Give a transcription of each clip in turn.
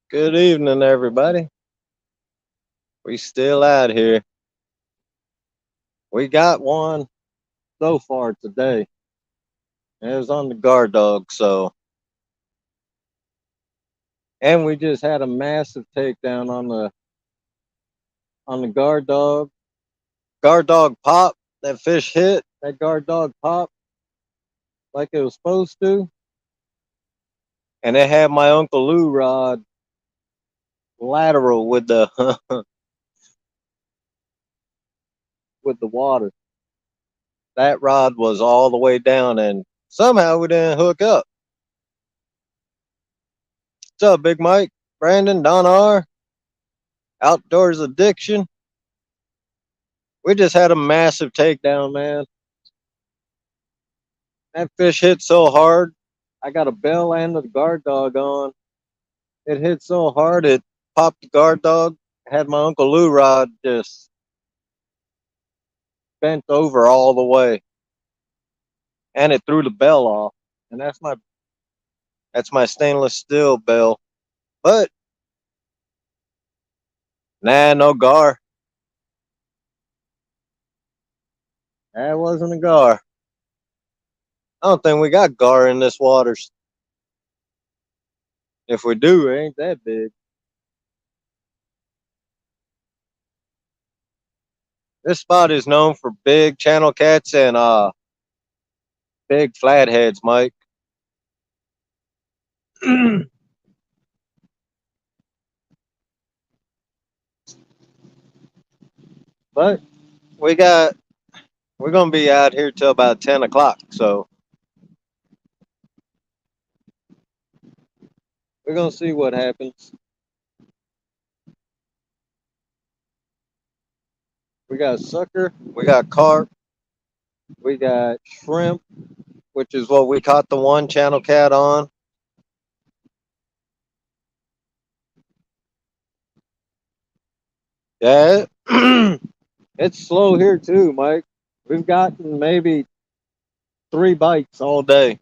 Good evening, everybody. We still out here. We got one so far today. It was on the guard dog, and we just had a massive takedown on the guard dog. Guard dog pop. That fish hit. That guard dog pop like it was supposed to, and it had my Uncle Lou rod lateral with the with the water. That rod was all the way down, and somehow we didn't hook up. What's up, Big Mike? Brandon, Don R, Outdoors Addiction. We just had a massive takedown, man. That fish hit so hard. I got a bell and the guard dog on. It hit so hard it popped the guard dog. Had my Uncle Lou rod just bent over all the way, and it threw the bell off. And that's my stainless steel bell. But nah, no gar. That wasn't a gar. I don't think we got gar in this waters. If we do, it ain't that big. This spot is known for big channel cats and big flatheads, Mike. But we got we're gonna be out here till about 10 o'clock, so we're gonna see what happens. We got sucker, we got carp, we got shrimp, which is what we caught the one channel cat on. Yeah, it's slow here too, Mike. We've gotten maybe 3 bites all day.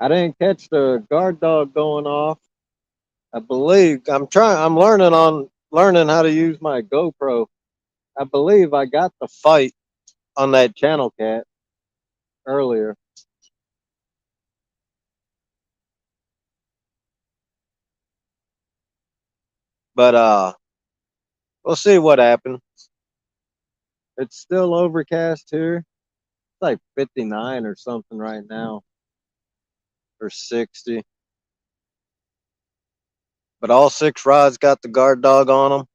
I didn't catch the guard dog going off. I believe I'm learning how to use my GoPro. I believe I got the fight on that channel cat earlier. But we'll see what happens. It's still overcast here. It's like 59 or something right now, or 60. But all 6 rods got the guard dog on them.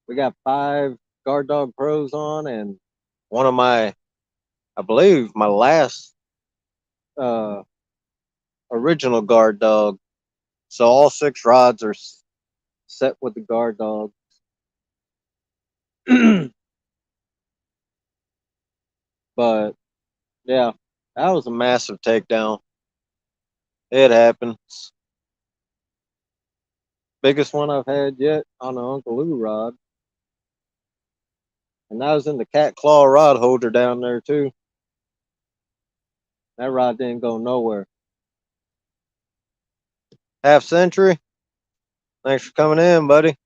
We got 5 guard dog pros on, and one of I believe, my last uh, original guard dog. So all 6 rods are set with the guard dog. But yeah, that was a massive takedown. It happens. Biggest one I've had yet on an Uncle Lou rod. And that was in the cat claw rod holder down there too. That rod didn't go nowhere. Half century. Thanks for coming in, buddy.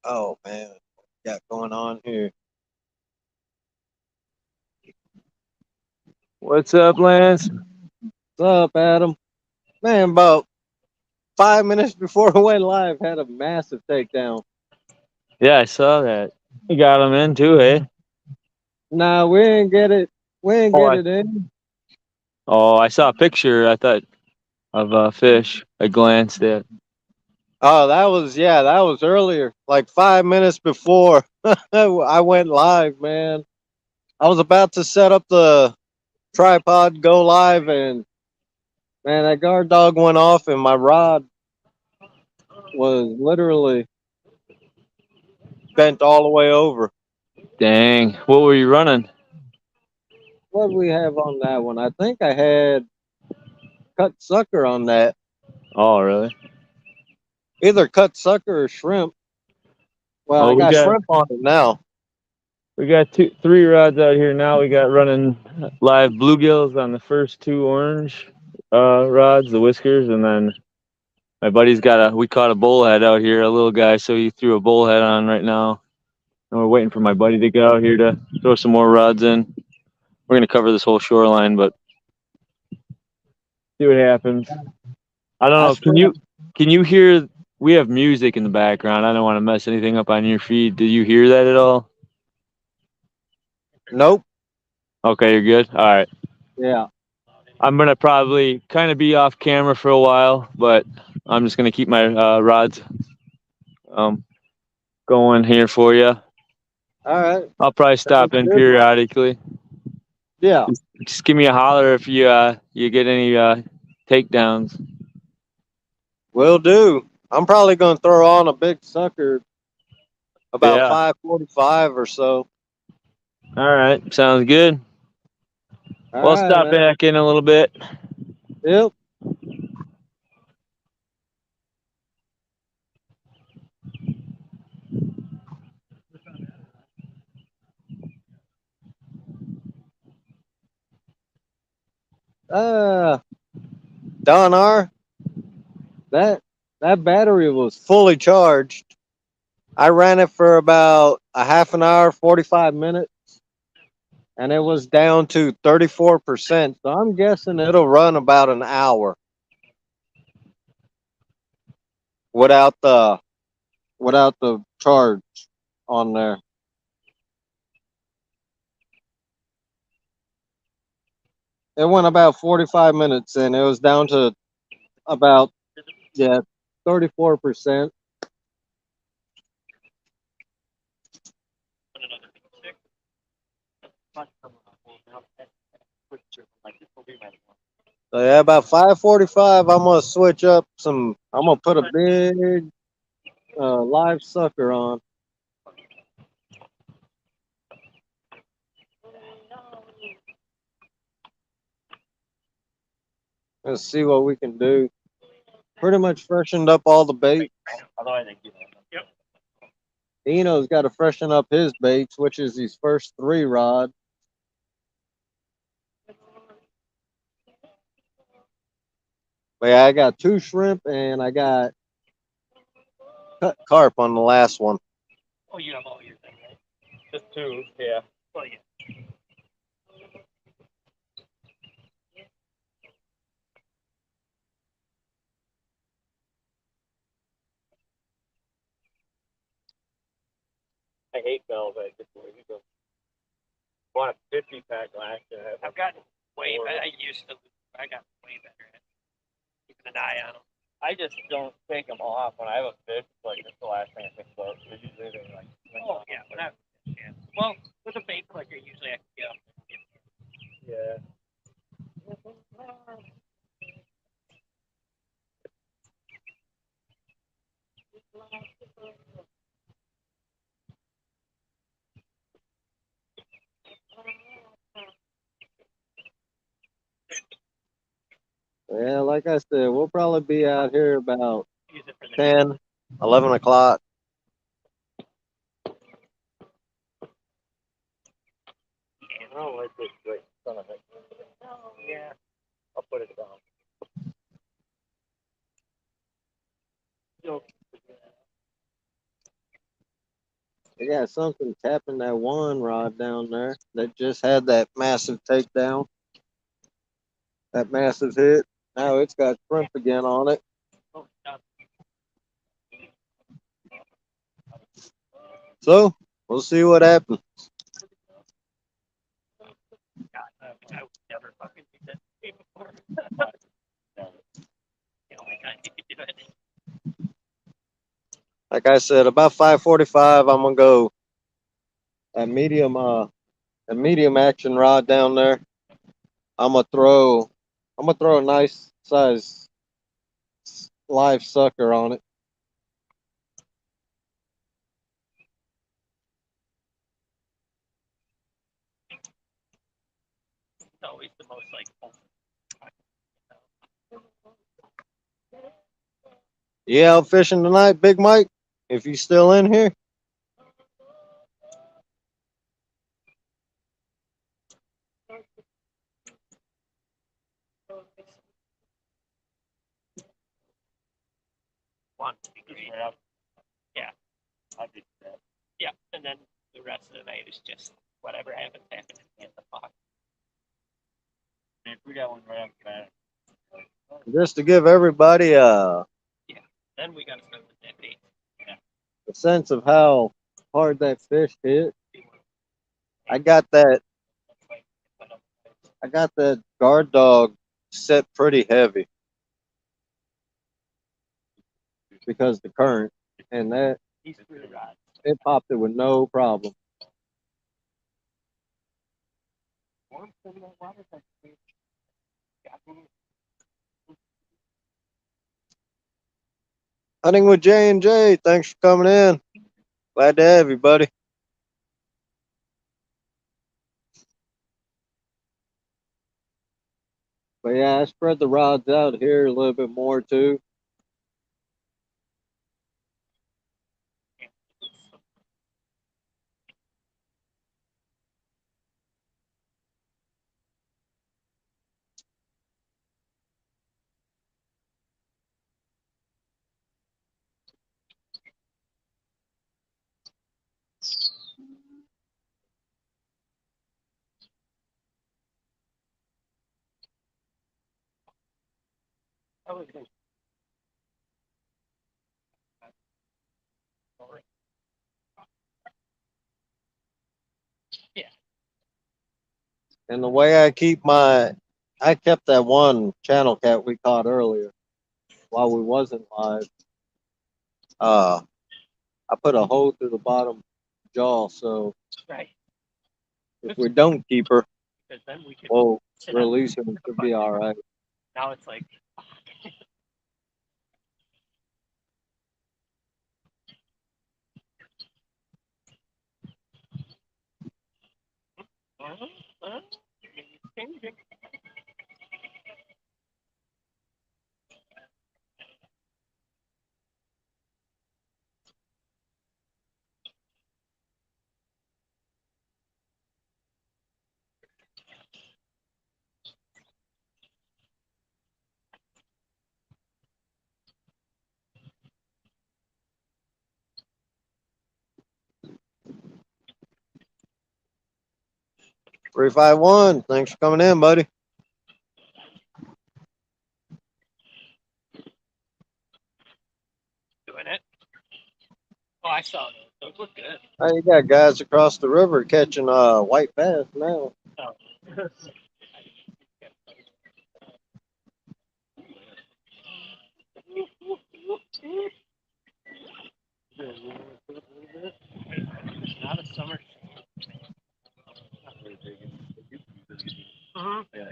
Oh man, what got going on here? What's up, Lance? What's up, Adam? Man, about 5 minutes before we went live, had a massive takedown. Yeah, I saw that. You got him in too, eh? Nah, we didn't get it. We didn't Oh, get I, it in. I saw a picture. I thought of a fish. I glanced at. Oh, that was earlier, like 5 minutes before I went live, man. I was about to set up the tripod, go live, and man, that guard dog went off, and my rod was literally bent all the way over. Dang, what were you running? What do we have on that one? I think I had cut sucker on that. Oh, really? Either cut sucker or shrimp. Well, Oh, I got shrimp on it now. we got three rods out here now. We got running live bluegills on the first two orange rods, the whiskers, and then my buddy's we caught a bullhead out here, a little guy, so he threw a bullhead on right now. And we're waiting for my buddy to get out here to throw some more rods in. We're gonna cover this whole shoreline, but see what happens. I don't know. Can you hear? We have music in the background. I don't want to mess anything up on your feed. Did you hear that at all? Nope. Okay, you're good. All right. Yeah. I'm gonna probably kind of be off camera for a while, but I'm just gonna keep my rods going here for you. All right. I'll probably stop in periodically. Yeah. Just give me a holler if you get any takedowns. Will do. I'm probably gonna throw on a big sucker about Yeah. 5:45 or so. All right. Sounds good. All We'll right, stop man. back in a little bit. Yep. Don R. That battery was fully charged. I ran it for about a half an hour, 45 minutes, and it was down to 34%. So I'm guessing it'll run about an hour without the charge on there. It went about 45 minutes and it was down to about 34%. So yeah, about 5:45, I'm gonna switch up some. I'm gonna put a big live sucker on. Let's see what we can do. Pretty much freshened up all the baits. Eno's got to freshen up his baits, which is his first 3 rod. But yeah, I got 2 shrimp and I got cut carp on the last one. Oh, you have all your things, right? Just 2, yeah. Well, yeah. I hate velvet. Bought a 50-pack last year. I've gotten way better. I got way better at keeping an eye on them. I just don't take them off when I have a fish. Like, it's the last thing I think about. They usually like. Oh yeah, when I have a fish, yeah. Well, with a bait collector, usually I can get them. Yeah. Yeah, like I said, we'll probably be out here about 10, 11 o'clock. I don't like this great son of it. Yeah. I'll put it down. They got something tapping that 1 rod down there that just had that massive takedown, that massive hit. Now it's got shrimp again on it. So we'll see what happens. I would never fucking do that before. Like I said, about 5:45, I'm gonna go a medium action rod down there. I'm gonna throw a nice size live sucker on it. It's always the most like. You out fishing tonight, Big Mike? If you still in here. want to be great. Yeah. Yeah, and then the rest of the night is just whatever happens, happens. Get the fuck. Man, we got one right after that. Just to give everybody Then we gotta spend the day. a sense of how hard that fish hit. I got that guard dog set pretty heavy because the current, and that These 3 rods. it popped it with no problem. Hunting with J&J, thanks for coming in. Glad to have you, buddy. But yeah, I spread the rods out here a little bit more too. Yeah. And the way I kept that one channel cat we caught earlier while we wasn't live. I put a hole through the bottom jaw, so Right. if we don't keep her, Because then we can we'll sit on release her and she'll be all right. Now it's like, changing. 351, thanks for coming in, buddy. Doing it. Oh, I saw those. Those look good. Hey, you got guys across the river catching white bass now. Oh. Not a summer. Mm-hmm. Oh, yeah.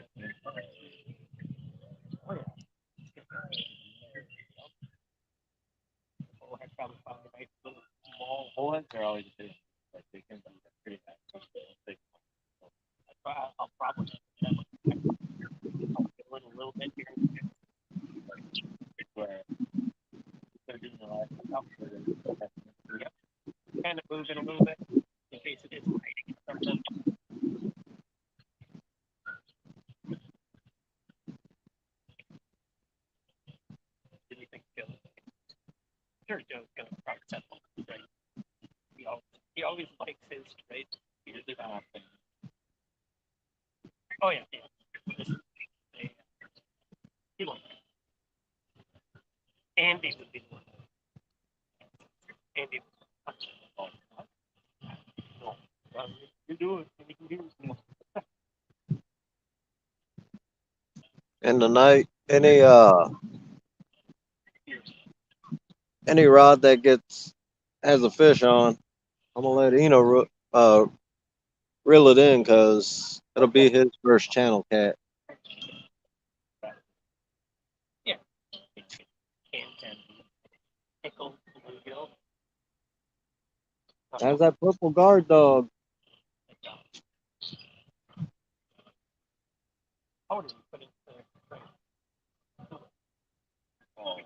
Oh, I probably found a nice little small hole. They're always big. Like they can be pretty fast. I'll probably I'll fill in a little bit here. Where they're doing a lot of stuff. Yep. Kind of moving a little bit in case it is hiding in something. Did you think Joe? Sure, Joe's gonna probably settle right. He always likes his right. Oh yeah, yeah. This is, he won't. Andy would be the one. Andy. Oh, no. You do it. You can do it. In the night, any rod that has a fish on, I'm gonna let Eno reel it in because it'll be his first channel cat. Yeah. And pickle bluegill. How's that purple guard dog? How did you put it there? Oh,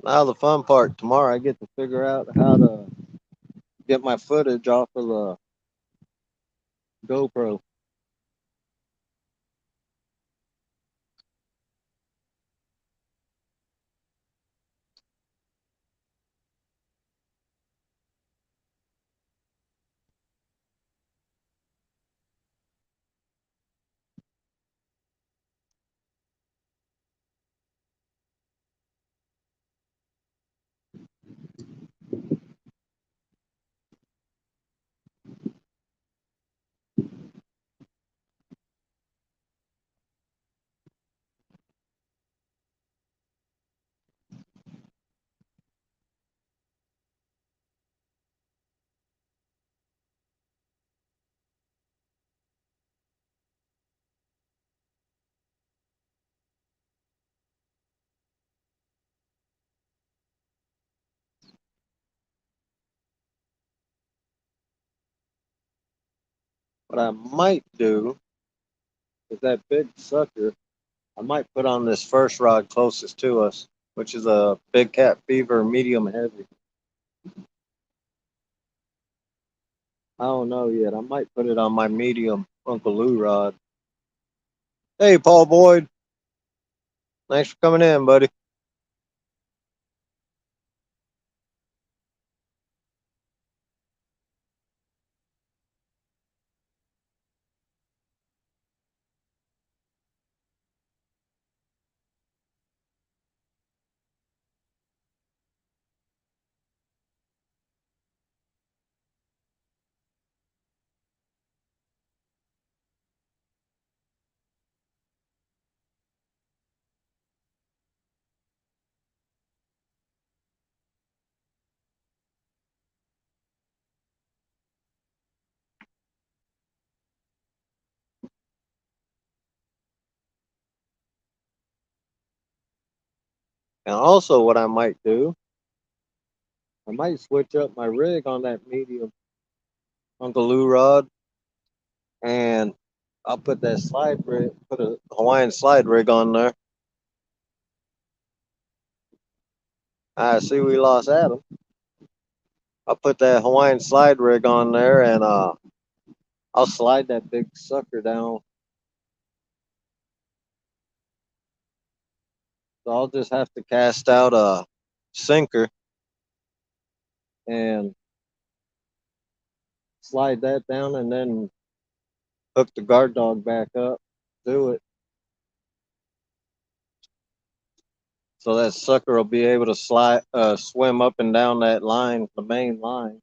Now the fun part tomorrow, I get to figure out how to get my footage off of the GoPro. What I might do is that big sucker, I might put on this first rod closest to us, which is a Big Cat Fever medium heavy. I don't know yet. I might put it on my medium Uncle Lou rod. Hey, Paul Boyd. Thanks for coming in, buddy. And also, what I might do, I might switch up my rig on that medium Uncle Lou rod, and I'll put that slide rig, put a Hawaiian slide rig on there. I see we lost Adam. I'll put that Hawaiian slide rig on there, and I'll slide that big sucker down. So I'll just have to cast out a sinker and slide that down, and then hook the guard dog back up. Do it. So that sucker will be able to swim up and down that line, the main line.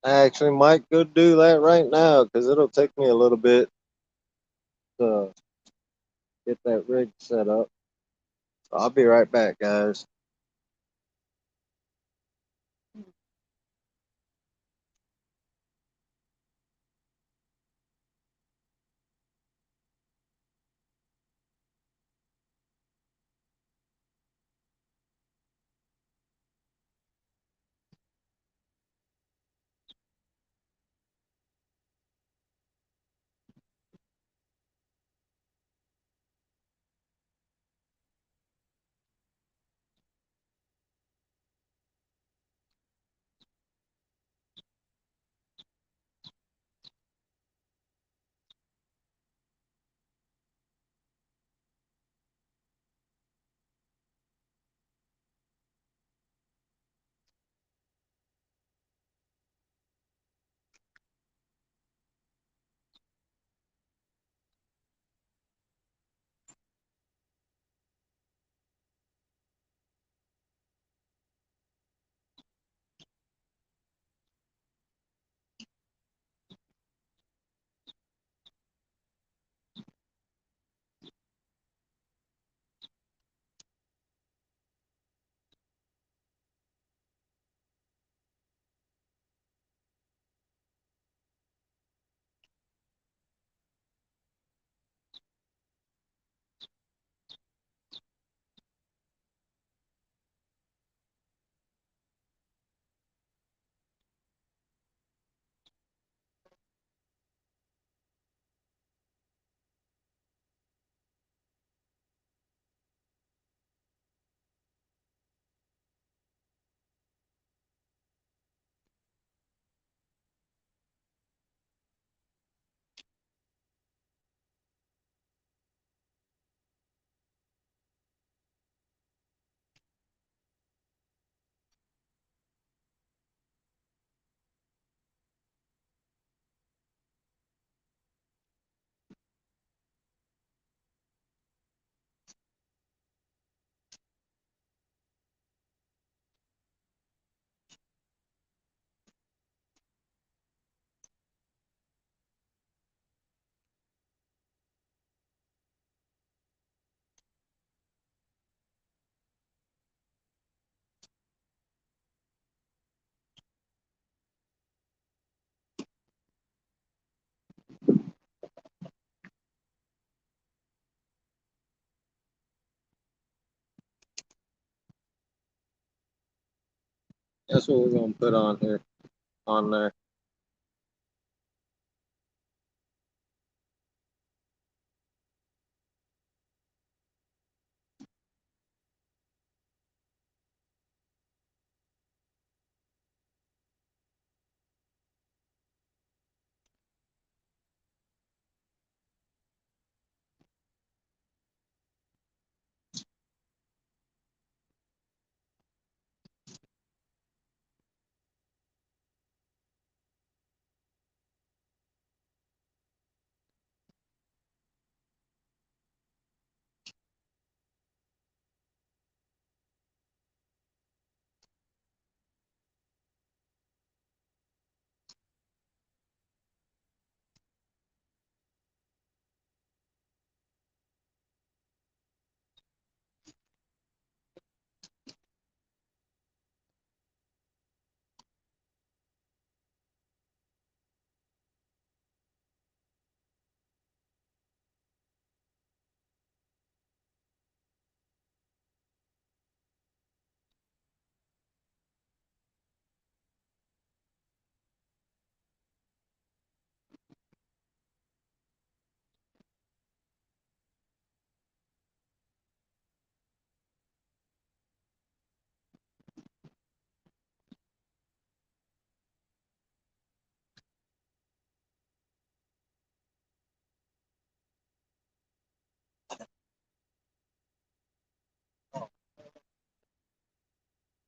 I actually might go do that right now because it'll take me a little bit to get that rig set up. So I'll be right back, guys. That's what we're gonna put on here, on there.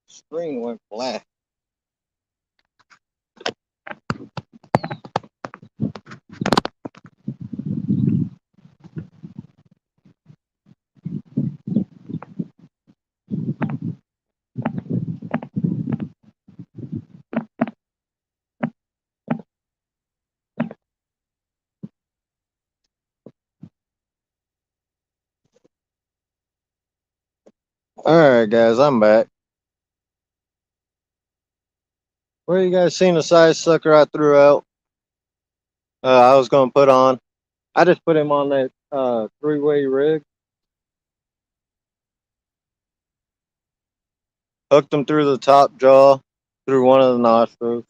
Screen went black. All right, guys, I'm back. Where you guys seen the size sucker I threw out? I was gonna put on. I just put him on that three-way rig. Hooked him through the top jaw, through one of the nostrils.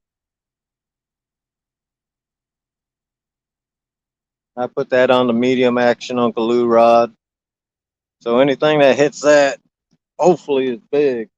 I put that on the medium action Uncle Lou rod. So anything that hits that, hopefully, is big.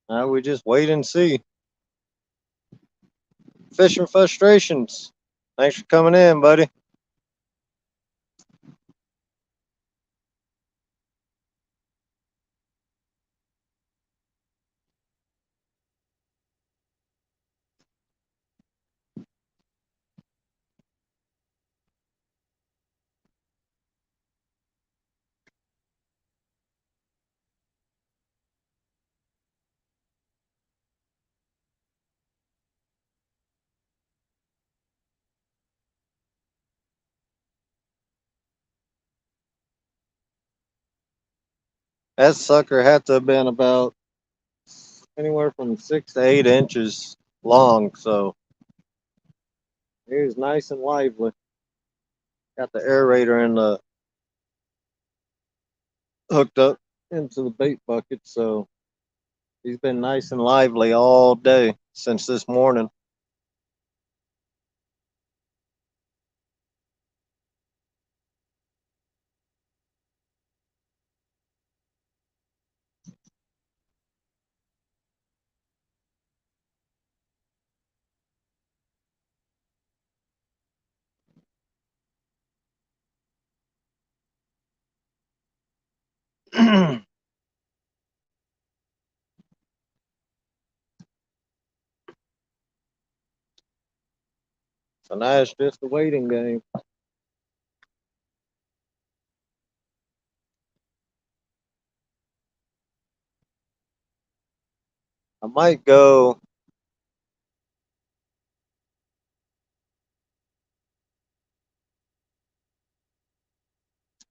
We just wait and see. Fishing frustrations. Thanks for coming in, buddy. That sucker had to have been about anywhere from 6 to 8 inches long, so he was nice and lively. Got the aerator in the hooked up into the bait bucket, so he's been nice and lively all day since this morning. So now it's just a waiting game. I might go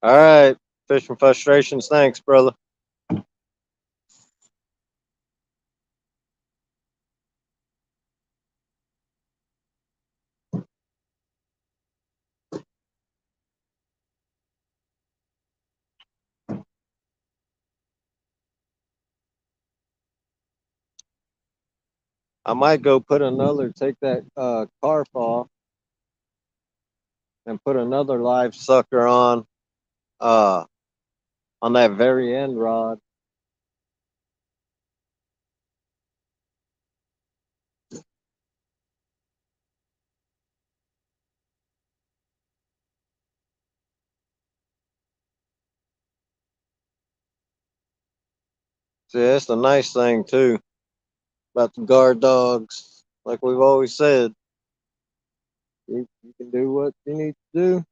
All right. Fishing frustrations. Thanks, brother. I might go put another, take that carp off and put another live sucker uh on that very end rod. See, that's the nice thing too about the guard dogs. Like we've always said, you can do what you need to do.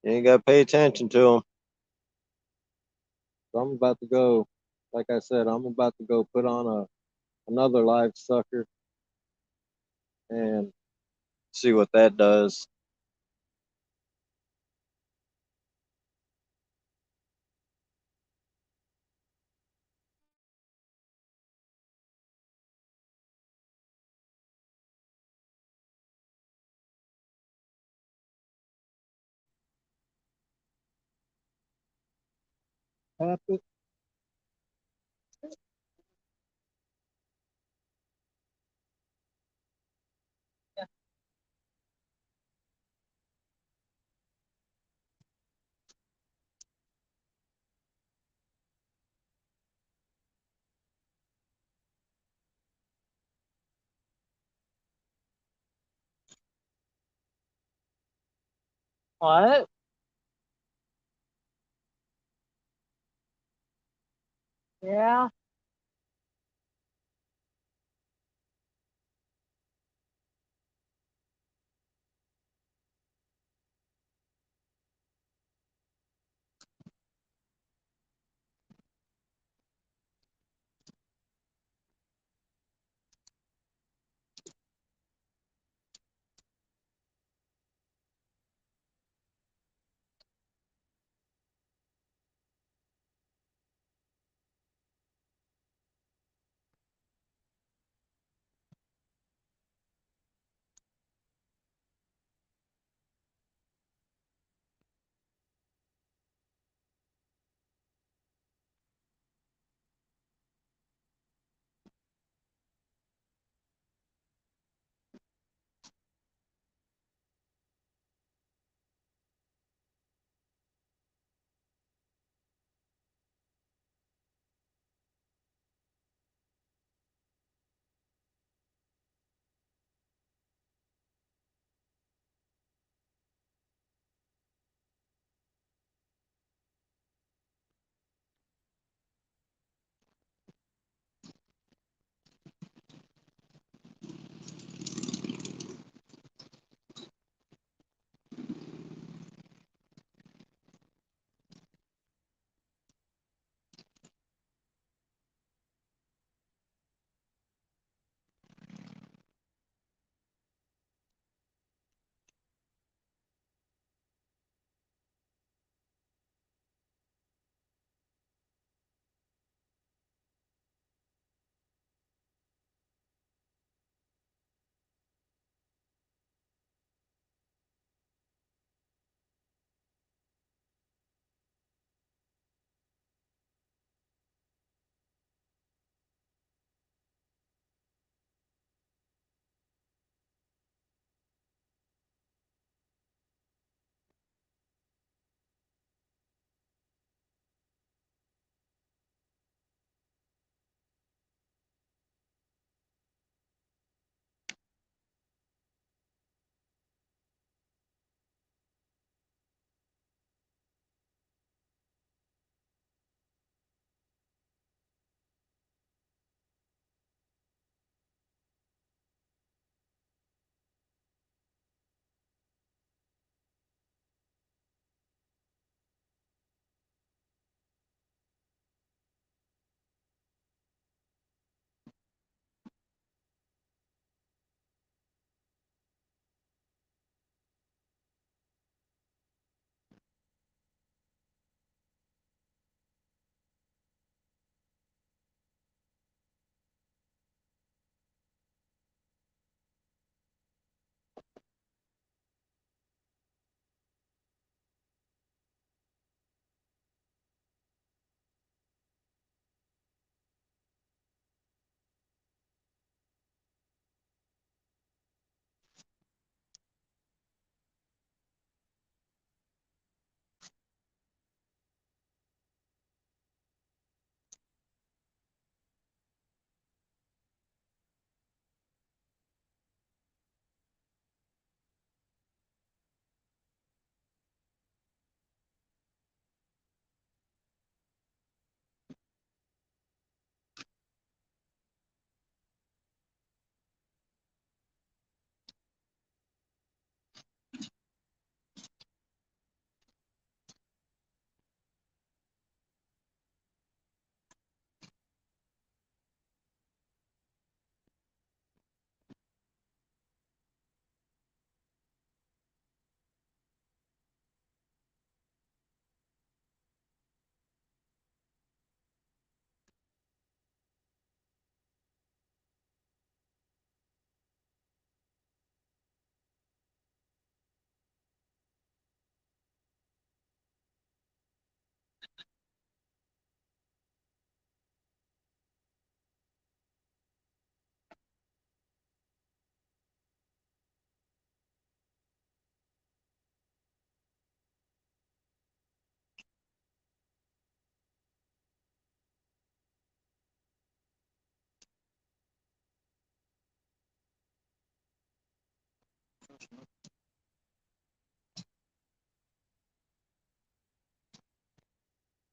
You ain't got to pay attention to them. So I'm about to go. Like I said, I'm about to go put on another live sucker and see what that does. Happy. What? Yeah.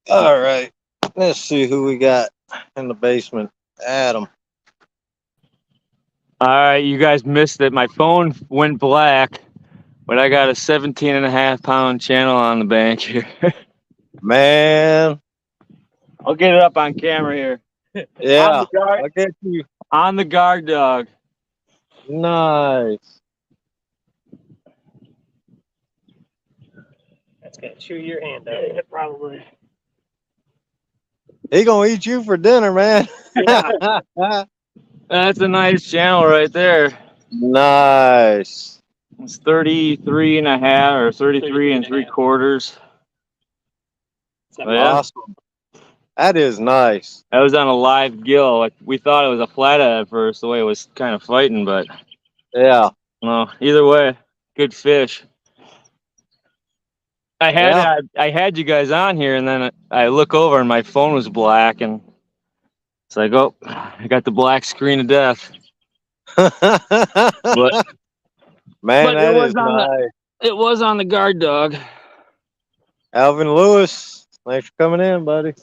All right. Let's see who we got in the basement. Adam. All right, you guys missed it. My phone went black, but I got a 17.5 pound channel on the bank here. Man. I'll get it up on camera here. Yeah. guard, Look at you. on the guard dog. Nice. That's gonna chew your hand up. Probably. He gonna eat you for dinner, man. That's a nice channel right there. Nice. It's 33.5 or 33 3/4. Yeah, Awesome. That is nice. that was on a live gill. Like, we thought it was a flathead at first, the way it was kind of fighting, but Yeah. no. Either way, good fish. I had you guys on here, and then I look over and my phone was black, and it's like, oh, I got the black screen of death. But Man, but that it was is on nice. it was on the guard dog. Alvin Lewis, thanks for coming in, buddy.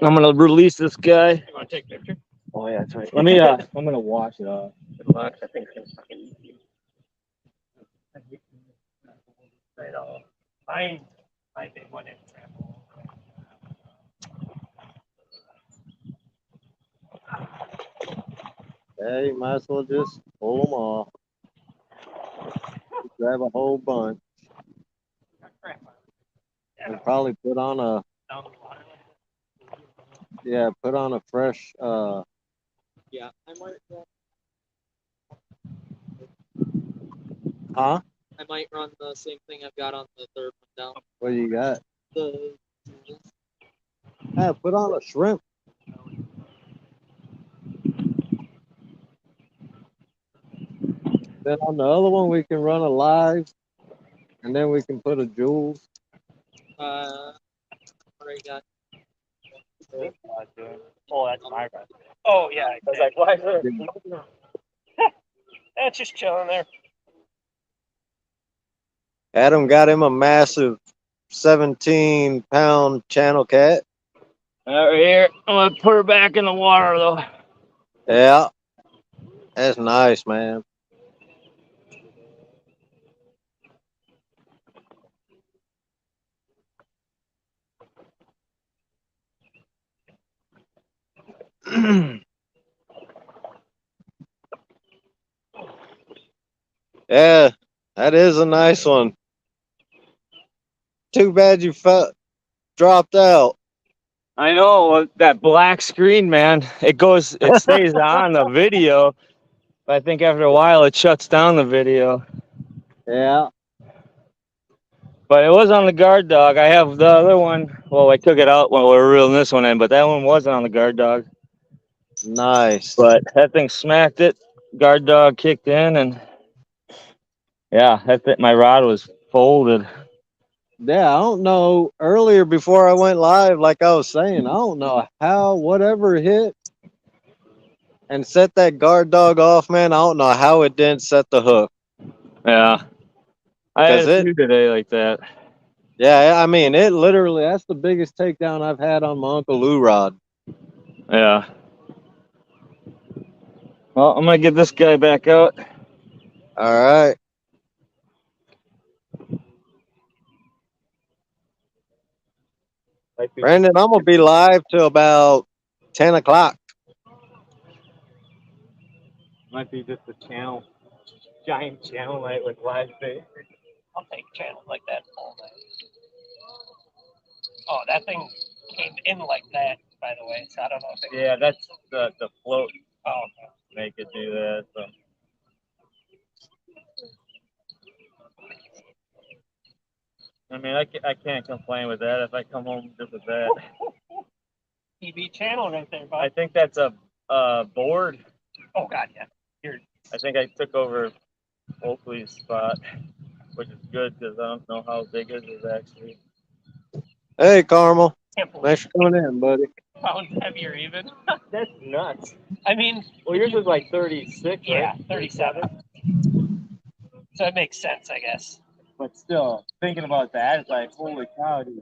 I'm gonna release this guy. You want to take a picture? Oh yeah, that's right. Let me. I'm gonna wash it off. Good luck. I think it's gonna fucking eat you. Right off. My big one in trample. Yeah, you might as well just pull them off. Just grab a whole bunch. And probably put on a fresh Yeah, I might. huh? I might run the same thing I've got on the third one down. What do you got? The Yeah, put on a shrimp. Then on the other one we can run a live, and then we can put a Jules. already got. Oh, that's my bad. Oh yeah. I was like, why is there? That's just chilling there. Adam got him a massive 17-pound channel cat. Right here. I'm gonna put her back in the water though. Yeah, that's nice, man. Yeah, that is a nice one. Too bad you dropped out. I know that black screen, man. It stays on the video, but I think after a while it shuts down the video. Yeah. But it was on the guard dog. I have the other one. Well, I took it out when we were reeling this one in, but that one wasn't on the guard dog. Nice. But that thing smacked it. Guard dog kicked in, and yeah, my rod was folded. Yeah, I don't know. Earlier, before I went live, like I was saying, I don't know how whatever hit and set that guard dog off, man. I don't know how it didn't set the hook. Yeah, I had 'Cause a few today like that. Yeah, I mean, it literally, that's the biggest takedown I've had on my Uncle Lou rod. Yeah. Well, I'm gonna get this guy back out. All right. Brandon, I'm going to be live till about 10 o'clock. Might be just a giant channel light with live bait. I'll take channels like that all night. Oh, that thing came in like that, by the way. So I don't know if it. Yeah, that's the float. Oh, okay. Make it do that. So. I mean, I can't complain with that if I come home just with that. TV channel right there, bud. I think that's a board. Oh God, yeah. I think I took over Oakley's spot, which is good because I don't know how big it is actually. Hey, Carmel. Can't believe Thanks for coming in, buddy. pounds heavier even. That's nuts. I mean, Well, yours was like 36, yeah, right? 37. So it makes sense, I guess. But still, thinking about that, it's like, holy cow, dude.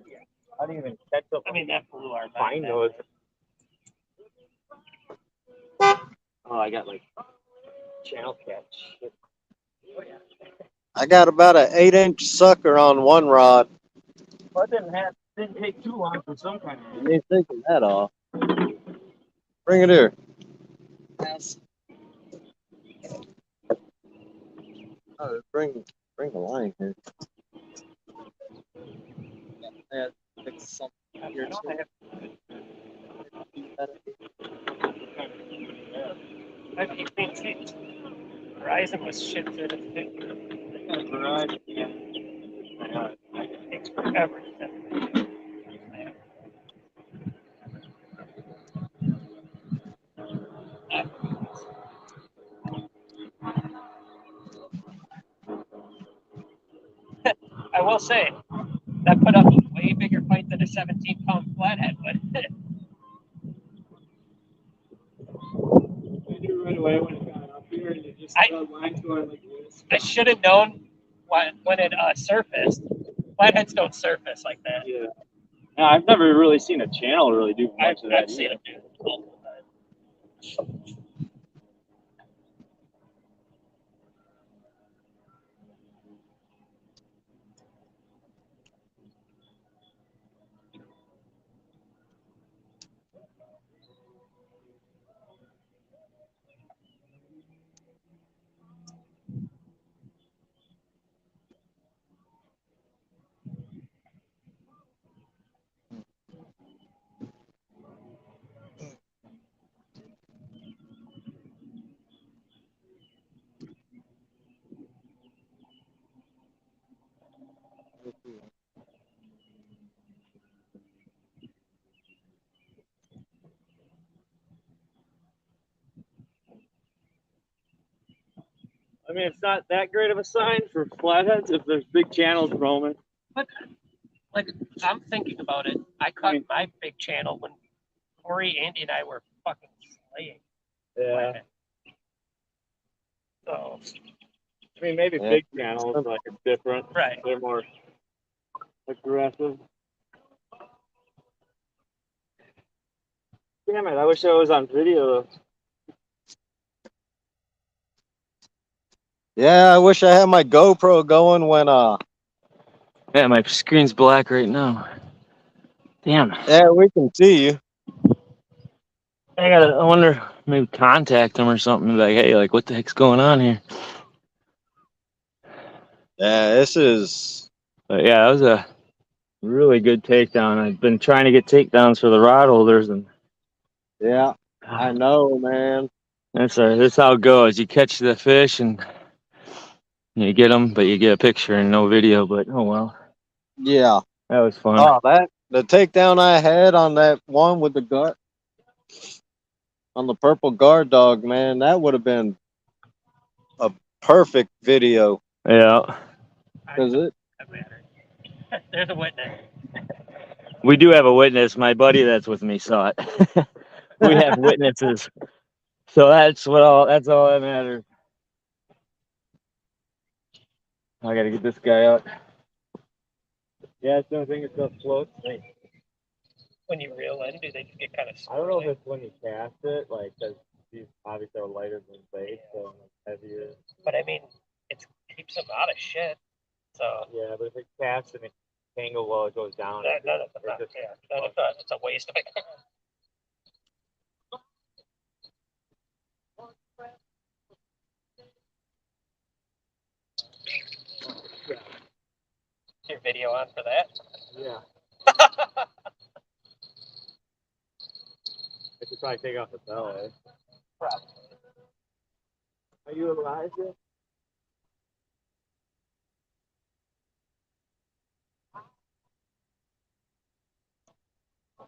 How do you even catch up? I mean, that blew our Find mind. those. Oh, I got like channel catch. I got about an 8-inch sucker on one rod. Well, it didn't take too long for some kind of. You ain't taking that off. Bring it here. Pass. Oh, bring the line here. I had to fix something here too. Verizon was shit to it. Verizon, yeah. It takes forever. I will say, that put up a way bigger fight than a 17-pound flathead would. I knew right away when it got up here, and you just I- the lines going like this. I should have known when it surfaced. Flatheads don't surface like that. Yeah. No, I've never really seen a channel really do I've much of that. seen either. it do multiple times. I mean, it's not that great of a sign for flatheads if there's big channels roaming. But like, I'm thinking about it. I caught my big channel when Corey, Andy, and I were fucking slaying. Yeah. flathead. So I mean, maybe Yeah. big channels like are different. right. They're more aggressive. Damn it! I wish I was on video. Yeah, I wish I had my GoPro going when Yeah, my screen's black right now. Damn. yeah, we can see you. I wonder, maybe contact them or something. Like, hey, like, what the heck's going on here? Yeah, this is But yeah, that was a really good takedown. I've been trying to get takedowns for the rod holders, and yeah, I know, man. that's how it goes. You catch the fish and you get them, but you get a picture and no video. But oh well, Yeah. that was fun. Oh, the takedown I had on that one with the guard on the purple guard dog, man, that would have been a perfect video. Yeah, Cause it That matter. There's a witness. we do have a witness. My buddy that's with me saw it. We have witnesses, so that's all that matters. I gotta get this guy out. Yeah, it's the only thing that still floats. When you reel in, do they just get kind of I don't know if swirly? it's when you cast it, like, because these obviously are lighter than bait, so it's heavier. But I mean, it keeps them out of shit. So Yeah, but if it casts and it tangle while it goes down, none of them. It's a waste of it. Is your video on for that? yeah, I should probably take off the bell, eh? Probably. Are you alive yet?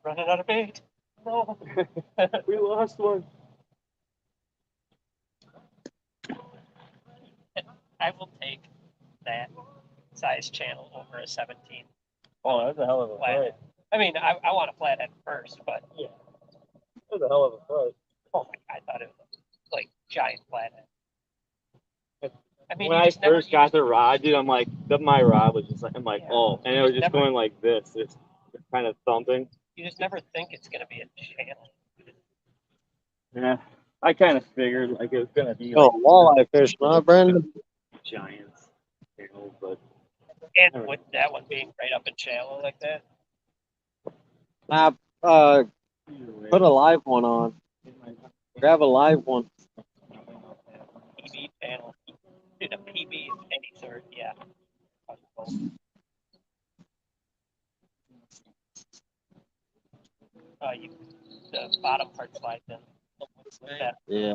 Running out of bait. No. We lost one. I will take that size channel over a 17 Oh, that's a hell of a fight. flathead. I mean, I want a flathead first, but Yeah, that's a hell of a fight. oh my, I thought it was like giant flathead. I mean, when you I just never, first got the rod, dude, I'm like, my rod was just like, I'm like, Yeah. oh, and it You was just just never- going like this. It's kind of thumping. you just never think it's gonna be a channel. Yeah, I kind of figured like it was gonna be Oh, like walleye fish, huh, Brandon? giants, you know, but And with that one being right up and shallow like that, I put a live one on. Grab a live one. PB channel, dude, a PB is any sort, yeah. The bottom part slides in. That, Yeah.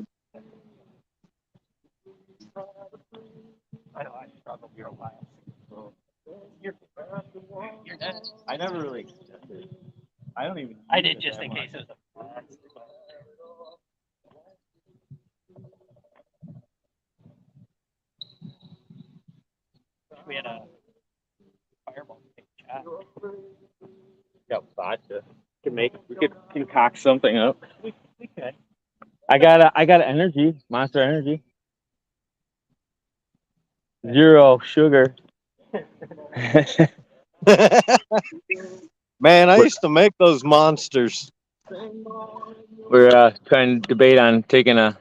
I know I struggled here a while. You're next. I never really extended. I don't even. I did just in case it was a bronze. We had a fireball big shot. Got vodka. We could concoct something up. We could. I got energy, Monster Energy. 0 sugar. Man, I used to make those monsters. We're trying to debate on taking a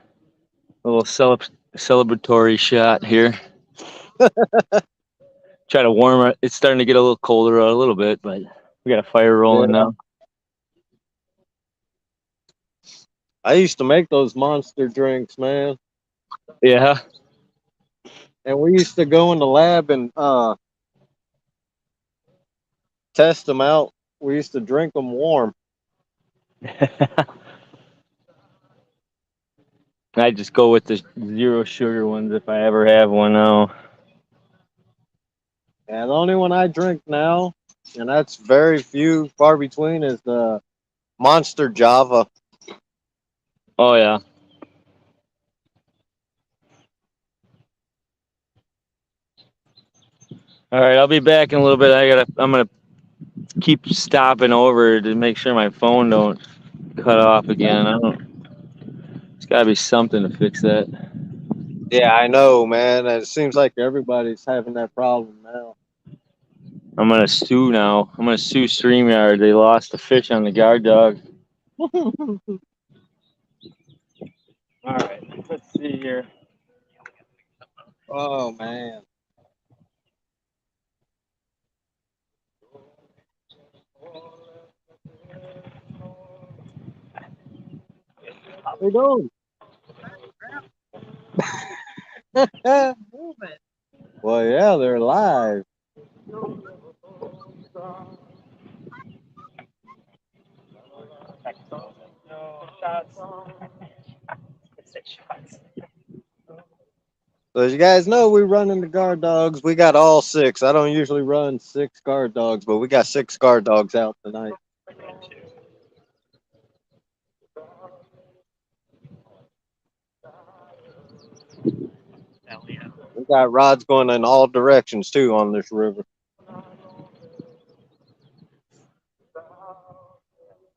little celebratory shot here. Try to warm it. It's starting to get a little colder out a little bit, but we got a fire rolling Yeah. now. I used to make those monster drinks, man. Yeah. And we used to go in the lab and test them out. We used to drink them warm. I just go with the 0 sugar ones if I ever have one now. And the only one I drink now, and that's very few, far between, is the Monster Java. Oh yeah. All right, I'll be back in a little bit. I'm gonna keep stopping over to make sure my phone don't cut off again. It's gotta be something to fix that. Yeah, I know, man. It seems like everybody's having that problem now. I'm gonna sue now. I'm gonna sue StreamYard. They lost the fish on the guard dog. All right, let's see here. Oh, man. How you doing? Well, yeah, they're live. No shots. It's 6 shots. So as you guys know, we running the guard dogs. We got all 6. I don't usually run 6 guard dogs, but we got 6 guard dogs out tonight. Hell yeah. We got rods going in all directions too on this river.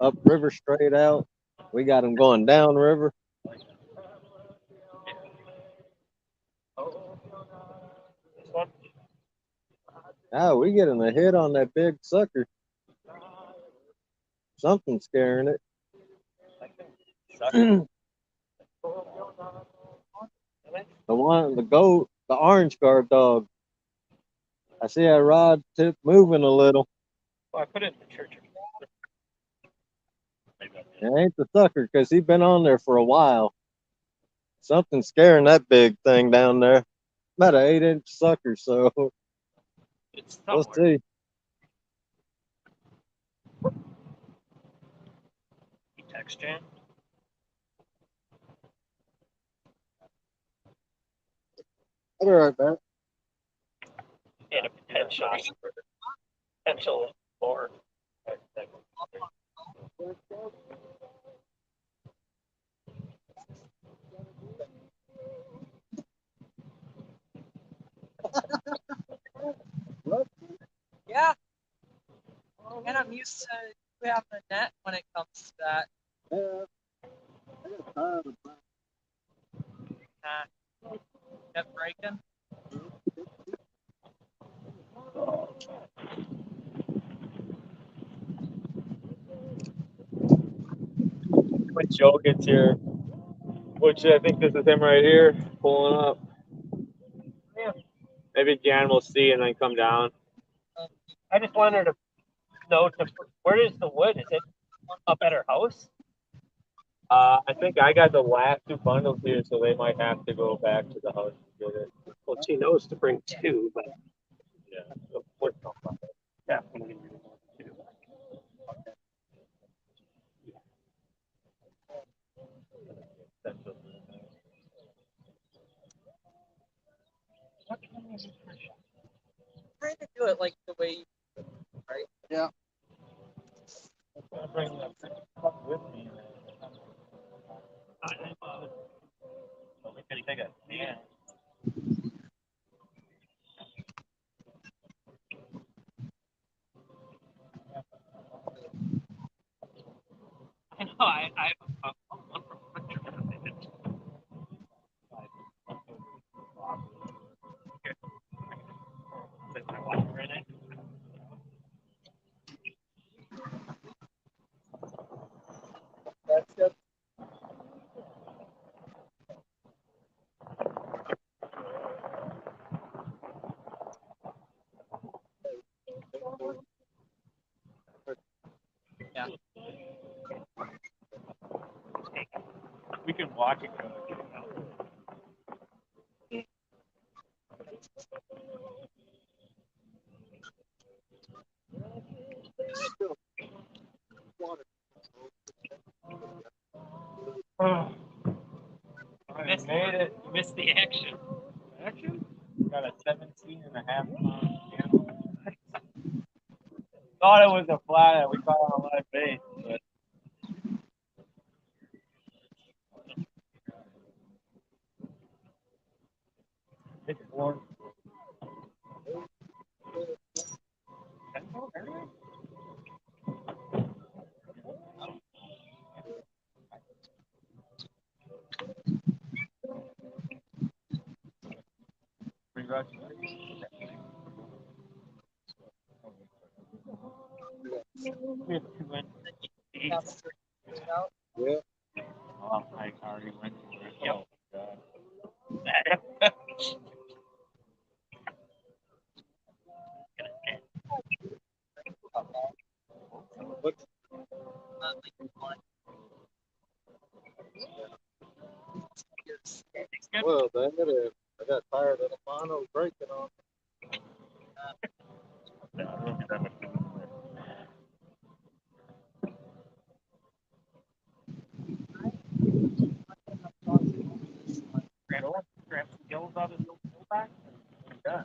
Up river, straight out. We got them going down river. This one? Now we getting a hit on that big sucker. Something's scaring it. The goat, the orange guard dog. I see that rod tip moving a little. Well, I put it in the church. It ain't the sucker because he's been on there for a while. Something's scaring that big thing down there. About an 8-inch sucker, so It's we'll somewhere. see. Text jam. I'll be right back. And a potential for. Yeah. And I'm used to having a net when it comes to that. Kept breaking. when Joe gets here, which I think this is him right here pulling up. Yeah. Maybe Jan will see and then come down. I just wanted to know where is the wood? Is it up at her house? I think I got the last 2 bundles here, so they might have to go back to the house to get it. Well, she knows to bring 2, but Yeah. the wood don't buy it. Definitely need more than 2. What can we do for shop? Trying to do it like the way you, right? Yeah. I'm gonna bring the cup with me. We can take a yeah. I know. I have one from Hunter. Here. Put my water in it. That's good. Yeah. We can watch it go. Oh, I made it. You missed the action. Action? Got a 17.5-pound channel. Thought it was a flathead. We caught on a live bait, but it's warm. We have 2 in. Have a drink out. Yeah. Oh, I already went for it. Yep. Oh, God. It's good. Well, dang it. I got tired of the mono breaking on. Grab some gills out of the back. Yeah.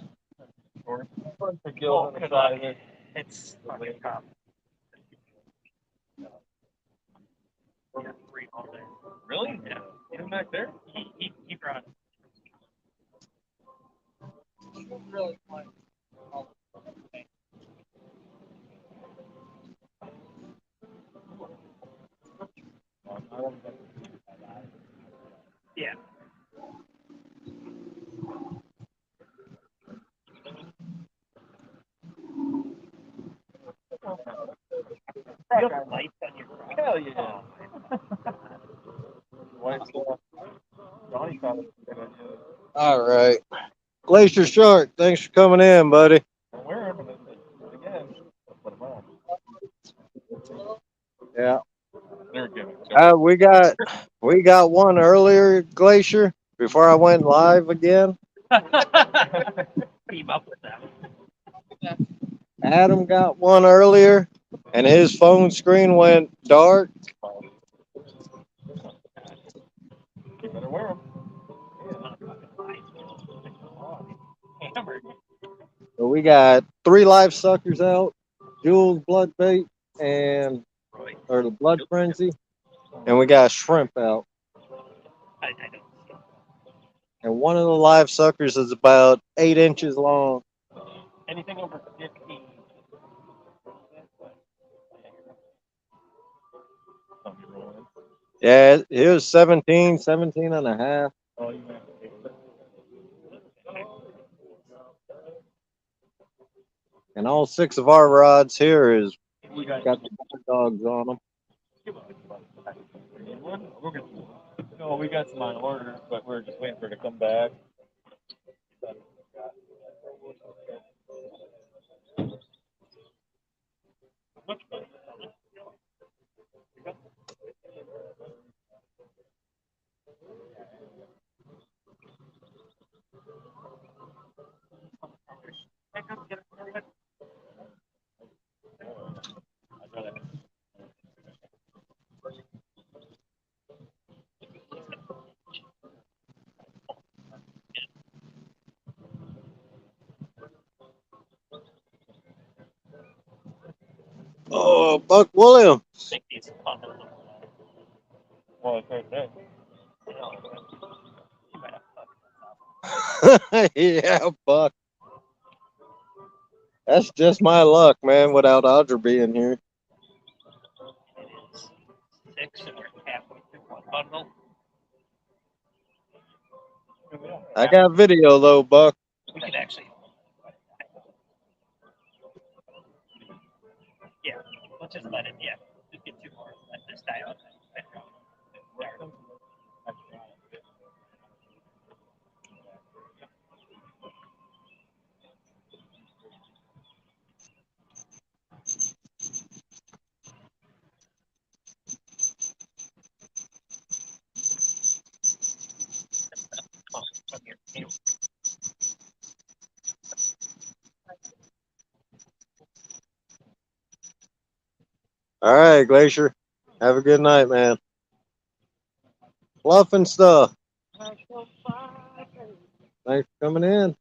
Or Put the gills on the good side luck. of it. It's fucking tough. Yeah, 3 all day. Really? Yeah. Even back there? He brought Really fun. yeah. You have lights on your rod. Hell yeah. Oh, Wife's Johnny thought it was a good idea. All right. Glacier Shark, thanks for coming in, buddy. I'm wearing them, but again, put them on. Yeah. They're good. We got one earlier, Glacier, before I went live again. team up with them. Adam got one earlier, and his phone screen went dark. You better wear them. Hammered. So we got 3 live suckers out, Jules blood bait or the blood frenzy, and we got shrimp out. I don't. And one of the live suckers is about 8 inches long. Anything over 15. Yeah, it was 17 and a half. Oh, you meant And all 6 of our rods here is we got got the dogs on them. No, we got some on order, but we're just waiting for it to come back. Oh, Buck Williams. Think these are fun. Well, it's right there. You might have fun. Yeah, Buck. That's just my luck, man, without Audra being here. It is 6 and we're halfway through one bundle. I got video, though, Buck. We could actually. Yeah, we'll just let it. Yeah, just get 2 more. Let this die out. All right, Glacier. Have a good night, man. Fluff and stuff. Thanks for coming in.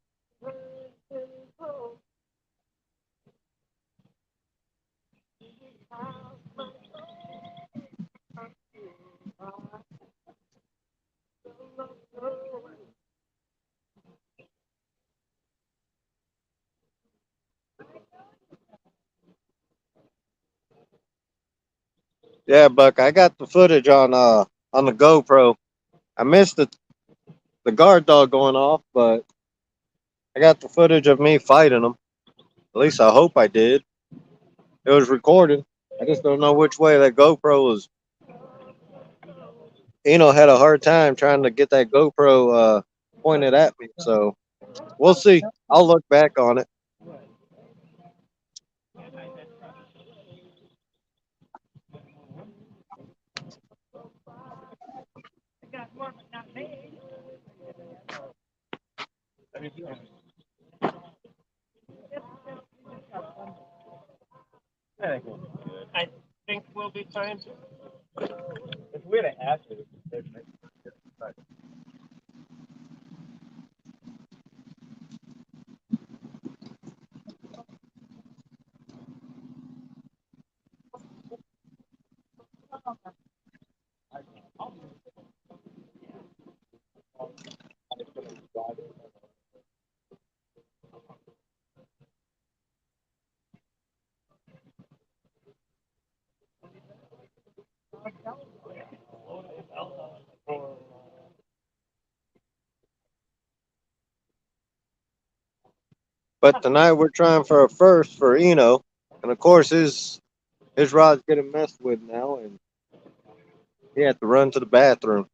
Yeah, Buck, I got the footage on the GoPro. I missed the guard dog going off, but I got the footage of me fighting him. At least I hope I did. It was recorded. I just don't know which way that GoPro was. Eno had a hard time trying to get that GoPro pointed at me, so we'll see. I'll look back on it. I think we'll be fine. If we had an athlete, But tonight we're trying for a first for Eno, and of course his rod's getting messed with now, and he had to run to the bathroom.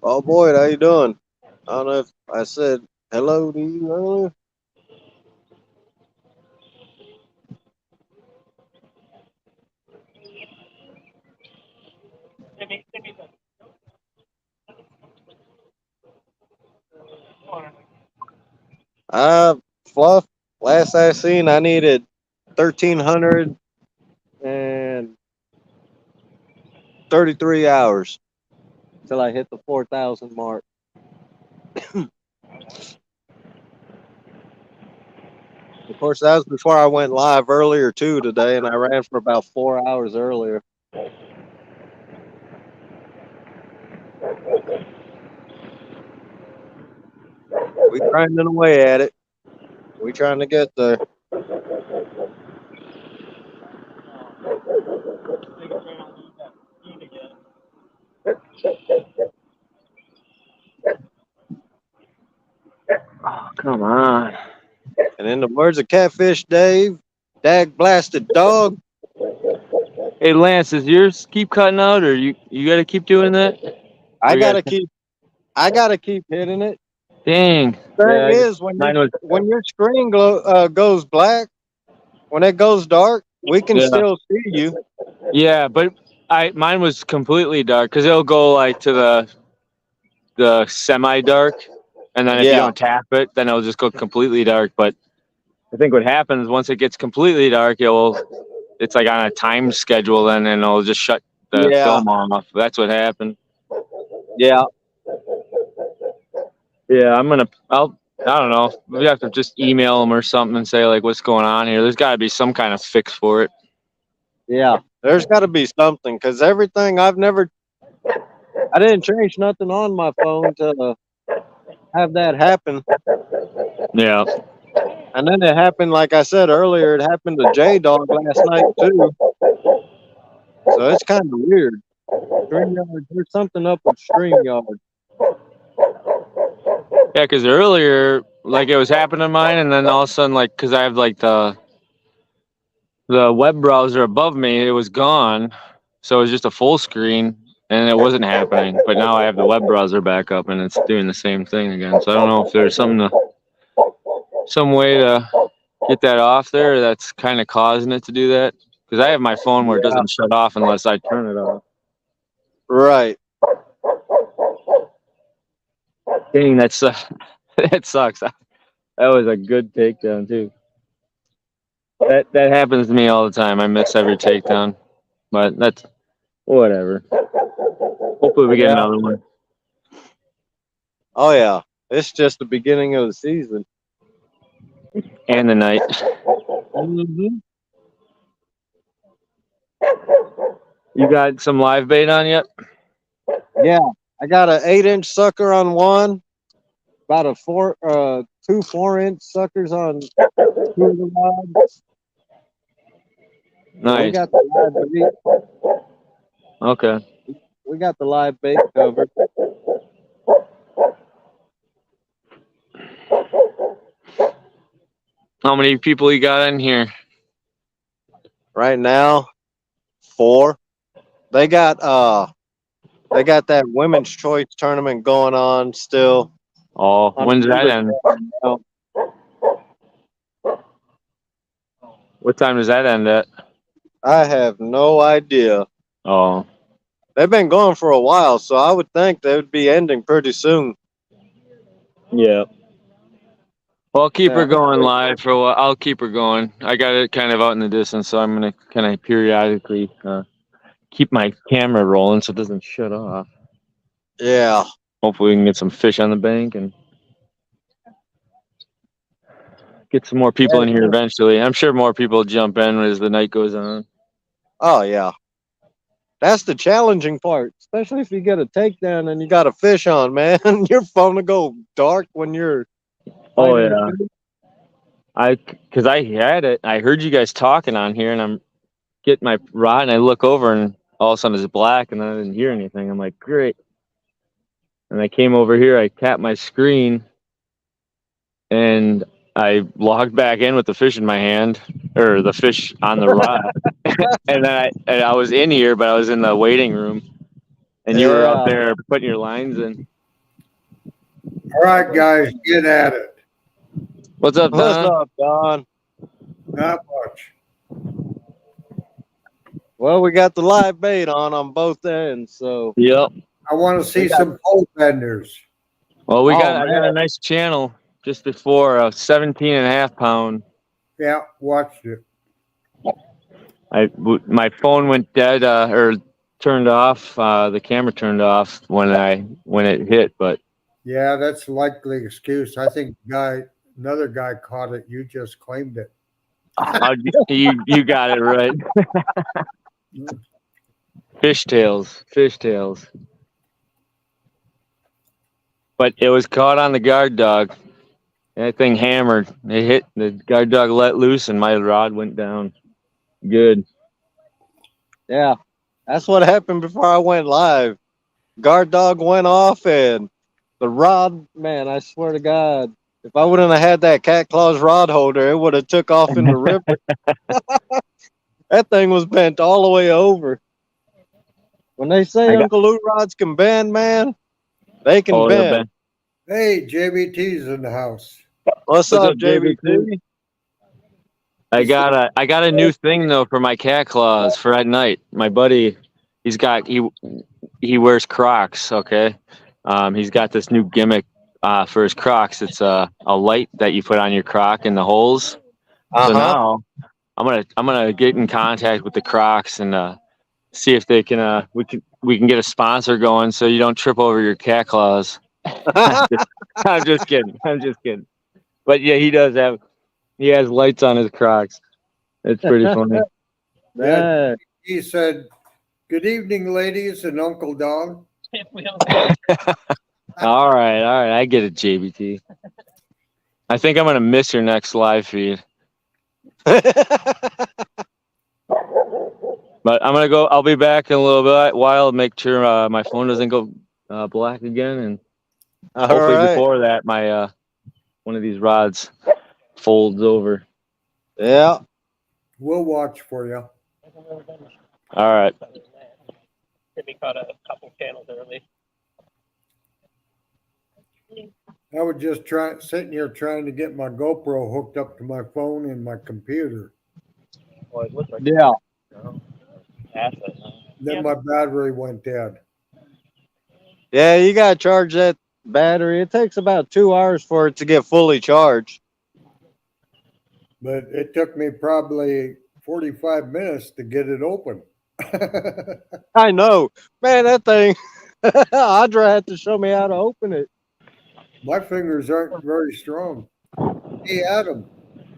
Oh boy, how you doing? I don't know if I said hello to you earlier. Fluff. Last I seen, I needed 1,300 and 33 hours till I hit the 4,000 mark. Of course, that was before I went live earlier too today, and I ran for about 4 hours earlier. We grinding away at it. We trying to get there. Oh, come on. And in the words of Catfish Dave, dag blasted dog. Hey, Lance, does yours keep cutting out, or you got to keep doing that? I We gotta got- keep hitting it. Dang. Thing Yeah, is, mine was. when your screen goes black, when it goes dark, we can Yeah. still see you. Yeah, but mine was completely dark because it'll go like to the semi-dark, and then if you Yeah. don't tap it, then it'll just go completely dark. But I think what happens once it gets completely dark, it's like on a time schedule, then and it'll just shut the Yeah. film off. That's what happened. Yeah. Yeah, I don't know. We have to just email them or something and say like, what's going on here? There's got to be some kind of fix for it. Yeah. There's got to be something because everything I didn't change nothing on my phone to have that happen. Yeah. And then it happened, like I said earlier, it happened to J-Dog last night too. So it's kind of weird. StreamYard, there's something up with StreamYard. Yeah, because earlier, like it was happening to mine, and then all of a sudden, like, because I have like the web browser above me, it was gone, so it was just a full screen, and it wasn't happening. But now I have the web browser back up, and it's doing the same thing again. So I don't know if there's some way to get that off there that's kind of causing it to do that. Because I have my phone where it doesn't shut off unless I turn it off. Right. Dang, that sucks. That was a good takedown too. That happens to me all the time. I miss every takedown, but that's whatever. Hopefully we get another one. Oh yeah. It's just the beginning of the season. And the night. Mm-hmm. You got some live bait on yet? Yeah. I got an 8-inch sucker on one, about two 4-inch suckers on 2 of the rods. Nice. We got the live bait. Okay. We got the live bait covered. How many people you got in here? Right now, 4. They got that women's choice tournament going on still. Oh, when's that end? What time does that end at? I have no idea. Oh. They've been going for a while, so I would think they would be ending pretty soon. Yeah. Well, I'll keep her going live for a while. I'll keep her going. I got it kind of out in the distance, so I'm going to kind of periodically keep my camera rolling so it doesn't shut off. Yeah. Hopefully we can get some fish on the bank and get some more people in here eventually. I'm sure more people will jump in as the night goes on. Oh, yeah. That's the challenging part, especially if you get a takedown and you got a fish on, man. Your phone will go dark when you're... Oh, yeah. Because I had it. I heard you guys talking on here, and I'm getting my rod, and I look over, and all of a sudden it's black, and then I didn't hear anything. I'm like, great. And I came over here, I tapped my screen, and I logged back in with the fish in my hand, or the fish on the rod. And then I was in here, but I was in the waiting room, and you were out there putting your lines in. All right, guys, get at it. What's up, Don? What's up, Don? Not much. Well, we got the live bait on both ends, so... Yep. I want to see some pole benders. Well, I got a nice channel just before a 17.5 pound. Yeah, watched it. My phone went dead, or turned off. The camera turned off when it hit, but Yeah, that's a likely excuse. I think another guy caught it. You just claimed it. you got it right. Fishtails. But it was caught on the guard dog. That thing hammered. It hit the guard dog, let loose, and my rod went down. Good. Yeah, that's what happened before I went live. Guard dog went off, and the rod, man, I swear to God, if I wouldn't have had that cat claws rod holder, it would have took off in the river. That thing was bent all the way over. When they say Uncle Lou rods can bend, man, they can bend. Hey, JBT's in the house. What's up, JBT? I got a new thing though for my cat claws for at night. My buddy, he wears Crocs. Okay, he's got this new gimmick for his Crocs. It's a light that you put on your Croc in the holes. So now I'm gonna get in contact with the Crocs and see if they can we can get a sponsor going so you don't trip over your cat claws. I'm just kidding. But yeah, he has lights on his Crocs. It's pretty funny. Yeah, he said, "Good evening, ladies and Uncle Don." All right. I get it, JBT. I think I'm gonna miss your next live feed. But I'm gonna go. I'll be back in a little bit while. Make sure my phone doesn't go black again, and hopefully before that, my one of these rods folds over. Yeah, we'll watch for you. All right. We caught a couple channels early. I was just sitting here trying to get my GoPro hooked up to my phone and my computer. Well, it looked like yeah. Then my battery went dead. Yeah, you gotta charge that battery. It takes about 2 hours for it to get fully charged. But it took me probably 45 minutes to get it open. I know, man. That thing, Audra had to show me how to open it. My fingers aren't very strong. Hey, Adam.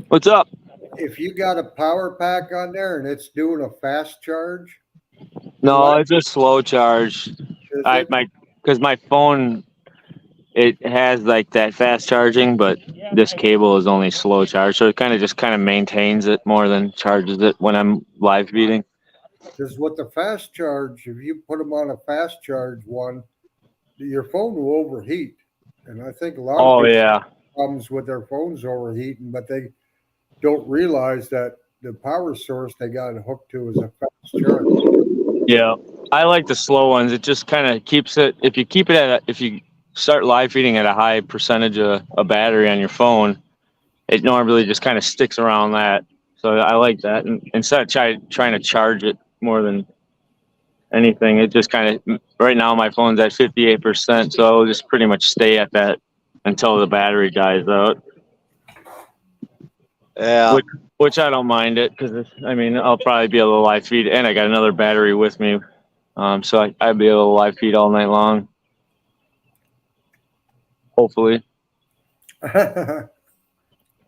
What's up? If you got a power pack on there and it's doing a fast charge? No, it's a slow charge. Because my phone, it has like that fast charging, but this cable is only slow charge, so it kind of maintains it more than charges it when I'm live feeding. Because with the fast charge, if you put them on a fast charge one, your phone will overheat. And I think a lot of people have problems with their phones overheating, but they don't realize that the power source they got hooked to is a fast charge. Yeah, I like the slow ones. It just kind of keeps it. If you start live feeding at a high percentage of a battery on your phone, it normally just kind of sticks around that. So I like that. And instead of trying to charge it more than anything, it just kind of, right now my phone's at 58%, so I'll just pretty much stay at that until the battery dies out. Yeah. Which I don't mind it, because I'll probably be able to live feed, and I got another battery with me, so I'd be able to live feed all night long. Hopefully. At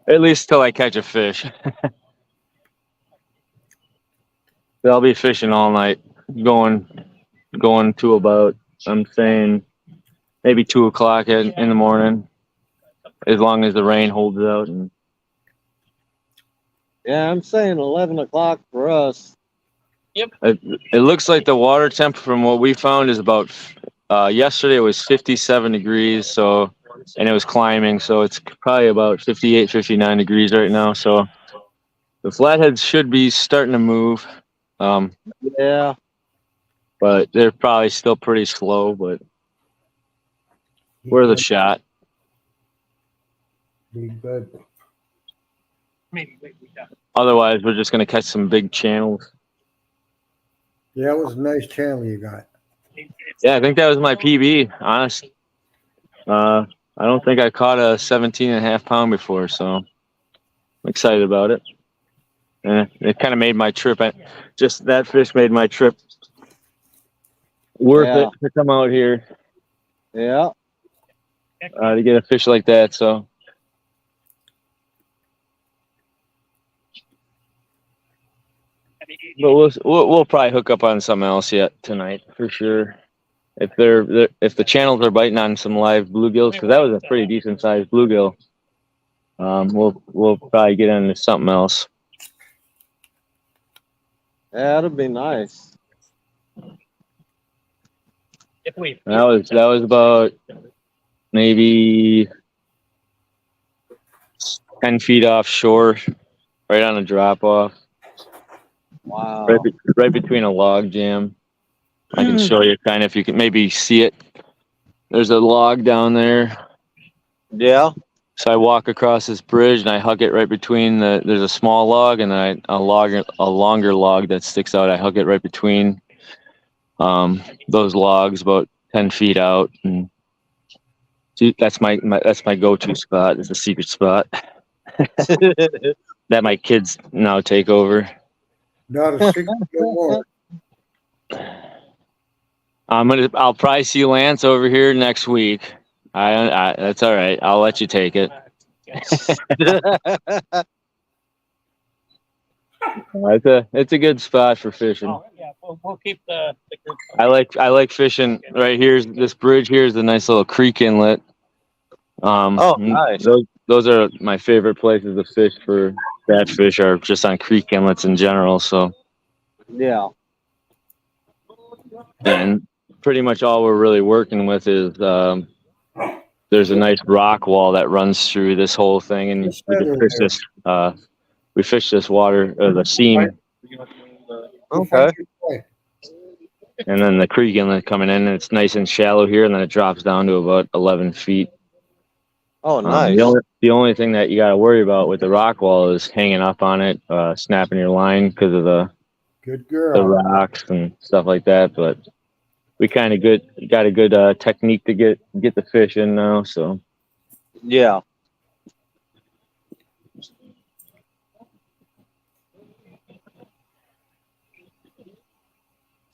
least till I catch a fish. I'll be fishing all night, going to about, I'm saying, maybe 2 o'clock in the morning, as long as the rain holds out. And yeah, I'm saying 11 o'clock for us. Yep. It looks like the water temp from what we found is about, yesterday it was 57 degrees, and it was climbing, so it's probably about 58, 59 degrees right now. So the flatheads should be starting to move. Yeah. But they're probably still pretty slow, but worth a shot. Good. Otherwise, we're just going to catch some big channels. Yeah, it was a nice channel you got. Yeah, I think that was my PB, honest. I don't think I caught a 17.5 pound before, so I'm excited about it. And it kind of made my trip. Just that fish made my trip Worth Yeah. it to come out here Yeah. to get a fish like that. So but we'll probably hook up on something else yet tonight for sure. If if the channels are biting on some live bluegills, because that was a pretty decent sized bluegill, we'll probably get into something else. Yeah, that'd be nice. If we That was about maybe 10 feet offshore, right on a drop off, Wow. right between a log jam. I can show you kind of if you can maybe see it. There's a log down there. Yeah. So I walk across this bridge and I hug it right between there's a small log and then a longer log that sticks out. I hug it right between those logs about 10 feet out. And that's my go-to spot. It's a secret spot that my kids now take over. Not a secret no more. I'll probably see Lance over here next week. That's all right. I'll let you take it. It's a good spot for fishing. Oh, yeah, we'll keep the group. I like fishing right here. This bridge here is a nice little creek inlet. Oh, nice. Those are my favorite places to fish for catfish, are just on creek inlets in general. So Yeah. and pretty much all we're really working with is there's a nice rock wall that runs through this whole thing, and we can fish this. We fish this water, the seam, Okay. and then the creek inlet coming in, and it's nice and shallow here, and then it drops down to about 11 feet. Oh, nice. The only thing that you got to worry about with the rock wall is hanging up on it, snapping your line because of the rocks and stuff like that. But we kind of got a good technique to get the fish in now. So Yeah.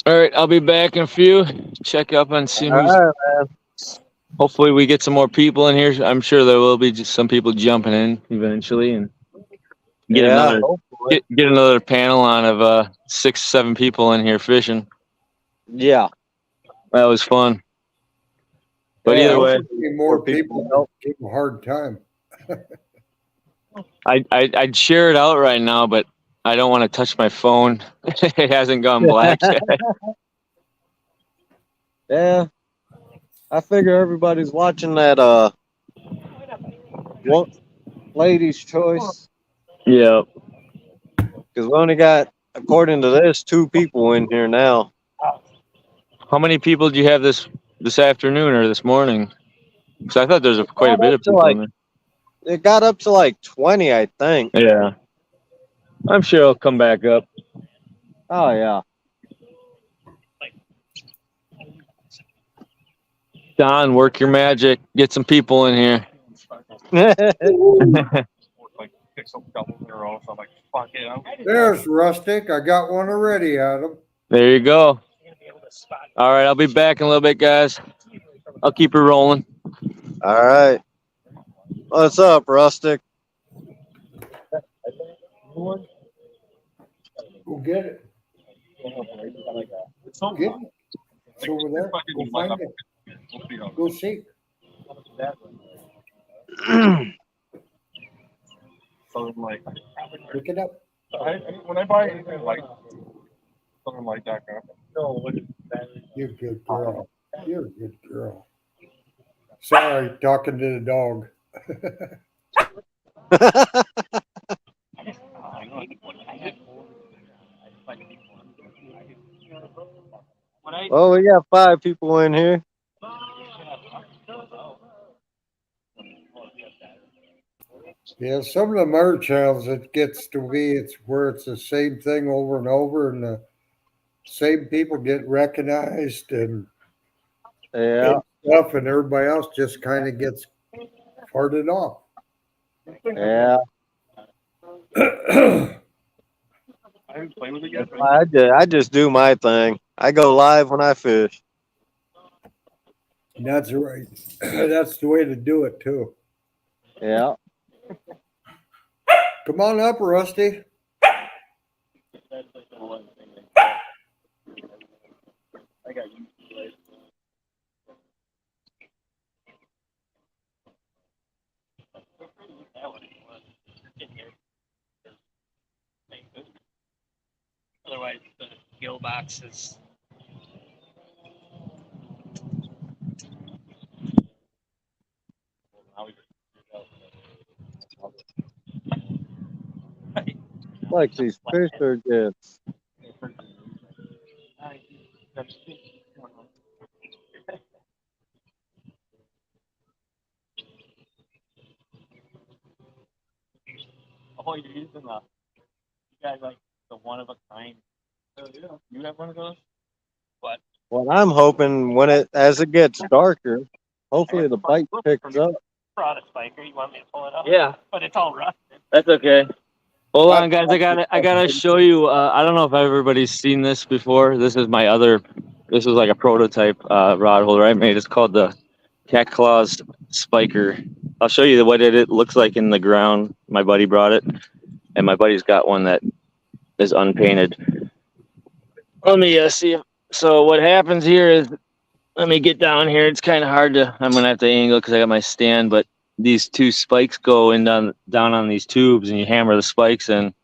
all right, I'll be back in a few. Check up and see All who's. right, man. Hopefully, we get some more people in here. I'm sure there will be just some people jumping in eventually, and get another panel on of 6-7 people in here fishing. Yeah. That was fun. But either way, more people give a hard time. I'd share it out right now, but I don't want to touch my phone. It hasn't gone black yet. Yeah. I figure everybody's watching that Ladies' Choice. Yeah. Because we only got, according to this, 2 people in here now. How many people do you have this afternoon or this morning? Because I thought there's quite a bit of people in there. It got up to like 20, I think. Yeah. I'm sure it'll come back up. Oh, yeah. Don, work your magic. Get some people in here. There's Rustic. I got one already, Adam. There you go. All right, I'll be back in a little bit, guys. I'll keep it rolling. All right. What's up, Rustic? Go get it. Get it. It's over there. Go find it. Go see. Pick it up. When I buy anything like something like that, You're a good girl. You're a good girl. Sorry, talking to the dog. Well, we got 5 people in here. Yeah, some of the murder channels, it gets to be it's where it's the same thing over and over, and the same people get recognized and stuff, and everybody else just kind of gets farted off. Yeah. I haven't played with it yet. I just do my thing. I go live when I fish. That's right. That's the way to do it too. Yeah. Come on up, Rusty. That's like the one thing that I got used to it. That one was in here. Otherwise, the gill box is. Like these fish are just, Oh, you're using the, you guys like the one of a kind. Oh, yeah. You have one of those? what I'm hoping when as it gets darker, hopefully the bite picks up. Brought a spiker. You want me to pull it up? Yeah. But it's all rusted. That's okay. Hold on, guys. I gotta show you. I don't know if everybody's seen this before. This is my other. This is like a prototype rod holder I made. It's called the Cat Claws Spiker. I'll show you what it looks like in the ground. My buddy brought it, and my buddy's got one that is unpainted. Let me see. So what happens here is, let me get down here. It's kind of hard to. I'm gonna have to angle because I got my stand, but these two spikes go in down on these tubes, and you hammer the spikes in,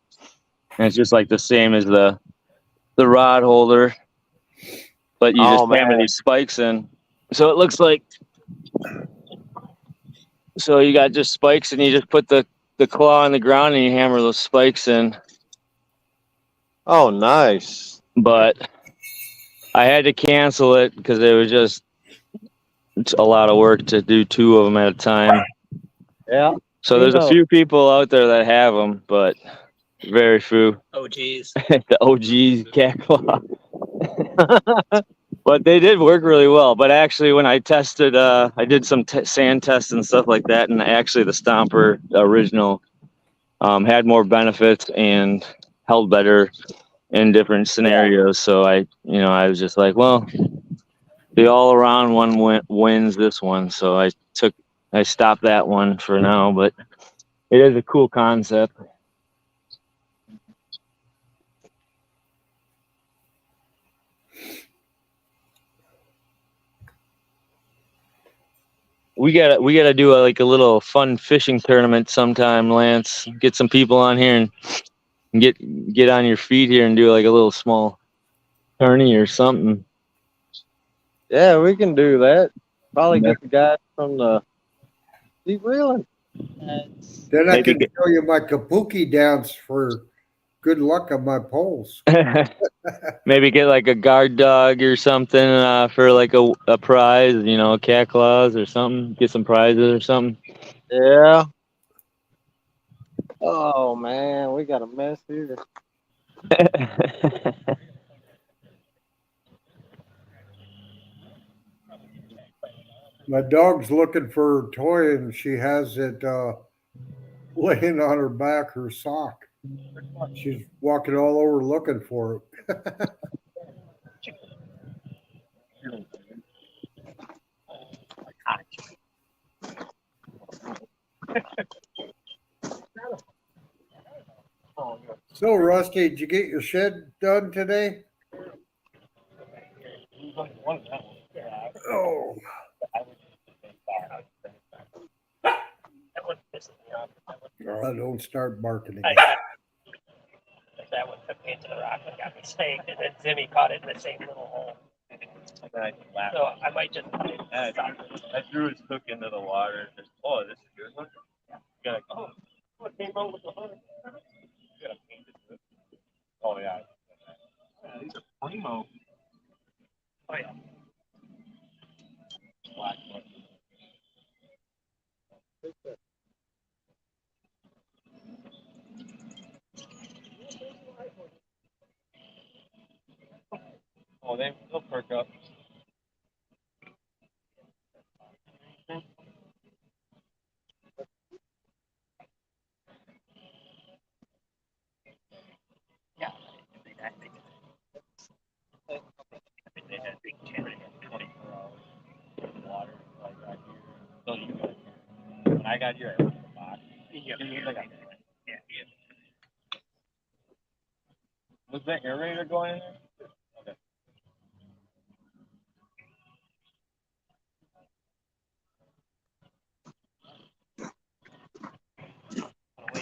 and it's just like the same as the rod holder, but you just hammer these spikes in. So it looks like. So you got just spikes, and you just put the claw on the ground, and you hammer those spikes in. Oh, nice. But I had to cancel it because it was just a lot of work to do two of them at a time. Yeah. So there's a few people out there that have them, but very few. Oh, geez. The OG Cat Claw. But they did work really well. But actually, when I tested, I did some sand tests and stuff like that, and actually the Stomper original had more benefits and held better in different scenarios. So I was just like, well, the all-around one wins this one. So I stopped that one for now, but it is a cool concept. We gotta do a little fun fishing tournament sometime, Lance. Get some people on here and get on your feet here and do like a little small tourney or something. Yeah, we can do that. Probably get the guys from the Deep Reeling. Then I can show you my kabuki dance for good luck on my poles. Maybe get like a guard dog or something for like a prize, cat claws or something. Get some prizes or something. Yeah. Oh man, we got a mess here. My dog's looking for a toy and she has it laying on her back, her sock. She's walking all over looking for it. So, Rusty, did you get your shed done today? Oh. Don't start barking again. That one took me into the rock and got me snagged, and then Zimmy caught it in the same little hole. So I might just. I threw his hook into the water. Oh, this is your hook? Yeah. What came out with the hook? Oh, yeah. These are primo. Oh, yeah. Black one. Oh, they'll perk up. Yeah. I think they had big 10 and 24 hours. I got you. Was the aerator going in there? Okay.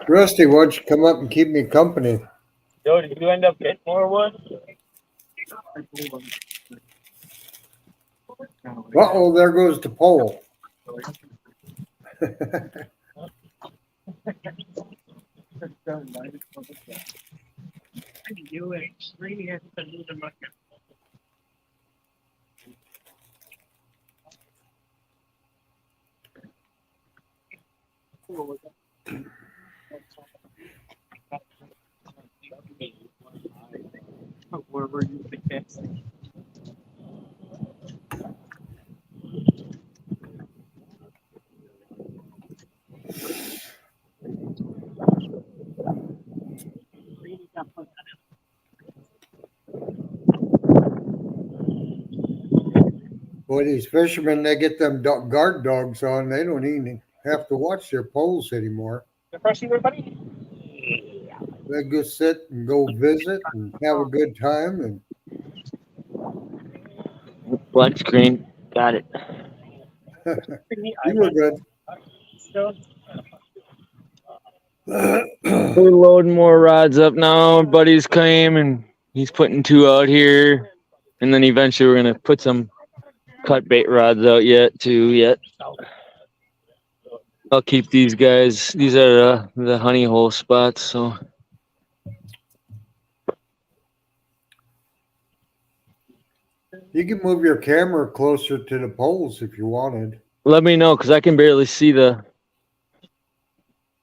Rusty, why don't you come up and keep me company? Joe, did you end up getting more wood? Uh-oh, there goes the pole. You and three years to do the mucker. Where were you fixing? Boy, these fishermen, they get them guard dogs on. They don't even have to watch their poles anymore. Refresh everybody. They just sit and go visit and have a good time. And Black screen. Got it. you were good. We're loading more rods up now. Buddy's claim, and he's putting 2 out here. And then eventually we're going to put some cut bait rods out yet. I'll keep these guys. These are the honey hole spots, so. You can move your camera closer to the poles if you wanted. Let me know, because I can barely see the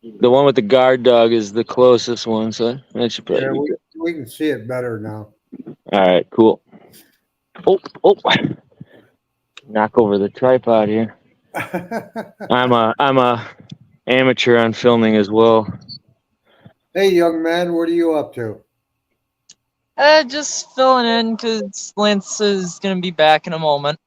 one with the guard dog is the closest one, so that should probably Yeah, be good. we can see it better now. All right, cool. Oh. Knock over the tripod here. I'm a amateur on filming as well. Hey, young man, what are you up to? Just filling in because Lance is gonna be back in a moment.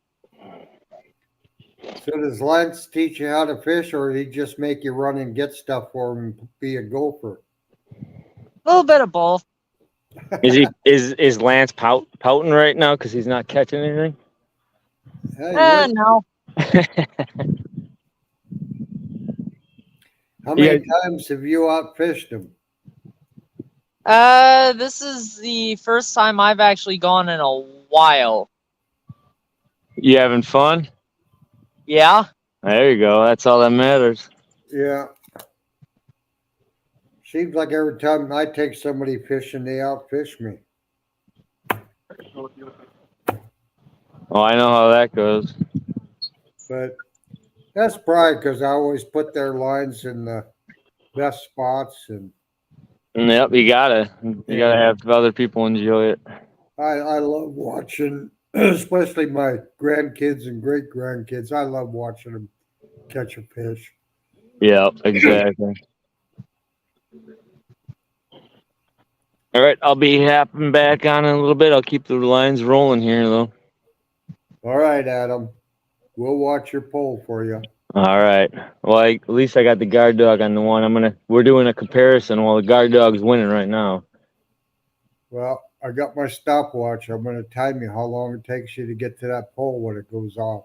So does Lance teach you how to fish, or did he just make you run and get stuff for him and be a gopher? A little bit of both. Is Lance pouting right now because he's not catching anything? Hey, No. how many times have you outfished him? This is the first time I've actually gone in a while. You having fun? Yeah. There you go. That's all that matters. Yeah. Seems like every time I take somebody fishing, they outfish me. Oh, I know how that goes. But that's probably because I always put their lines in the best spots, and Yep, you gotta have other people enjoy it. I love watching, especially my grandkids and great grandkids. I love watching them catch a fish. Yeah, exactly. All right, I'll be hopping back on in a little bit. I'll keep the lines rolling here, though. All right, Adam. We'll watch your pole for you. All right. Well, at least I got the guard dog on the one. We're doing a comparison while the guard dog's winning right now. Well, I got my stopwatch. I'm going to time you how long it takes you to get to that pole when it goes off.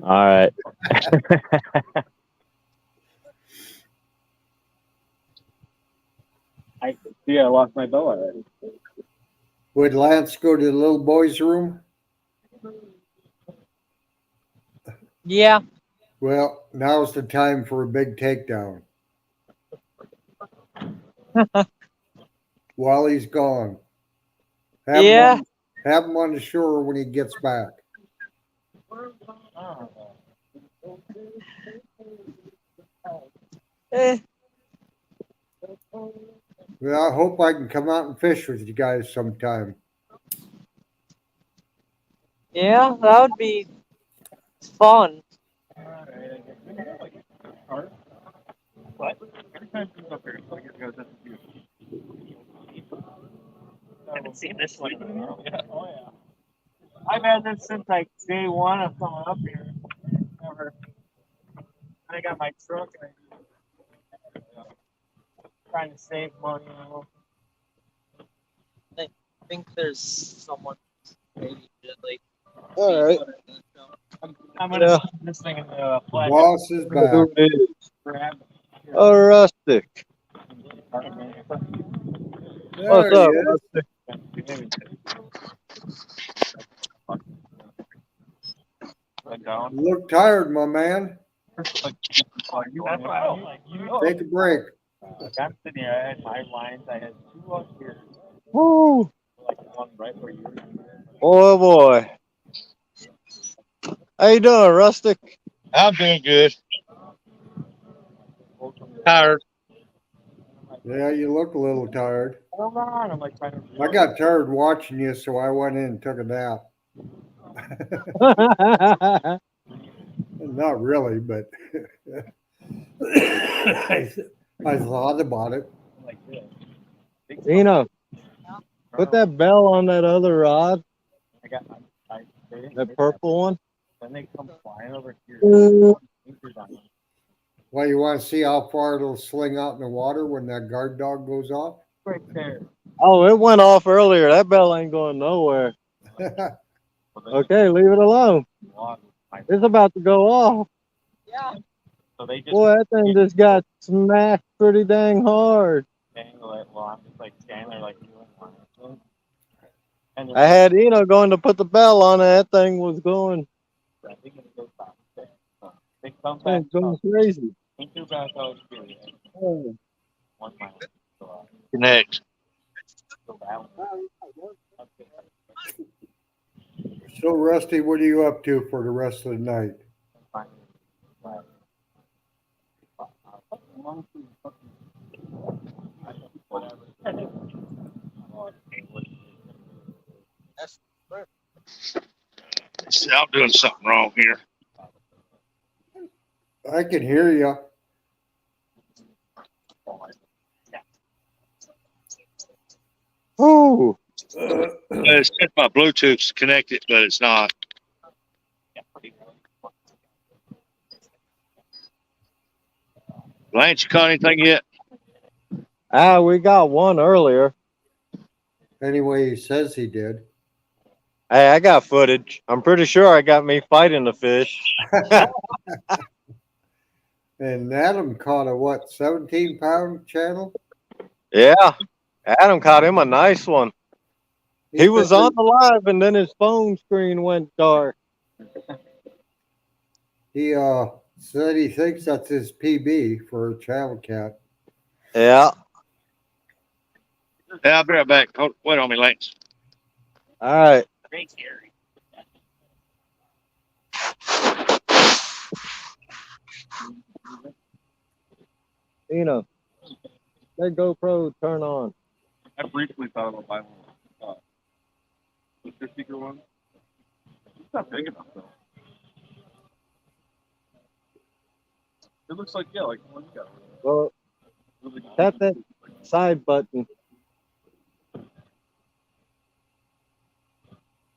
All right. I see. I lost my bow already. Would Lance go to the little boy's room? Yeah. Well, now's the time for a big takedown. While he's gone. Have Yeah. have him on the shore when he gets back. Eh, Well, I hope I can come out and fish with you guys sometime. yeah, that would be fun. What? Every time he's up here, it's like it goes up to you. I haven't seen this one. Yeah. Oh yeah. I've had this since like day one of coming up here. Never. I got my truck and trying to save money. You know. I think there's someone maybe just like All right. I'm gonna Yeah. stick this thing in the flat. Boss is back. Who it is? Grab. Oh, Rustic. There What's he up, is. Rustic? You look tired, my man. That's why I don't like you. Take a break. I'm sitting here. I had my lines. I had two up here. Woo. Like one right where you're. Oh boy. How you doing, Rustic? I'm doing good. Tired. Yeah, you look a little tired. Hold on. I'm like trying to. I got tired watching you, so I went in and took a nap. Not really, but I thought about it. Like this. Tina, put that bell on that other rod, I got that purple one. Then they come flying over here. Well, you want to see how far it'll sling out in the water when that guard dog goes off? Right there. Oh, it went off earlier. That bell ain't going nowhere. Okay, leave it alone. It's about to go off. yeah. So they just Boy, that thing just got smashed pretty dang hard. angle it while I'm just like standing there like doing and I had Eno going to put the bell on it. That thing was going, they come back going crazy. into back out here. Oh. 1 mile. So, Next. so that one. So, Rusty, what are you up to for the rest of the night? See, I'm doing something wrong here. I can hear you. Ooh. It said my Bluetooth's connected, but it's not. Lance, you caught anything yet? We got one earlier. Anyway, he says he did. Hey, I got footage. I'm pretty sure I got me fighting the fish. And Adam caught a what, 17-pound channel? Yeah. Adam caught him a nice one. He was on the live and then his phone screen went dark. He said he thinks that's his PB for a channel cat. Yeah. Yeah, I'll be right back. Wait on me, Lance. All right. Very scary. Eno, that GoPro turn on. I briefly thought about buying one. The 50 one. It's not big enough though. It looks like like the one you got. Well, tap that side button.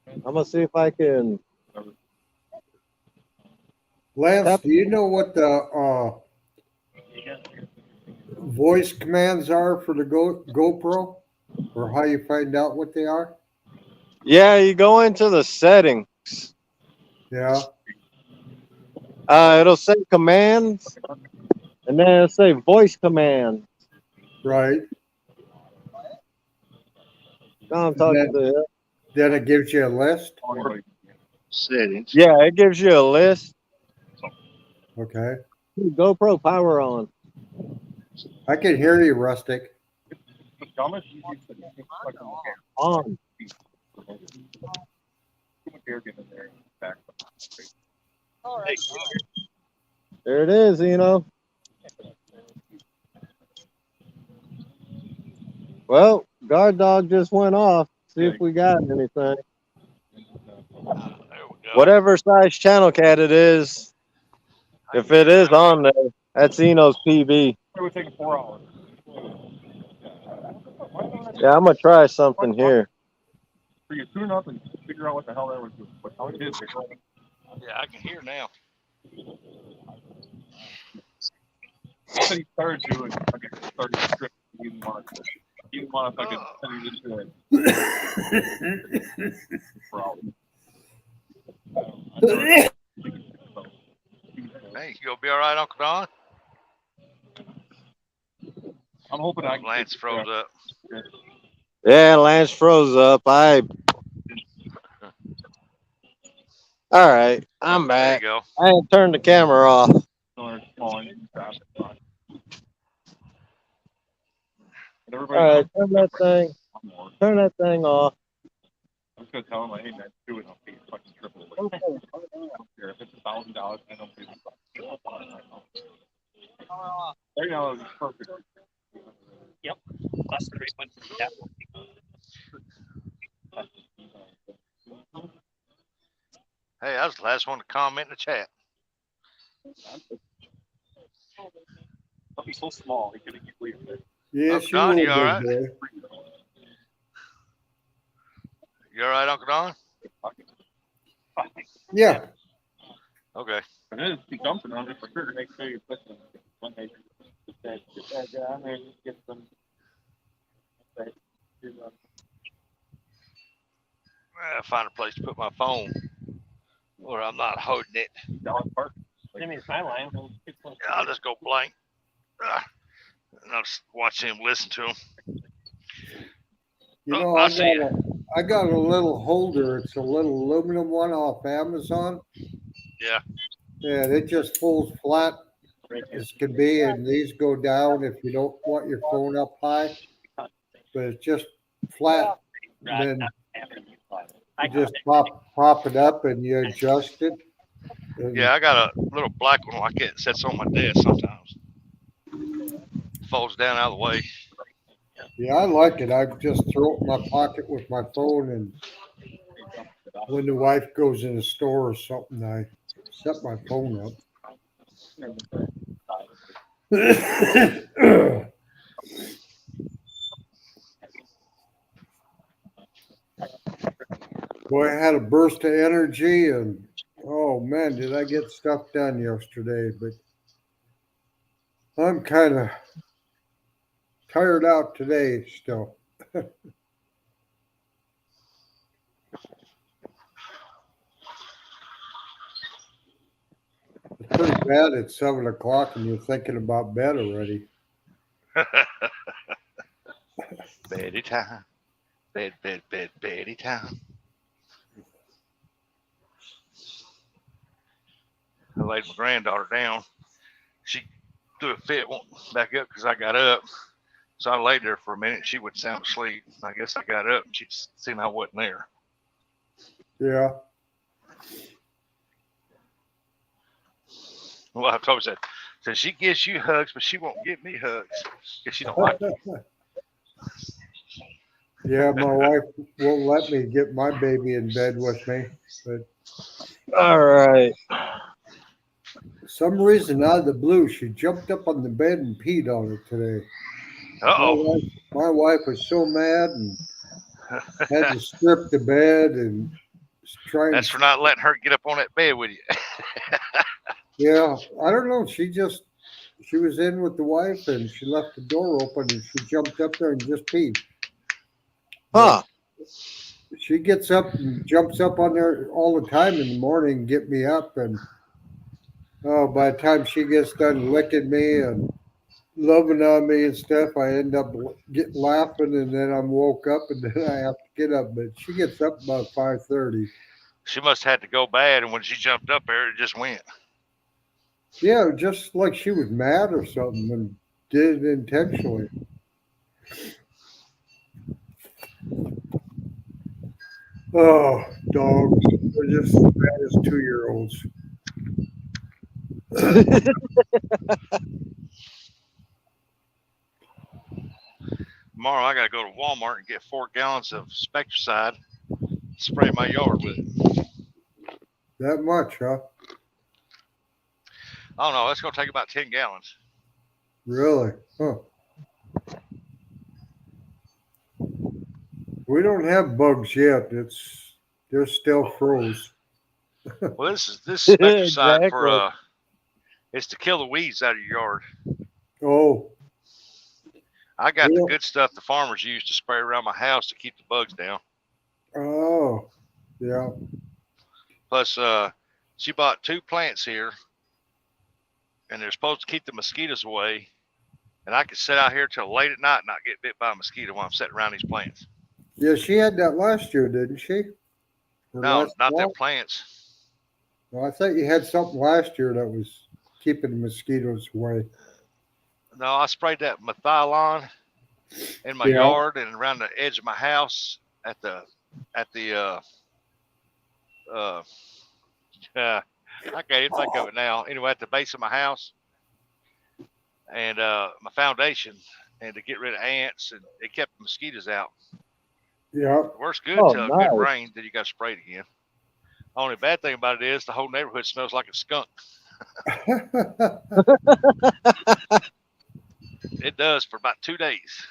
I'm gonna see if I can. Lance, do you know what the voice commands are for the GoPro? or how you find out what they are? Yeah, you go into the settings. Yeah, It'll say commands, and then it'll say voice command. right. Now I'm And talking to him. then it gives you a list. Settings. Yeah, it gives you a list. Okay. GoPro power on. I can hear you, Rustic. The dumbest you use the like a hair. On. Put a hair get in there and back. All right. There it is, Well, guard dog just went off. See if we got anything. Whatever size channel cat it is, if it is on there, that's Eno's PB. It would take 4 hours. Yeah, I'm gonna try something here. For you tune up and figure out what the hell that was doing. What how it is. Yeah, I can hear now. He said he started doing fucking 30 strips. He didn't want to. He didn't want to fucking send it into it. Problem. Hey, you'll be all right, Uncle Don? I'm hoping I can. Lance froze up. Yeah, Lance froze up. All right, I'm There you back. go. I ain't turned the camera off. All All right, turn that thing off. I'm just gonna tell him, like, hey, man, do it. I'll pay you fucking triple. I don't care. If it's $1,000, I don't pay you. Right now, it's perfect. Yep. Last 3 months. Yeah. Hey, I was the last one to comment in the chat. But he's so small, he could easily fit. Yes, you Don, will, you all right? big boy. You all right, Uncle Don? Yeah. Okay. And then be dumping on it for sure to make sure you put them when they get that down there and get them. I find a place to put my phone where I'm not holding it. Dog park. Give me my line. I'll just go blank. And I'll just watch him, listen to him. You know, I see ya. I got a little holder. It's a little aluminum one off Amazon. Yeah. Yeah, it just folds flat as can be, and these go down if you don't want your phone up high. But it's just flat. And then you just pop it up and you adjust it. And Yeah, I got a little black one like it sits on my desk sometimes. Folds down out of the way. yeah, I like it. I just throw it in my pocket with my phone, and when the wife goes in the store or something, I set my phone up. Boy, I had a burst of energy, and oh man, did I get stuff done yesterday. But I'm kind of tired out today still. It's pretty bad at 7 o'clock and you're thinking about bed already. Beddy time. Beddy time. I laid my granddaughter down. She threw a fit, went back up because I got up. So I laid there for a minute. She would sound asleep. I guess I got up and she'd seen I wasn't there. Yeah. Well, I told her, said she gives you hugs, but she won't give me hugs because she don't like it. Yeah, my wife won't let me get my baby in bed with me. But All right. for some reason, out of the blue, she jumped up on the bed and peed on it today. Uh-oh. My wife was so mad and had to strip the bed and try. That's for not letting her get up on that bed with you. Yeah, I don't know. She was in with the wife and she left the door open and she jumped up there and just peed. Huh. She gets up and jumps up on there all the time in the morning and get me up. And oh, by the time she gets done licking me and loving on me and stuff, I end up laughing, and then I'm woke up, and then I have to get up. But she gets up about 5:30. She must have had to go bad, and when she jumped up there, it just went. Yeah, just like she was mad or something and did it intentionally. Oh, dogs. They're just as bad as 2-year-olds. Tomorrow, I got to go to Walmart and get 4 gallons of Spectracide, spray my yard with it. That much, huh? I don't know. That's going to take about 10 gallons. Really? Huh. We don't have bugs yet. They're still froze. Well, this is Spectracide Exactly. for it's to kill the weeds out of your yard. Oh, I got Yeah. the good stuff the farmers use to spray around my house to keep the bugs down. oh, yeah. Plus, she bought 2 plants here, and they're supposed to keep the mosquitoes away. And I could sit out here till late at night and not get bit by a mosquito while I'm sitting around these plants. Yeah, she had that last year, didn't she? Or No, last not fall? them plants. Well, I thought you had something last year that was keeping the mosquitoes away. No, I sprayed that methylon in my Yeah. yard and around the edge of my house at the I can't even think of it now. Anyway, at the base of my house and my foundation, and to get rid of ants, and it kept the mosquitoes out. Yeah. It works good Oh, till a nice. good rain, then you got to spray it again. Only bad thing about it is the whole neighborhood smells like a skunk. It does for about 2 days.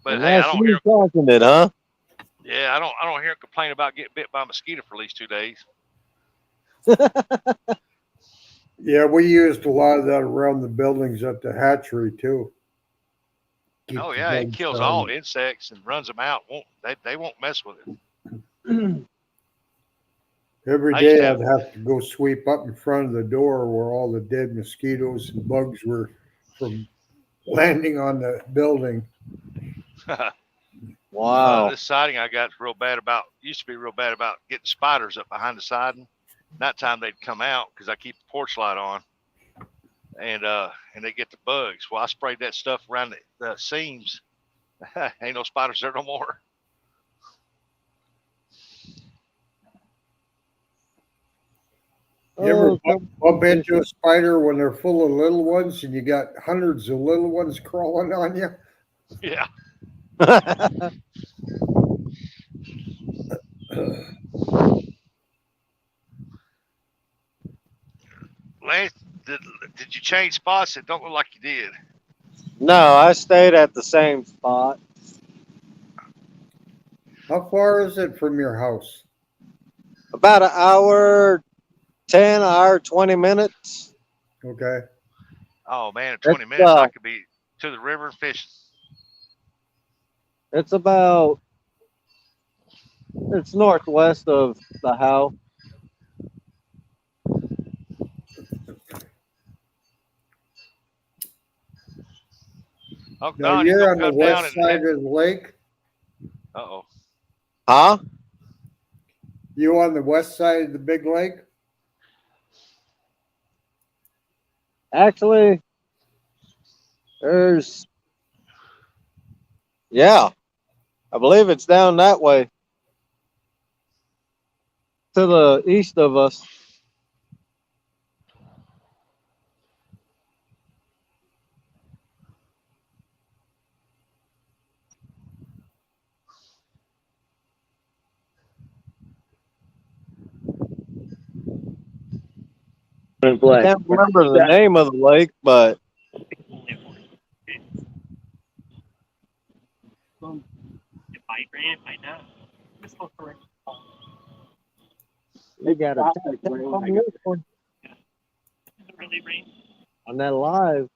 But And hey, I that's don't you hear. talking it, huh? Yeah, I don't hear him complain about getting bit by a mosquito for at least 2 days. Yeah, we used a lot of that around the buildings at the hatchery too. Keep Oh the yeah, it bugs kills down. all insects and runs them out. They won't mess with it. Every I used day to I'd have to go sweep up in front of the door where all the dead mosquitoes and bugs were from landing on the building. Wow. This siding I got used to be real bad about getting spiders up behind the siding. That time they'd come out because I keep the porch light on, and they get the bugs. Well, I sprayed that stuff around the seams. Ain't no spiders there no more. You ever Oh, bump into a spider when they're full of little ones and you got hundreds of little ones crawling on you? Yeah. Lance, did you change spots? It don't look like you did. No, I stayed at the same spot. How far is it from your house? About an hour, 10, hour, 20 minutes. Okay. Oh man, in 20 It's, minutes I could be to the river fishing. It's northwest of the house. Oh, Now Don, you you're gonna on the come down west and side of the lake. uh-oh. Huh? You on the west side of the big lake? Actually, yeah, I believe it's down that way to the east of us. I can't remember the name of the lake, but It might rain, it might not. Just look for it. they got a Is it really rain? on that live.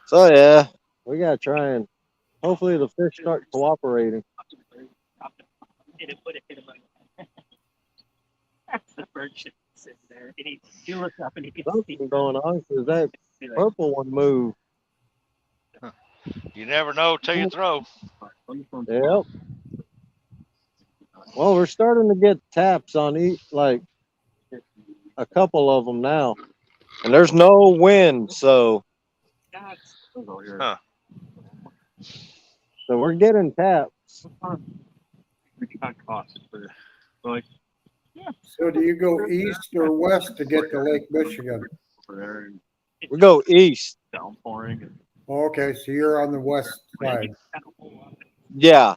So yeah, we gotta try and hopefully the fish start cooperating. And it would have hit him. The bird should sit there. And he looks up and he can see. Something going on because that purple one moved. You never know till you throw. Yep. Well, we're starting to get taps on like a couple of them now, and there's no wind, so Huh. so we're getting taps. So do you go east or west to get to Lake Michigan? We go east. Okay, so you're on the west side. Yeah,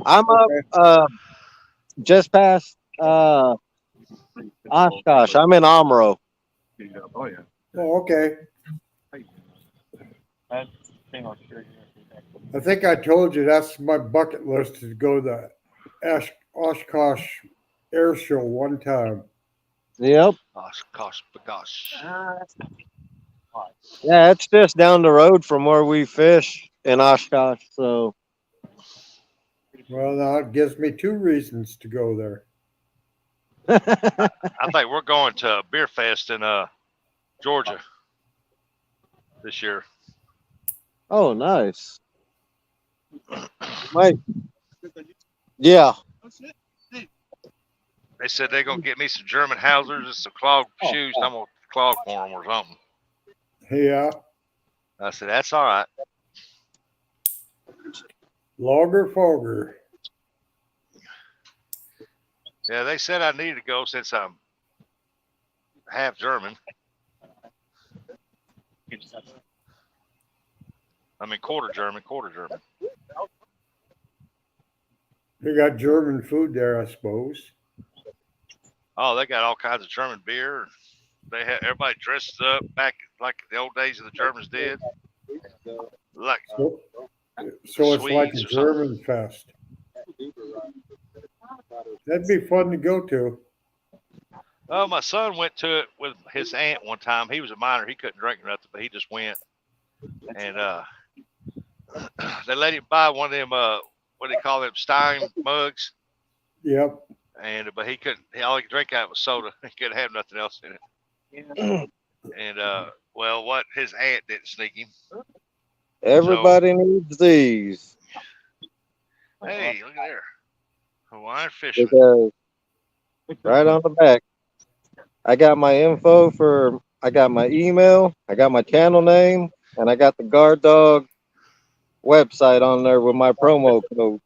I'm up just past Oshkosh. I'm in Omro. Oh, okay. I think I told you that's my bucket list to go to Oshkosh Air Show one time. Yep. Gosh. Yeah, it's just down the road from where we fish in Oshkosh. So Well, now it gives me 2 reasons to go there. I think we're going to a beer fest in Georgia this year. Oh, nice. Mike. Yeah. They said they're gonna get me some German Hausers and some clog shoes. And I'm gonna clog for them or something. Yeah. I said that's all right. Logger Fogger. Yeah, they said I needed to go since I'm half German. I mean, quarter German. They got German food there, I suppose. Oh, they got all kinds of German beer. They had everybody dressed up back like the old days of the Germans did. Like So it's like a Swedes or German fest. That'd be fun to go to. oh, my son went to it with his aunt one time. He was a minor. He couldn't drink nothing, but he just went. And they let him buy one of them what do they call them, Stein mugs. Yep. And but he couldn't. All he could drink out was soda. He couldn't have nothing else in it. And well, what his aunt didn't sneak him. Everybody needs these. Hey, look at there, Hawaiian fisherman. Because right on the back, I got my info I got my email, I got my channel name, and I got the Guard Dog website on there with my promo code.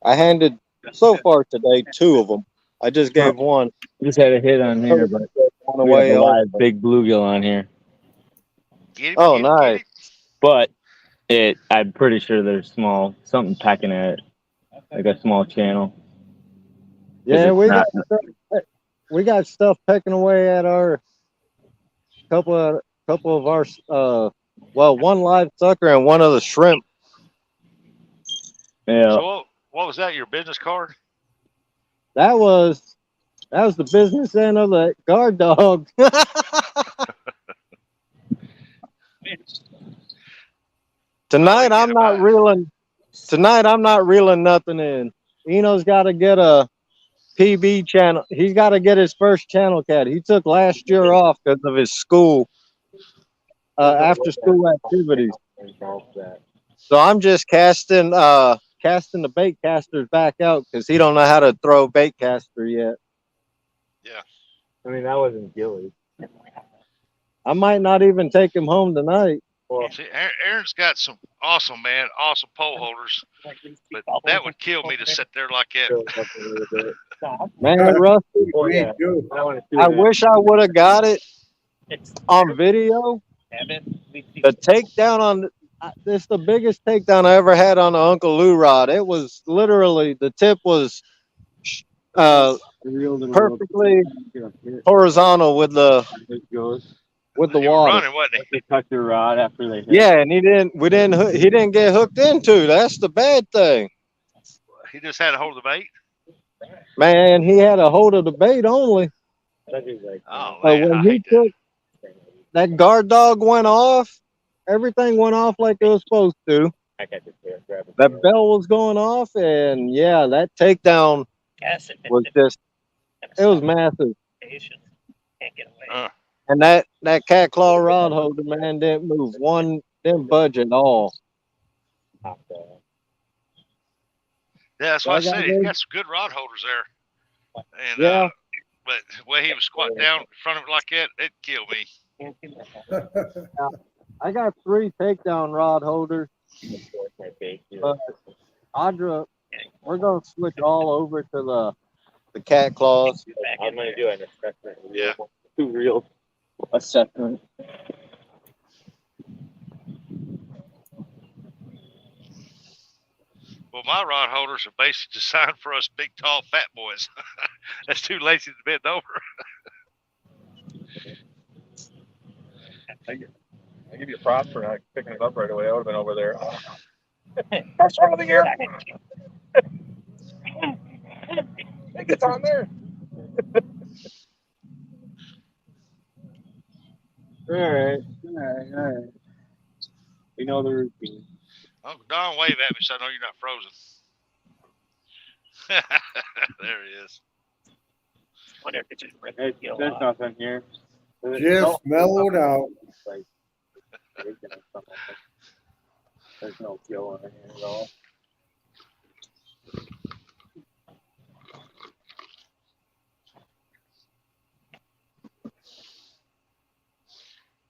I handed so far today 2 of them. I just gave one. Just had a hit on here, but One we have away. a live big bluegill on here. Oh, nice. But I'm pretty sure there's something pecking at it, like a small channel. Yeah, we got stuff pecking away at our couple of our one live sucker and one of the shrimp. Yeah. So what was that? Your business card? That was the business end of the Guard Dog. Tonight I'm not reeling nothing in. Eno's got to get a PB channel. He's got to get his first channel cat. He took last year off because of his school after school activities. So I'm just casting the bait casters back out because he don't know how to throw bait caster yet. Yeah. I mean, that wasn't Gilly. I might not even take him home tonight. See, Aaron's got some awesome pole holders, but that would kill me to sit there like that. Man, Rusty, I wish I would have got it on video. The takedown on it's the biggest takedown I ever had on an Uncle Lou rod. It was literally the tip was perfectly horizontal with the water. Running, wasn't he? They cut your rod after they hit. Yeah, and he didn't get hooked into. That's the bad thing. He just had a hold of the bait. Man, he had a hold of the bait only. Oh But man, I hate that. that guard dog went off. Everything went off like it was supposed to. I got this there. Grab it. That bell was going off, and yeah, that takedown Gas it. was just, it was massive. Can't get away. And that cat claw rod holder, man, didn't move one, didn't budge at all. Yeah, that's why I said he got some good rod holders there. And Yeah. but the way he was squatting down in front of it like that, it'd kill me. I got 3 takedown rod holders. But Audra, we're gonna switch all over to the cat claws. I'm gonna do an assessment. Yeah. 2 reels assessment. Well, my rod holders are basically designed for us big, tall, fat boys. That's too lazy to bend over. I give you props for not picking it up right away. I would have been over there. First one of the year. It gets on there. All right. We know the routine. Uncle Don, wave at me so I know you're not frozen. There he is. Wonder if it's just ripped Hey, the gill there's off. nothing here. Just mellowed out. There's no gill in here at all.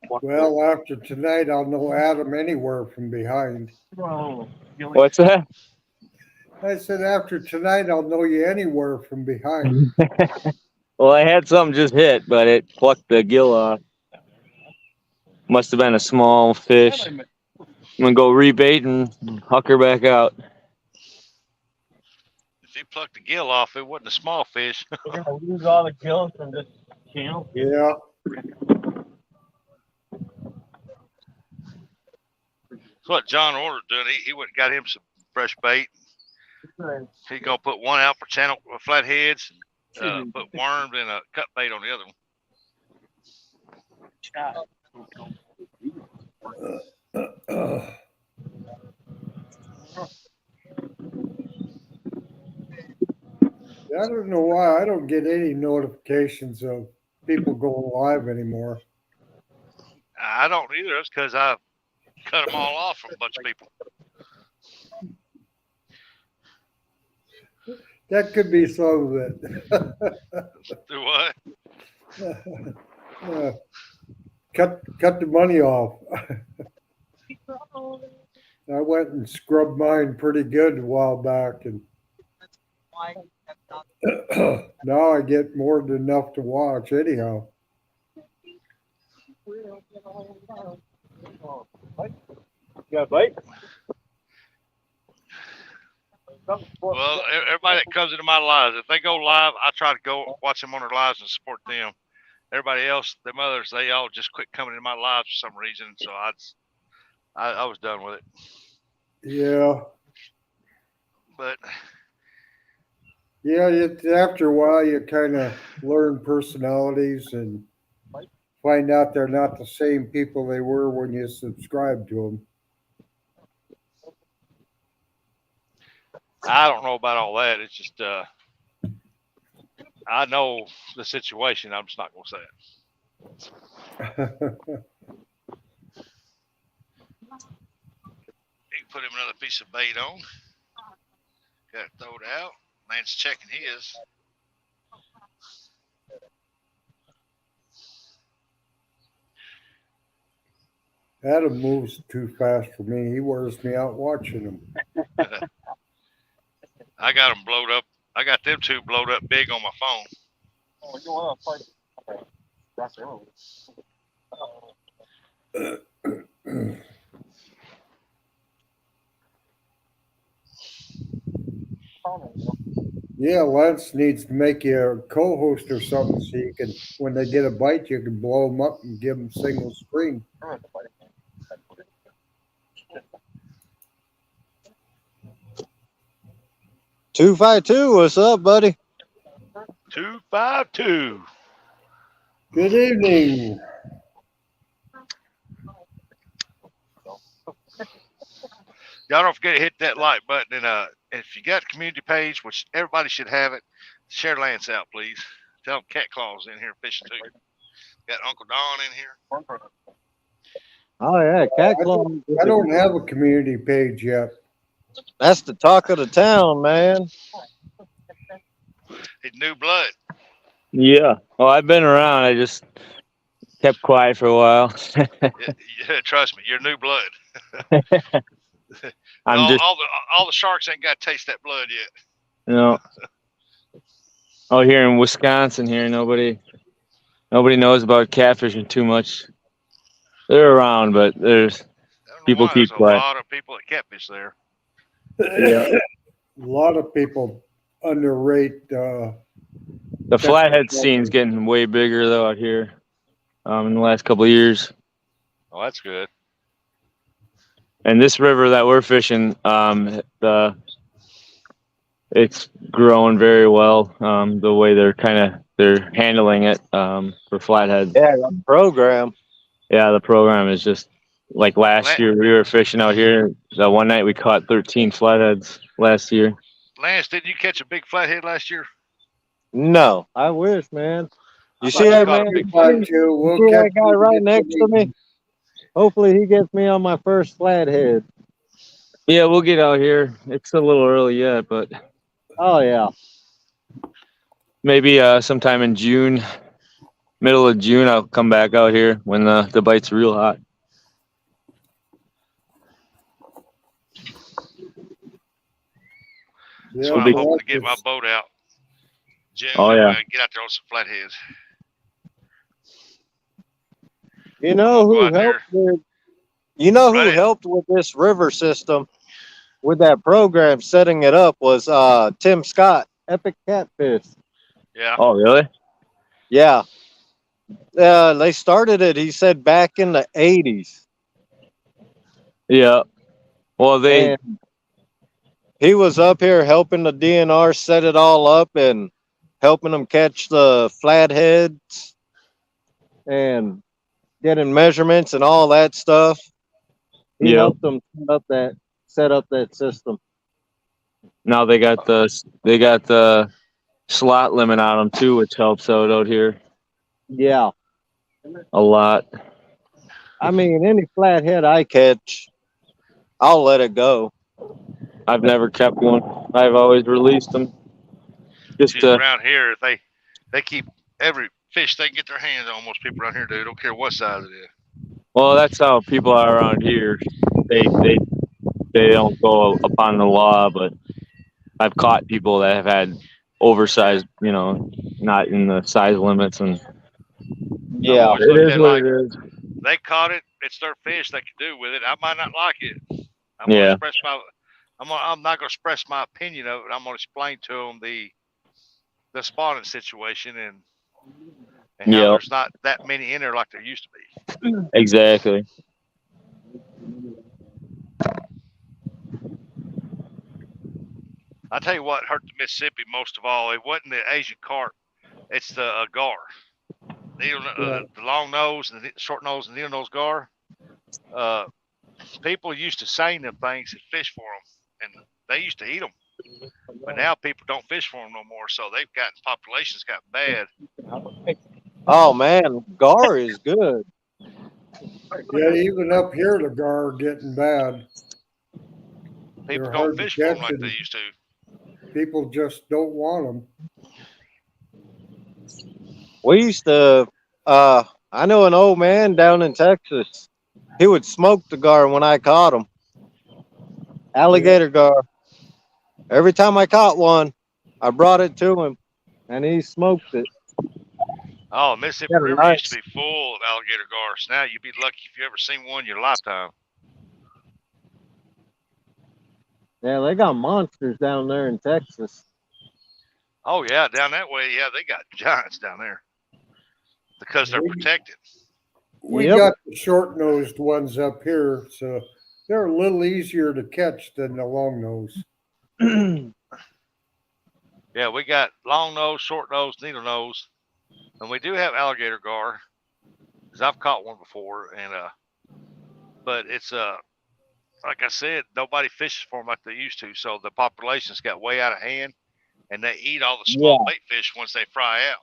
Well, after tonight, I'll know Adam anywhere from behind. What's that? I said, after tonight, I'll know you anywhere from behind. Well, I had something just hit, but it plucked the gill off. Must have been a small fish. I'm gonna go rebait and huck her back out. If he plucked the gill off, it wasn't a small fish. We're gonna lose all the gills from this channel. Yeah. That's what John ordered doing. He went and got him some fresh bait. He's gonna put one out for channel flatheads, and put worms and a cut bait on the other one. I don't know why I don't get any notifications of people going live anymore. I don't either. It's because I cut them all off from a bunch of people. That could be some of it. Do what? Cut the money off. I went and scrubbed mine pretty good a while back, and Why have not now I get more than enough to watch anyhow. You got a bite? Well, everybody that comes into my lives, if they go live, I try to go watch them on their lives and support them. Everybody else, them others, they all just quit coming into my lives for some reason. So I was done with it. Yeah. But Yeah, after a while, you kind of learn personalities and find out they're not the same people they were when you subscribed to them. I don't know about all that. It's just I know the situation. I'm just not gonna say it. You can put him another piece of bait on. Got it thrown out. Man's checking his. Adam moves too fast for me. He wears me out watching him. I got them blowed up. I got them two blowed up big on my phone. Oh, you want to fight? That's Yeah, Lance needs to make you a co-host or something so you can, when they get a bite, you can blow them up and give them single screen. Two 252, what's up, buddy? 252. Good evening. Y'all don't forget to hit that like button, and if you got a community page, which everybody should have it, share Lance out, please. Tell him Cat Claw's in here fishing too. Got Uncle Don in here. Oh yeah, Cat I Claw. I don't have a community page yet. That's the talk of the town, man. He's new blood. Yeah. Well, I've been around. I just kept quiet for a while. Yeah, trust me, you're new blood. I'm all, just, all the sharks ain't got to taste that blood yet. you know, oh, here in Wisconsin, here nobody knows about catfishing too much. They're around, but there's I don't know people why. keep There's a quiet. lot of people that catfish there. Yeah. A lot of people underrate. The flathead scene's getting way bigger though out here in the last couple of years. Oh, that's good. And this river that we're fishing, it's growing very well. The way they're handling it for flatheads. Yeah, the program. Yeah, the program is just like last year we were fishing out here. The one night we caught 13 flatheads last year. Lance, didn't you catch a big flathead last year? No, I wish, man. I You thought see you that caught a man? big You flathead. see that guy right next to me? Hopefully he gets me on my first flathead. Yeah, we'll get out here. It's a little early yet, but Oh yeah. maybe sometime in June, middle of June, I'll come back out here when the bite's real hot. That's Yeah, why big- I'm hoping to get my boat out. June, Oh, yeah. get out there on some flatheads. You know who Go out there. helped with you know who Right. helped with this river system with that program setting it up was Tim Scott, Epic Catfish. Yeah. Oh, really? Yeah. They started it, he said, back in the 80s. Yeah. Well, they And he was up here helping the DNR set it all up and helping them catch the flatheads and getting measurements and all that stuff. He Yep. helped them set up that system. now they got the slot limit on them too, which helps out here Yeah. a lot. I mean, any flathead I catch, I'll let it go. I've never kept one. I've always released them. Just around here, they keep every fish they can get their hands on. Most people around here do. Don't care what size it is. well, that's how people are around here. They don't go upon the law, but I've caught people that have had oversized, not in the size limits, and Yeah. always it looked is at what like, it is. they caught it. It's their fish. They can do with it. I might not like it. Yeah. I'm not going to express my opinion of it. I'm going to explain to them the spawning situation and how Yep. there's not that many in there like there used to be. Exactly. I tell you what hurt the Mississippi most of all. It wasn't the Asian carp. It's the gar. The long nose and the short nose and needle nose gar. People used to seine them things and fish for them, and they used to eat them. But now people don't fish for them no more, so populations got bad. Oh man, gar is good. Yeah, even up here, the gar are getting bad. People They're don't hard to fish for them catch like and- they used to. People just don't want them. We used to I know an old man down in Texas. He would smoke the gar when I caught him. Alligator gar. Every time I caught one, I brought it to him and he smoked it. Oh, Mississippi Yeah, River nice. used to be full of alligator gars. Now you'd be lucky if you ever seen one in your lifetime. Yeah, they got monsters down there in Texas. Oh yeah, down that way, yeah, they got giants down there because they're protected. We Yep. got the short-nosed ones up here, so they're a little easier to catch than the long nose. Yeah, we got long nose, short nose, needle nose, and we do have alligator gar because I've caught one before, and but it's like I said, nobody fishes for them like they used to. So the population's got way out of hand, and they eat all the small bait fish once they fry out.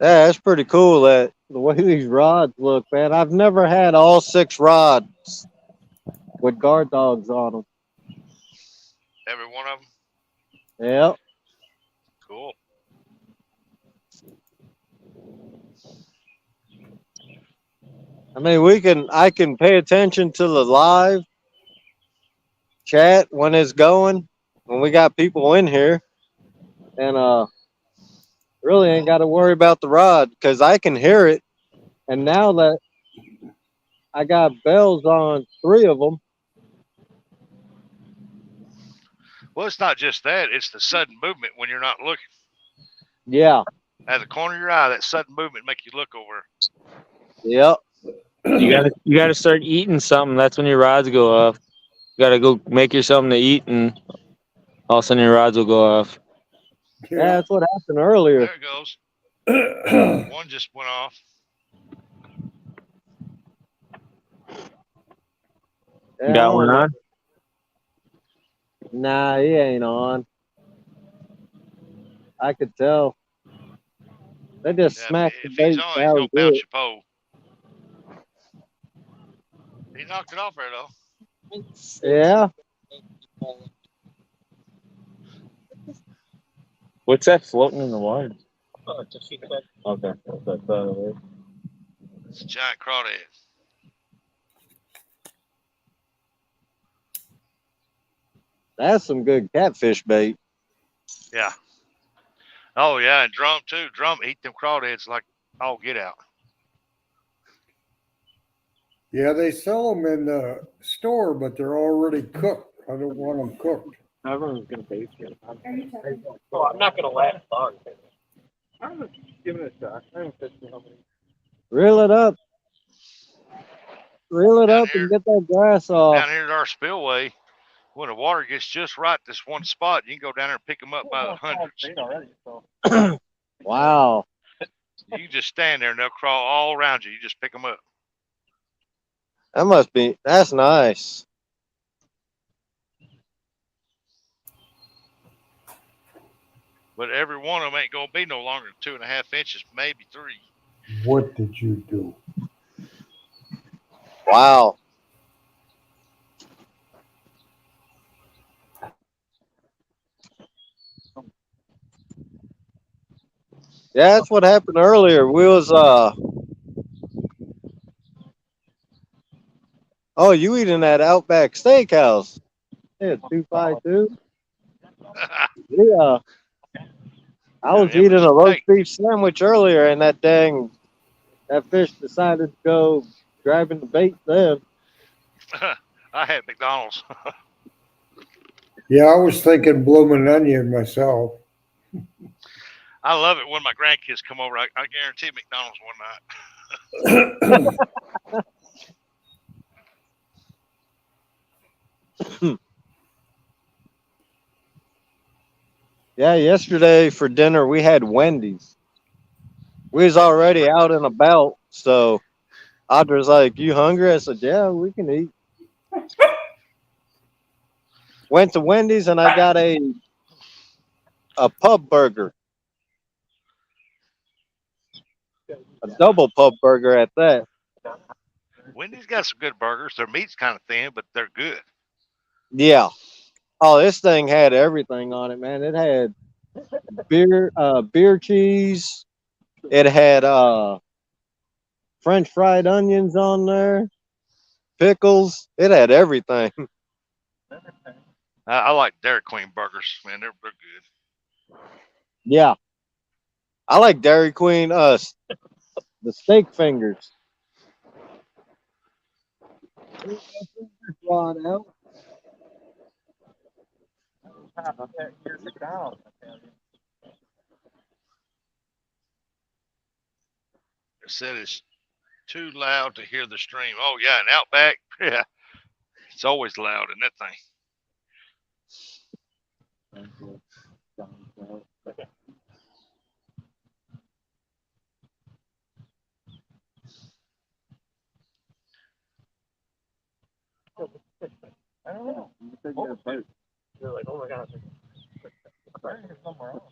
Yeah, that's pretty cool. That the way these rods look, man. I've never had all 6 rods with guard dogs on them. Every one of them. Yep. Cool. I mean, I can pay attention to the live chat when it's going, when we got people in here, and really ain't got to worry about the rod because I can hear it. And now that I got bells on 3 of them. Well, it's not just that; it's the sudden movement when you're not looking. Yeah. At the corner of your eye, that sudden movement make you look over. Yep. You gotta start eating something. That's when your rods go off. You gotta go make you something to eat, and all of a sudden your rods will go off. Yeah, that's what happened earlier. There it goes. One just went off. You got one on? Nah, he ain't on. I could tell. They just smacked the If bait. he's on, he's gonna bounce your pole. He knocked it off there though. Yeah. What's that floating in the water? To keep it. Okay. It's a giant crawdad. That's some good catfish bait. Yeah. Oh yeah, and drum too. Drum eat them crawdads like all get out. Yeah, they sell them in the store, but they're already cooked. I don't want them cooked. Everyone's gonna taste it. Oh, I'm not gonna laugh long. I'm gonna give it a shot. I haven't fished in how many. Reel it up. Reel it Down up here- and get that grass off. Down here at our spillway, when the water gets just right, this one spot, you can go down there and pick them up by the hundreds. Already, so. Wow. You can just stand there and they'll crawl all around you. You just pick them up. That's nice. But every one of them ain't gonna be no longer than 2.5 inches, maybe 3. What did you do? Wow. Yeah, that's what happened earlier. We was oh, you eating that Outback Steakhouse? Yeah, 252. Yeah. I was eating a roast beef sandwich earlier, and that fish decided to go grabbing the bait then. I had McDonald's. Yeah, I was thinking blooming onion myself. I love it when my grandkids come over. I guarantee McDonald's one night. Yeah, yesterday for dinner we had Wendy's. We was already out and about, so Audra's like, "You hungry?" I said, "Yeah, we can eat." Went to Wendy's and I got a pub burger, a double pub burger at that. Wendy's got some good burgers. Their meat's kind of thin, but they're good. Yeah. Oh, this thing had everything on it, man. It had beer cheese. It had French fried onions on there, pickles. It had everything. I like Dairy Queen burgers, man. They're good. Yeah. I like Dairy Queen, the steak fingers. Rod out. It said it's too loud to hear the stream. Oh yeah, and Outback, yeah, it's always loud in that thing. I don't know. They're like, oh my gosh. Somewhere else.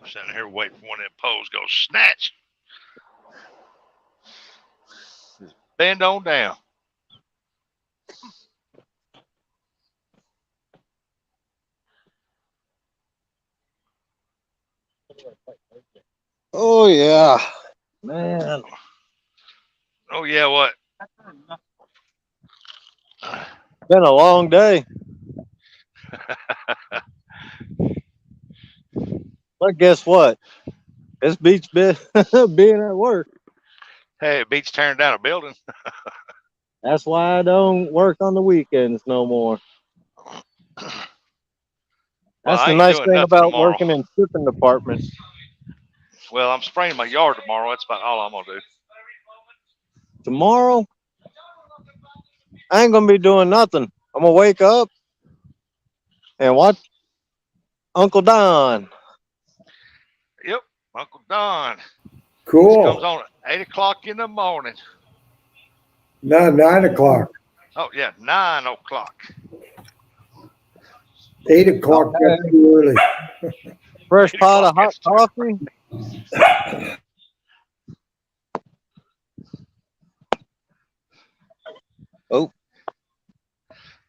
I'm sitting here waiting for one of them poles to go snatch. Just bend on down. Oh yeah, man. Oh yeah, what? Been a long day. But guess what? This beats being at work. Hey, it beats tearing down a building. That's why I don't work on the weekends no more. Well, That's I the ain't nice doing thing nothing about tomorrow. working in shipping departments. Well, I'm spraying my yard tomorrow. That's about all I'm gonna do. Tomorrow, I ain't gonna be doing nothing. I'm gonna wake up and watch Uncle Don. Yep, Uncle Don. Cool. Comes on at 8 o'clock in the morning. Not 9 o'clock. Oh yeah, 9 o'clock. 8 o'clock. Okay. That's too early. Fresh 8 pot of o'clock, hot that's too coffee.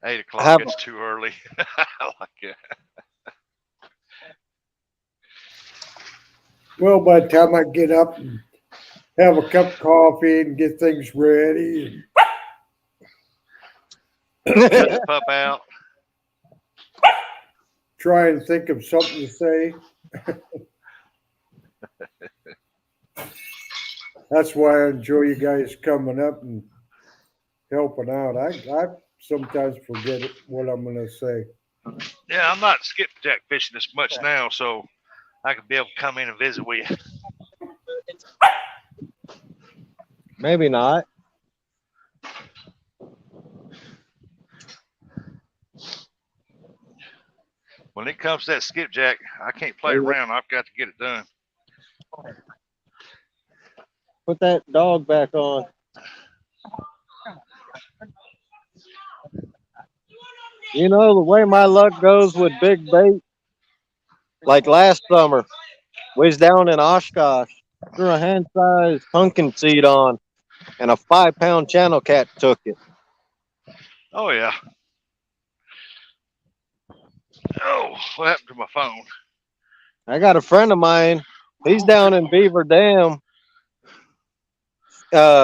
8 o'clock. Have- It's too early. I like it. Well, by the time I get up and have a cup of coffee and get things ready, Shut the pup out. try and think of something to say. That's why I enjoy you guys coming up and helping out. I sometimes forget what I'm going to say. Yeah, I'm not skipjack fishing as much now, so I could be able to come in and visit with you. Maybe not. When it comes to that skipjack, I can't play around. I've got to get it done. Put that dog back on. You know, the way my luck goes with big bait, like last summer, we was down in Oshkosh, threw a hand-sized pumpkin seed on, and a 5-pound channel cat took it. Oh yeah. Oh, what happened to my phone? I got a friend of mine, he's down in Beaver Dam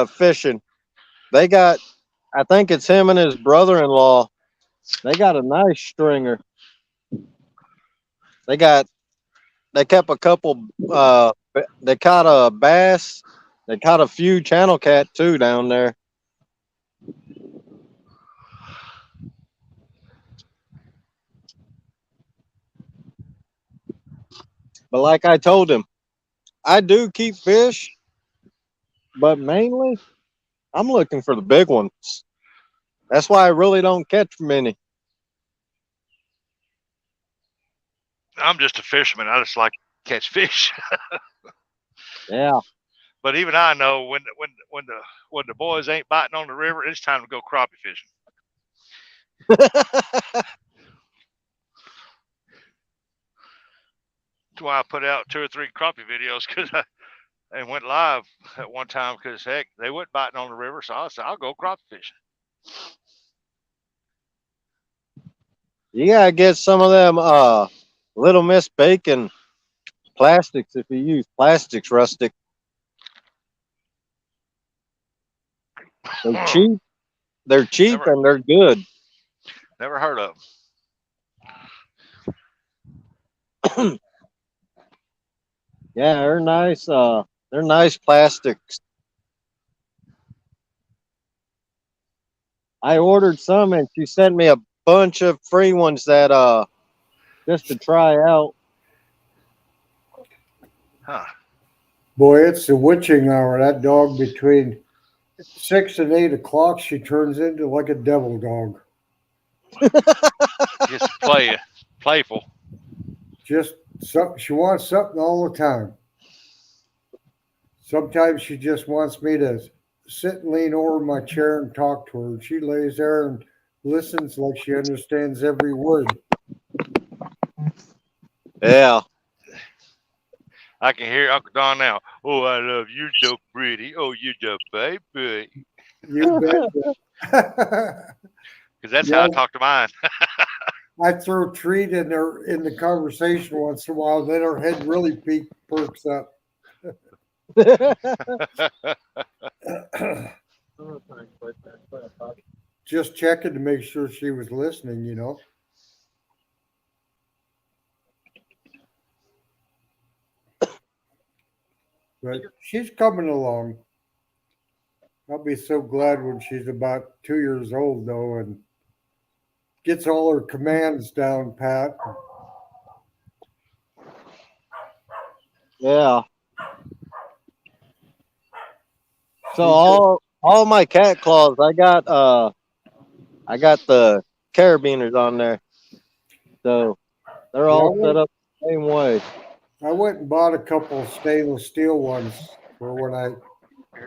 fishing. They got, I think it's him and his brother-in-law, they got a nice stringer. They kept a couple, they caught a bass, they caught a few channel cat too down there. But like I told him, I do keep fish, but mainly I'm looking for the big ones. That's why I really don't catch many. I'm just a fisherman. I just like to catch fish. Yeah. But even I know when the boys ain't biting on the river, it's time to go crappie fishing. That's why I put out 2 or 3 crappie videos because I went live at one time because heck, they wasn't biting on the river, so I said I'll go crappie fishing. You gotta get some of them Little Miss Bacon plastics if you use plastics, Rustic. They're cheap. They're cheap and they're good. Never heard of them. Yeah, they're nice. They're nice plastics. I ordered some, and she sent me a bunch of free ones that just to try out. Huh. Boy, it's the witching hour. That dog between 6 and 8 o'clock, she turns into like a devil dog. Just playful. Just something. She wants something all the time. Sometimes she just wants me to sit and lean over my chair and talk to her. She lays there and listens like she understands every word. Yeah. I can hear Uncle Don now. Oh, I love you so pretty. Oh, you're the baby. You bet. Because that's how I talk to mine. I throw treat in there in the conversation once in a while, then her head really perks up. Just checking to make sure she was listening, you know. But she's coming along. I'll be so glad when she's about 2 years old, though, and gets all her commands down pat. Yeah. So all my cat claws, I got the carabiners on there. So they're all set up the same way. I went and bought a couple of stainless steel ones for when I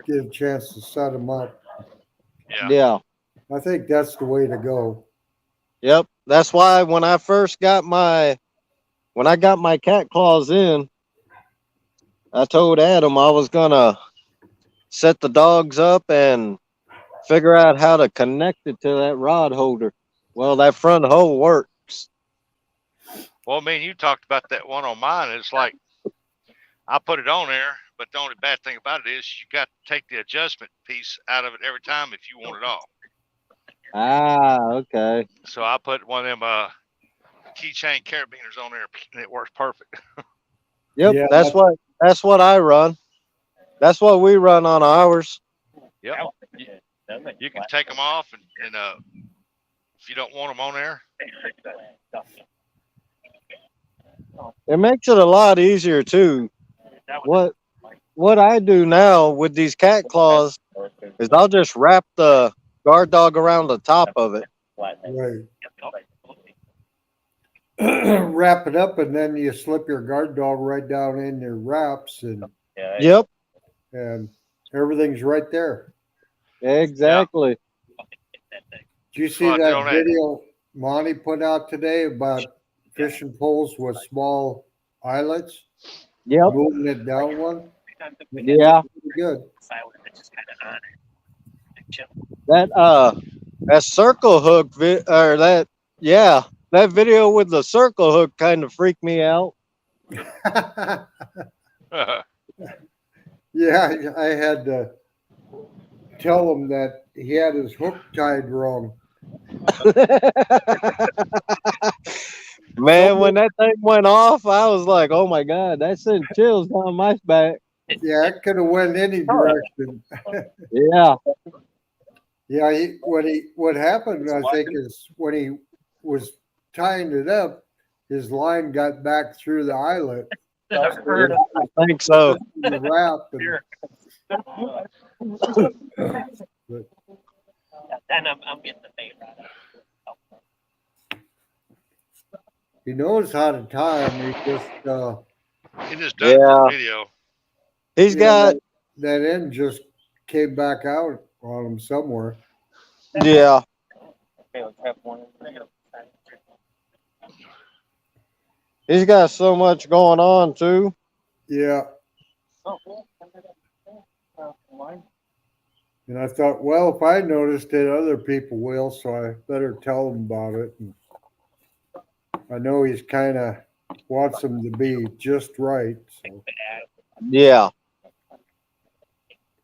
get a chance to set them up. Yeah. I think that's the way to go. Yep. That's why when I got my cat claws in, I told Adam I was gonna set the dogs up and figure out how to connect it to that rod holder. Well, that front hole works. Well, I mean, you talked about that one on mine. It's like I put it on there, but the only bad thing about it is you got to take the adjustment piece out of it every time if you want it off. Ah, okay. So I put one of them keychain carabiners on there, and it works perfect. Yep, Yeah, that's what I run. That's what we run on ours. Yep. You can take them off, and if you don't want them on there, It makes it a lot easier too. What I do now with these cat claws is I'll just wrap the guard dog around the top of it. Right. Wrap it up, and then you slip your guard dog right down in your wraps, and Yep, everything's right there. exactly. Did you see that video Monty put out today about fishing poles with small eyelets? Yep. Moving it down one? Yeah. Pretty good. That circle hook that video with the circle hook kind of freaked me out. Yeah, I had to tell him that he had his hook tied wrong. Man, when that thing went off, I was like, "Oh my god, that sent chills down my back." Yeah, it could have went any direction. Yeah. Yeah, what happened, I think, is when he was tying it up, his line got back through the eyelet. I think so. The wrap. And I'm getting the bait right out. He knows how to tie him. He just he just done it for the video. He's got that end just came back out on him somewhere. Yeah. He's got so much going on too. Yeah. And I thought, well, if I noticed it, other people will, so I better tell them about it. And I know he's kind of wants them to be just right. So. Yeah.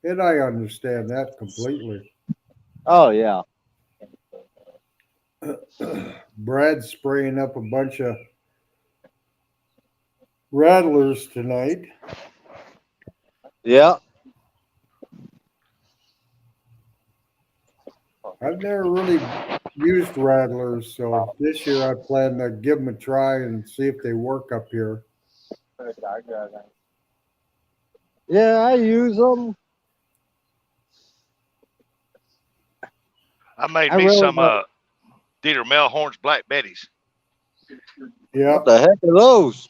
And I understand that completely. Oh, yeah. Brad's spraying up a bunch of rattlers tonight. Yeah. I've never really used rattlers, so this year I plan to give them a try and see if they work up here. Yeah, I use them. I made I me really some don't. Dieter Melhorn's Black Betties. Yeah. What the heck are those?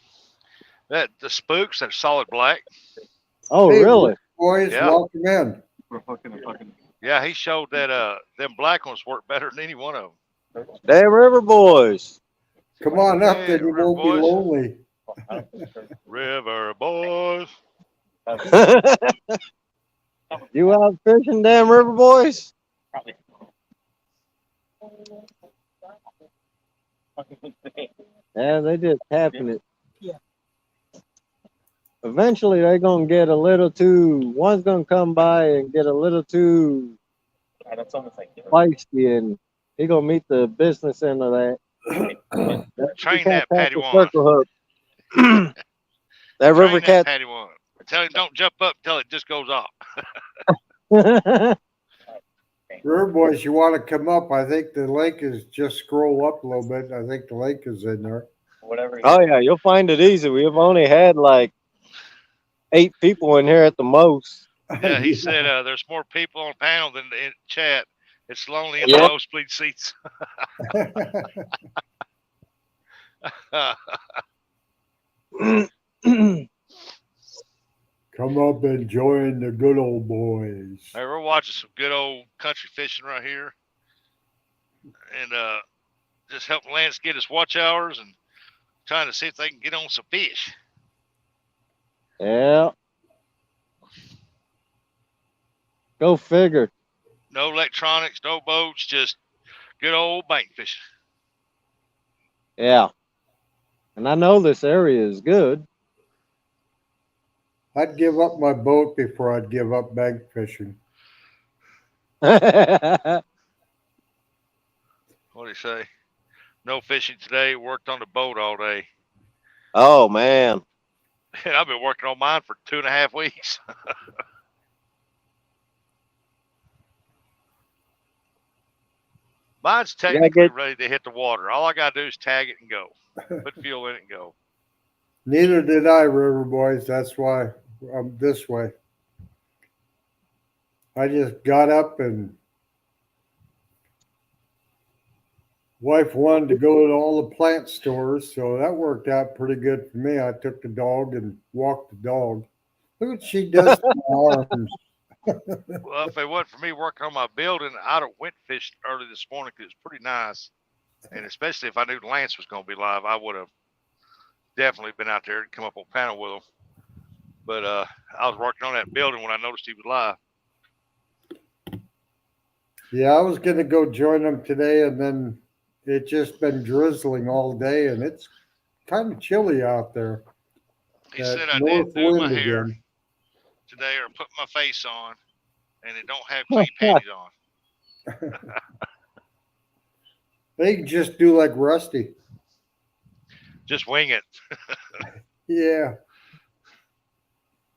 That the spooks, they're solid black. Oh, Hey, really? boys, Yeah. welcome in. We're fucking. Yeah, he showed that them black ones work better than any one of them. Damn River Boys. Come on up, Hey, then you River won't be boys. lonely. River boys. You out fishing, damn River Boys? Probably. Yeah, they just tapping it. Yeah. Eventually, they're gonna get a little too. One's gonna come by and get a little too That's almost like feisty, and he gonna meet the business end of that. Train You can't that tap Patty the one. circle hook. That Train river that cat. Patty one. Tell him don't jump up till it just goes off. River boys, you want to come up? I think the lake is just scroll up a little bit. I think the lake is in there. whatever. Oh yeah, you'll find it easy. We've only had like 8 people in here at the most. Yeah, he said there's more people on panel than in chat. It's lonely in Yeah. the nosebleed seats. Come up and join the good old boys. Hey, we're watching some good old country fishing right here, and just helping Lance get his watch hours and trying to see if they can get on some fish. Yeah. Go figure. No electronics, no boats, just good old bank fishing. Yeah. And I know this area is good. I'd give up my boat before I'd give up bank fishing. What do you say? No fishing today. Worked on the boat all day. Oh man. And I've been working on mine for 2.5 weeks. Mine's technically ready to hit the water. All I got to do is tag it and go. Put fuel in it and go. Neither did I, River boys. That's why I'm this way. I just got up and wife wanted to go to all the plant stores, so that worked out pretty good for me. I took the dog and walked the dog. Look what she does to my arms. Well, if it wasn't for me working on my building, I'd have went fishing early this morning because it's pretty nice. And especially if I knew Lance was going to be live, I would have definitely been out there and come up on panel with him. But I was working on that building when I noticed he was live. Yeah, I was going to go join them today, and then it's just been drizzling all day, and it's kind of chilly out there. He That said I north didn't do my wind hair again. today or put my face on, and it don't have clean panties on. They can just do like Rusty. Just wing it. Yeah.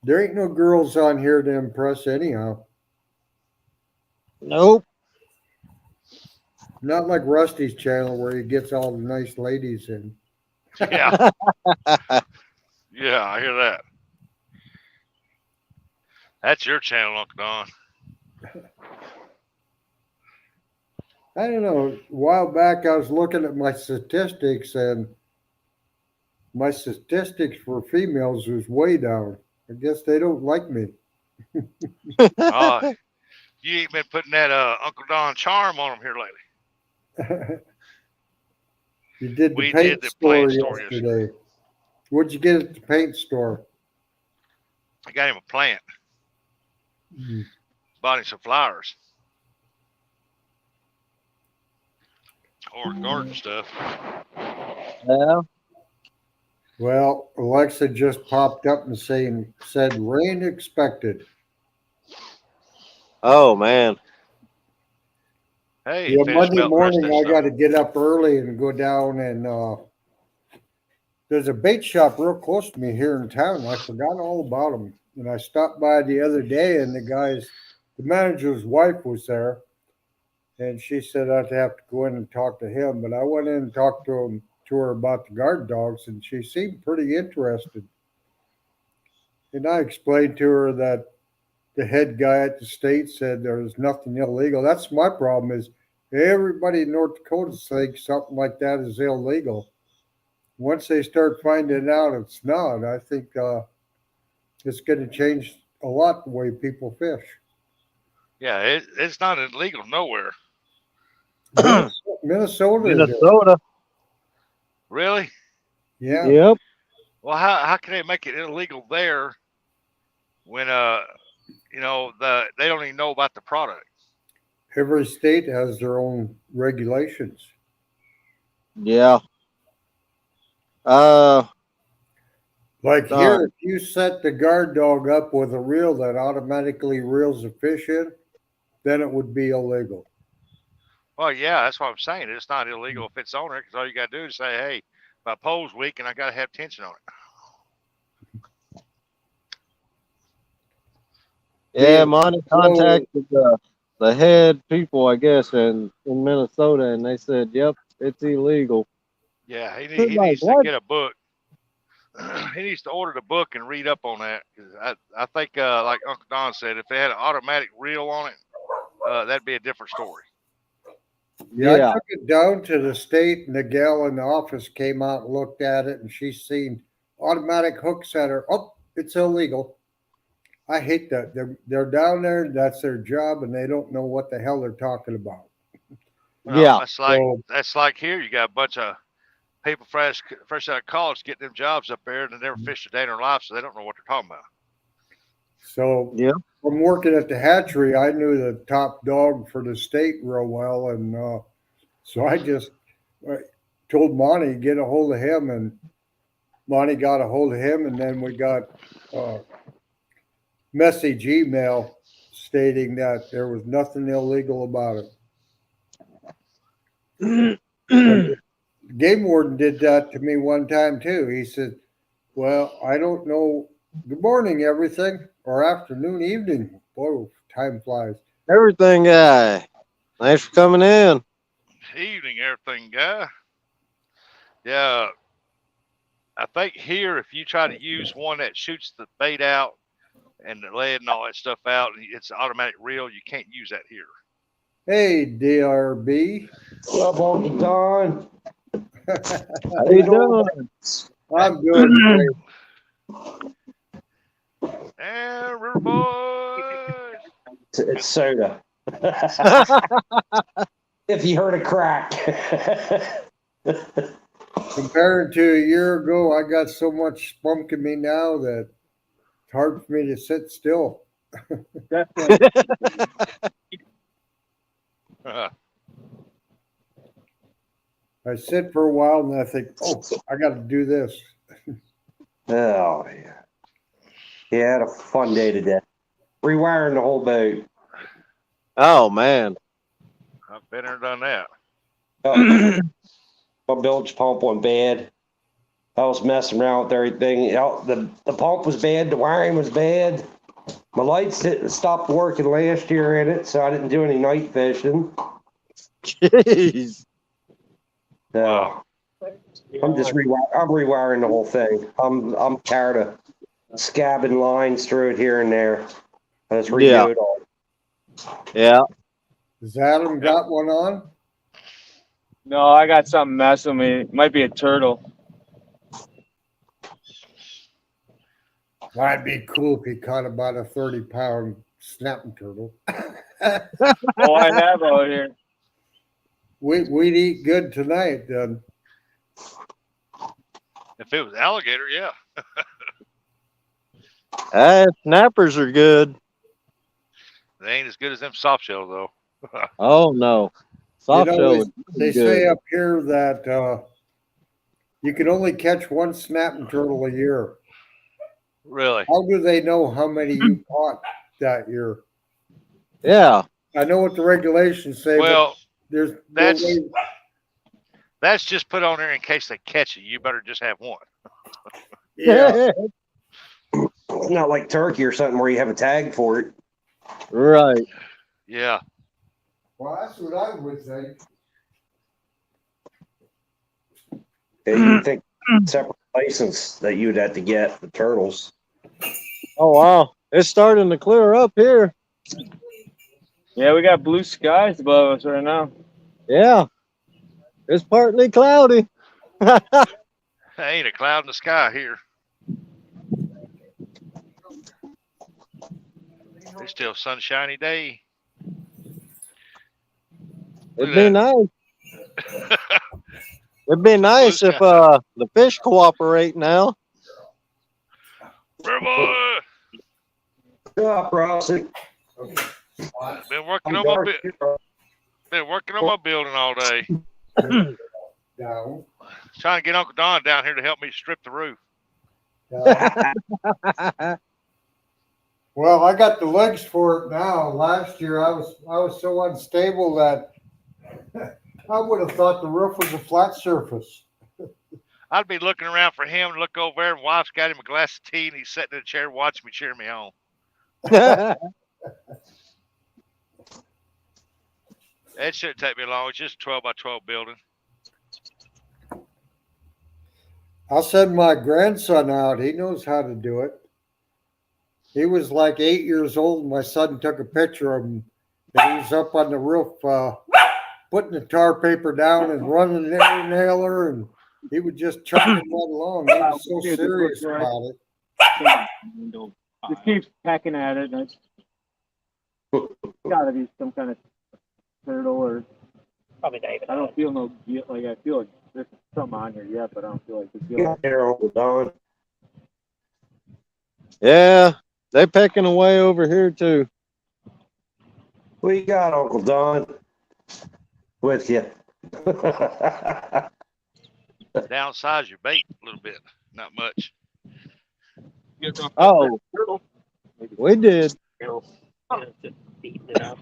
There ain't no girls on here to impress anyhow. Nope. Not like Rusty's channel where he gets all the nice ladies in. Yeah. Yeah, I hear that. That's your channel, Uncle Don. I don't know. A while back, I was looking at my statistics, and my statistics for females was way down. I guess they don't like me. You ain't been putting that Uncle Don charm on them here lately. You did the We paint did the store paint store yesterday. What'd you get at the paint store? I got him a plant. Mm. Bought him some flowers. Or garden stuff. Yeah. Well, Alexa just popped up and said rain expected. Oh man. Hey, Yeah, finished Monday melting the rest of morning that I stuff. got to get up early and go down and there's a bait shop real close to me here in town. And I forgot all about them. And I stopped by the other day, and the manager's wife was there. And she said I'd have to go in and talk to him. But I went in and talked to her about the guard dogs, and she seemed pretty interested. And I explained to her that the head guy at the state said there was nothing illegal. That's my problem is everybody in North Dakota thinks something like that is illegal. Once they start finding out it's not, I think it's going to change a lot the way people fish. Yeah, it's not illegal nowhere. Minnesota. Really? Yeah. Yep. Well, how can they make it illegal there when they don't even know about the product? Every state has their own regulations. Yeah. Like here, if you set the guard dog up with a reel that automatically reels the fish in, then it would be illegal. Well, yeah, that's what I'm saying. It's not illegal if it's on there because all you got to do is say, hey, my pole's weak and I got to have tension on it. Yeah, Monty contacted the head people, I guess, in Minnesota, and they said, yep, it's illegal. Yeah, he needs to get a book. He needs to order the book and read up on that. Cause I think, like Uncle Don said, if they had an automatic reel on it, that'd be a different story. Yeah, I took it down to the state, and the gal in the office came out and looked at it, and she's seen automatic hook setter. Oh, it's illegal. I hate that. They're down there. That's their job, and they don't know what the hell they're talking about. Well, yeah, that's like here. You got a bunch of people fresh out of college getting them jobs up there, and they never fished a day in their life, so they don't know what they're talking about. So yeah, from working at the hatchery, I knew the top dog for the state real well, and so I just told Monty to get a hold of him, and Monty got a hold of him, and then we got message email stating that there was nothing illegal about it. Game warden did that to me one time too. He said, well, I don't know. Good morning, everything, or afternoon, evening. Boy, time flies. Everything guy. Thanks for coming in. Evening, everything guy. Yeah. I think here, if you try to use one that shoots the bait out and the lead and all that stuff out, it's an automatic reel. You can't use that here. Hey, DRB. What's up, Uncle Don? How you doing? I'm doing great. And River Boys. It's soda. If you heard a crack. Compared to a year ago, I got so much spunk in me now that it's hard for me to sit still. Definitely. I sit for a while and I think, oh, I got to do this. Oh, yeah. Yeah, I had a fun day today. Rewiring the whole boat. Oh, man. I've been there, done that. My bilge pump went bad. I was messing around with everything. The pump was bad. The wiring was bad. My lights stopped working last year in it, so I didn't do any night fishing. Jeez. So I'm just rewiring the whole thing. I'm tired of scabbing lines through it here and there. I just redo it all. Yeah. Has Adam got one on? No, I got something messing with me. It might be a turtle. That'd be cool if he caught about a 30-pound snapping turtle. Oh, I have out here. We'd eat good tonight, then. If it was alligator, yeah. Snappers are good. They ain't as good as them soft shells, though. Oh, no. Soft shell. They say up here that you can only catch one snapping turtle a year. Really? How do they know how many you caught that year? Yeah. I know what the regulations say. Well, but that's just put on there in case they catch you. You better just have one. Yeah. It's not like turkey or something where you have a tag for it. Right. Yeah. Well, that's what I would think. Yeah, you'd think separate license that you'd have to get the turtles. Oh wow, it's starting to clear up here. Yeah, we got blue skies above us right now. Yeah, it's partly cloudy. Ain't a cloud in the sky here. It's still sunshiny day. It'd be nice. It'd be nice if the fish cooperate now. Boy. Yeah, Rossi. Been working on my building all day. Down. Trying to get Uncle Don down here to help me strip the roof. Well, I got the legs for it now. Last year I was so unstable that I would have thought the roof was a flat surface. I'd be looking around for him to look over there, and wife's got him a glass of tea, and he's sitting in a chair watching me cheer me on. It shouldn't take me long. It's just a 12 by 12 building. I'll send my grandson out. He knows how to do it. He was like 8 years old. My son took a picture of him. And he was up on the roof putting the tar paper down and running the air nailer, and he would just chugging right along. He was so serious about it. Just keeps pecking at it. And it's gotta be some kind of turtle or Probably David. I don't feel no like I feel like there's something on here yet, but I don't feel like it's good. Here, Uncle Don. Yeah, they pecking away over here too. What you got, Uncle Don? With you. Downsize your bait a little bit. Not much. Oh, we did. Just beating it up.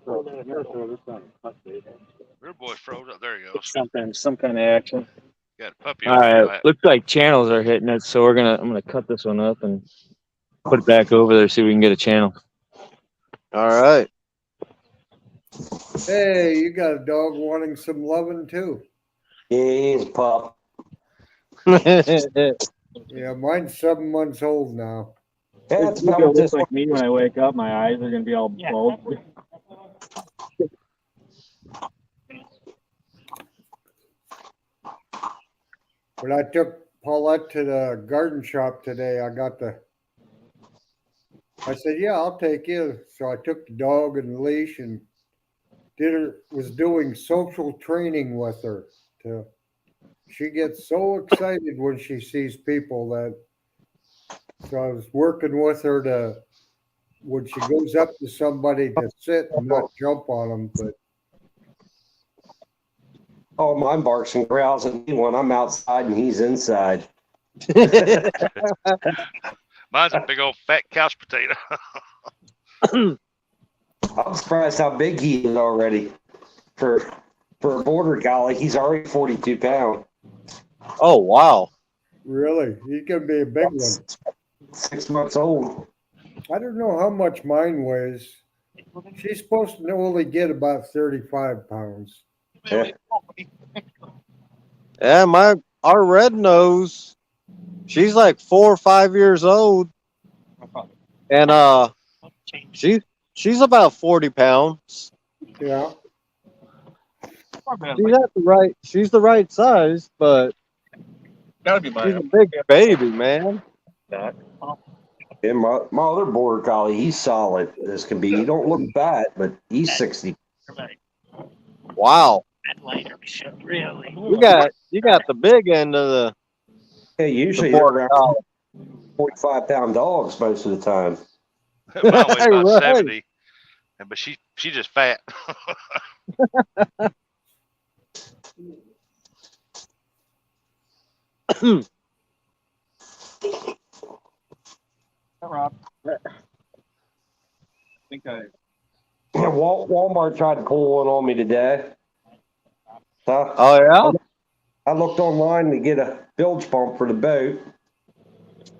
Real boy froze up. There he goes. Some kind of action. Got a puppy All over right, there. looks like channels are hitting it, so I'm gonna cut this one up and put it back over there, see if we can get a channel. All right. Hey, you got a dog wanting some loving too. He's a pup. Yeah, mine's 7 months old now. Yeah, It's gonna look like me when I wake up. My eyes are gonna be all bulged. When I took Paulette to the garden shop today, I said, yeah, I'll take you. So I took the dog and the leash and was doing social training with her. She gets so excited when she sees people so I was working with her when she goes up to somebody to sit and not jump on them, but Oh, mine barks and growls at me when I'm outside and he's inside. Mine's a big old fat couch potato. I'm surprised how big he is already. For a border collie, he's already 42 pounds. Oh wow. really, he's gonna be a big one. 6 months old. I don't know how much mine weighs. She's supposed to only get about 35 pounds. Yeah. Yeah, our red nose, she's like 4 or 5 years old, and she's about 40 pounds. Yeah. She's the right size, but Gotta be she's mine. a big baby, man. And my other border collie, he's solid. This can be. He don't look bad, but he's 60. Wow. That later should really. You got the big end of the Yeah, usually the they're border around collie. 45-pound dogs most of the time. Mine weighs about Right. 70, but she just fat. Rob. I think I. Walmart tried to pull one on me today. Huh? Oh yeah. I looked online to get a bilge pump for the boat,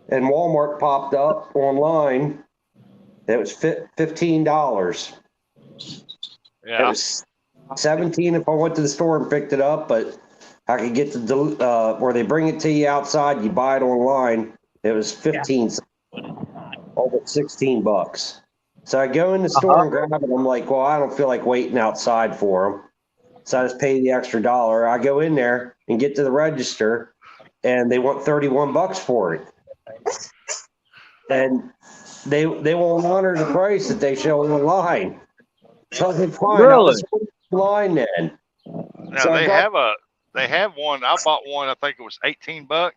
and Walmart popped up online. It was $15. It Yeah. was 17 if I went to the store and picked it up, but I could get where they bring it to you outside. You buy it online. It was 15, over $16. So I go in the store and grab it. I'm like, well, I don't feel like waiting outside for them. So I just pay the extra $1. I go in there and get to the register, and they want $31 for it. And they won't honor the price that they show online. So I said, fine, I'll Really? just wait online then. Now So they have one. I bought one. I think it was $18.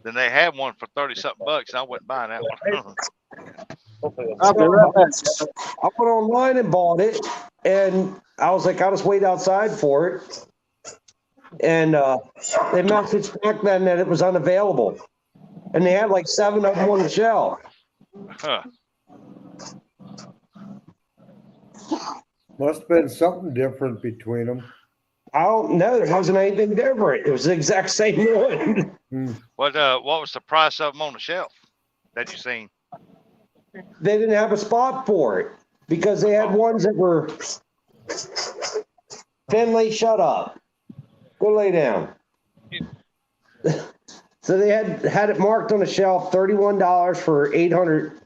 Then they have one for 30 something bucks. I wasn't buying that one. I'll be right back. I went online and bought it, and I was like, I'll just wait outside for it. And they messaged back then that it was unavailable. And they had like 7 of them on the shelf. Huh. Must have been something different between them. I don't know. There wasn't anything different. It was the exact same one. What was the price of them on the shelf that you seen? They didn't have a spot for it because they had ones that were, Finley, shut up. Go lay down. So they had it marked on the shelf, $31 for 800.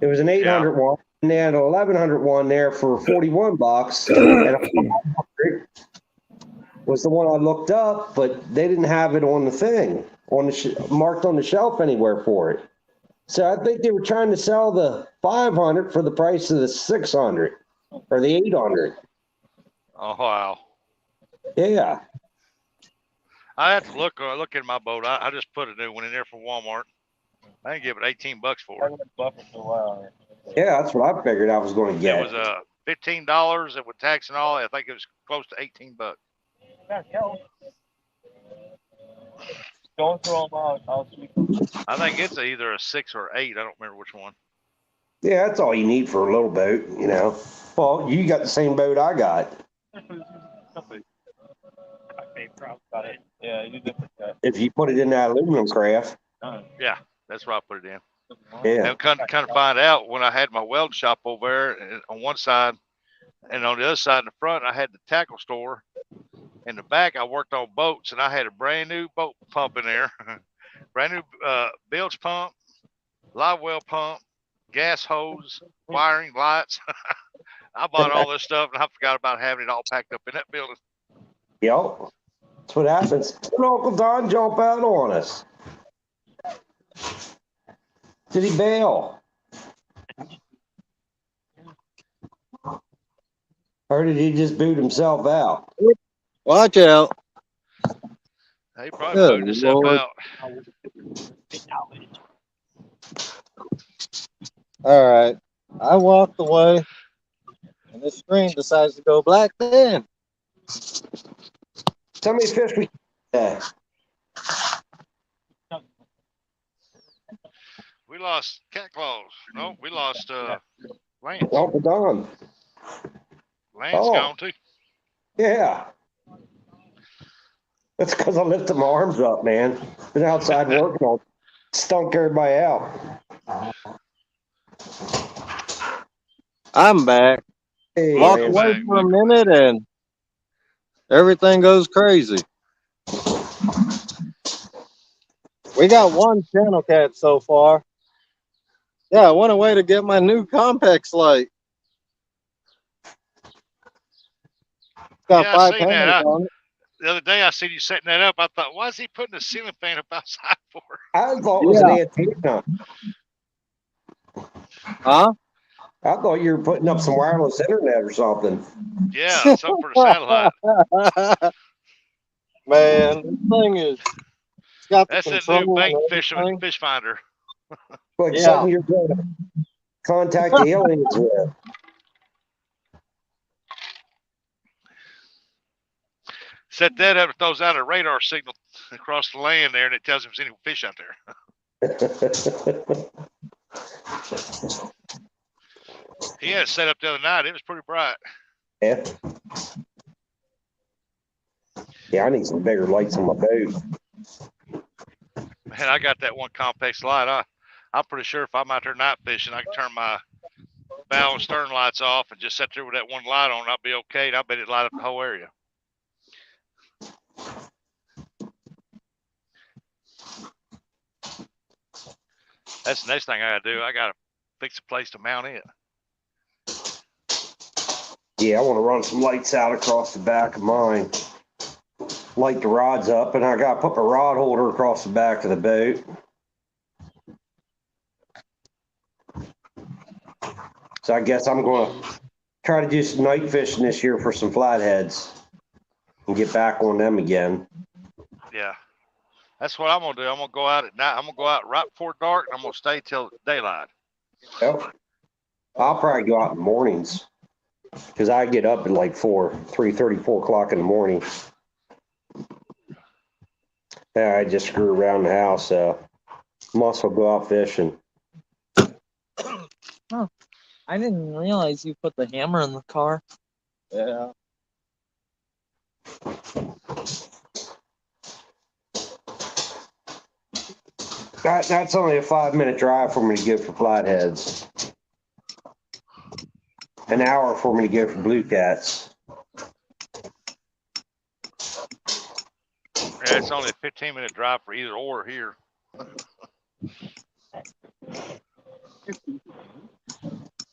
It was an 800 one, and they had an 1100 one there for $41. And 500 was the one I looked up, but they didn't have it on the thing, marked on the shelf anywhere for it. So I think they were trying to sell the 500 for the price of the 600 or the 800. Oh wow! Yeah. I have to look in my boat. I just put a new one in there for Walmart. I didn't give it $18 for it. Yeah, that's what I figured I was going to get. It was $15, and with tax and all, I think it was close to $18. Going through them out. I think it's either a 6 or 8. I don't remember which one. Yeah, that's all you need for a little boat, you know. Well, you got the same boat I got. Yeah, you different. If you put it in that aluminum craft. Yeah, that's where I put it in. Yeah. And kind of find out when I had my weld shop over there and on one side, and on the other side in the front, I had the tackle store. In the back, I worked on boats, and I had a brand new boat pump in there, brand new bilge pump, live well pump, gas hose, wiring, lights. I bought all this stuff, and I forgot about having it all packed up in that building. Yep. That's what happens. When Uncle Don jump out on us. Did he bail? Or did he just boot himself out? Watch out. He probably moved himself Lord. out. All right. I walked away, and the screen decides to go black then. How many fish we We lost Cat Claws. No, we lost Lance. Uncle Don. Lance Oh. gone too. Yeah. That's because I lifted my arms up, man. Been outside working on, stunk everybody out. I'm back. Hey, Walk man. away for a minute, and everything goes crazy. We got one channel cat so far. Yeah, I went away to get my new Compex light. It's got Yeah, I 5 seen that. panels on it. The other day I seen you setting that up. I thought, why is he putting the ceiling fan up outside for? I thought it was an antenna. Huh? I thought you were putting up some wireless internet or something. Yeah, something for the satellite. Man, this thing is, it's got the That's that control new bait and fish everything. fish finder. Like Yeah. something you're going to contact the aliens with. Set that up, it throws out a radar signal across the land there, and it tells him if there's any fish out there. He had it set up the other night. It was pretty bright. Yeah. Yeah, I need some bigger lights on my boat. Man, I got that one complex light. I'm pretty sure if I'm out there night fishing, I can turn my bow and stern lights off and just sit there with that one light on. I'll be okay. And I bet it light up the whole area. That's the next thing I gotta do. I gotta fix a place to mount it. Yeah, I want to run some lights out across the back of mine. Light the rods up, and I got to put my rod holder across the back of the boat. So I guess I'm going to try to do some night fishing this year for some flatheads and get back on them again. Yeah. That's what I'm gonna do. I'm gonna go out at night. I'm gonna go out right before dark, and I'm gonna stay till daylight. Yep. I'll probably go out in the mornings because I get up at like 3:30, 4 o'clock in the morning. Yeah, I just screw around the house. Must well go out fishing. Oh, I didn't realize you put the hammer in the car. Yeah. That's only a 5-minute drive for me to go for flatheads. An hour for me to go for blue cats. Yeah, it's only a 15-minute drive for either or here. Of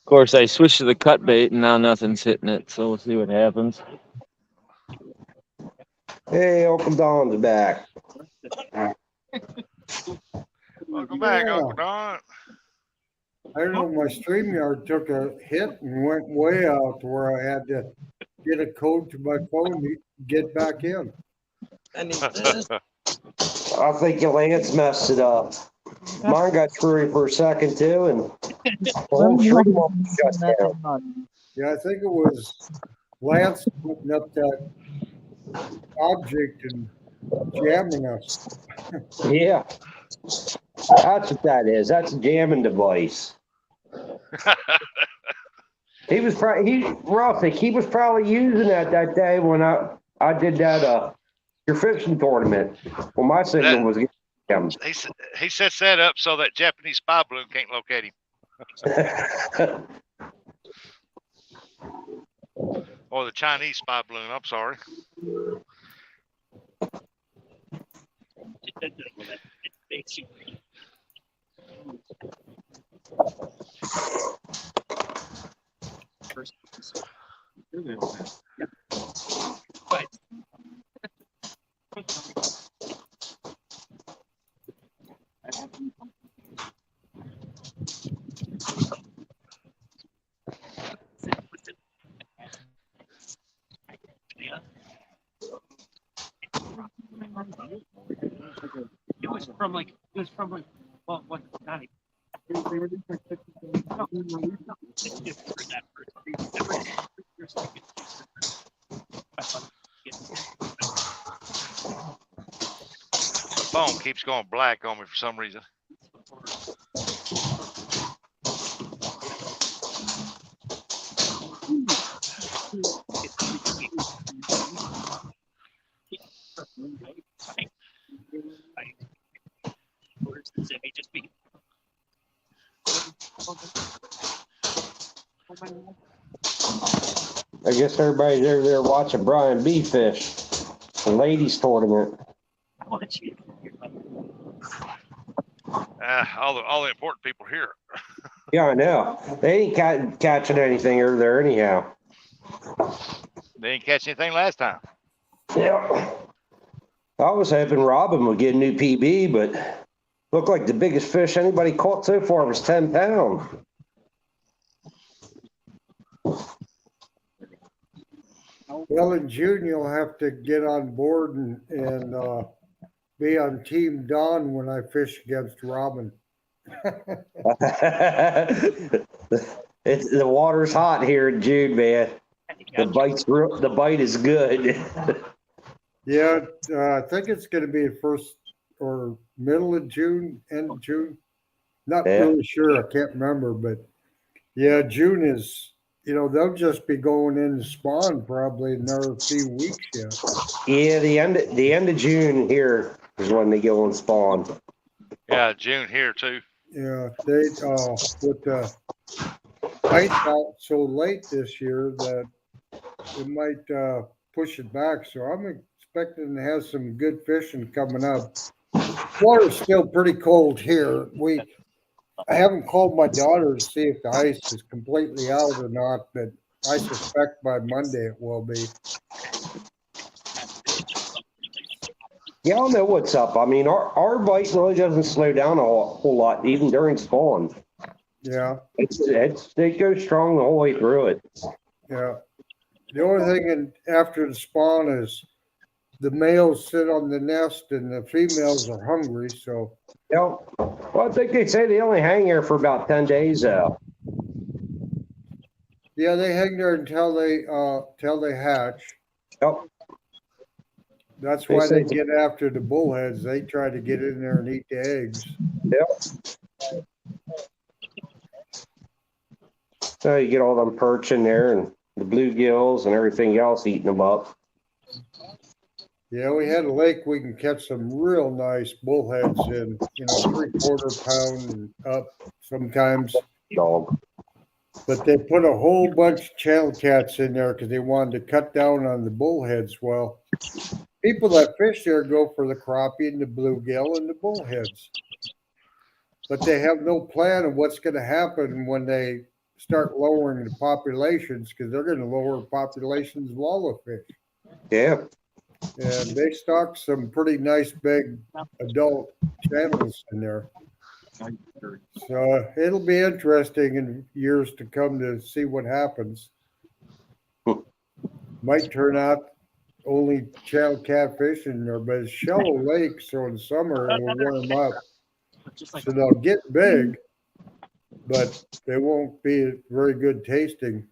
course, I switched to the cut bait, and now nothing's hitting it. So we'll see what happens. Hey, Uncle Don's back. Welcome back, Yeah. Uncle Don. I don't know, my StreamYard took a hit and went way out to where I had to get a code to my phone to get back in. And he did. I think Lance messed it up. Mine got screwy for a second too, and the whole stream shut down. Yeah, I think it was Lance putting up that object and jamming us. Yeah, that's what that is. That's a jamming device. He was probably using that day when I did that your fishing tournament. Well, my signal was getting He sets that up so that Japanese spy balloon can't locate him. Or the Chinese spy balloon, I'm sorry. It was from like well, what night? The phone keeps going black on me for some reason. I guess everybody's over there watching Brian B. fish, the ladies tournament. All the important people here. Yeah, I know. They ain't catching anything over there anyhow. They didn't catch anything last time. Yeah. I was hoping Robin would get a new PB, but looked like the biggest fish anybody caught so far was 10 pounds. Well, in June, you'll have to get on board and be on Team Don when I fish against Robin. The water's hot here in June, man. The bite is good. Yeah, I think it's going to be first or middle of June, end of June. Not really sure. I can't remember, but yeah, June is they'll just be going into spawn probably another few weeks yet. Yeah, the end of June here is when they go on spawn. Yeah, June here too. Yeah, they with the ice out so late this year that it might push it back. So I'm expecting to have some good fishing coming up. Water's still pretty cold here. I haven't called my daughter to see if the ice is completely out or not, but I suspect by Monday it will be. Yeah, I don't know what's up. I mean, our bite really doesn't slow down a whole lot, even during spawn. Yeah, It goes strong the whole way through it. yeah. The only thing after the spawn is the males sit on the nest and the females are hungry. So Yeah. Well, I think they say they only hang there for about 10 days. yeah, they hang there until they hatch. Yep. That's They why they say- get after the bullheads. They try to get in there and eat the eggs. Yep. So you get all them perch in there and the bluegills and everything else eating them up. Yeah, we had a lake we can catch some real nice bullheads in, 3/4 pound and up sometimes. Dog. But they put a whole bunch of channel cats in there because they wanted to cut down on the bullheads. Well, people that fish there go for the crappie and the bluegill and the bullheads. But they have no plan of what's going to happen when they start lowering the populations because they're going to lower populations of all the fish. Yeah. And they stock some pretty nice big adult channels in there. So it'll be interesting in years to come to see what happens. Might turn out only channel catfish in there, but it's shallow lake, so in summer it will warm up. So they'll get big, but they won't be very good tasting.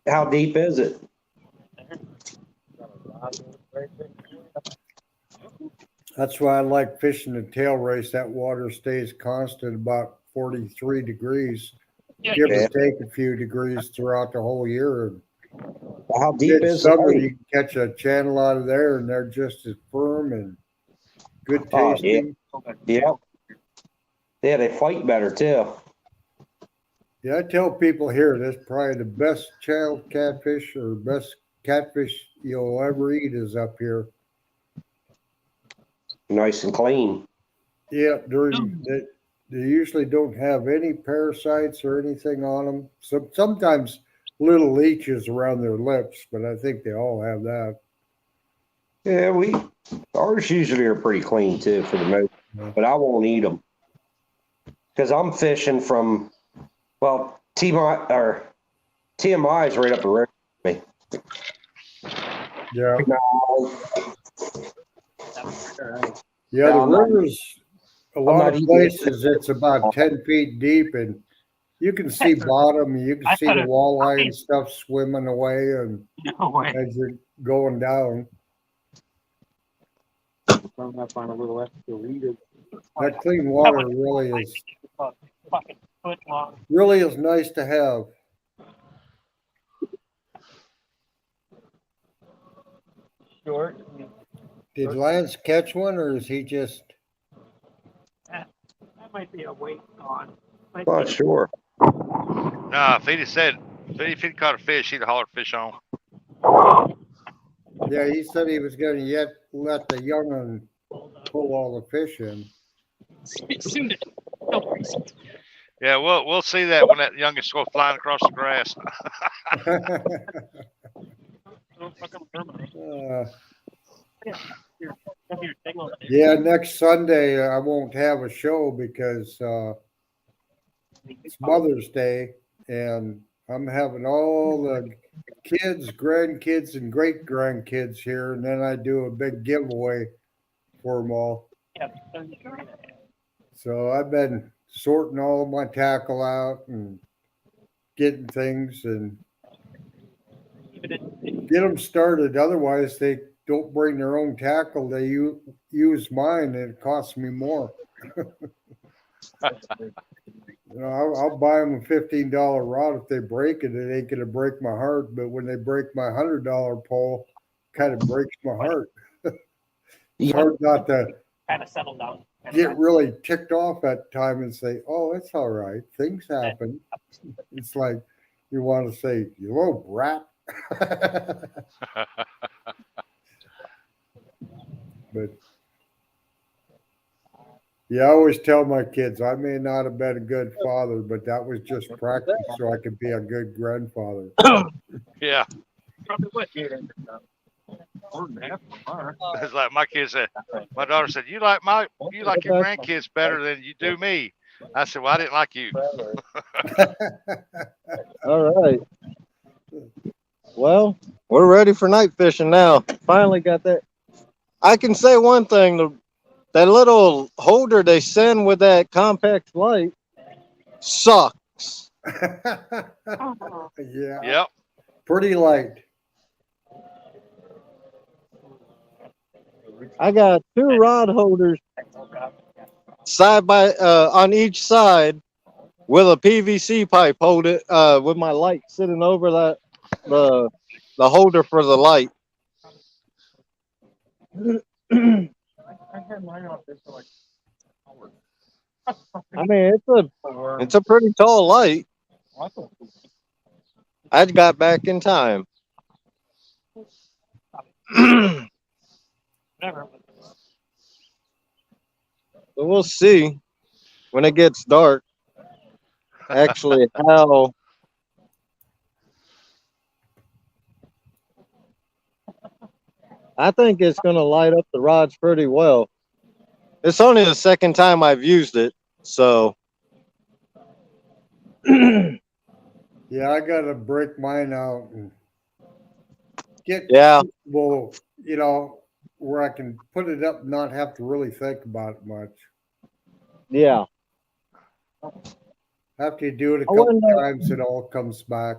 How deep is it? That's why I like fishing the tail race. That water stays constant about 43 degrees, give or take a few degrees throughout the whole year. How deep is summer, it? you can catch a channel out of there, and they're just as firm and good Oh, tasting. Yeah. Yeah, they fight better too. Yeah, I tell people here that's probably the best channel catfish or best catfish you'll ever eat is up here. Nice and clean. Yeah, they usually don't have any parasites or anything on them. Sometimes little leeches around their lips, but I think they all have that. Yeah, ours usually are pretty clean too for the most, but I won't eat them because I'm fishing from, well, TMI is right up the road from me. Yeah. No, Yeah, the I'm not- rivers, a I'm lot not of eating places, it's about 10 feet deep, and you can see bottom, you can see the walleye and stuff swimming away and No way. as you're going down. That clean water Fucking foot long. really is nice to have. Short. Did Lance catch one, or is he just? That might be a weight on. Not sure. Nah, if he'd caught a fish, he'd have hollered fish on. Yeah, he said he was going to yet let the young one pull all the fish in. Soon. No worries. Yeah, we'll see that when that youngest go flying across the grass. Yeah, next Sunday I won't have a show because it's Mother's Day, and I'm having all the kids, grandkids, and great grandkids here, and then I do a big giveaway for them all. Yeah. So I've been sorting all of my tackle out and getting things and get them started. Otherwise, they don't bring their own tackle. They use mine, and it costs me more. You know, I'll buy them a $15 rod. If they break it, it ain't gonna break my heart. But when they break my $100 pole, kind of breaks my heart. It's hard not to Kind of settle down. get really ticked off at time and say, "Oh, it's all right. Things happen." It's like you want to say, "You little brat." But yeah, I always tell my kids I may not have been a good father, but that was just practice so I could be a good grandfather. Yeah. Probably what, more than half of them are. It's like my kid said, my daughter said, you like your grandkids better than you do me. I said, well, I didn't like you. All right. Well, we're ready for night fishing now. Finally got that. I can say one thing: that little holder they send with that compact light sucks. Yeah. Yep. Pretty light. I got 2 rod holders side by on each side with a PVC pipe hold it with my light sitting over the holder for the light. I mean, it's a pretty tall light. I got back in time. Never. So we'll see when it gets dark. Actually, how I think it's going to light up the rods pretty well. It's only the second time I've used it, so Yeah, I gotta break mine out and get yeah. well, where I can put it up and not have to really think about it much. Yeah. After you do it a I couple wonder- times, it all comes back.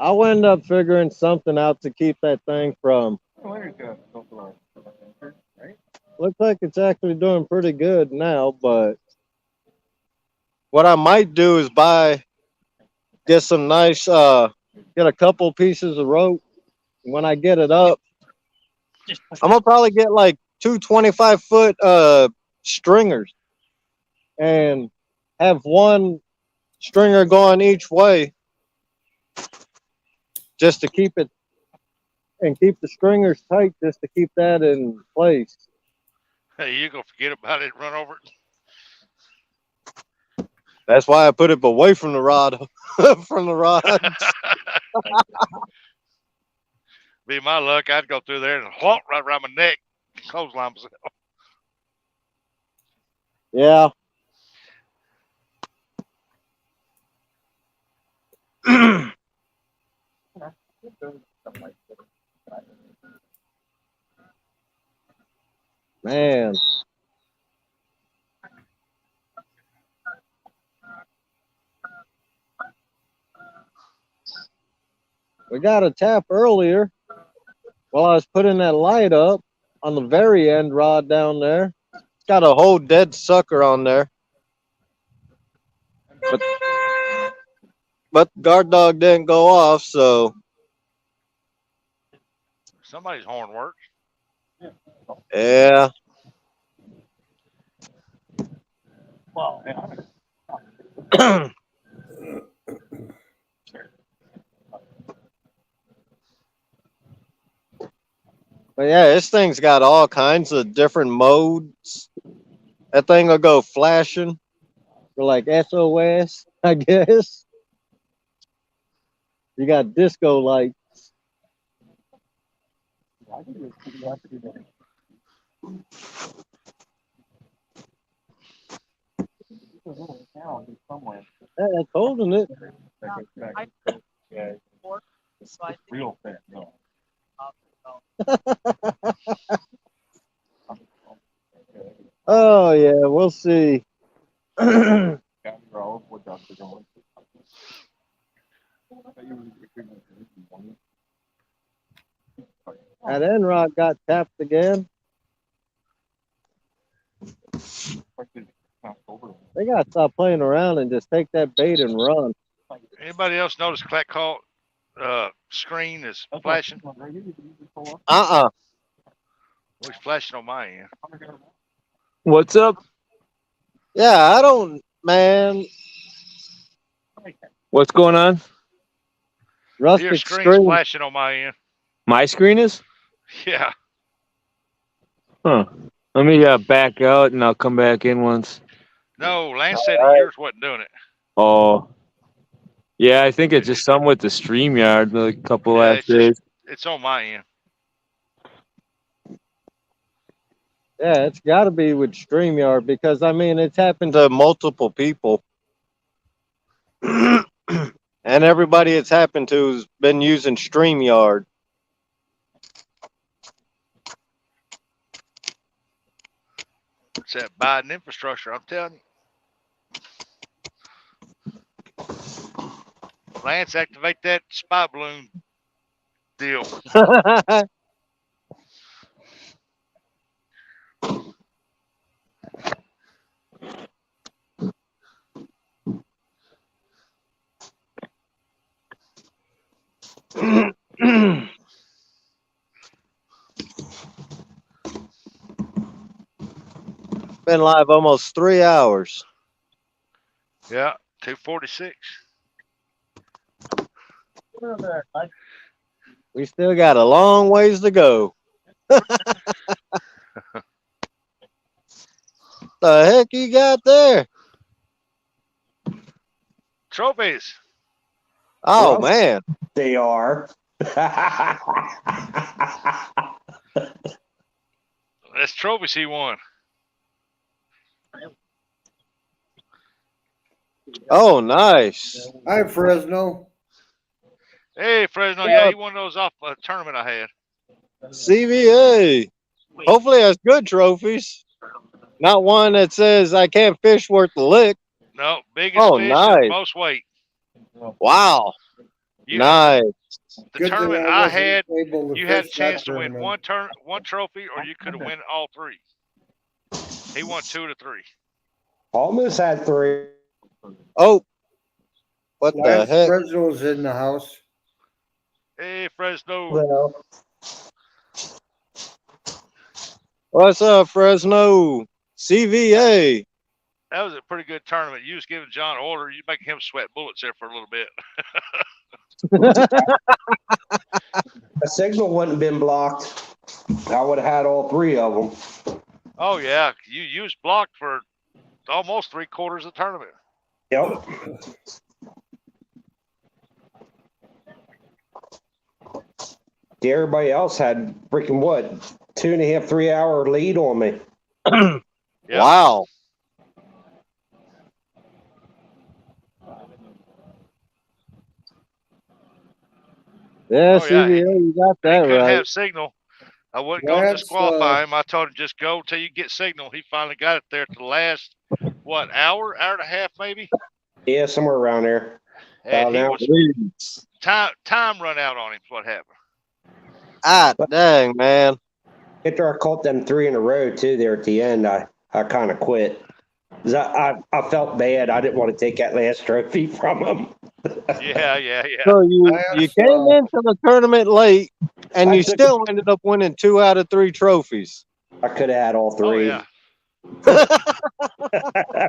I'll end up figuring something out to keep that thing from. Looks like it's actually doing pretty good now, but what I might do is get some nice, get a couple pieces of rope. When I get it up, I'm gonna probably get like 2 25-foot stringers and have one stringer going each way just to keep it and keep the stringers tight just to keep that in place. Hey, you go forget about it and run over it. That's why I put it away from the rod. From the rod. Be my luck, I'd go through there and whomp right around my neck, clothesline myself. Yeah. Man. We got a tap earlier while I was putting that light up on the very end rod down there. It's got a whole dead sucker on there. But the guard dog didn't go off, so Somebody's horn works. yeah. Well, But yeah, this thing's got all kinds of different modes. That thing will go flashing for like SOS, I guess. You got disco lights. Somewhere. Yeah, it's holding it. Yeah, So I think real fat. No. Oh yeah, we'll see. That end rod got tapped again. They gotta stop playing around and just take that bait and run. Anybody else notice Clack Call screen is flashing? Uh-uh. Well, it's flashing on my end. What's up? Yeah, I don't, man. What's going on? Your Rustic screen's screen. flashing on my end. My screen is? Yeah. Huh. Let me back out and I'll come back in once. No, Lance said that yours wasn't doing it. Oh. Yeah, I think it's just something with the StreamYard, like a couple Yeah, last days. it's on my end. Yeah, it's got to be with StreamYard because, I mean, it's happened to multiple people. And everybody it's happened to has been using StreamYard. It's that Biden infrastructure, I'm telling you. Lance, activate that spy balloon deal. Been live almost 3 hours. Yeah, 246. We still got a long ways to go. The heck you got there? Trophies. Oh, Well, man. They are. That's trophies he won. Oh, nice. Hi, Fresno. Hey, Fresno. Yeah, he won those off a tournament I had. CVA. Hopefully that's good trophies. Not one that says I can't fish worth the lick. No, biggest Oh, fish nice. and most weight. Wow. You, Nice. The Good thing tournament I I wasn't had, able to you had a fish chance that to win tournament. one trophy, or you could have won all three. He won 2 to 3. Almost had 3. Oh. What the Lance heck? Fresno's in the house. Hey, Fresno. Well, What's up, Fresno? CVA. That was a pretty good tournament. You was giving John order. You making him sweat bullets there for a little bit. a signal wouldn't been blocked. I would have had all 3 of them. Oh yeah, you was blocked for almost 3/4 of the tournament. Yep. Everybody else had freaking what, 2.5, 3 hour lead on me. Yep. Wow. Yeah, Oh, yeah, CVA, you got He that couldn't right. have signal. I wasn't going to Lance, disqualify him. I told him just go till you get signal. He finally got it there to the last, what, hour and a half maybe? Yeah, somewhere around there. And he now. was time run out on him. Is what happened. Ah, dang, man. After I caught them 3 in a row too there at the end, I kind of quit. 'Cause I felt bad. I didn't want to take that last trophy from him. Yeah. So you Lance, came into the tournament late, and I you took still ended up winning 2 out of 3 trophies. I could have had all 3. Oh yeah.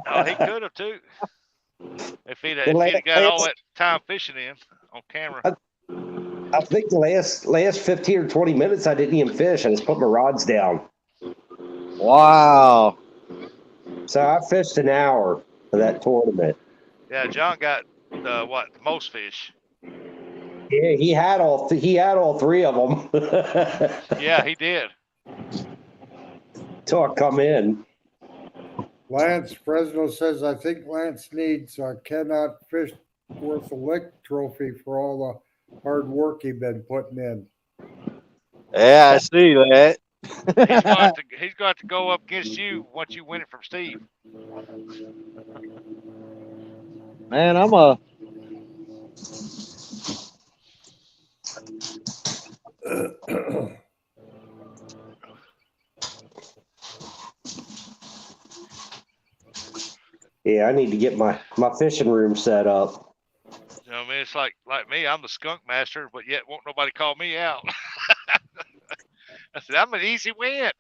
Oh, he could have too. If he'd got all that time fishing in on camera. I think the last 15 or 20 minutes I didn't even fish. I just put my rods down. Wow. So I fished an hour for that tournament. Yeah, John got the most fish. Yeah, he had all 3 of them. Yeah, he did. Till I come in. Lance Fresno says, I think Lance needs a cannot fish worth a lick trophy for all the hard work he's been putting in. Yeah, I see that. He's got to go up against you once you win it from Steve. Man, I'm a Yeah, I need to get my fishing room set up. You know, what I mean, it's like me. I'm the skunk master, but yet won't nobody call me out. I said I'm an easy win.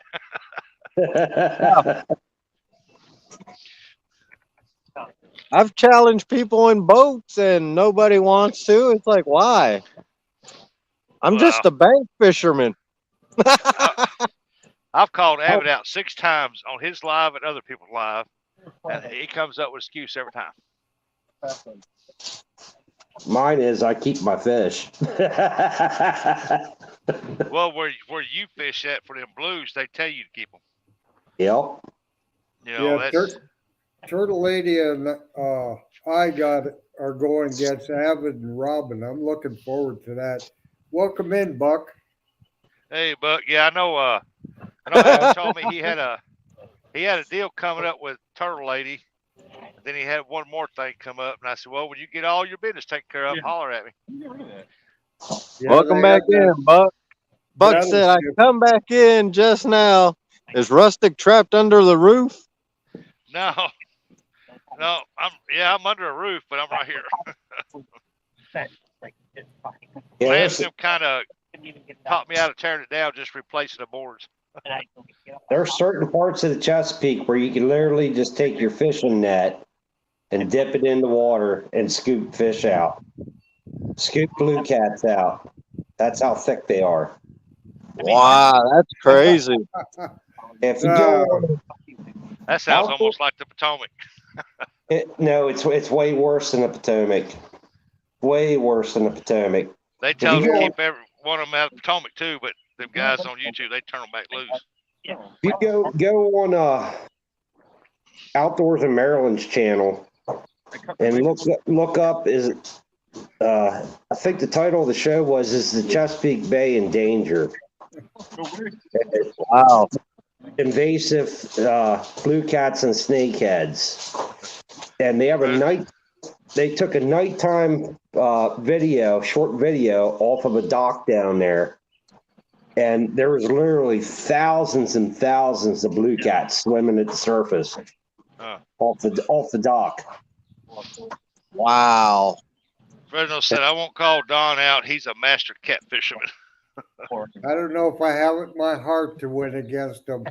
I've challenged people in boats and nobody wants to. It's like, why? I'm just a bank fisherman. I've called Abbott out 6 times on his live and other people's live, and he comes up with an excuse every time. Mine is I keep my fish. Well, where you fish at for them blues, they tell you to keep them. Yep. You know, Yeah, that's Turtle Lady and are going against Avid and Robin. I'm looking forward to that. Welcome in, Buck. hey, Buck. Yeah, I know. Abbott told me he had a deal coming up with Turtle Lady. Then he had one more thing come up, and I said, "Well, when you get all your business taken care of, holler at me." Yeah, Welcome they back had in, Buck. Buck Battleship. said, I come back in just now. Is Rustic trapped under the roof? No, I'm under a roof, but I'm right here. Yeah, Lance them kind of taught me how to tear it down, just replacing the boards. there are certain parts of the Chesapeake where you can literally just take your fishing net and dip it in the water and scoop fish out. Scoop blue cats out. That's how thick they are. Wow, that's crazy. If you go, That sounds almost like the Potomac. no, it's way worse than the Potomac. Way worse than the Potomac. They tell you them to go- keep every one of them out of the Potomac too, but them guys on YouTube, they turn them back loose. If you go on Outdoors in Maryland's channel and look up is I think the title of the show was "Is the Chesapeake Bay in Danger?" Wow. Invasive blue cats and snakeheads, and they have They took a nighttime short video off of a dock down there, and there was literally thousands and thousands of blue cats swimming at the surface off the dock. Wow. Fresno said, "I won't call Don out. He's a master cat fisherman." I don't know if I have it in my heart to win against them.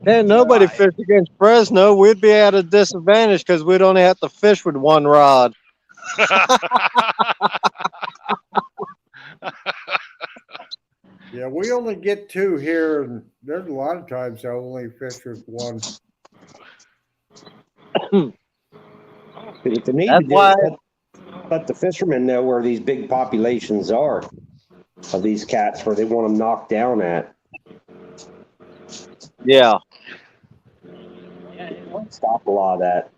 Can't nobody fish against Fresno. We'd be at a disadvantage because we'd only have to fish with one rod. Yeah, we only get 2 here, and there's a lot of times I only fish with 1. If they need That's to do why- it, let the fishermen know where these big populations are of these cats, where they want them knocked down at. Yeah. Stop a lot of that.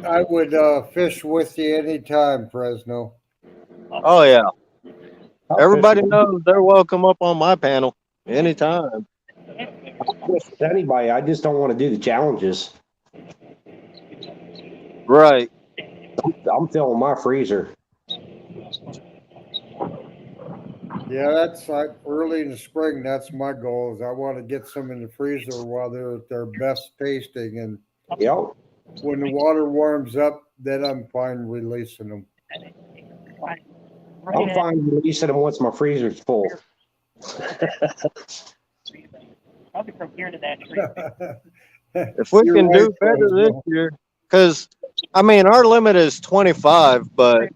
I would fish with you anytime, Fresno. Oh, yeah. I'll Everybody fish knows they're welcome up on my panel anytime. with anybody. I just don't want to do the challenges. Right. I'm filling my freezer. Yeah, that's like early in the spring. That's my goal. Is I want to get some in the freezer while they're at their best tasting, and Yep. when the water warms up, then I'm fine releasing them. I'm fine releasing them once my freezer's full. Probably from here to that tree. If we You're can do right, better Fresno. this year, because, I mean, our limit is 25, but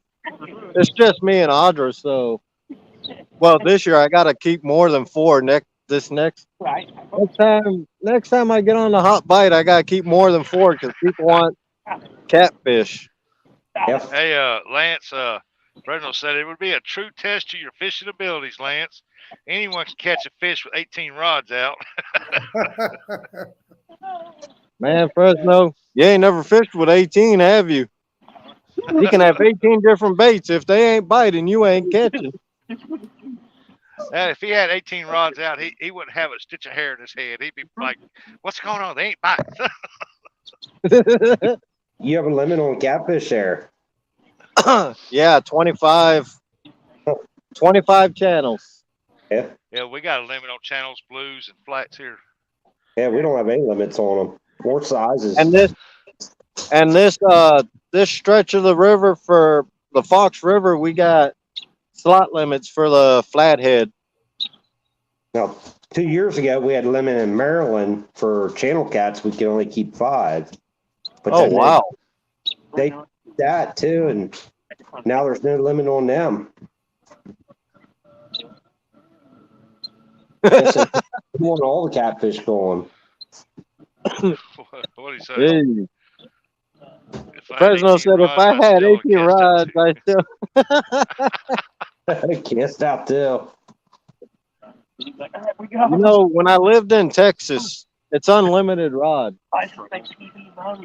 it's just me and Audra, so, well, this year I got to keep more than 4 next Right. next time I get on the hot bite, I got to keep more than 4 because people want catfish. Yep. Hey, Lance, Fresno said it would be a true test of your fishing abilities, Lance. Anyone can catch a fish with 18 rods out. Man, Fresno, you ain't never fished with 18, have you? You can have 18 different baits. If they ain't biting, you ain't catching. If he had 18 rods out, he wouldn't have a stitch of hair in his head. He'd be like, "What's going on? They ain't biting." You have a limit on catfish there. Yeah, 25 channels. Yeah. Yeah, we got a limit on channels, blues, and flats here. Yeah, we don't have any limits on them or sizes. And this stretch of the river for the Fox River, we got slot limits for the flathead. Now, 2 years ago, we had a limit in Maryland for channel cats. We could only keep 5. But Oh then wow! they did that too, and now there's no limit on them. Guess they want all the catfish going. What do you say? Hey, If I had Fresno 18 said if rods, I I'd had still 18 cast out rods, two. I still. Cast out too. He's like, all right, we got You know, when I lived in Texas, it's unlimited rod.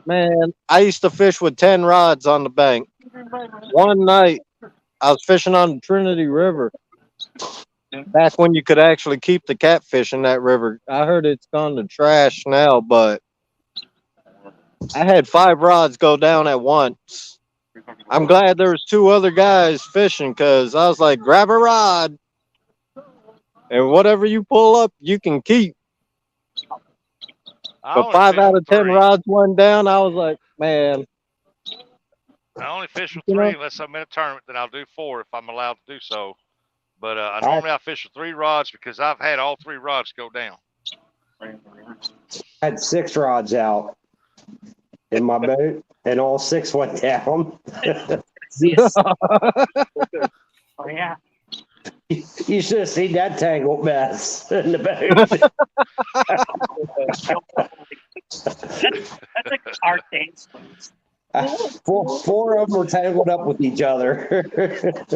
Man, I used to fish with 10 rods on the bank. One night, I was fishing on the Trinity River. Back when you could actually keep the catfish in that river. I heard it's gone to trash now, but I had 5 rods go down at once. I'm glad there was 2 other guys fishing because I was like, grab a rod. And whatever you pull up, you can keep. I But only 5 fish out with of 10 3. rods went down. I was like, man. I only fish with You 3 know? unless I'm in a tournament. Then I'll do 4 if I'm allowed to do so. But normally I fish with 3 rods because I've had all 3 rods go down. I had 6 rods out in my boat, and all 6 went down. Oh yeah. You should have seen that tangled mess in the boat. That's like our dance. 4 of them were tangled up with each other.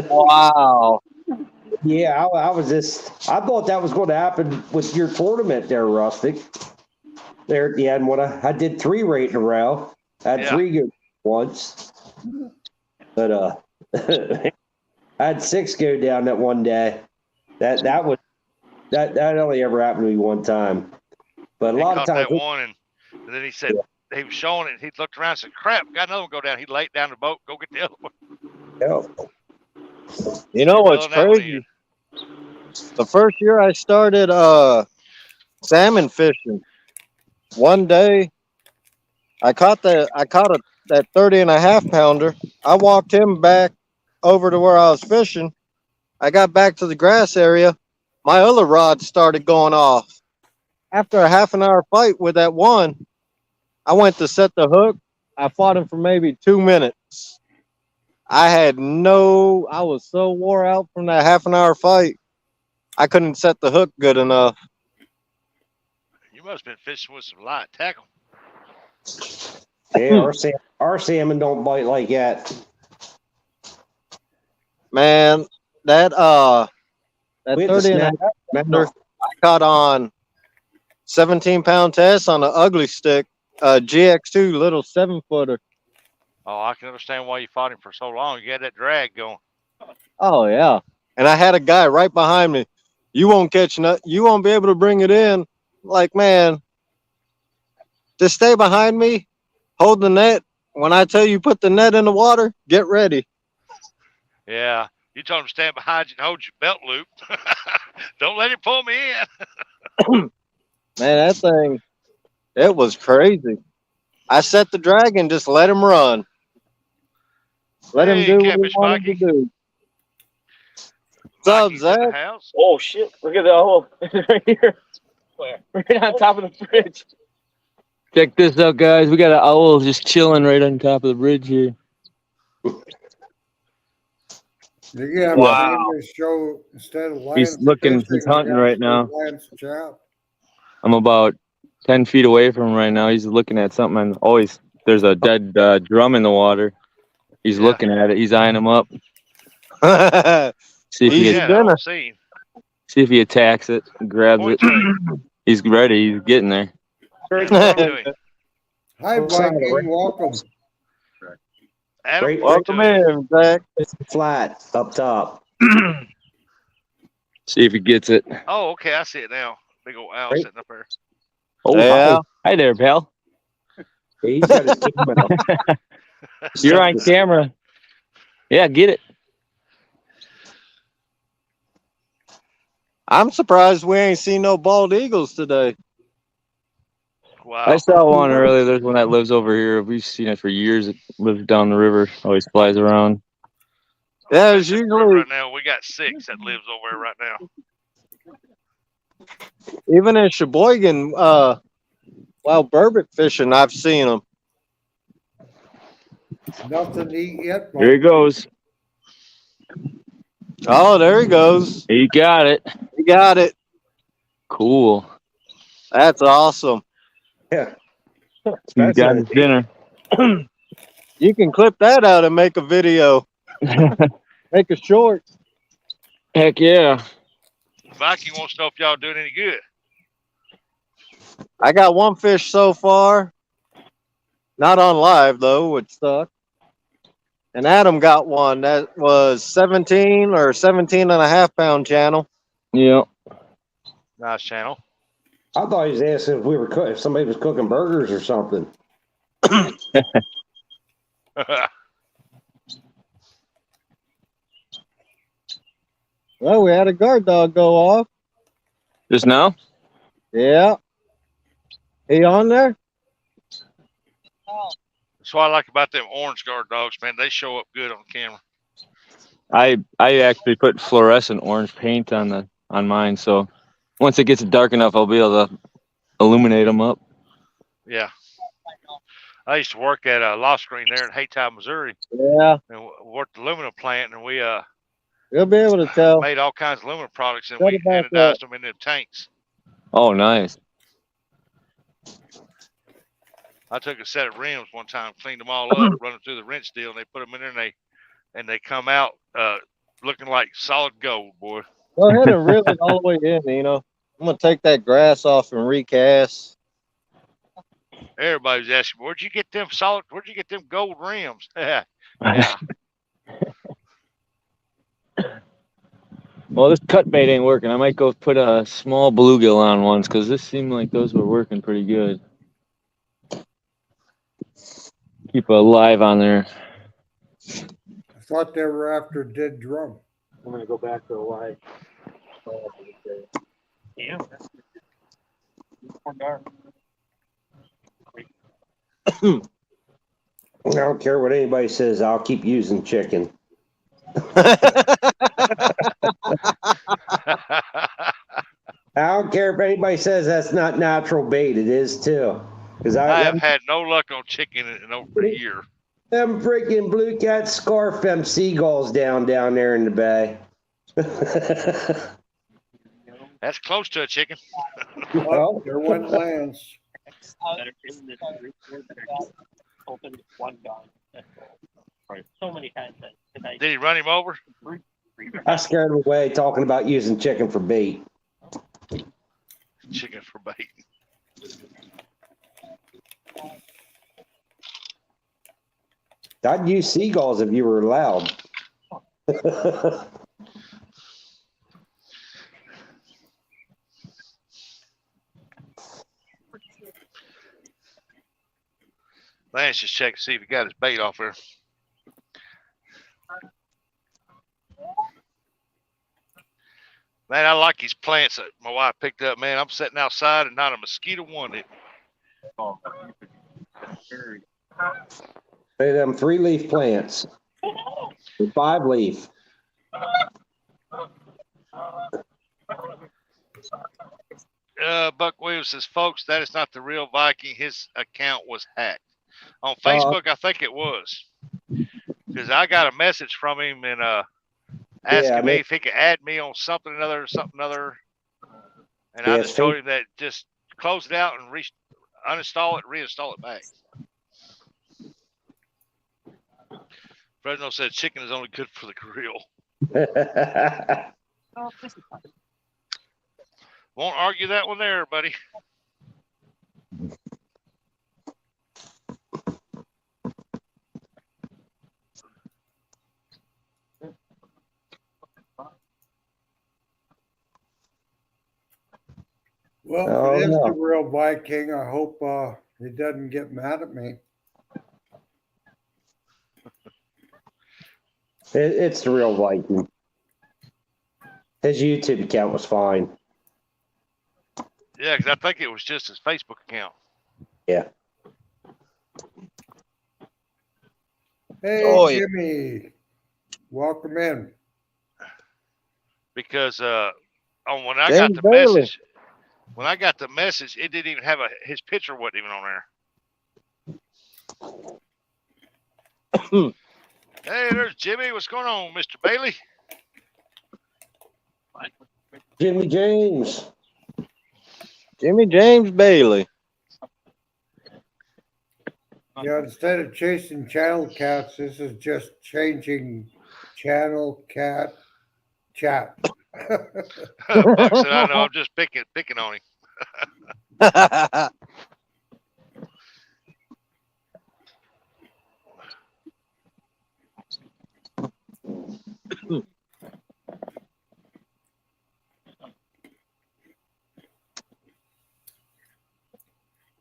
Wow. Yeah, I was just, I thought that was going to happen with your tournament there, Rustic. There at the end, when I did 3 right in a row. I had 3 good once. But I had 6 go down that one day. That only ever happened to me one time. But a He lot of caught times, that one, and then he said he was showing it. He looked around and said, "Crap, got another one go down." He laid down the boat, go get the other one. yeah. You know what's Reeling that one crazy? The first year I started salmon fishing, one day I caught that 30.5 pounder. I walked him back over to where I was fishing. I got back to the grass area. My other rod started going off. After a half an hour fight with that one, I went to set the hook. I fought him for maybe 2 minutes. I was so wore out from that half an hour fight. I couldn't set the hook good enough. You must have been fishing with some light tackle. Yeah, our salmon don't bite like that. Man, that We had to 30.5 snap. pounder I caught on 17-pound test on an ugly stick, GX2 little 7-footer. Oh, I can understand why you fought him for so long. You had that drag going. Oh yeah, and I had a guy right behind me. You won't catch nut. You won't be able to bring it in. Like, man, just stay behind me, hold the net. When I tell you put the net in the water, get ready. Yeah. You told him to stand behind you and hold your belt loop. Don't let him pull me in. Man, that thing, it was crazy. I set the drag and just let him run. Let him Hey, do what he Catfish wanted to Mikey. do. What's up, Mikey's in the Zach? house. Oh shit! Look at the hole right here. Where? Right on top of the bridge. Check this out, guys. We got an owl just chilling right on top of the bridge here. You got Wow. to show instead of Lance He's looking. fishing, He's you hunting gotta right show now. Lance Chop. I'm about 10 feet away from him right now. He's looking at something, and always there's a dead drum in the water. He's looking at it. He's eyeing him up. See if Easy he Yeah, I dinner. don't see him. see if he attacks it, grabs Point it. to him. He's ready. He's getting there. Point to him. Hi, Viking. Welcome. Adam, Right. point to Welcome him. in, Zach. Flat up top. See if he gets it. Oh, okay, I see it now. Big old owl Right. sitting up there. Oh, Yeah. hi there, pal. He's got his team out. You're on camera. Yeah, get it. I'm surprised we ain't seen no bald eagles today. Wow. I saw one earlier. There's one that lives over here. We've seen it for years. It lives down the river. Always flies around. Yeah, it's Right usually now we got 6 that lives over there right now. even in Sheboygan, wild burbot fishing. I've seen them. Nothing to eat yet, There he Mike. goes. Oh, there he goes. He got it. He got it. Cool. That's awesome. Yeah. He got his dinner. You can clip that out and make a video. Make a short. Heck yeah. Viking wants to know if y'all doing any good. I got one fish so far. Not on live though, it stuck. And Adam got one that was 17 or 17 and a half pound channel. Yeah. Nice channel. I thought he was asking if somebody was cooking burgers or something. Well, we had a guard dog go off. Just now? Yeah. He on there? Oh, That's what I like about them orange guard dogs, man. They show up good on camera. I actually put fluorescent orange paint on mine, so once it gets dark enough, I'll be able to illuminate them up. Yeah. I used to work at a Loft Screen there in Haytime, Missouri, Yeah. and worked the aluminum plant, and we You'll be able to tell. made all kinds of aluminum products, and Shut we it back anodized them in them tanks. Oh, nice. I took a set of rims one time, cleaned them all up, run them through the rinse deal, and they put them in there, and they come out looking like solid gold, boy. Go ahead and reel it all the way in, Nino. I'm going to take that grass off and recast. Everybody's asking, where'd you get them gold rims? Yeah. Well, this cut bait ain't working. I might go put a small bluegill on once because this seemed like those were working pretty good. Keep a live on there. I thought they were after dead drum. I'm gonna go back to the live. Yeah. More dark. I don't care what anybody says. I'll keep using chicken. I don't care if anybody says that's not natural bait. It is too. Because I have had no luck on chicken in over a year. Them freaking blue cat scarf them seagulls down there in the bay. That's close to a chicken. Well, there went Lance. Better in this group, or better just open with one gun. Right. So many times that Did he run him over? I scared him away talking about using chicken for bait. Chicken for bait. I'd use seagulls if you were allowed. Lance just check to see if he got his bait off there. Man, I like these plants that my wife picked up, man. I'm sitting outside and not a mosquito wanted. Hey, them 3-leaf plants. 5-leaf. Buck Williams says, folks, that is not the real Viking. His account was hacked. On Facebook, I think it was. Because I got a message from him and asking me if he could add me on something another. And I just told him that just close it out and uninstall it, reinstall it back. Fresno said chicken is only good for the grill. Won't argue that one there, buddy. Well, if it is the real Viking, I hope he doesn't get mad at me. It's the real Viking. His YouTube account was fine. Yeah, because I think it was just his Facebook account. Yeah. Hey, Oh, yeah. Jimmy, welcome in. Because when I got James the Bailey. message, it didn't even have his picture wasn't even on there. Hey, there's Jimmy. What's going on, Mr. Bailey? Jimmy James. Jimmy James Bailey. Yeah, instead of chasing channel cats, this is just changing channel cat chat. Buck said, I know, I'm just picking on him.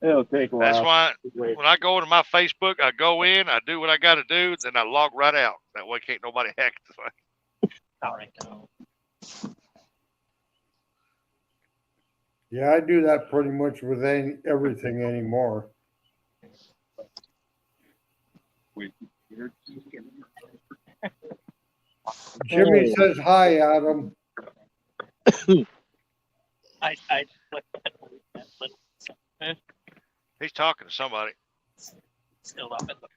It'll take a while. That's why when I go to my Facebook, I go in, I do what I got to do, then I log right out. That way, can't nobody hack the thing. All right. Yeah, I do that pretty much with everything anymore. Jimmy says hi, Adam. I He's talking to somebody. still up in the.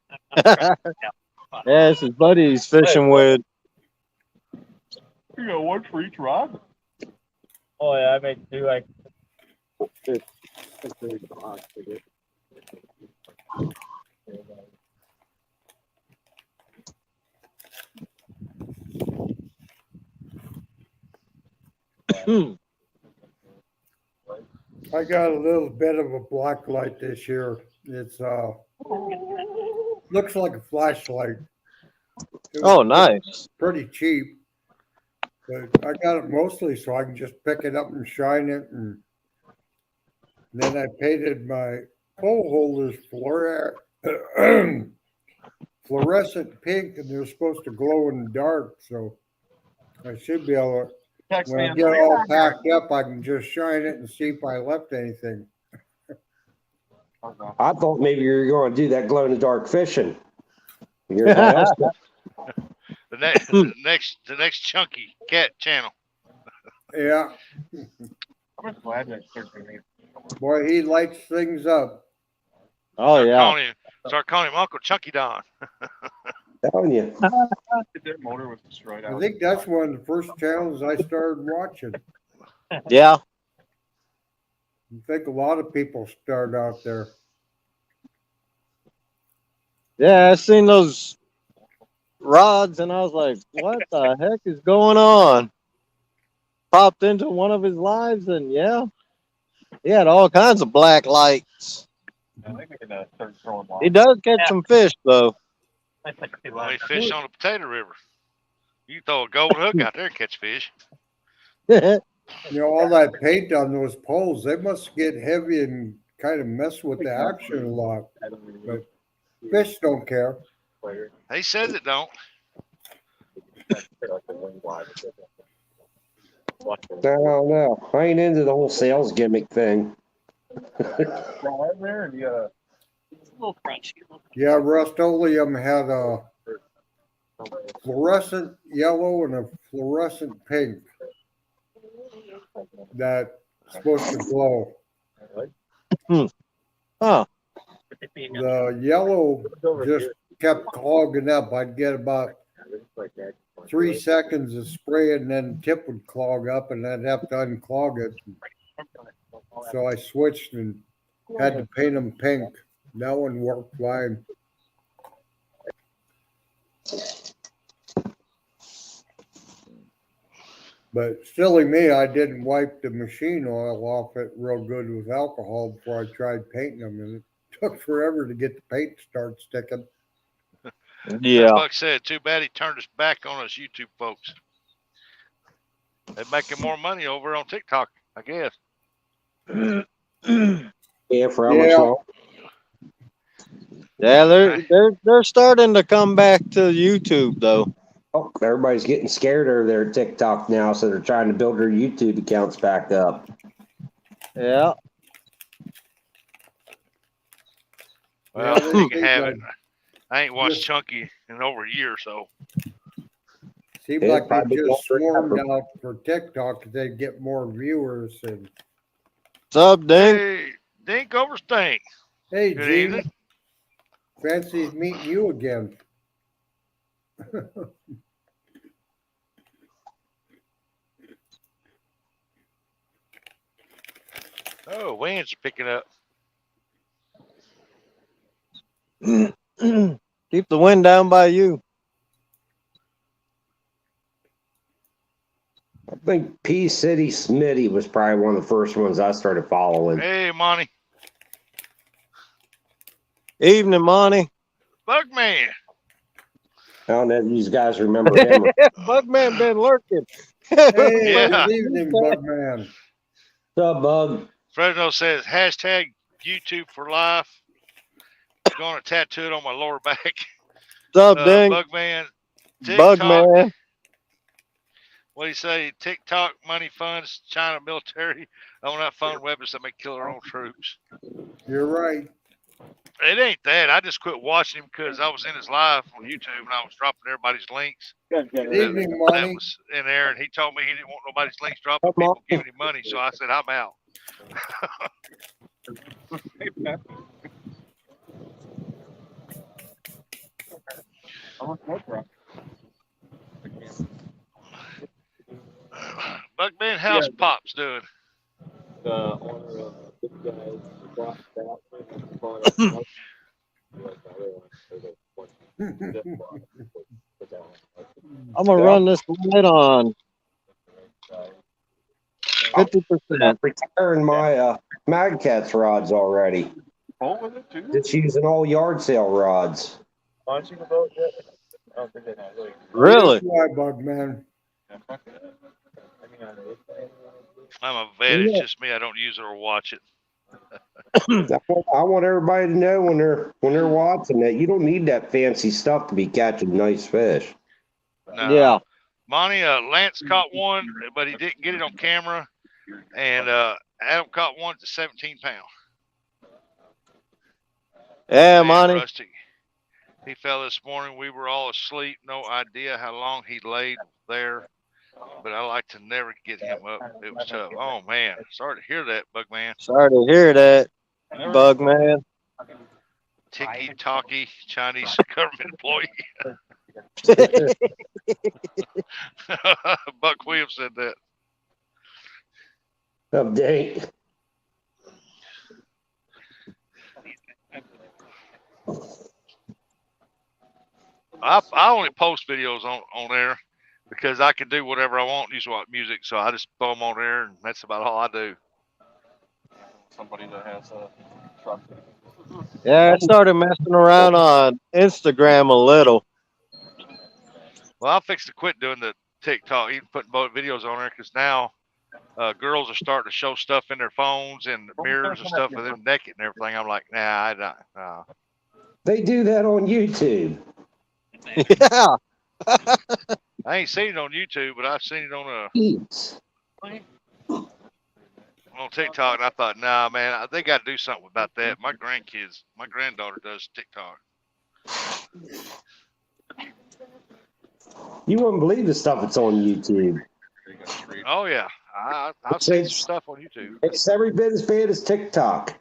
Yeah, it's his buddy he's fishing with. You got one for each rod? Oh yeah, I make two. I got a little bit of a black light this year. It's looks like a flashlight. It was Oh, nice. pretty cheap, but I got it mostly so I can just pick it up and shine it, and then I painted my pole holders fluorescent pink, and they're supposed to glow in the dark. So I should be able to. When I get all packed up, I can just shine it and see if I left anything. I thought maybe you were going to do that glow in the dark fishing. You're fast. The next chunky cat channel. Yeah, I'm just glad that boy, he lights things up. Oh, yeah. Start calling him Uncle Chunky Don. Telling you. their motor was destroyed I out. think that's one of the first channels I started watching. Yeah. I think a lot of people start out there. Yeah, I seen those rods and I was like, what the heck is going on? Popped into one of his lives and yeah, he had all kinds of black lights. I think we can start throwing He does catch some fish though. Well, he fish on the Potato River. You throw a gold hook out there and catch fish. You know, all that paint on those poles, they must get heavy and kind of mess with the action a lot. But fish don't care. He says it don't. No. I ain't into the whole sales gimmick thing. there and you got It's a little crunchy. Yeah, Rust-Oleum had a fluorescent yellow and a fluorescent pink that's supposed to glow. Huh. The yellow just kept clogging up. I'd get about 3 seconds of spray and then the tip would clog up and I'd have to unclog it. So I switched and had to paint them pink. That one worked fine. But silly me, I didn't wipe the machine oil off it real good with alcohol before I tried painting them, and it took forever to get the paint to start sticking. Yeah. Buck said, too bad he turned his back on us YouTube folks. They're making more money over on TikTok, I guess. Yeah, for how much long? Yeah, they're starting to come back to YouTube though. Oh, everybody's getting scared over their TikTok now, so they're trying to build their YouTube accounts back up. Yeah. Well, Yeah, they you can seem have like, it. I ain't watched just Chunky in over a year or so. seemed Yeah, like they probably just don't swarmed remember. out for TikTok. They'd get more viewers. And What's up, Dink? Hey, Dink over Stink. hey, Good Gene, evening. fancy meeting you again. Oh, winds are picking up. Keep the wind down by you. I think P City Smitty was probably one of the first ones I started following. Hey, Monty. Evening, Monty. Bugman. I don't know if you guys remember him. Bugman been lurking. Hey, Yeah. good evening, Bugman. What's up, Bug? Fresno says hashtag YouTube for life. Going to tattoo it on my lower back. What's up, Dink? Bugman. TikTok. Bugman. What do you say? TikTok money funds China military on that phone weapons that may kill their own troops. You're right. It ain't that. I just quit watching him because I was in his live on YouTube and I was dropping everybody's links. Good That, evening, that Monty. was in there, and he told me he didn't want nobody's links dropping, Come on. people giving him money. So I said, I'm out. Bugman, how's Pops doing? I'm gonna run this light on 50%. Retiring my Mag Cats rods already. Just using all yard sale rods. Launching a boat yet? I don't think they have. Really? Why, Bugman? I'm a vet. It's just me. I don't use it or watch it. I want everybody to know when they're watching that you don't need that fancy stuff to be catching nice fish. No. Yeah. Monty, Lance caught one, but he didn't get it on camera. And Adam caught one to 17 pounds. Yeah, Man, Monty. Rustic. He fell this morning. We were all asleep. No idea how long he laid there. But I like to never get him up. It was tough. Oh, man. Sorry to hear that, Bugman. Sorry to hear that, Bugman. Tiki-talkie Chinese government employee. Buck Williams said that. Update. I only post videos on there because I can do whatever I want, use what music, so I just throw them on there, and that's about all I do. Somebody that has a truck. Yeah, I started messing around on Instagram a little. Well, I'm fixing to quit doing the TikTok, even putting both videos on there, because now girls are starting to show stuff in their phones and mirrors and stuff of them naked and everything. I'm like, nah, I don't. They do that on YouTube. Yeah. I ain't seen it on YouTube, but I've seen it on Eats. on TikTok, and I thought, nah, man, they got to do something about that. My granddaughter does TikTok. You wouldn't believe the stuff that's on YouTube. Oh yeah, I've seen some stuff on YouTube. It's every bit as bad as TikTok.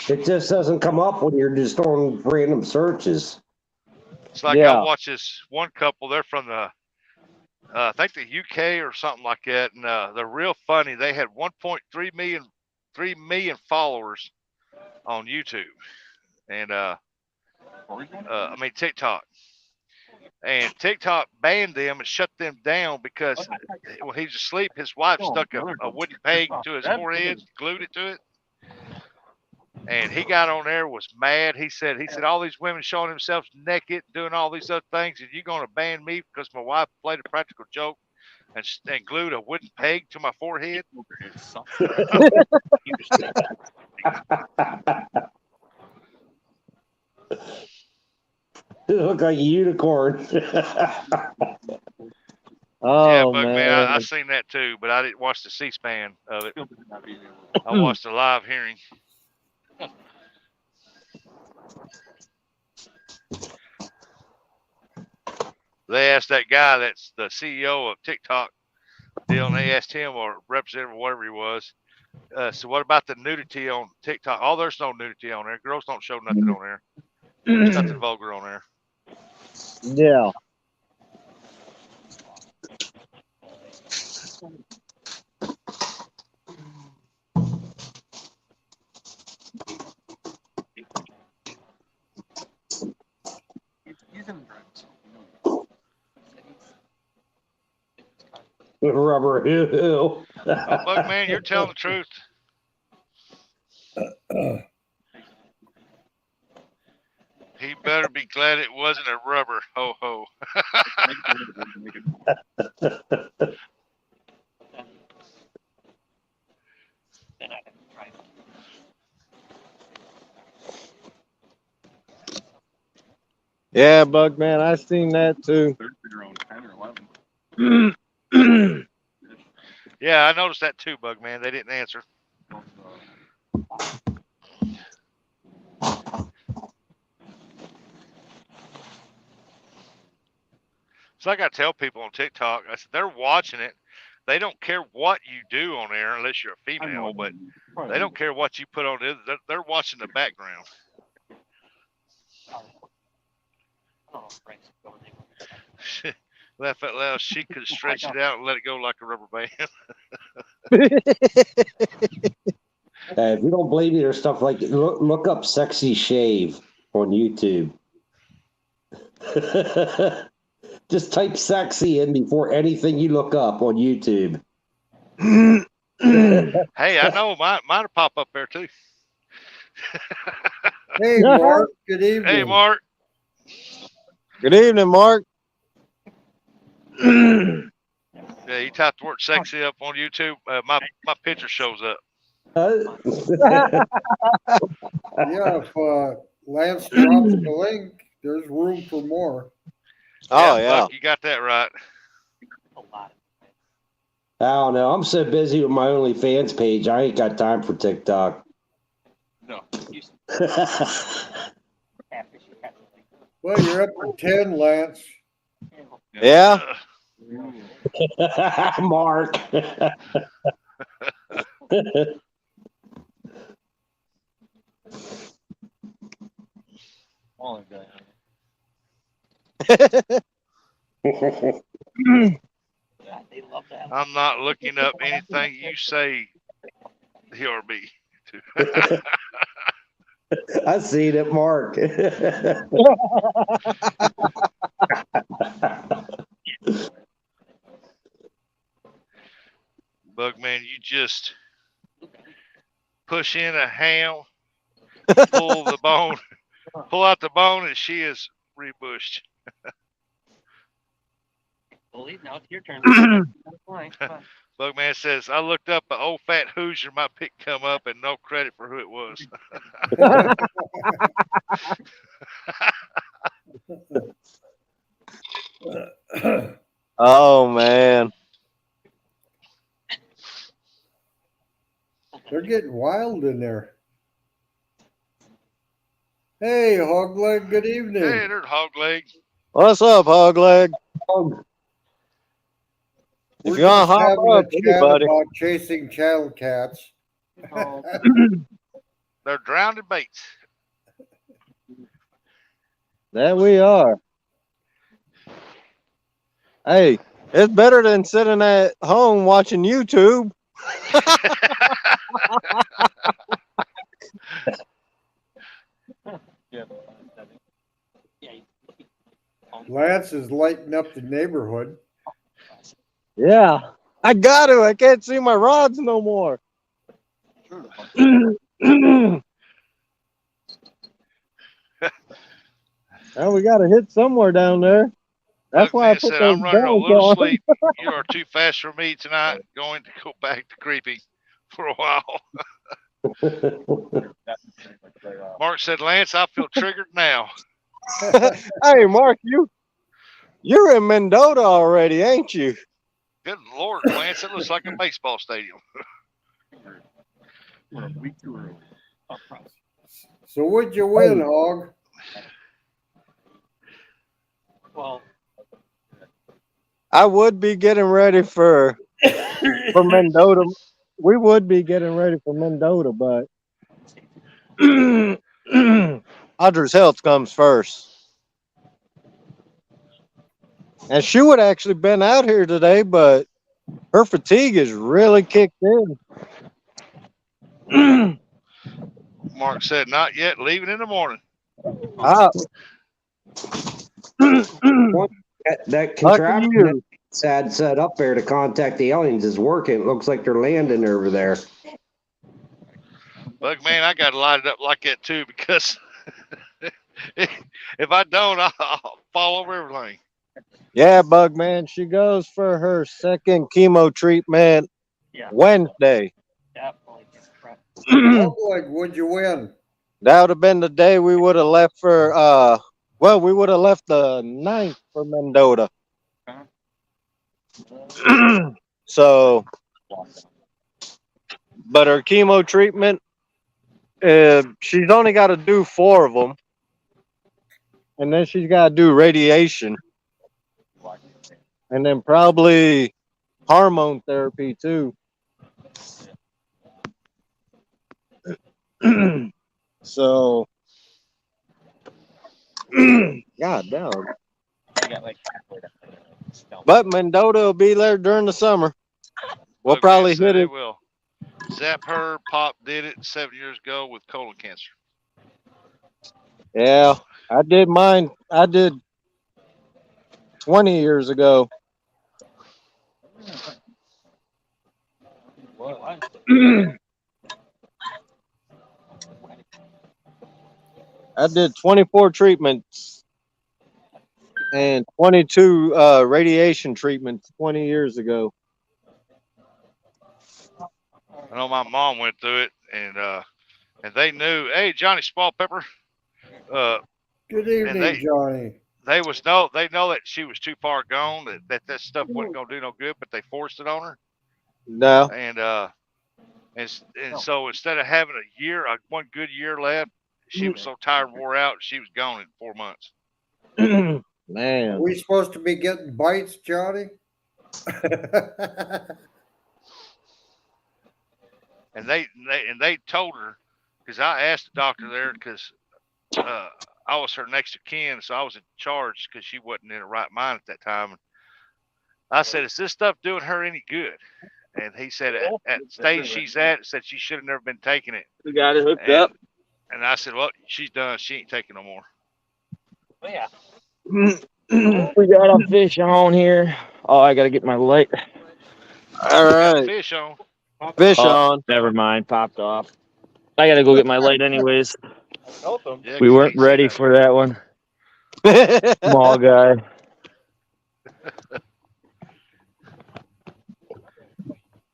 It just doesn't come up when you're just on random searches. It's like Yeah. I watch this one couple. They're from the, I think the UK or something like that, and they're real funny. They had 1.3 million followers on YouTube, and I mean TikTok. And TikTok banned them and shut them down because when he was asleep, his wife stuck a wooden peg to his forehead, glued it to it. And he got on there, was mad. He said, all these women showing themselves naked, doing all these other things, and you're going to ban me because my wife played a practical joke and glued a wooden peg to my forehead? You look like a unicorn. Oh, Yeah, Bugman, man. I seen that too, but I didn't watch the C-SPAN of it. I watched the live hearing. They asked that guy that's the CEO of TikTok deal, and they asked him, or representative or whatever he was, so what about the nudity on TikTok? Oh, there's no nudity on there. Girls don't show nothing on there. There's nothing vulgar on there. Yeah. He's in drugs. Rubber. Ew. Oh, Bugman, you're telling the truth. He better be glad it wasn't a rubber. Ho ho. Then I can try. Yeah, Bugman, I seen that too. They're on 10 or 11. Yeah, I noticed that too, Bugman. They didn't answer. It's like I tell people on TikTok, I said they're watching it. They don't care what you do on there unless you're a female, but they don't care what you put on it. They're watching the background. Oh, Frank's going there. Laugh out loud. She could stretch it out and let it go like a rubber band. If you don't believe me or stuff like that, look up sexy shave on YouTube. Just type sexy in before anything you look up on YouTube. Hey, I know mine'll pop up there too. Hey, Mark. Good evening. Hey, Mark. Good evening, Mark. Yeah, you type the word sexy up on YouTube. My picture shows up. Yeah, if Lance drops the link, there's room for more. Oh, yeah. yeah. Buck, you got that right. A lot. I don't know. I'm so busy with my OnlyFans page. I ain't got time for TikTok. No. Well, you're up to 10, Lance. Yeah. Mark. God, they love that. I'm not looking up anything you say, DRB. I seen it, Mark. Bugman, you just push in a ham, pull the bone, pull out the bone, and she is rebushed. Bully, now it's your turn. Fine, come on. Bugman says, I looked up an old fat Hoosier, my pick come up, and no credit for who it was. Oh, man. They're getting wild in there. Hey, Hogleg, good evening. Hey, there's Hogleg. What's up, Hogleg? If We're you want to just hop having up, a chat anybody. about chasing channel cats. They're drowned in baits. There we are. Hey, it's better than sitting at home watching YouTube. Lance is lighting up the neighborhood. Yeah. I got to. I can't see my rods no more. Well, we got to hit somewhere down there. That's why I Bugman put said, those I'm running a bells little on. sleep. You are too fast for me tonight. Going to go back to creeping for a while. Mark said, Lance, I feel triggered now. Hey, Mark, you're in Mendota already, ain't you? Good Lord, Lance, it looks like a baseball stadium. We're a week too early. So what'd you win, Hog? Well, I would be getting ready for Mendota. We would be getting ready for Mendota, but Audra's health comes first. And she would actually been out here today, but her fatigue is really kicked in. Mark said, not yet, leaving in the morning. Ah, That lucky contraption you. had set up there to contact the aliens is working. It looks like they're landing over there. Bug man, I got to light it up like that too, because if I don't, I'll fall over everything. Yeah, Bug man, she goes for her second chemo treatment yeah, Wednesday. definitely. Right. Like, what'd you win? That would have been the day we would have left for well, we would have left the 9th for Mendota. So, but her chemo treatment, she's only got to do 4 of them, and then she's got to do radiation, and then probably hormone therapy too. So, God damn. But Mendota will be there during the summer. We'll Bug man probably said hit they it. will. Zap her, Pop did it 7 years ago with colon cancer. Yeah, I did mine. I did 20 years ago. I did 24 treatments and 22 radiation treatments 20 years ago. I know my mom went through it, and they knew. Hey, Johnny Small Pepper. Good evening, Johnny. They know that she was too far gone, that stuff wasn't gonna do no good, but they forced it on her. No. And so instead of having a year, one good year left, she was so tired, wore out, she was gone in 4 months. Man. Are we supposed to be getting bites, Johnny? And they told her, because I asked the doctor there, because I was her next of kin, so I was in charge because she wasn't in her right mind at that time. I said, "Is this stuff doing her any good?" And he said, "At the stage she's at, said she should have never been taking it." We got it hooked up. And I said, "Well, she's done. She ain't taking no more." Oh, yeah. We got a fish on here. Oh, I gotta get my light. All right. Fish on. Fish Oh, on. never mind, popped off. I gotta go get my light anyways. Yeah, We weren't ready for that one. Small guy.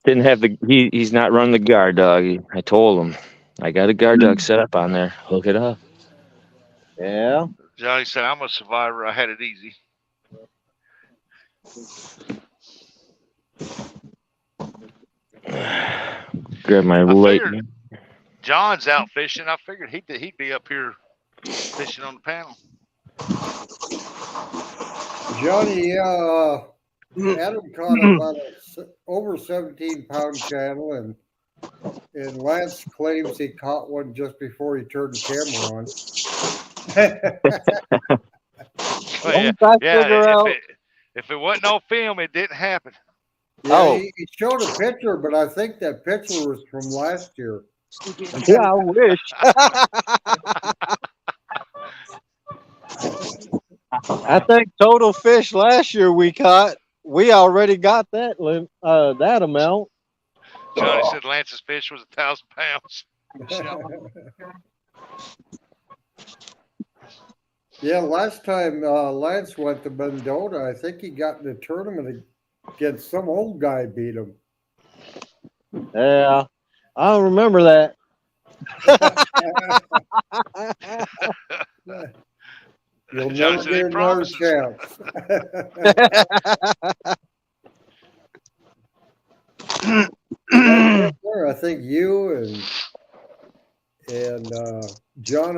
Didn't have he's not running the guard dog. I told him I got a guard dog set up on there. Hook it up. Yeah. Johnny said, "I'm a survivor. I had it easy." Grab my light. John's out fishing. I figured he'd be up here fishing on the panel. Johnny, Adam caught about over 17-pound channel, and Lance claims he caught one just before he turned the camera on. If it wasn't no film, it didn't happen. Yeah, he showed a picture, but I think that picture was from last year. Yeah, I wish. I think total fish last year we caught, we already got that amount. Johnny said Lance's fish was 1,000 pounds. Yeah, last time Lance went to Mendota, I think he got in a tournament against some old guy, beat him. Yeah, I don't remember that. You'll never get another chance. I think you and John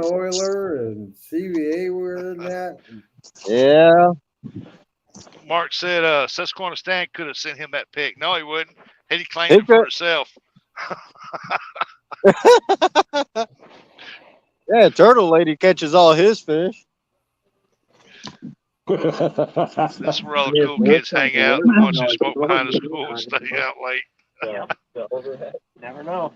said Susquehanna Stan could have sent him that pic. No, he wouldn't. He claimed He it for could- himself. Yeah, Turtle Lady catches all his fish. That's where all the cool kids hang out. The ones who smoke behind the school and stay out late. Never know.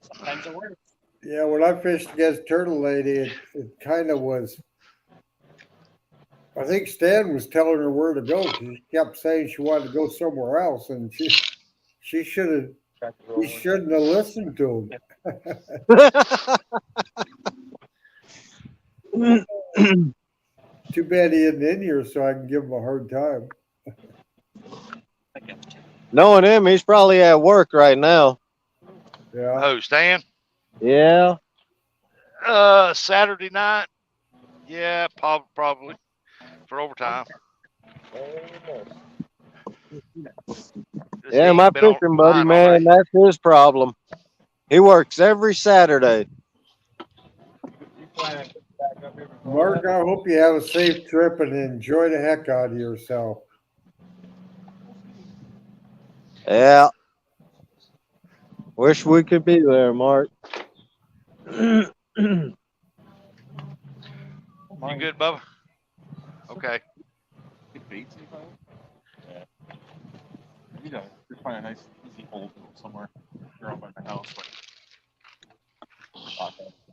Sometimes it works. Yeah, when I fished against Turtle Lady, it kind of was. I think Stan was telling her where to go. She kept saying she wanted to go somewhere else, and he shouldn't have listened to him. Too bad he isn't in here, so I can give him a hard time. Knowing him, he's probably at work right now. Yeah. Oh, Stan? Yeah. Saturday night. Yeah, probably for overtime. Yeah, my fishing buddy, man, that's his problem. He works every Saturday. Mark, I hope you have a safe trip and enjoy the heck out of yourself. Yeah. Wish we could be there, Mark. You good, Bubba? Okay. Get baits anytime? Yeah. You know, just find a nice, easy hole somewhere around by my house. But...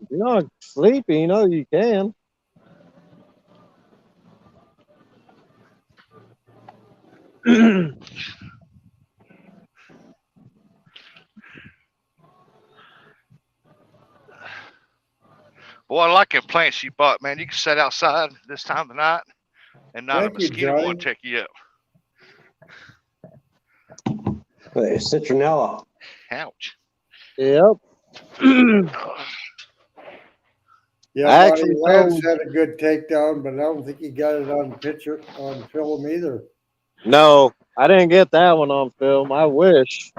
If you're not sleepy, you know you can. Boy, I like them plants you bought, man. You can sit outside this time of night and not Thank a you, mosquito Johnny. won't check you up. Citronella. Ouch. Yep. Yeah, I Bonnie actually Lance told- had a good takedown, but I don't think he got it on picture on film either. No, I didn't get that one on film. I wish.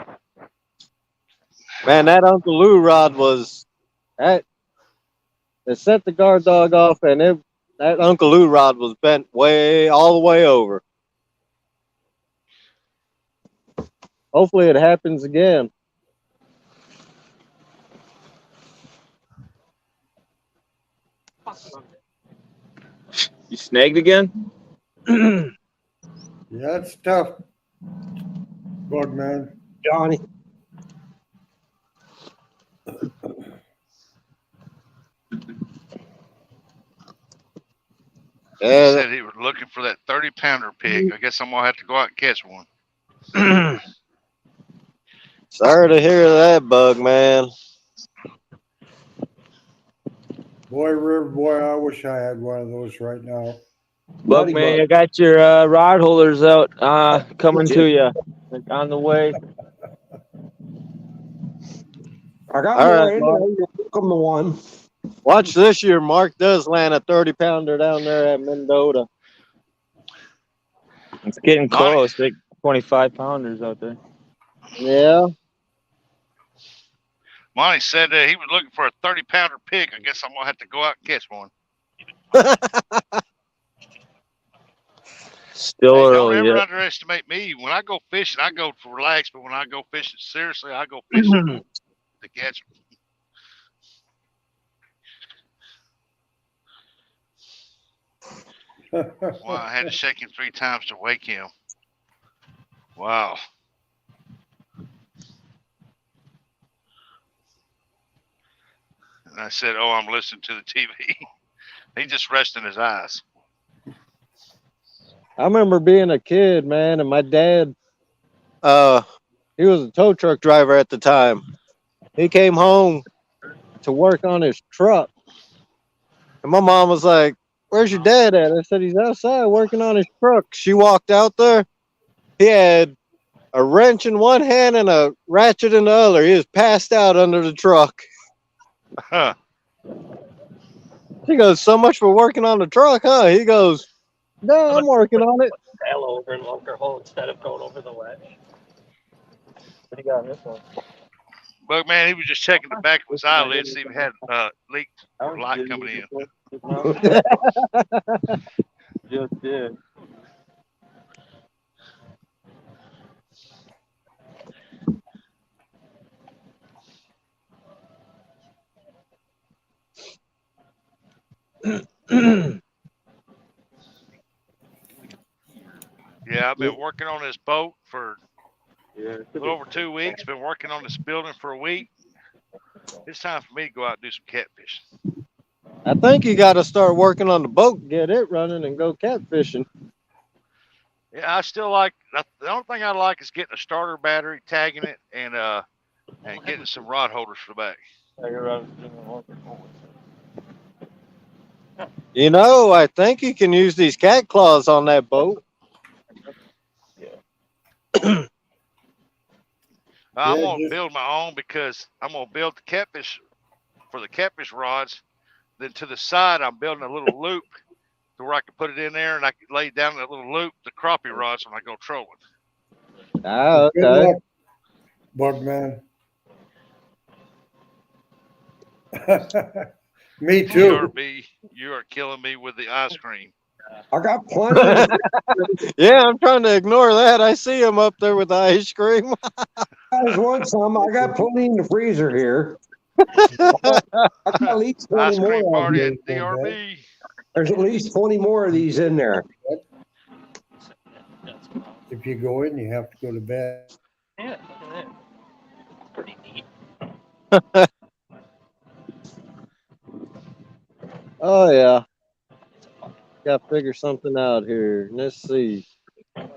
Man, that Uncle Lou rod was that. It set the guard dog off, and that Uncle Lou rod was bent all the way over. Hopefully, it happens again. You snagged again? Yeah, it's tough. Bug man. Johnny. He Yeah, said he was looking for that 30-pounder pig. I guess I'm gonna have to go out and catch one. sorry to hear that, Bug man. Boy, River Boy, I wish I had one of those right now. Bug man, I got your rod holders out coming to you. On the way. I got All more right, in Mark. there. You're welcome to one. Watch this year. Mark does land a 30-pounder down there at Mendota. It's getting close. Like 25 pounders out there. Yeah. Monty said that he was looking for a 30-pounder pig. I guess I'm gonna have to go out and catch one. Still Hey, don't early ever yet. underestimate me. When I go fishing, I go to relax. But when I go fishing seriously, I go fishing to catch them. Wow, I had to shake him 3 times to wake him. Wow. And I said, "Oh, I'm listening to the TV." He just resting his eyes. I remember being a kid, man, and my dad, he was a tow truck driver at the time. He came home to work on his truck. And my mom was like, "Where's your dad at?" I said, "He's outside working on his truck." She walked out there. He had a wrench in one hand and a ratchet in the other. He was passed out under the truck. Huh. He goes, "So much for working on the truck, huh?" He goes, "No, I'm working on it." Tail over and lunker hole instead of going over the ledge. What do you got on this one? But man, he was just checking the back of his eyelid, see if he had leaked or light coming in. Just did. Yeah, I've been working on this boat for Yeah. a little over 2 weeks. Been working on this building for a week. It's time for me to go out and do some catfish. I think you got to start working on the boat, get it running, and go catfishing. Yeah, I still like. The only thing I like is getting a starter battery, tagging it, and getting some rod holders for the back. You know, I think you can use these cat claws on that boat. I'm Yeah, gonna just- build my own because I'm gonna build the catfish for the catfish rods. Then to the side, I'm building a little loop to where I can put it in there and I can lay down that little loop, the crappie rods when I go trolling. Ah, Good okay. luck, Bugman. Me too. TRB, you are killing me with the ice cream. I got plenty. Yeah, I'm trying to ignore that. I see him up there with the ice cream. Guys want some? I got plenty in the freezer here. I got at least 20 Ice cream more of party at these. DRB. There's at least 20 more of these in there. If you go in, you have to go to bed. Yeah, look at that. Pretty neat. Oh yeah. Got to figure something out here. Let's see. I'm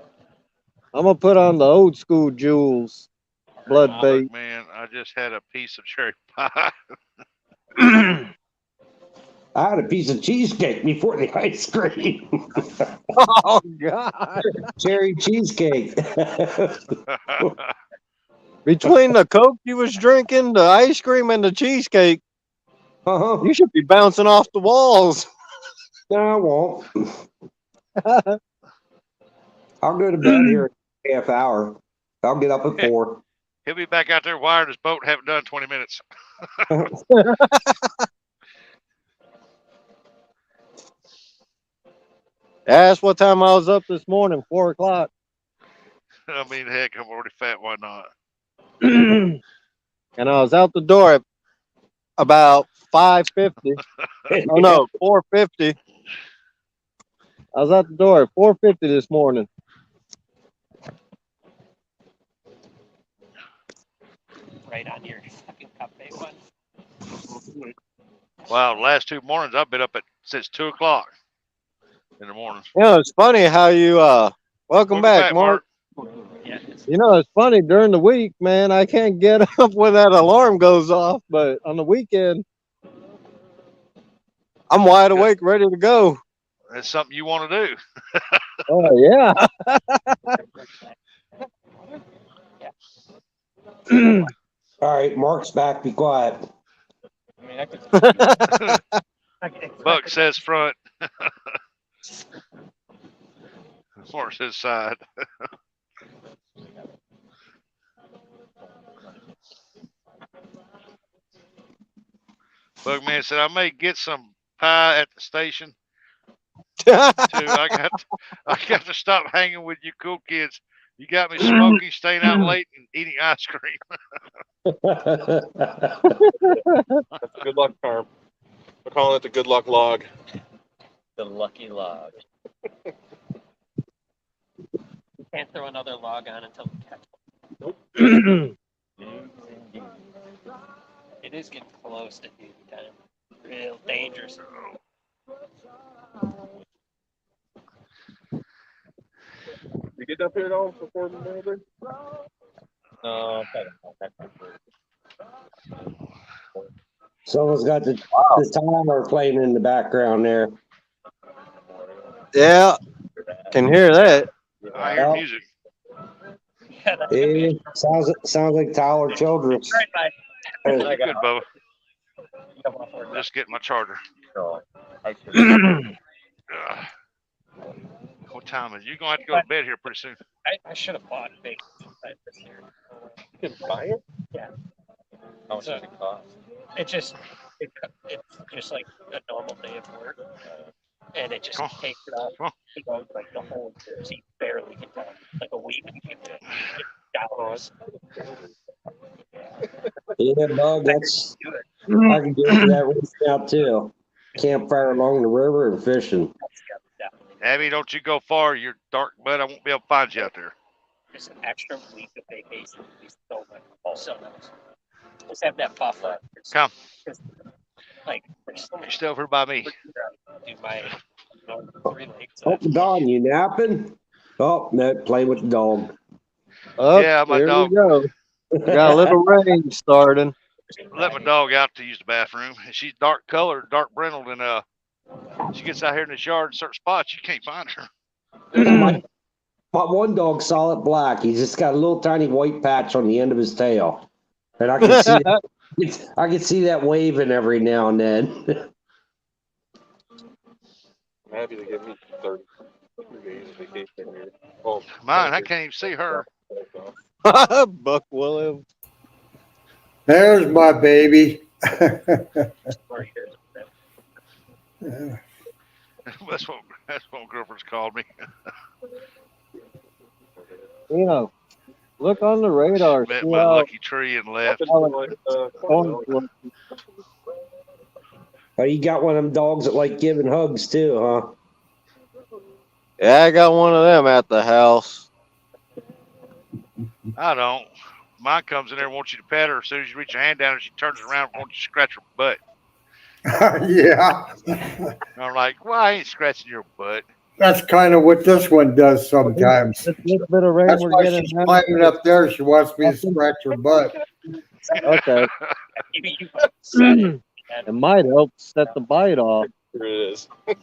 gonna put on the old school jewels blood bait. Look, man, I just had a piece of cherry pie. I had a piece of cheesecake before the ice cream. Oh God! Cherry cheesecake. Between the Coke you was drinking, the ice cream, and the cheesecake, Uh-huh. you should be bouncing off the walls. No, I won't. I'll go to bed here in a half hour. I'll get up at 4. He'll be back out there wiring his boat. Haven't done 20 minutes. That's what time I was up this morning, 4 o'clock. I mean, heck, I'm already fat. Why not? And I was out the door at about 5:50. Oh no, 4:50. I was out the door at 4:50 this morning. Right on your fucking cafe one. Wow, the last 2 mornings I've been up since 2 o'clock in the morning. You know, it's funny how you welcome back, Mark. Yeah. You know, it's funny during the week, man, I can't get up when that alarm goes off, but on the weekend I'm wide awake, ready to go. That's something you want to do. Oh yeah. All right, Mark's back. Be quiet. I mean, I could Buck says front. Mark says side. Bugman said I may get some pie at the station too. I got to stop hanging with you cool kids. You got me smoking, staying out late, and eating ice cream. That's a good luck charm. We're calling it the good luck log. the lucky log. You can't throw another log on until we catch one. It is getting close to duty time. Real dangerous. You get up here at all before the middle? No, Someone's got the timer playing in the background there. Yeah, can hear that. I hear Well, music. Yeah, that's gonna be Sounds like Tyler Childress. right by. Good, Bubba. Just getting my charger. What time is it? You're gonna have to go to bed here pretty soon. I should have bought big this year. You can buy it? Yeah. How much So- does it cost? It's just like a normal day of work, and it just Cool. takes it off. Cool. It goes like the whole year, so you barely get done. Like a week, you get dollars. Yeah, Bug, I can do it for that reason out too. campfire along the river and fishing. Definitely. Abby, don't you go far. You're dark, but I won't be able to find you out there. Just an extra week of vacation would be so much. So nice. Just have that buffer. Come. Like, You're still over by me. do my 3 legs. Oh, Don, you napping? Oh, no, playing with the dog. Oh, Yeah, my here dog. we go. We got a little rain starting. Let my dog out to use the bathroom. And she's dark colored, dark brindled, and she gets out here in this yard in certain spots, you can't find her. my one dog's solid black. He's just got a little tiny white patch on the end of his tail. And I can see I can see that waving every now and then. I'm happy to give me 30 days of vacation here. Oh, Mine, I can't even see her. Buck Williams. There's my baby. Yeah. That's what girlfriend's called me. You know, look on the radar. Met See my how lucky tree and left. orange looks. Oh, you got one of them dogs that like giving hugs too, huh? Yeah, I got one of them at the house. I don't. Mine comes in there and wants you to pet her. As soon as you reach your hand down, and she turns around and wants you to scratch her butt. Yeah. And I'm like, well, I ain't scratching your butt. That's kind of what this one does sometimes. This little bit of rain That's we're why getting she's now. climbing up there. She wants me to scratch her butt. Okay. Maybe you said it. It might help set the bite off. Here it is. I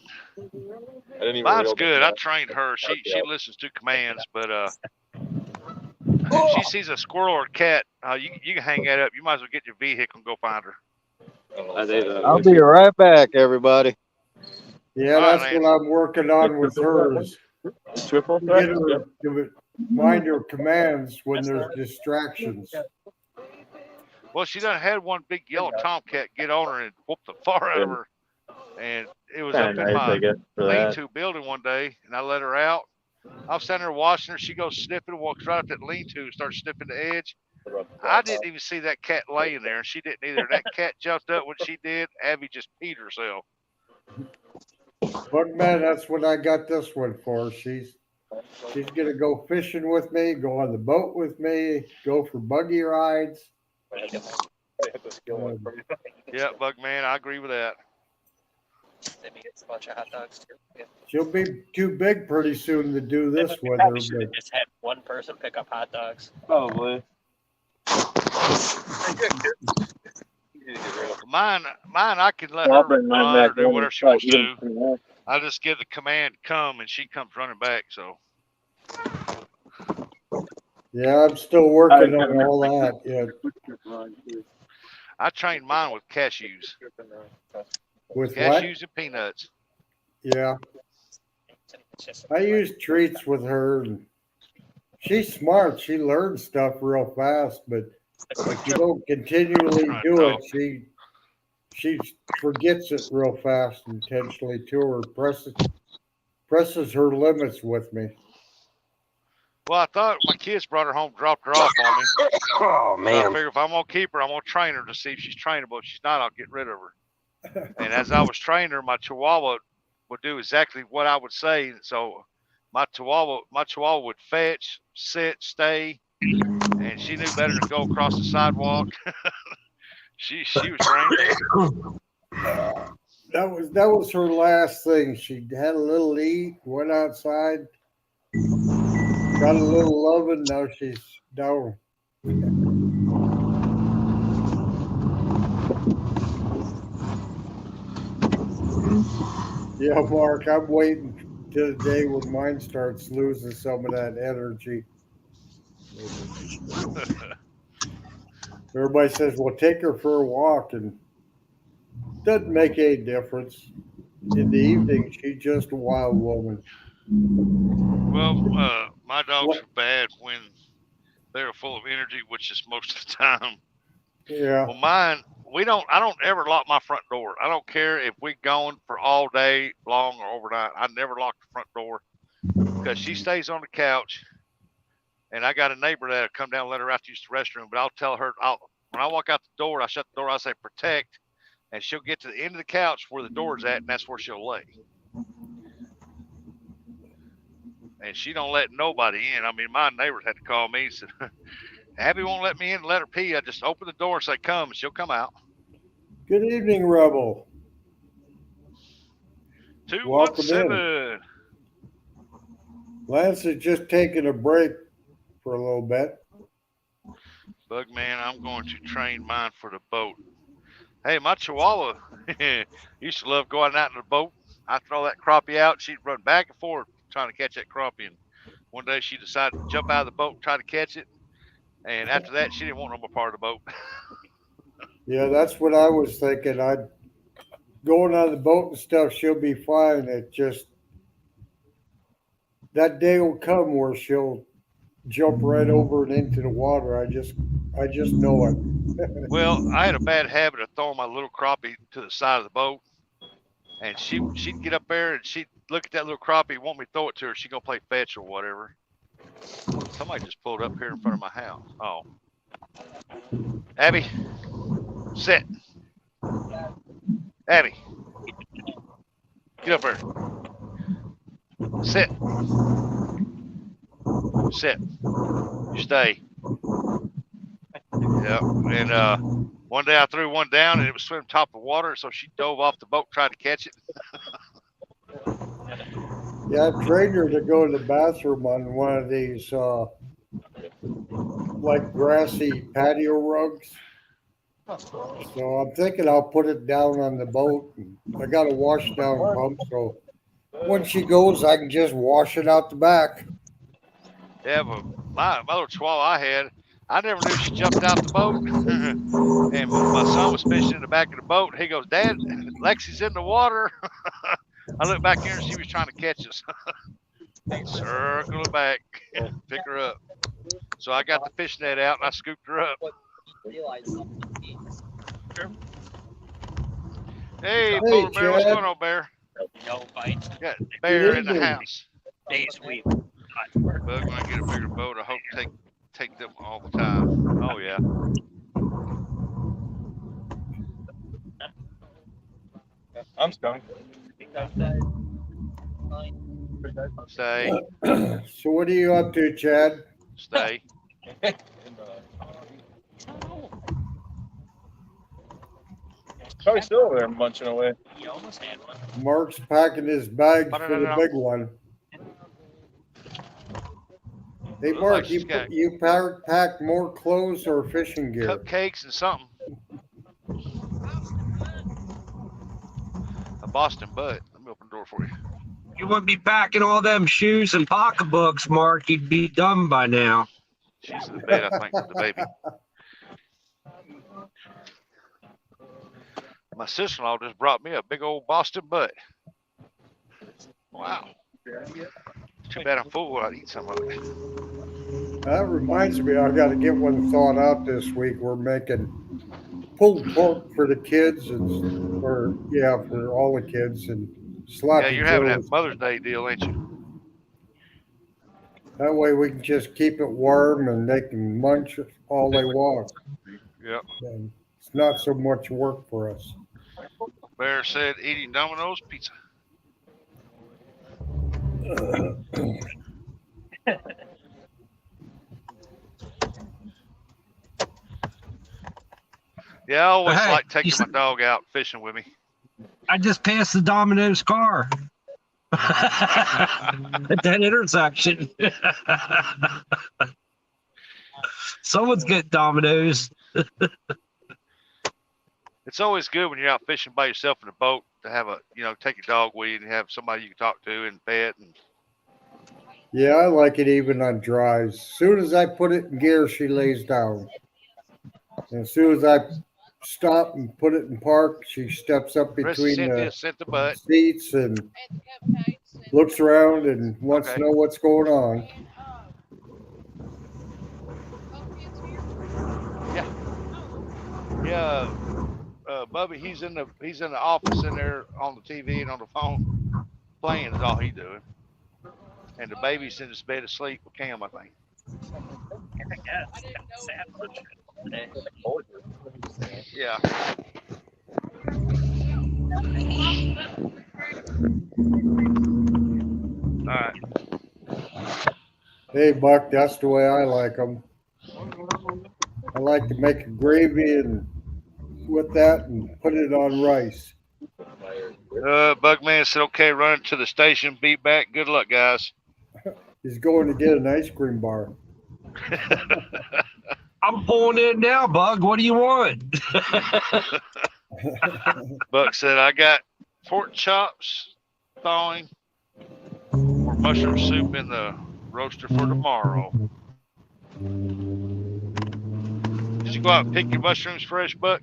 didn't even Mine's realize good. I that. trained her. She listens to commands, but if she sees a squirrel or a cat, you can hang that up. You might as well get your vehicle and go find her. I don't know if I- I'll be right back, everybody. Yeah, that's what I'm working on with her. Is Triple get her to mind her commands when there's distractions. Well, she done had one big yellow tomcat get on her and whoop the far out of her. And it was up Kind in of nice, I my guess, for that. lean-to building one day, and I let her out. I was standing there watching her. She goes sniffing, walks right up that lean-to, and starts sniffing the edge. I didn't even see that cat laying there, and she didn't either. That cat jumped up when she did. Abby just peed herself. But man, that's what I got this one for. She's gonna go fishing with me, go on the boat with me, go for buggy rides. Yeah, Bugman, I agree with that. Maybe it's a bunch of hot dogs too. Yeah. She'll be too big pretty soon to do this We with her. probably should But have just had one person pick up hot dogs. Probably. Mine, I can let I'll her bring mine run or back do home. whatever she wants to do. Yeah. I just give the command come, and she comes running back. So yeah, I'm still working on all that yet. I trained mine with cashews, With what? cashews and peanuts. Yeah, It's just I use treats with her. And she's smart. She learns stuff real fast, but if you don't continually do it, she forgets it real fast intentionally too, or presses her limits with me. Well, I thought my kids brought her home, dropped her off on me. Oh So I figure if I'm gonna keep her, I'm gonna train her to see if she's trainable. If she's not, I'll get rid of her. And as I was training her, my Chihuahua would do exactly what I would say. So my Chihuahua would fetch, sit, stay, and she knew better to go across the sidewalk. she was trained. That was her last thing. She had a little eat, went outside, got a little loving. Now she's down. Yeah, Mark, I'm waiting till the day when mine starts losing some of that energy. Everybody says, well, take her for a walk, and it doesn't make any difference. In the evening, she's just a wild woman. Well, my dogs are bad when they're full of energy, which is most of the time. Yeah. Well, mine, I don't ever lock my front door. I don't care if we're gone for all day long or overnight. I never lock the front door because she stays on the couch. And I got a neighbor that'll come down and let her out to use the restroom. But I'll tell her, when I walk out the door, I shut the door. I say protect. and she'll get to the end of the couch where the door's at, and that's where she'll lay. And she don't let nobody in. I mean, my neighbors had to call me and said, Abby won't let me in and let her pee. I just open the door and say, come, and she'll come out. Good evening, Rebel. 217. Lance is just taking a break for a little bit. Bugman, I'm going to train mine for the boat. Hey, my Chihuahua used to love going out in the boat. I throw that crappie out. She'd run back and forth trying to catch that crappie. And one day she decided to jump out of the boat and try to catch it. And after that, she didn't want no more part of the boat. Yeah, that's what I was thinking. I'd going on the boat and stuff, she'll be fine. It just that day will come where she'll jump right over and into the water. I just know it. Well, I had a bad habit of throwing my little crappie to the side of the boat, and she'd get up there and she'd look at that little crappie, want me to throw it to her. She's gonna play fetch or whatever. Somebody just pulled up here in front of my house. Oh, Abby, sit. Abby, get up here. Sit. Sit. You stay. Yeah. And one day I threw one down and it was swimming top of the water, so she dove off the boat trying to catch it. Yeah, I trained her to go to the bathroom on one of these like grassy patio rugs. So I'm thinking I'll put it down on the boat. I got a wash down pump, so when she goes, I can just wash it out the back. Yeah, but my little Chihuahua I never knew she jumped out the boat. And my son was fishing in the back of the boat. He goes, Dad, Lexi's in the water. I looked back here and she was trying to catch us. Circle it back, pick her up. So I got the fish net out and I scooped her up. Hey, Polar Bear, what's going on, Bear? No bites. Got Bear in the house. Days week. Bug, when I get a bigger boat, I hope to take them all the time. Oh yeah. I'm stoned. Stay. So what are you up to, Chad? Stay. Probably still over there munching away. You almost had one. Mark's packing his bag for the big one. Hey, Looks Mark, like she's got you packed more clothes or fishing gear? cupcakes and something. A Boston butt. Let me open the door for you. You wouldn't be packing all them shoes and pocketbooks, Mark. You'd be done by now. She's in the bed, I think, with the baby. My sister-in-law just brought me a big old Boston butt. Wow. Too bad I'm full. I'd eat some of it. That reminds me, I got to get one thought out this week. We're making pulled pork for the kids and for all the kids and sloppy Yeah, you're having joes. that Mother's Day deal, ain't you? That way we can just keep it warm and they can munch all they want. Yep. And it's not so much work for us. Bear said eating Domino's pizza. Yeah, I always Hey, like taking you my dog out fishing with me. I just passed the Domino's car at that intersection. Someone's getting Domino's. It's always good when you're out fishing by yourself in a boat to have take your dog with you and have somebody you can talk to and pet. And Yeah, I like it even on dries. As soon as I put it in gear, she lays down. And as soon as I stop and put it in park, she steps up between the seats and looks around and wants to know what's going on. Yeah, Bubby, he's in the office in there on the TV and on the phone playing is all he's doing. And the baby's in his bed asleep with Cam, I think. Yeah. All right. Hey, Buck, that's the way I like them. I like to make a gravy and with that and put it on rice. Bugman said, okay, running to the station. Be back. Good luck, guys. He's going to get an ice cream bar. I'm pulling in now, Bug. What do you want? Buck said, I got pork chops thawing or mushroom soup in the roaster for tomorrow. Did you go out and pick your mushrooms fresh, Buck?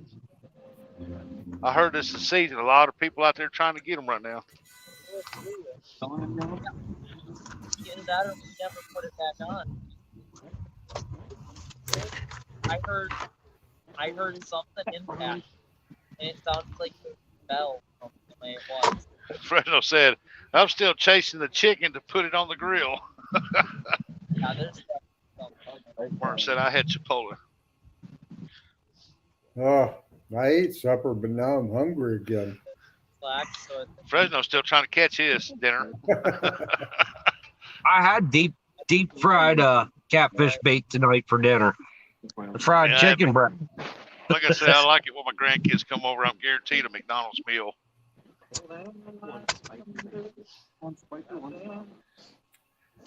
I heard this is the season. A lot of people out there trying to get them right now. Getting that or we never put it back on. I heard something impact, and it sounded like the bell from the way it was. Fresno said, I'm still chasing the chicken to put it on the grill. Yeah, there's Worm said, I had Chipotle. Oh, I ate supper, but now I'm hungry again. slack, so Fresno's still trying to catch his dinner. I had deep fried catfish bait tonight for dinner. Fried chicken breast. Like I said, I like it when my grandkids come over. I'm guaranteed a McDonald's meal.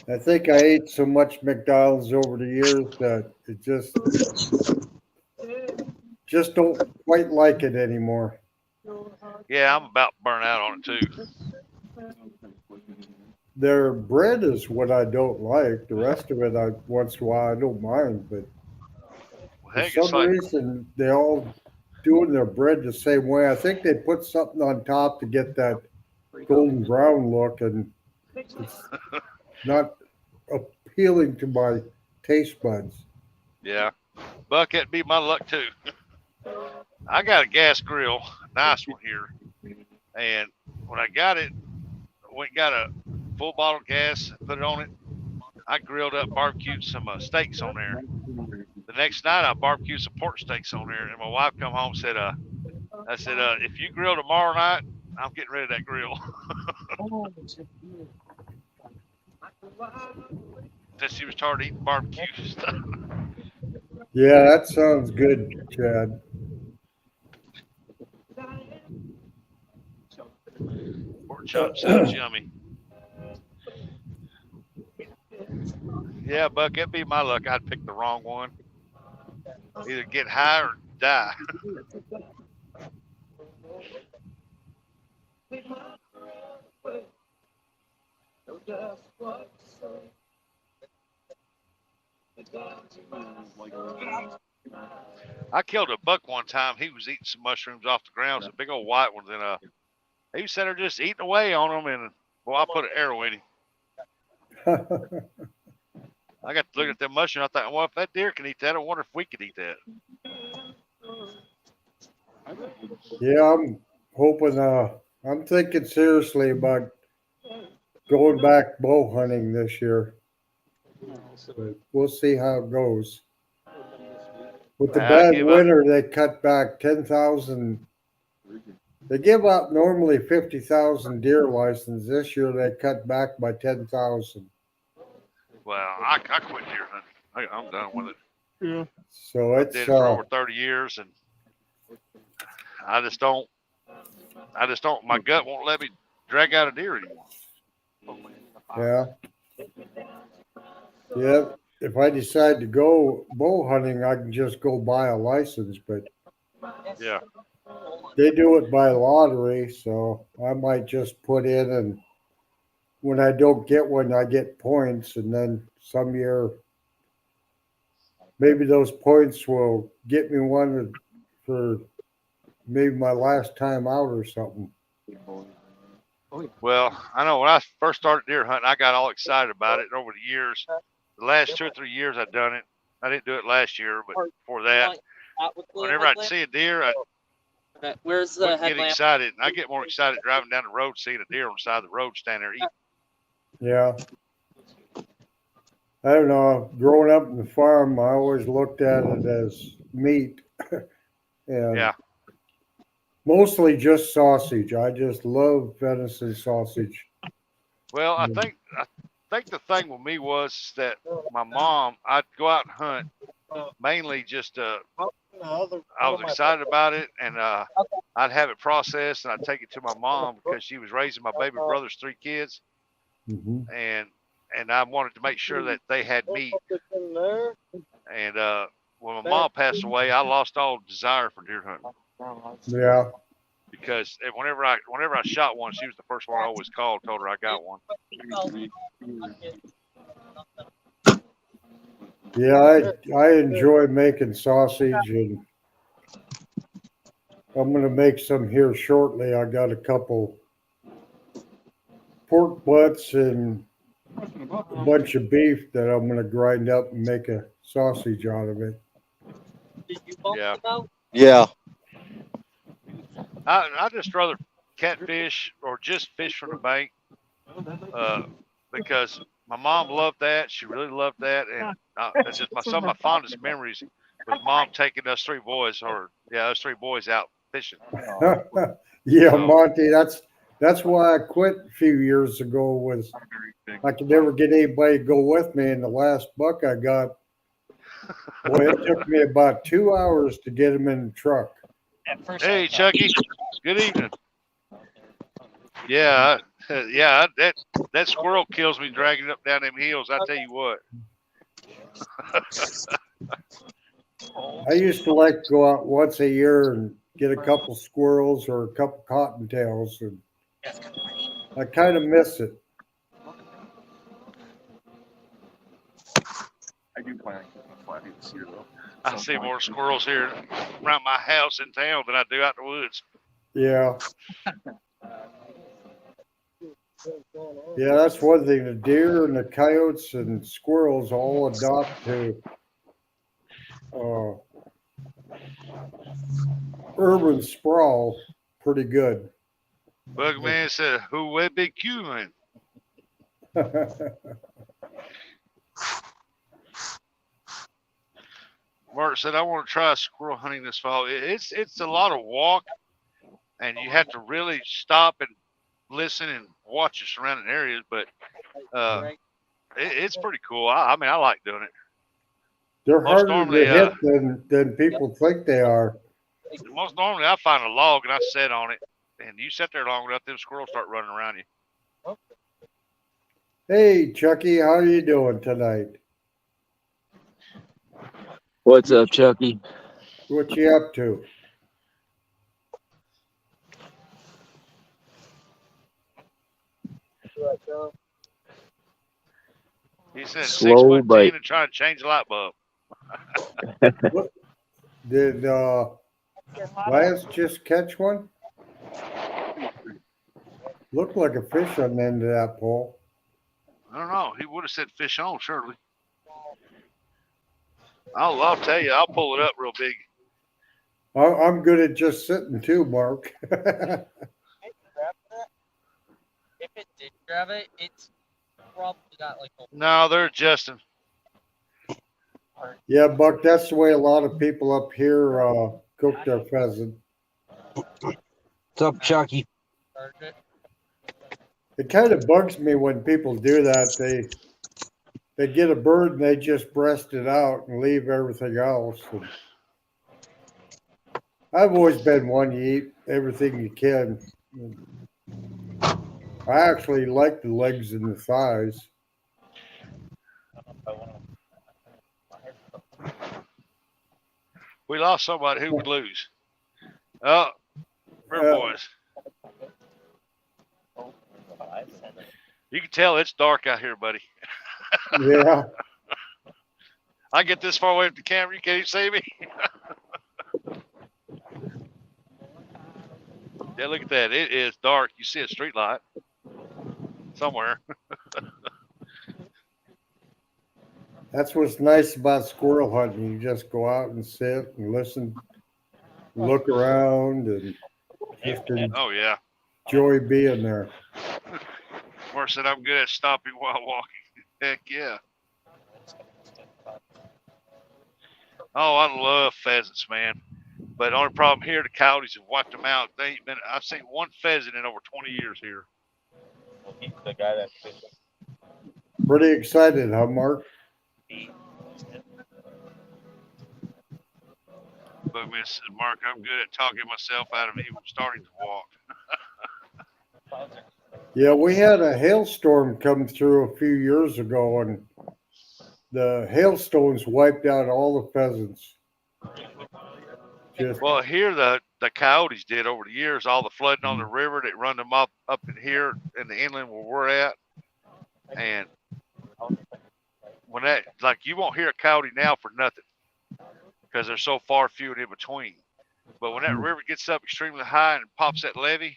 I think I ate so much McDonald's over the years that it just don't quite like it anymore. Yeah, I'm about burnt out on it too. Their bread is what I don't like. The rest of it, once in a while, I don't mind. But Heck, for it's some like, reason, they all doing their bread the same way. I think they put something on top to get that golden brown look, and it's not appealing to my taste buds. yeah, Buck, that'd be my luck too. I got a gas grill, nice one here, and when I got it, I went and got a full bottle of gas, put it on it. I grilled up, barbecued some steaks on there. The next night, I barbecued some pork steaks on there, and my wife come home and said, I said, if you grill tomorrow night, I'm getting rid of that grill. That she was tired of eating barbecue stuff. Yeah, that sounds good, Chad. Pork chop sounds yummy. Yeah, Buck, that'd be my luck. I'd pick the wrong one. Either get high or die. I killed a buck one time. He was eating some mushrooms off the ground, some big old white ones, and he was sitting there just eating away on them. And well, I put an arrow in him. I got to look at that mushroom. I thought, well, if that deer can eat that, I wonder if we could eat that. Yeah, I'm hoping. I'm thinking seriously about going back bow hunting this year. But we'll see how it goes. With the bad winter, they cut back 10,000. They give out normally 50,000 deer license. This year they cut back by 10,000. Well, I quit deer hunting. I'm done with it. Yeah. So it's I did it for over 30 years, and I just don't. My gut won't let me drag out a deer anymore. Yeah. Yeah. If I decide to go bow hunting, I can just go buy a license, but yeah, they do it by lottery, so I might just put in, and when I don't get one, I get points, and then some year maybe those points will get me one for maybe my last time out or something. Well, I know when I first started deer hunting, I got all excited about it. And over the years, the last 2 or 3 years I've done it. I didn't do it last year, but before that, whenever I'd see a deer, I where's the get excited. And I get more excited driving down the road, seeing a deer on the side of the road standing there eating. Yeah. I don't know. Growing up in the farm, I always looked at it as meat. And yeah. Mostly just sausage. I just love venison sausage. Well, I think the thing with me was that my mom, I'd go out and hunt mainly just I was excited about it, and I'd have it processed and I'd take it to my mom because she was raising my baby brother's 3 kids, Hmm. and I wanted to make sure that they had meat. And when my mom passed away, I lost all desire for deer hunting Yeah. because whenever I shot one, she was the first one I always called, told her I got one. Yeah, I enjoy making sausage, and I'm gonna make some here shortly. I got a couple pork butts and a bunch of beef that I'm gonna grind up and make a sausage out of it. Yeah. Yeah. I just rather catfish or just fish from the bank because my mom loved that. She really loved that, and it's just some of my fondest memories was mom taking us 3 boys, us 3 boys out fishing. Yeah, So- Monty, that's why I quit a few years ago. Was I could never get anybody to go with me, and the last buck I got, boy, it took me about 2 hours to get him in the truck. At first, Hey, Chucky. Good evening. Yeah, yeah. That squirrel kills me dragging it up down them hills. I tell you what. I used to like to go out once a year and get a couple squirrels or a couple cottontails, and I kind of miss it. I do plan on keeping a flathead this year, though. I see more squirrels here around my house in town than I do out in the woods. Yeah. Yeah, that's one thing. The deer and the coyotes and squirrels all adopt to urban sprawl pretty good. Bugman said, "Who would be cumin?" Mark said, "I want to try squirrel hunting this fall. It's a lot of walk, and you have to really stop and listen and watch your surrounding areas. But it's pretty cool. I mean, I like doing it. They're Most harder normally, to hit than people think they are. Most normally, I find a log and I sit on it, and you sit there long enough, them squirrels start running around you." Hey, Chucky, how are you doing tonight? What's up, Chucky? What you up to? He said Slow 6'10" bite. and try to change the light bulb. Did Lance just catch one? Looked like a fish on the end of that pole. I don't know. He would have said fish on, surely. I'll tell you, I'll pull it up real big. I'm good at just sitting too, Mark. If it did grab it, it's probably got like a No, they're adjusting. Yeah, Buck, that's the way a lot of people up here cook their pheasant. What's up, Chucky? target. It kind of bugs me when people do that. They get a bird and they just breast it out and leave everything else. And I've always been one, you eat everything you can. I actually like the legs and the thighs. We lost somebody who would lose. Oh, River Boys. You can tell it's dark out here, buddy. Yeah. I get this far away from the camera, you can't even see me. Yeah, look at that. It is dark. You see a street light somewhere. That's what's nice about squirrel hunting. You just go out and sit and listen, look around, and just Oh, yeah. enjoy being there. Mark said I'm good at stopping while walking. Heck yeah. Oh, I love pheasants, man. But the only problem here, the coyotes have wiped them out. They ain't been. I've seen one pheasant in over 20 years here. He's the guy that's fishing. Pretty excited, huh, Mark? But Miss Mark, I'm good at talking myself out of even starting to walk. Yeah, we had a hailstorm come through a few years ago, and the hailstones wiped out all the pheasants. Just, Well, here the coyotes did over the years. All the flooding on the river, they run them up in here in the inland where we're at, and when that, like, you won't hear a coyote now for nothing because they're so far few and in between. But when that river gets up extremely high and pops that levee,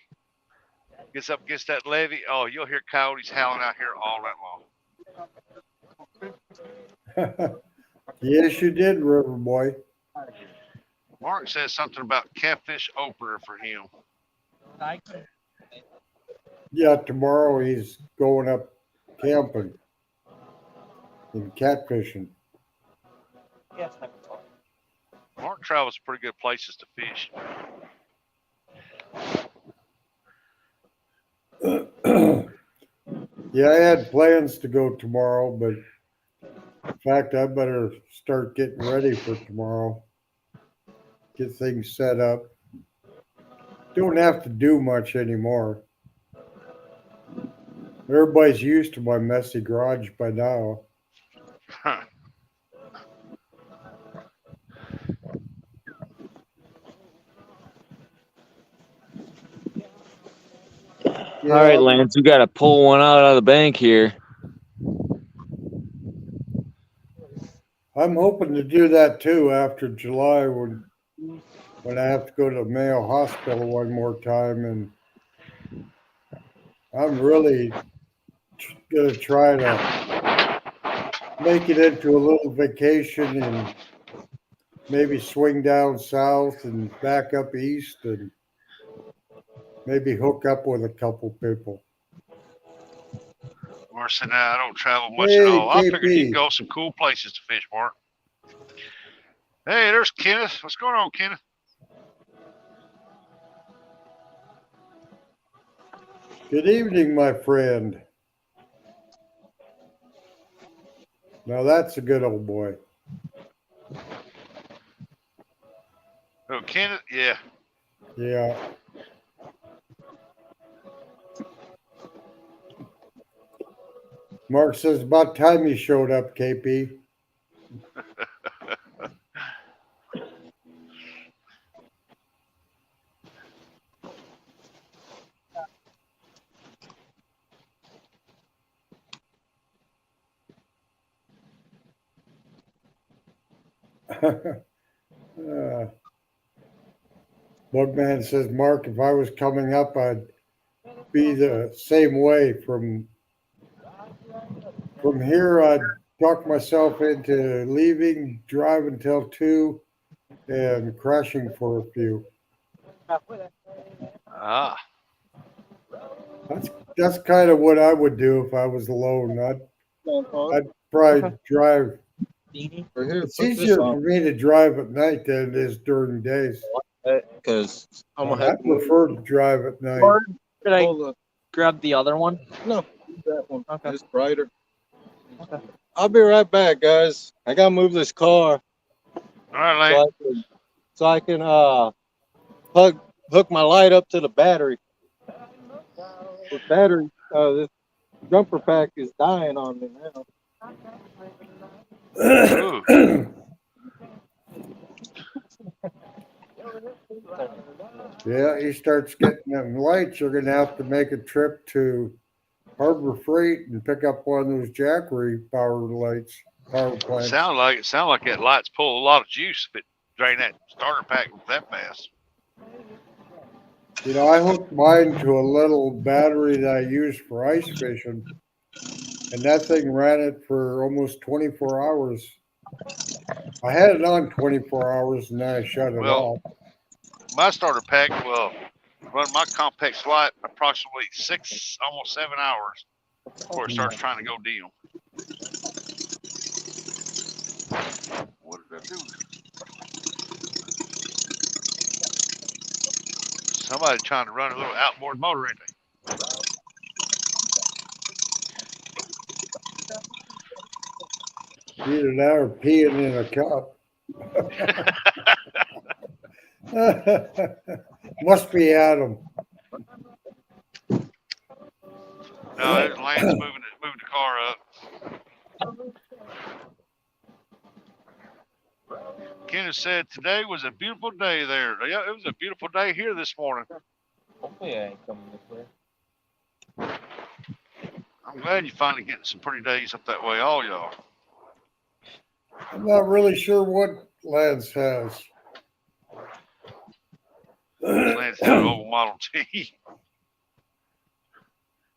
gets up against that levee, oh, you'll hear coyotes howling out here all that long. yes, you did, River Boy. Mark says something about catfish opener for him. Yeah, tomorrow he's going up camping and catfishing. Mark travels to pretty good places to fish. Yeah, I had plans to go tomorrow, but in fact, I better start getting ready for tomorrow. Get things set up. Don't have to do much anymore. Everybody's used to my messy garage by now. All right, Lance, we got to pull one out of the bank here. I'm hoping to do that too after July when I have to go to Mayo Hospital one more time, and I'm really gonna try to make it into a little vacation and maybe swing down south and back up east and maybe hook up with a couple people. Worse than that, I don't travel much Hey, at all. I figured KP. you'd go some cool places to fish, Mark. Hey, there's Kenneth. What's going on, Kenneth? Good evening, my friend. Now that's a good old boy. Oh, Kenneth? Yeah. Yeah. Mark says about time you showed up, KP. Bugman says, Mark, if I was coming up, I'd be the same way. From here, I'd talk myself into leaving, drive until 2, and crashing for a few. Ah. That's kind of what I would do if I was alone. I'd probably drive. It's easier for me to drive at night than it is during days. Because I'm gonna I have to move. prefer to drive at night. Should I grab the other one? No, that one. Okay. It's brighter. Okay. I'll be right back, guys. I gotta move this car All right, Lane. so I can hook my light up to the battery. The battery, this jumper pack is dying on me now. Ooh. Yeah, he starts getting them lights. You're gonna have to make a trip to Harbor Freight and pick up one of those Jackery power plants. Sound like that light's pull a lot of juice if it drain that starter pack that fast. You know, I hooked mine to a little battery that I use for ice fishing, and that thing ran it for almost 24 hours. I had it on 24 hours, and then I shut it off. My starter pack will run my compact slide approximately 6, almost 7 hours before it starts trying to go dim. What did I do? Somebody trying to run a little outboard motor, ain't Either that or peeing in a cup. Must be Adam. No, there's Lance moving the car up. Kenneth said today was a beautiful day there. Yeah, it was a beautiful day here this morning. Hopefully I ain't coming this way. I'm glad you finally getting some pretty days up that way, all y'all. I'm not really sure what Lance has. Lance had an old Model T.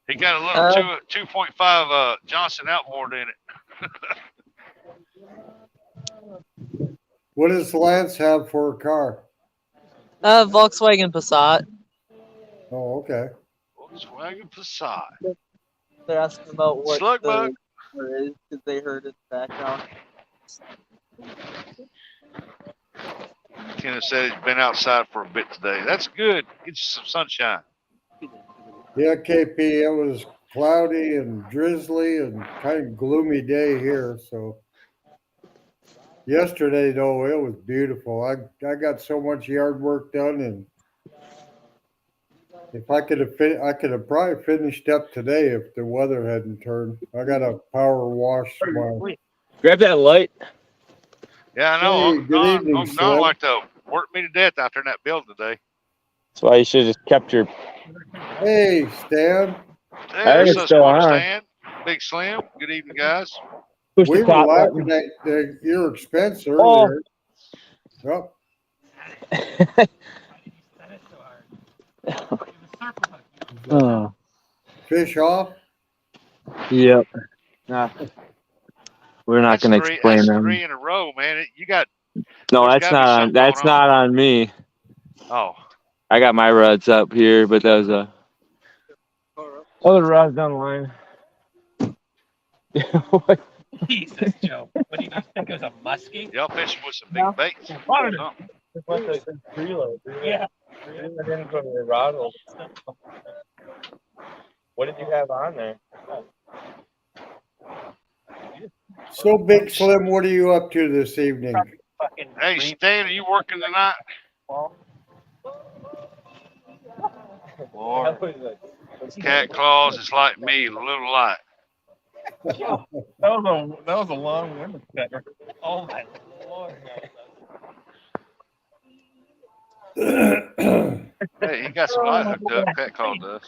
He got a little 2.5 Johnson outboard in it. What does Lance have for a car? Volkswagen Passat. Oh, okay. Volkswagen Passat. They're asking about what Slug the bug. car is because they heard it in the background. Kenneth said he's been outside for a bit today. That's good. Get you some sunshine. Yeah, KP, it was cloudy and drizzly and kind of gloomy day here. So yesterday, though, it was beautiful. I got so much yard work done, and if I could have probably finished up today if the weather hadn't turned. I got a power wash tomorrow. Grab that light. Yeah, I know. Hey, good evening, I'm Slim. like to work me to death out there in that building today. That's why you should have just kept your. Hey, Stan. There's it's still on. Stan. Big Slim. Good evening, guys. Push We the were top laughing button. at your expense earlier. Oh. Oh. Fish off? Yep. Nah. We're not going to explain that's them. 3 in a row, man. You got. No, there's that's gotta be not on. something That's going on. not on me. Oh. I got my rods up here, but that was a other rods down the line. What? Jesus, Joe. What do you think? It was a muskie? Y'all fishing with some big baits. Water. Something. Yeah. I didn't go to the rod hole. What did you have on there? So, Big Slim, what are you up to this evening? Hey, Stan, are you working tonight? Lord. Cat claws is like me, a little light. That was a long limit there. Oh my Lord. Hey, he got some light hooked up. Cat claw does.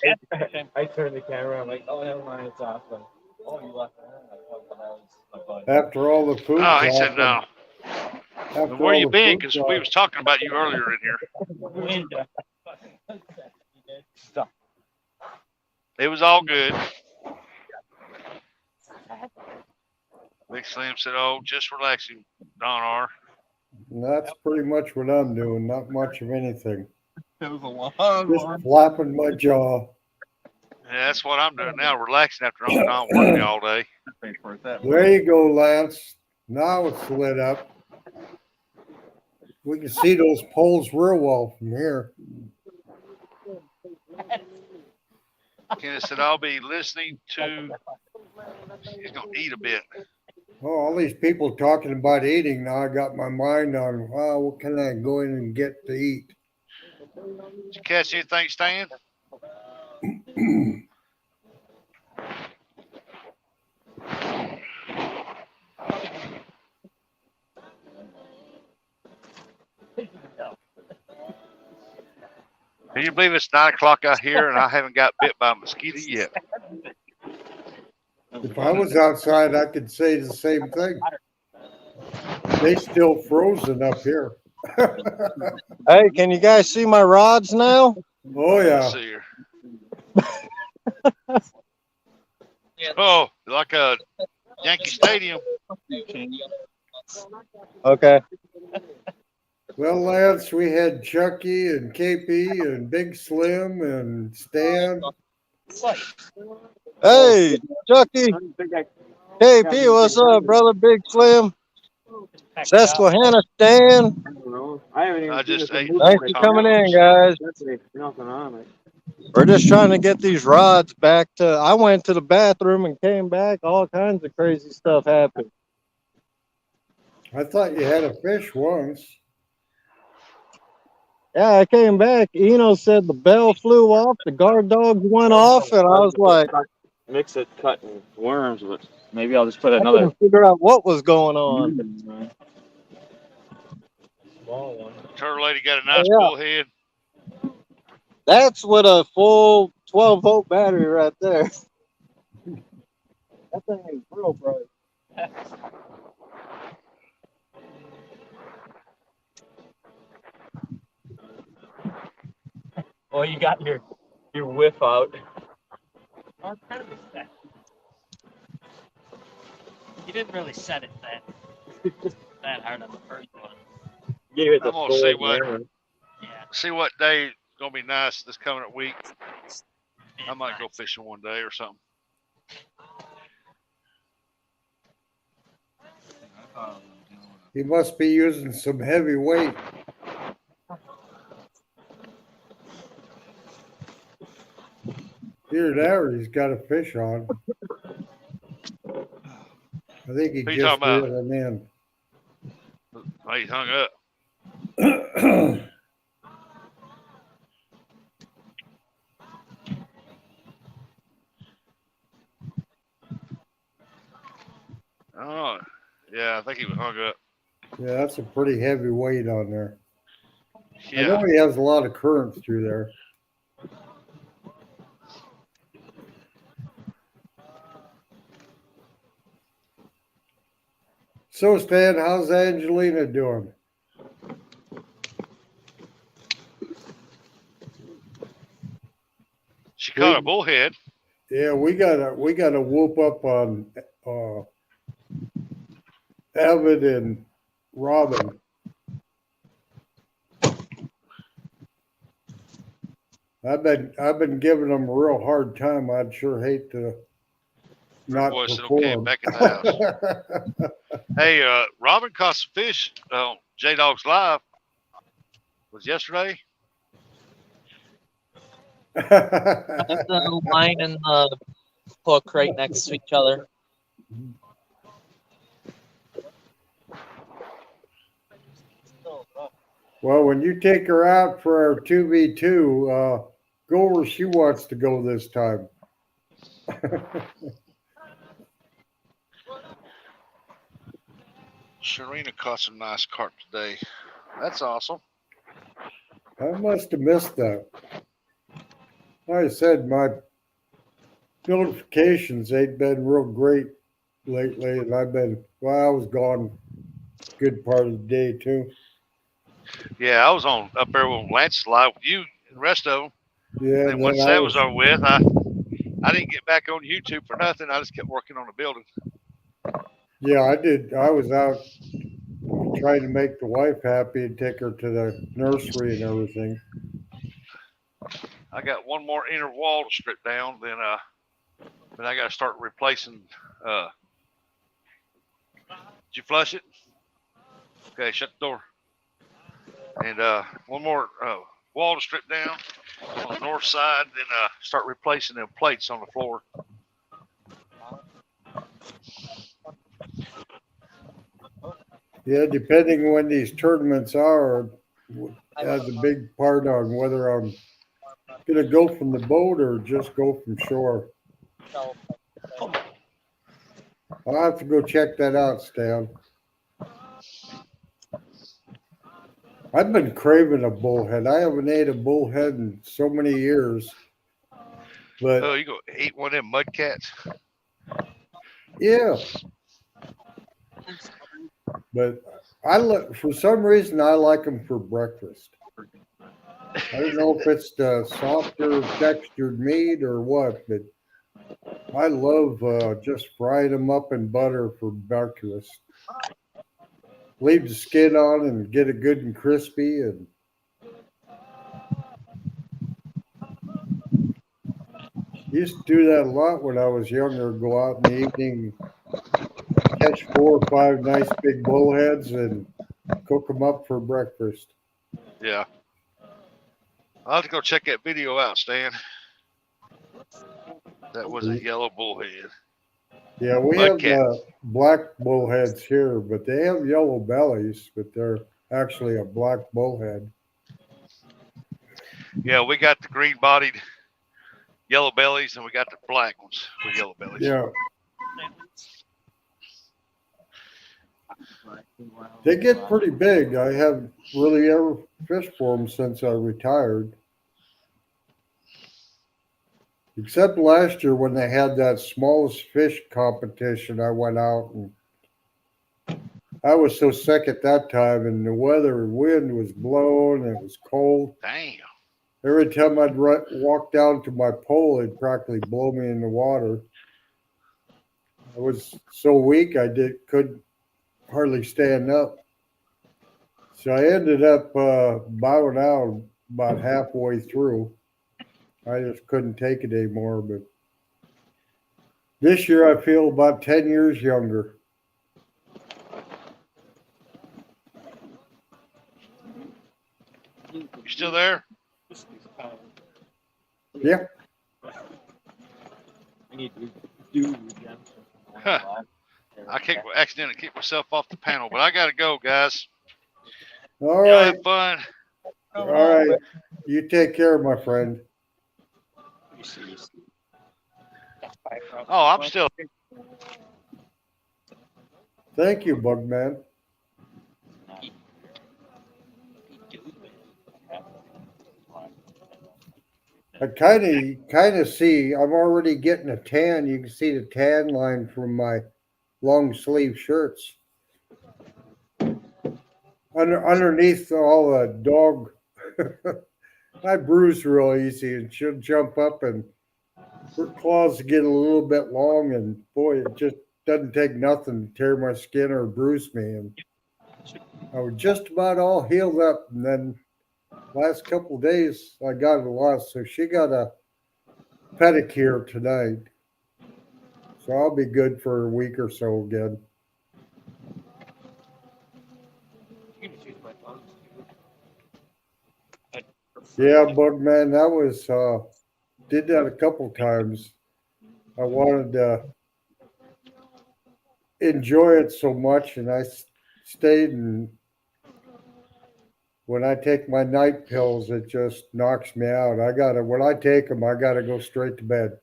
I turned the camera. I'm like, oh, never mind, it's off. Like, oh, you left it on. After all the food Oh, he said talking- no. after Where all you the been? food Because talk- we was talking about you earlier in here. It was all good. Big Slim said, "Oh, just relaxing, Don R." And that's pretty much what I'm doing. Not much of anything. It was a long Just one. flapping my jaw. Yeah, that's what I'm doing now, relaxing after I'm not working all day. Pay for it that way. There you go, Lance. Now it's lit up. We can see those poles real well from here. Kenneth said, "I'll be listening to." He's gonna eat a bit. Oh, all these people talking about eating now. I got my mind on, wow, what can I go in and get to eat? Did you catch anything, Stan? Can you believe it's 9 o'clock out here and I haven't got bit by a mosquito yet? If I was outside, I could say the same thing. They still frozen up here. Hey, can you guys see my rods now? Oh, yeah. Let's see here. Oh, like a Yankee Stadium. Okay. Well, Lance, we had Chucky and KP and Big Slim and Stan. Hey, Chucky. KP, what's up, brother? Big Slim. Susquehanna Stan. I haven't even I seen just this ate movie Thanks like for coming in, guys. There's nothing on it. We're just trying to get these rods back to. I went to the bathroom and came back. All kinds of crazy stuff happened. I thought you had a fish once. Yeah, I came back. Eno said the bell flew off, the guard dogs went off, and I was like, Mix it, cutting worms, but maybe I'll just put I another couldn't figure out what was going on. small one. Turtle lady got a nice Yeah. bullhead. That's with a full 12-volt battery right there. That thing is real bright. Oh, you got your whiff out. Well, it's kind of a set. You didn't really set it that hard on the first one. Gave it the I'm gonna full see what worm. Yeah. see what day is gonna be nice this coming week. I might go Nice. fishing one day or something. He must be using some heavy weight. Either that or he's got a fish on. I think he Who you just talking about? reeled him in. Oh, he hung up. Oh, yeah, I think he was hung up. Yeah, that's a pretty heavy weight on there. I Yeah. know he has a lot of current through there. So, Stan, how's Angelina doing? She caught a bullhead. Yeah, we gotta whoop up on Evan and Robin. I've been giving them a real hard time. I'd sure hate to not Voice said, okay, perform. back in the house. Hey, Robin caught some fish on J Dog's Live. Was yesterday. Have the line and the hook right next to each other. Well, when you take her out for our 2v2, go where she wants to go this time. Sharina caught some nice carp today. That's awesome. I must have missed that. Like I said, my notifications ain't been real great lately, and I was gone a good part of the day too. Yeah, I was on up there with Lance's Live with you and the rest of them. Yeah, And once that was over with, I didn't get back on YouTube for nothing. I just kept working on the building. yeah, I did. I was out trying to make the wife happy and take her to the nursery and everything. I got one more inner wall to strip down, then I got to start replacing. Did you flush it? Okay, shut the door. And one more wall to strip down on the north side, then start replacing them plates on the floor. Yeah, depending when these tournaments are, has a big part on whether I'm gonna go from the boat or just go from shore. I'll have to go check that out, Stan. I've been craving a bullhead. I haven't ate a bullhead in so many years. But Oh, you go eat one of them mud cats? yeah. But for some reason I like them for breakfast. I don't know if it's the softer textured meat or what, but I love just frying them up in butter for breakfast. Leave the skin on and get it good and crispy. And used to do that a lot when I was younger. Go out in the evening, catch 4 or 5 nice big bullheads, and cook them up for breakfast. Yeah. I'll have to go check that video out, Stan. That was a yellow bullhead. Yeah, we Mud have cat. black bullheads here, but they have yellow bellies, but they're actually a black bullhead. Yeah, we got the green bodied yellow bellies and we got the black ones with yellow bellies. Yeah. They get pretty big. I haven't really ever fished for them since I retired. Except last year when they had that smallest fish competition, I went out and I was so sick at that time, and the wind was blowing, and it was cold. Damn. Every time I'd walk down to my pole, it'd practically blow me in the water. I was so weak couldn't hardly stand up. So I ended up bowing out about halfway through. I just couldn't take it anymore. But this year I feel about 10 years younger. You still there? Yeah. Huh. I accidentally kicked myself off the panel, but I gotta go, guys. All Y'all right. have fun. All right. You take care, my friend. Oh, I'm still. Thank you, Bugman. I kind of see. I'm already getting a tan. You can see the tan line from my long sleeve shirts. Underneath all the dog, I bruise real easy, and she'll jump up, and her claws get a little bit long, and boy, it just doesn't take nothing to tear my skin or bruise me. And I was just about all healed up, and then last couple of days I got a lot. So she got a pedicure tonight, so I'll be good for a week or so again. Yeah, Bugman, that was did that a couple times. I wanted to enjoy it so much, and I stayed. And when I take my night pills, it just knocks me out. When I take them, I gotta go straight to bed.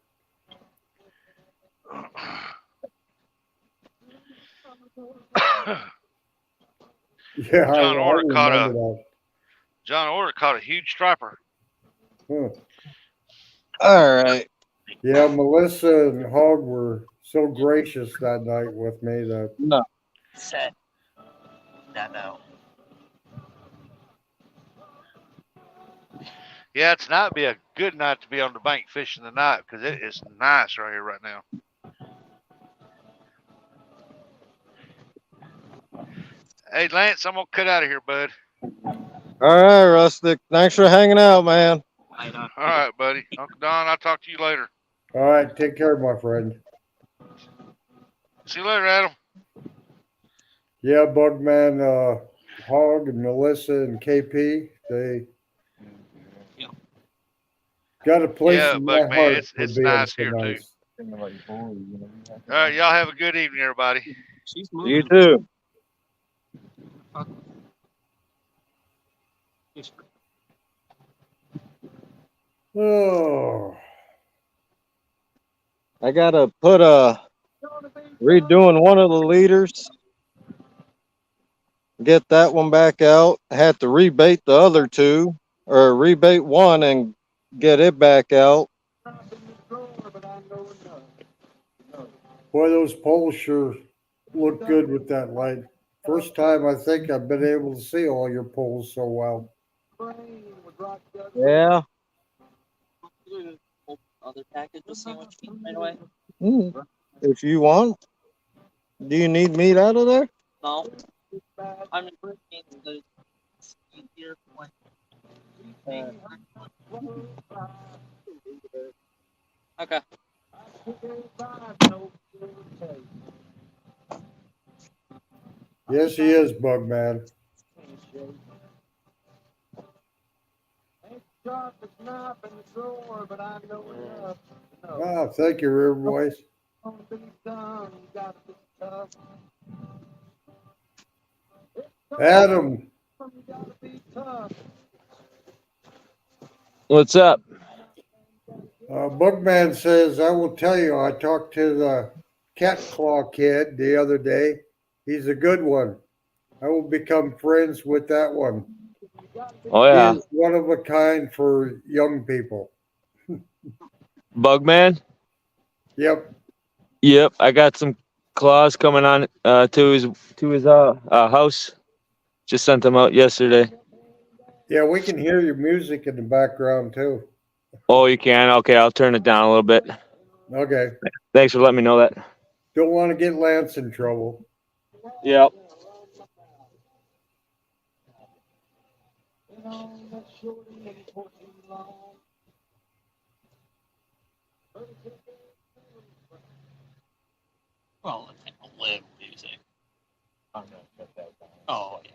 Yeah, John I Order caught remember that. John Order caught a huge striper. Huh. All right. Yeah, Melissa and Hog were so gracious that night with me that No. Set. No. Yeah, tonight would be a good night to be on the bank fishing tonight because it is nice right here right now. Hey, Lance, I'm going to cut out of here, bud. All right, Rustic. Thanks for hanging out, man. All right, buddy. Uncle Don, I'll talk to you later. all right, take care, my friend. See you later, Adam. Yeah, Bugman, Hog and Melissa and KP, they got a place Yeah, in my Bugman, heart it's for being nice so here, too. nice. All right, y'all have a good evening, everybody. You too. Oh, I gotta put redoing one of the leaders. Get that one back out. I had to rebait the other two, or rebait one and get it back out. boy, those poles sure look good with that light. First time I think I've been able to see all your poles so well. Yeah. Other package of sandwich meat right away? If you want. Do you need meat out of there? No. I'm thinking the easier one. Okay. Yes, he is, Bugman. Oh, thank you, River Boys. Adam, What's up? Boogman says, I will tell you, I talked to the Cat Claw kid the other day. He's a good one. I will become friends with that one. Oh He yeah, is one of a kind for young people. Bugman. Yep. Yep, I got some claws coming on to his house. Just sent them out yesterday. Yeah, we can hear your music in the background too. Oh, you can? Okay, I'll turn it down a little bit. Okay. Thanks for letting me know that. Don't want to get Lance in trouble. Yep. Well, it's like live music. I'm gonna shut that down. Oh yeah.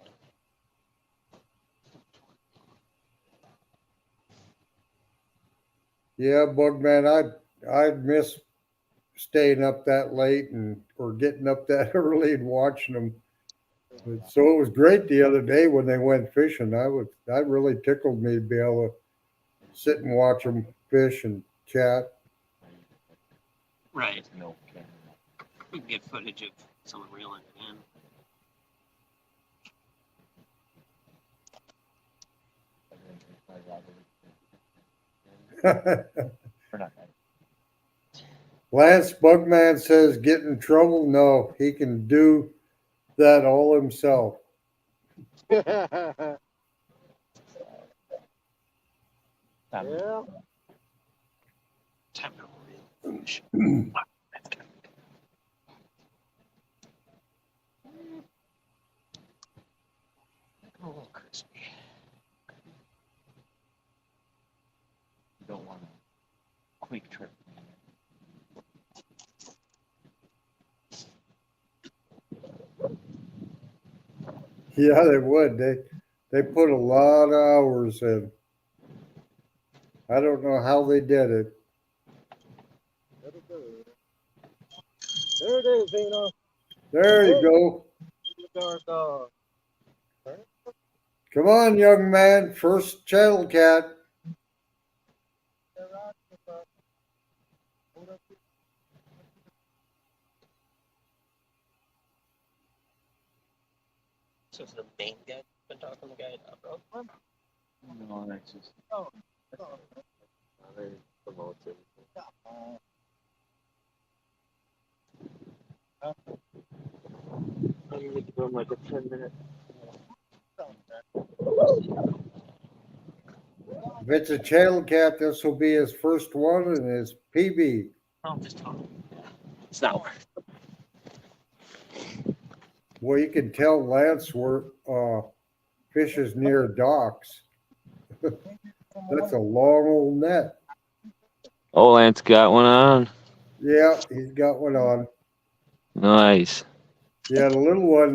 Yeah, Bugman, I'd miss staying up that late and or getting up that early and watching them. So it was great the other day when they went fishing. That really tickled me to be able to sit and watch them fish and chat. Right. No camera. We can get footage of someone reeling it in. We're not gonna- Lance Bugman says, get in trouble? No, he can do that all himself. Yeah. Time to reel fish. A little crispy. You don't want a quick trip. Yeah, they would. They put a lot of hours in. I don't know how they did it. There it is, Dino. There you go. Guard dog. Come on, young man. First channel cat. So is the main guy been talking to the guy at Upper Oak? No, that's just. They promote it. I need to go in like a 10-minute. If it's a channel cat, this will be his first one and his PB. I'm just talking. It's not worth it. Well, you can tell Lance fishes near docks. That's a long old net. Oh, Lance got one on. Yeah, he's got one on. Nice. Yeah, the little one,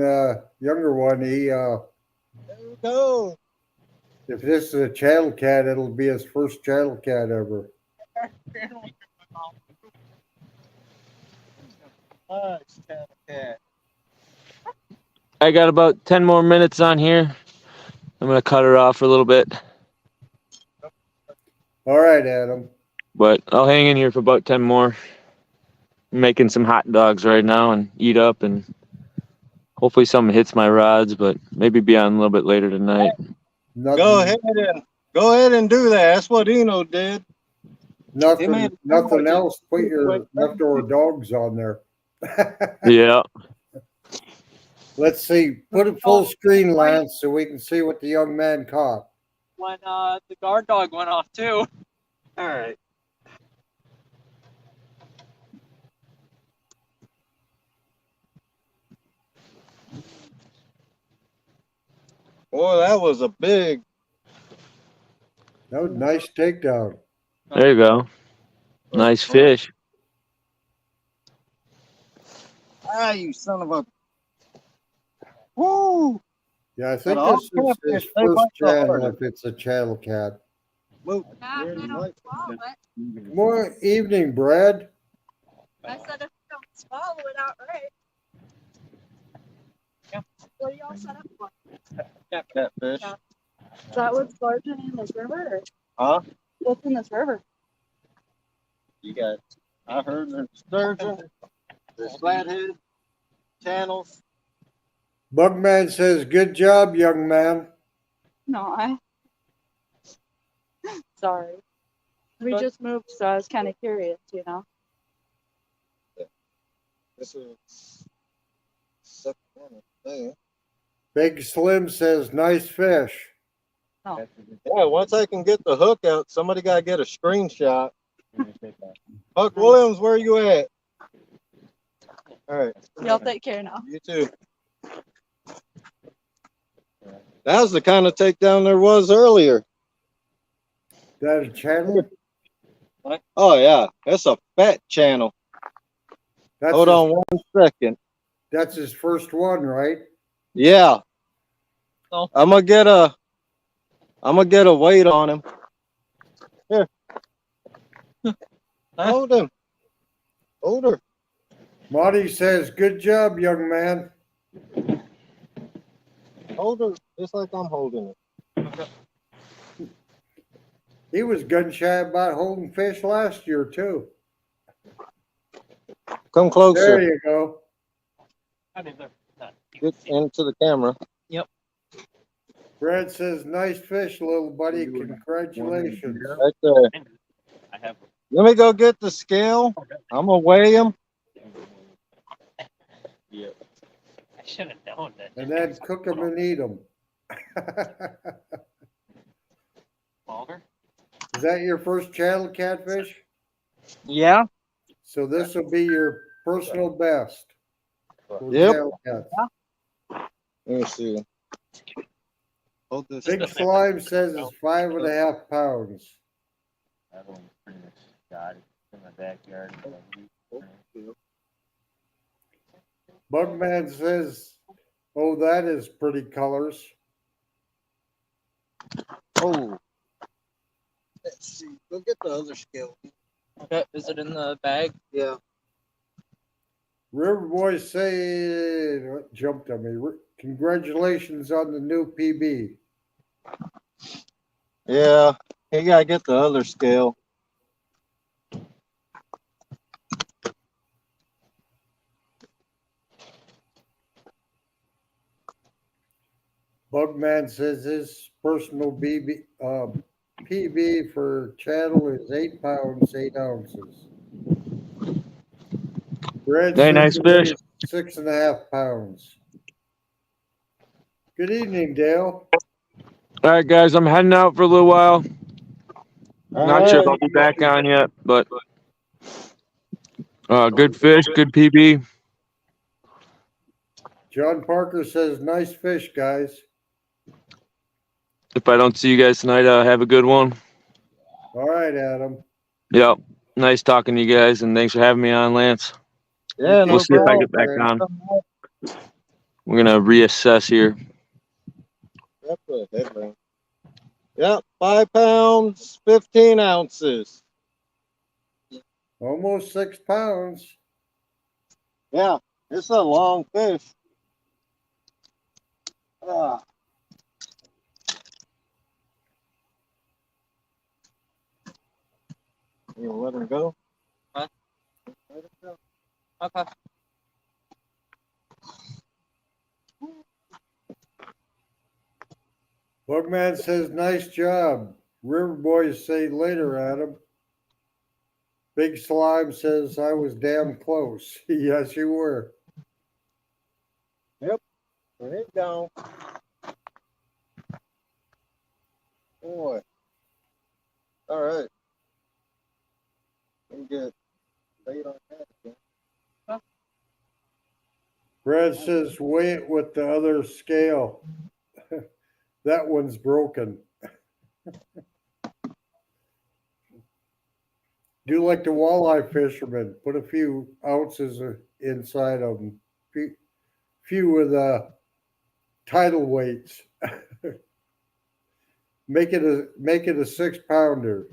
younger one, There we go. if this is a channel cat, it'll be his first channel cat ever. Nice cat. I got about 10 more minutes on here. I'm gonna cut her off for a little bit, All right, Adam. but I'll hang in here for about 10 more. I'm making some hot dogs right now and eat up, and hopefully something hits my rods, but maybe be on a little bit later tonight. Nothing, Go ahead and do that. That's what Eno did. nothing else. Put your leftover dogs on there. Yeah. Let's see. Put it full screen, Lance, so we can see what the young man caught. When the guard dog went off too. All right. Boy, that was a big. That was a nice takedown. There you go. Nice fish. Ah, you son of a. Woo! Yeah, I think But all this is his catfish, they first bite the channel hardest. if it's a channel cat. Whoa, Not where's if the they don't light? swallow it. More evening, Brad. I said if you don't swallow it outright. Yeah. What are y'all set up for? Catfish. Yeah. Is that what's largely in this river? Or Huh? what's in this river? You got, I heard there's sturgeon, there's flathead, channels. Bugman says, "Good job, young man." No, sorry. We But- just moved, so I was kind of curious, you know. This is second one, I think. Big Slim says, "Nice fish." Oh. Yeah, once I can get the hook out, somebody gotta get a screenshot. Huck Williams, where you at? All right. Y'all take care now. You too. That was the kind of takedown there was earlier. That a channel? Oh yeah, that's a fat channel. That's Hold his, on 1 second. That's his first one, right? Yeah. Oh. I'm gonna get a weight on him. Here. Hold him. Hold her. Monty says, "Good job, young man." Hold her just like I'm holding it. He was gun shy about holding fish last year too. Come closer. There you go. I mean, they're not. Get into the camera. Brad says, "Nice fish, little buddy. Congratulations." Right there. I have. Let me go get the scale. I'm gonna weigh him. I should have known that. And then cook them and eat them. Smaller. Is that your first channel, Catfish? Yeah. So this will be your personal best. for Yep. channel cats. Let me see. Hold this. Big Slime says it's 5.5 pounds. That one's pretty much got it in my backyard. Bugman says, "Oh, that is pretty colors." Oh. Let's see. Go get the other scale. Okay. Is it in the bag? Yeah. River Boy say, what jumped on me. Congratulations on the new PB. Yeah. You gotta get the other scale. Bugman says his personal PB for channel is 8 pounds, 8 ounces. Brad Hey, says nice he fish. weighs 6.5 pounds. Good evening, Dale. All right, guys, I'm heading out for a little while. Not sure if I'll be back on yet, but good fish, good PB. John Parker says, "Nice fish, guys." If I don't see you guys tonight, have a good one. All right, Adam. Yep. Nice talking to you guys, and thanks for having me on, Lance. Yeah, We'll see if I get back on. We're gonna reassess here. That's a headband. Yep, 5 pounds, 15 ounces. Almost 6 pounds. Yeah, it's a long fish. Ah. You gonna let him go? Huh? Let him go. Okay. Bugman says, "Nice job." River Boys say later, Adam. Big Slime says, "I was damn close." Yes, you were. Put it down. Boy. All right. Let me get bait on that again. Brad says, "Weigh it with the other scale." That one's broken. Do like the walleye fishermen. Put a few ounces inside of them. Few of the tidal weights. Make it a 6-pounder.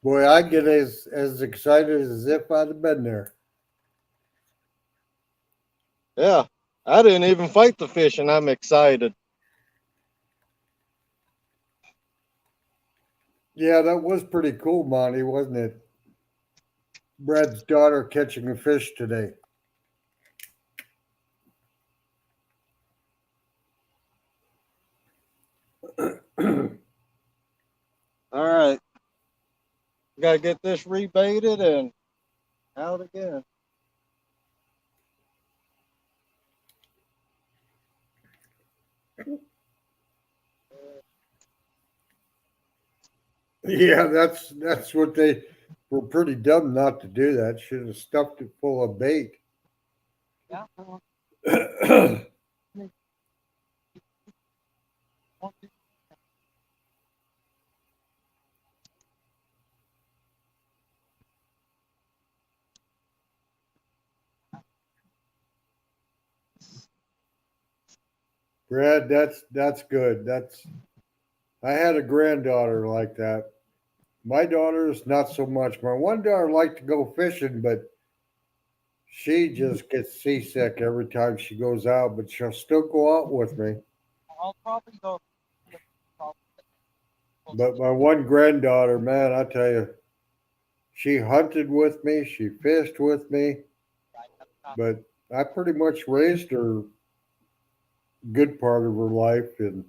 Boy, I get as excited as if I'd have been there. Yeah, I didn't even fight the fish, and I'm excited. Yeah, that was pretty cool, Monty, wasn't it? Brad's daughter catching a fish today. All right. Gotta get this rebaited and out again. Yeah, that's what they were pretty dumb not to do that. Should have stuffed it full of bait. Yeah. Brad, that's good. I had a granddaughter like that. My daughter's not so much. My one daughter liked to go fishing, but she just gets seasick every time she goes out, but she'll still go out with me. I'll probably go. But my one granddaughter, man, I tell you, she hunted with me, she fished with me, but I pretty much raised her good part of her life and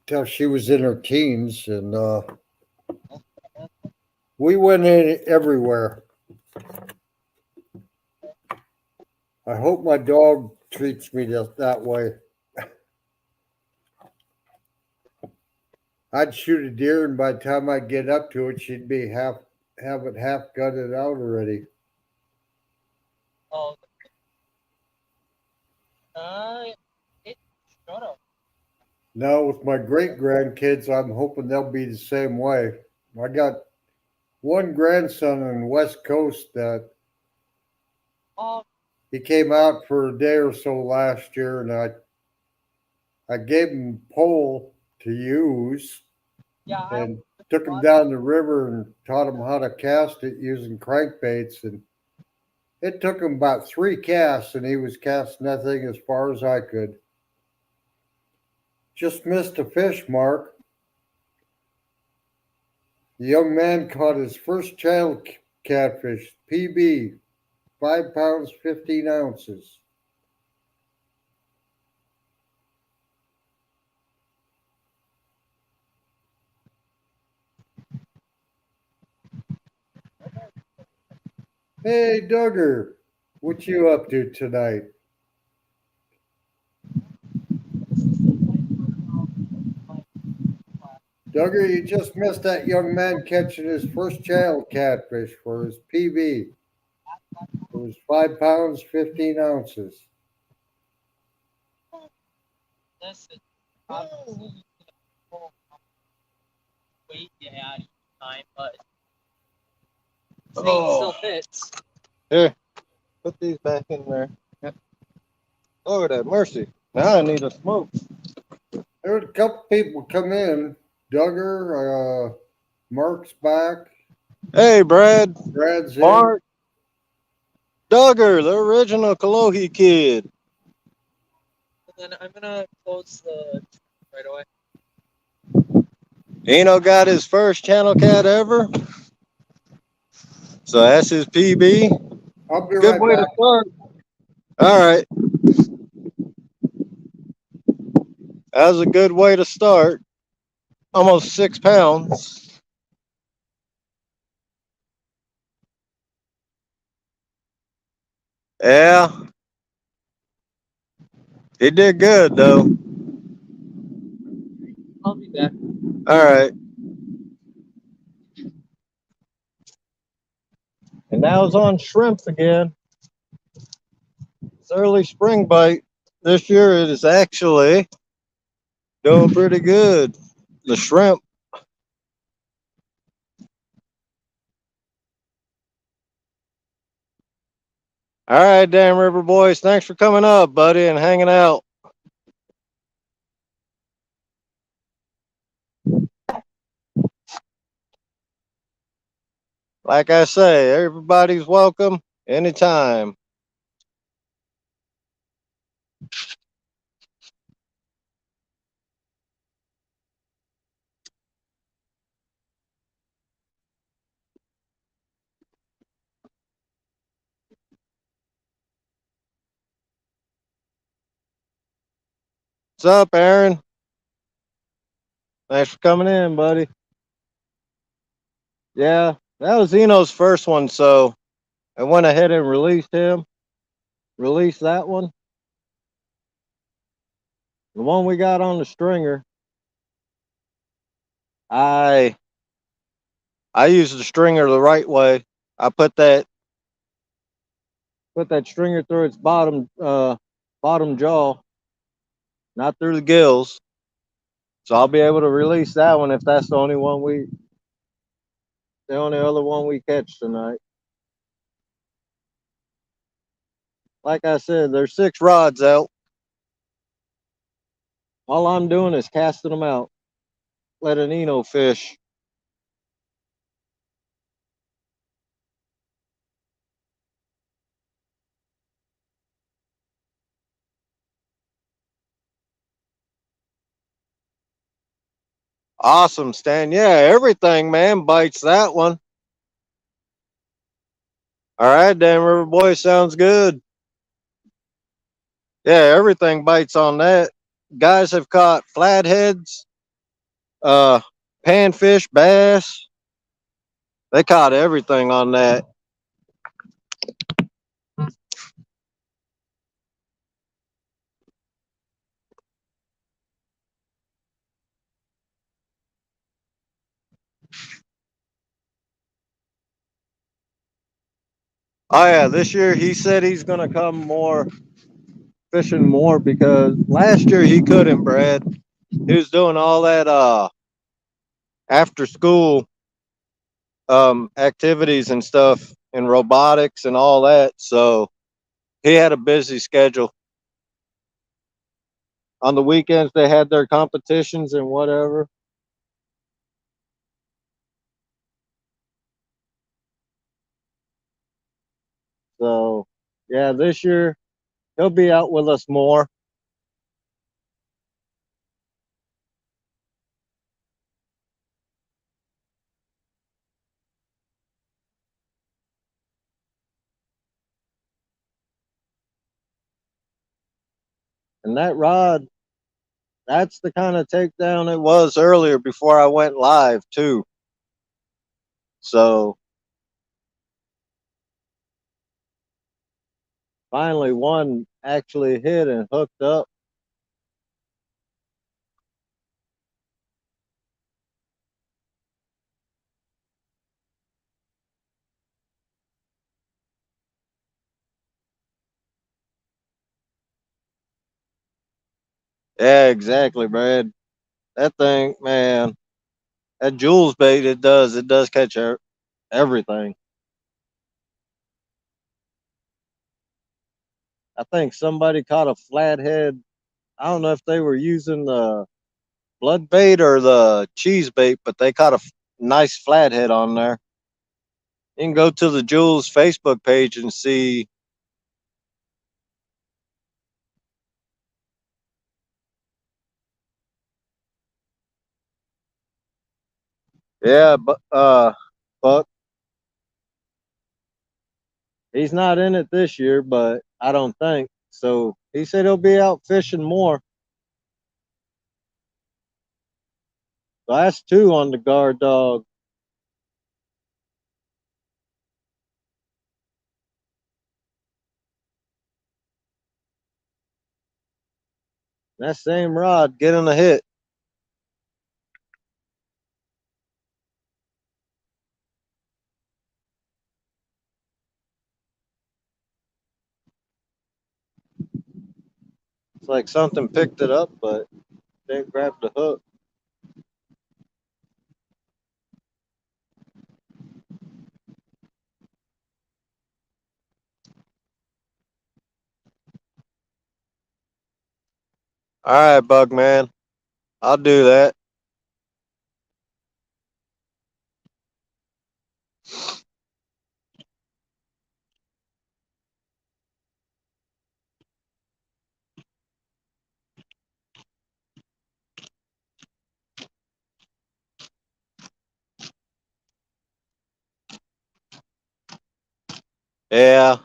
until she was in her teens, and we went in everywhere. I hope my dog treats me just that way. I'd shoot a deer, and by the time I get up to it, she'd be have it half gutted out already. Oh. It shut up. Now with my great grandkids, I'm hoping they'll be the same way. I got one grandson on the West Coast that he came out for a day or so last year, and I gave him a pole to use, and took him down the river and taught him how to cast it using crankbaits, and it took him about 3 casts, and he was casting that thing as far as I could. Just missed a fish, Mark. The young man caught his first channel catfish, PB, 5 pounds, 15 ounces. Hey, Duggar, what you up to tonight? Duggar, you just missed that young man catching his first channel catfish for his PB. It was 5 pounds, 15 ounces. Listen, wait, yeah, time, but still fits. Here, put these back in there. Lord have mercy. Now I need a smoke. There were a couple people come in. Duggar, Mark's back. Hey, Brad. Brad's in. Mark. Duggar, the original Kalohi kid. And then I'm gonna close the right away. Eno got his first channel cat ever. So that's his PB. I'll be Good right way back. to start. All right. That was a good way to start. Almost 6 pounds. Yeah. He did good, though. I'll be back. All right. And now it's on shrimps again. It's early spring bite. This year it is actually doing pretty good. The shrimp. All right, Dan River boys. Thanks for coming up, buddy, and hanging out. Like I say, everybody's welcome anytime. What's up, Aaron? Thanks for coming in, buddy. Yeah, that was Zeno's first one, so I went ahead and released him. Released that one. The one we got on the stringer. I used the stringer the right way. I put that stringer through its bottom jaw, not through the gills. So I'll be able to release that one if that's the only other one we catch tonight. Like I said, there's 6 rods out. All I'm doing is casting them out, letting Eno fish. Awesome, Stan. Yeah, everything, man, bites that one. All right, Dan River Boy, sounds good. Yeah, everything bites on that. Guys have caught flatheads, panfish, bass. They caught everything on that. Oh yeah, this year he said he's gonna come fishing more because last year he couldn't, Brad. He was doing all that after school activities and stuff and robotics and all that. So he had a busy schedule. On the weekends they had their competitions and whatever. So yeah, this year he'll be out with us more. And that rod, that's the kind of takedown it was earlier before I went live too. So finally one actually hit and hooked up. Yeah, exactly, Brad. That thing, man, that Jules bait, it does catch everything. I think somebody caught a flathead. I don't know if they were using the blood bait or the cheese bait, but they caught a nice flathead on there. You can go to the Jules Facebook page and see. Yeah, Buck. He's not in it this year, but I don't think so. He said he'll be out fishing more. So that's 2 on the guard dog. That same rod getting a hit. It's like something picked it up, but didn't grab the hook. All right, Bug Man. I'll do that. Yeah.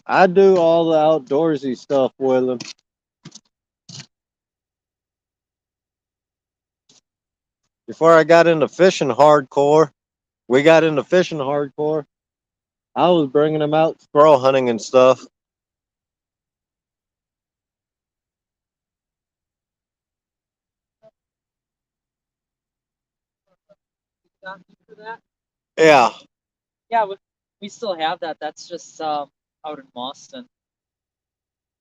I do all the outdoorsy stuff with them. Before I got into fishing hardcore, we got into fishing hardcore. I was bringing them out squirrel hunting and stuff. Got me for that? Yeah. Yeah, we still have that. That's just out in Boston.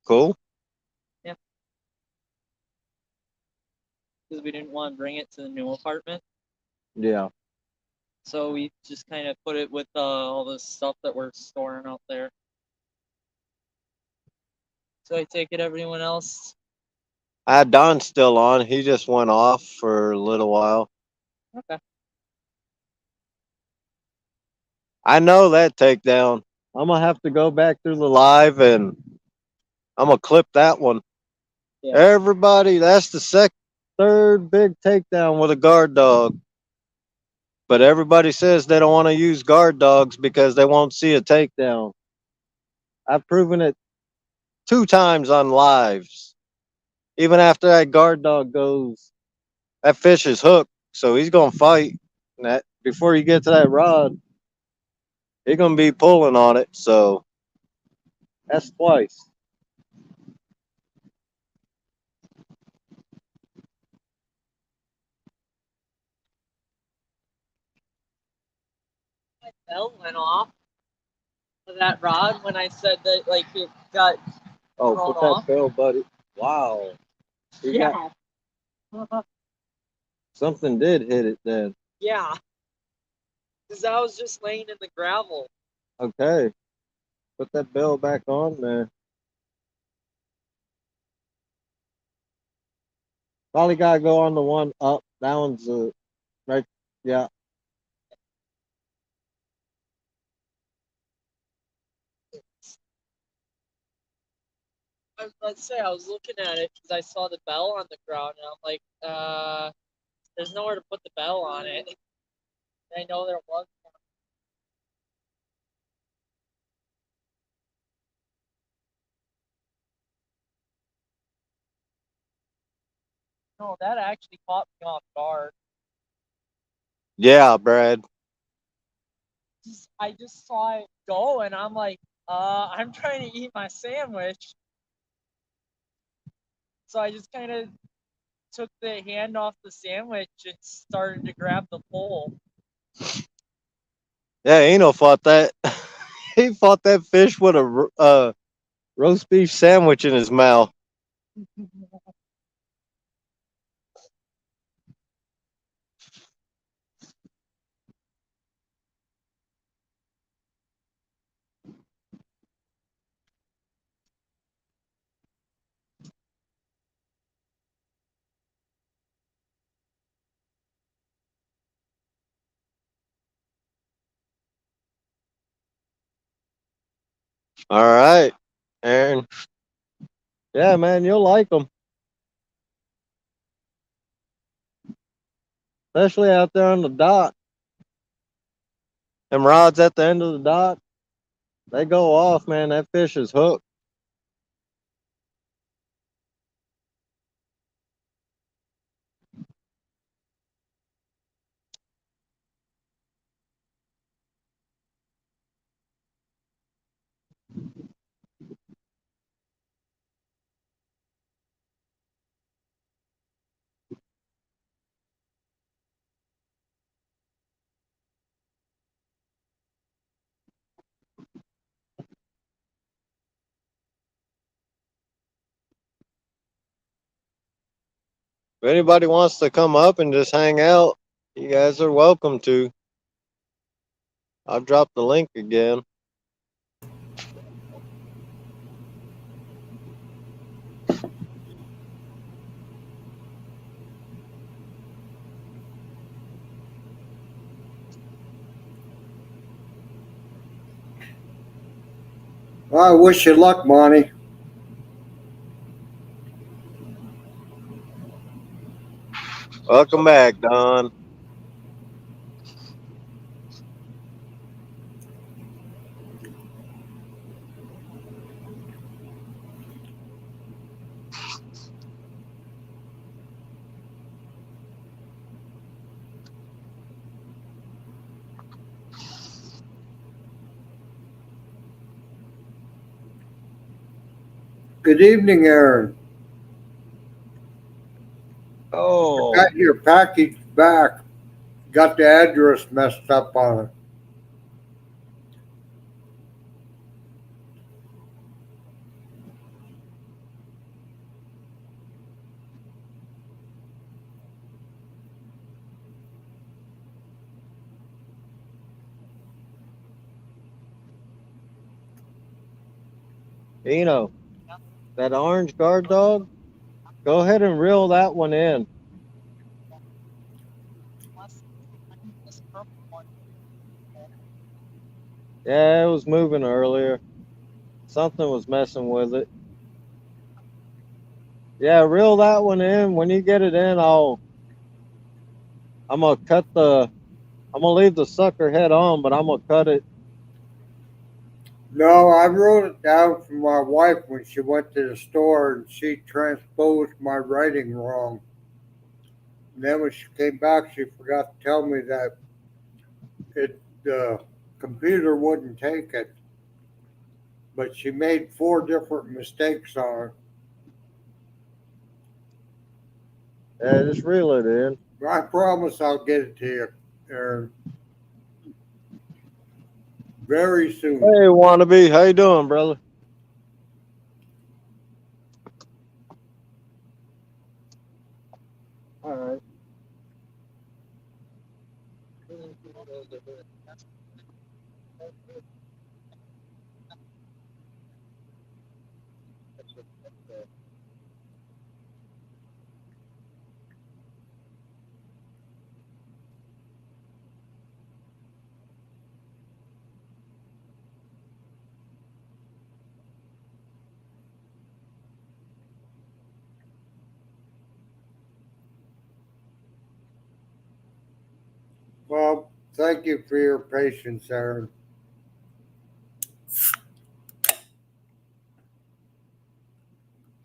Cool. Yeah. Because we didn't want to bring it to the new apartment. Yeah. So we just kind of put it with all the stuff that we're storing out there. So I take it everyone else. I had Don still on. He just went off for a little while. Okay. I know that takedown. I'm gonna have to go back through the live and I'm gonna clip that one. Yeah. Everybody, that's the third big takedown with a guard dog. But everybody says they don't want to use guard dogs because they won't see a takedown. I've proven it 2 times on lives. Even after that guard dog goes, that fish is hooked, so he's gonna fight. And that before you get to that rod, he's gonna be pulling on it. So that's twice. My bell went off of that rod when I said that like it got Oh, thrown put that off. bell, buddy. Wow. You got- Yeah. something did hit it then. Yeah. Because I was just laying in the gravel. Okay. Put that bell back on there. Probably gotta go on the one up. That one's right. Yeah. Let's say I was looking at it because I saw the bell on the ground and I'm like, there's nowhere to put the bell on it. And I know there was one. No, that actually caught me off guard. Yeah, Brad. I just saw it go and I'm like, I'm trying to eat my sandwich. So I just kind of took the hand off the sandwich and started to grab the pole. Yeah, Eno fought that. He fought that fish with a roast beef sandwich in his mouth. All right, Aaron. Yeah, man, you'll like them. Especially out there on the dock. Them rods at the end of the dock, they go off, man. That fish is hooked. If anybody wants to come up and just hang out, you guys are welcome to. I'll drop the link again. Well, I wish you luck, Monty. Welcome back, Don. Good evening, Aaron. Oh, Got your package back. Got the address messed up on it. that orange guard dog, go ahead and reel that one in. Yeah, it was moving earlier. Something was messing with it. Yeah, reel that one in. When you get it in, I'm gonna leave the sucker head on, but I'm gonna cut it. No, I wrote it down for my wife when she went to the store and she transposed my writing wrong. And then when she came back, she forgot to tell me that the computer wouldn't take it. But she made 4 different mistakes on it. Yeah, just reel it in. I promise I'll get it to you, Aaron. Very soon. Hey, wannabe, how you doing, brother? All right. Well, thank you for your patience, Aaron.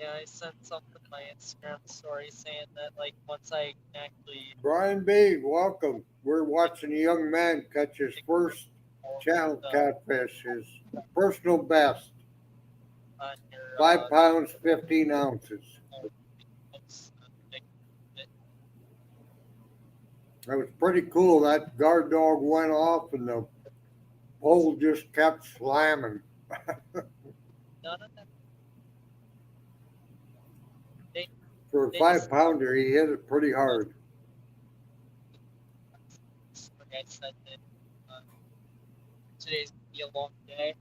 Yeah, I sent something to my Instagram story saying that like once I actually Brian B., welcome. We're watching a young man catch his first channel catfish, his personal best. on your 5 pounds, 15 ounces. That was pretty cool. That guard dog went off and the pole just kept slamming. For a 5 pounder, he hit it pretty hard. like I said that today's gonna be a long day.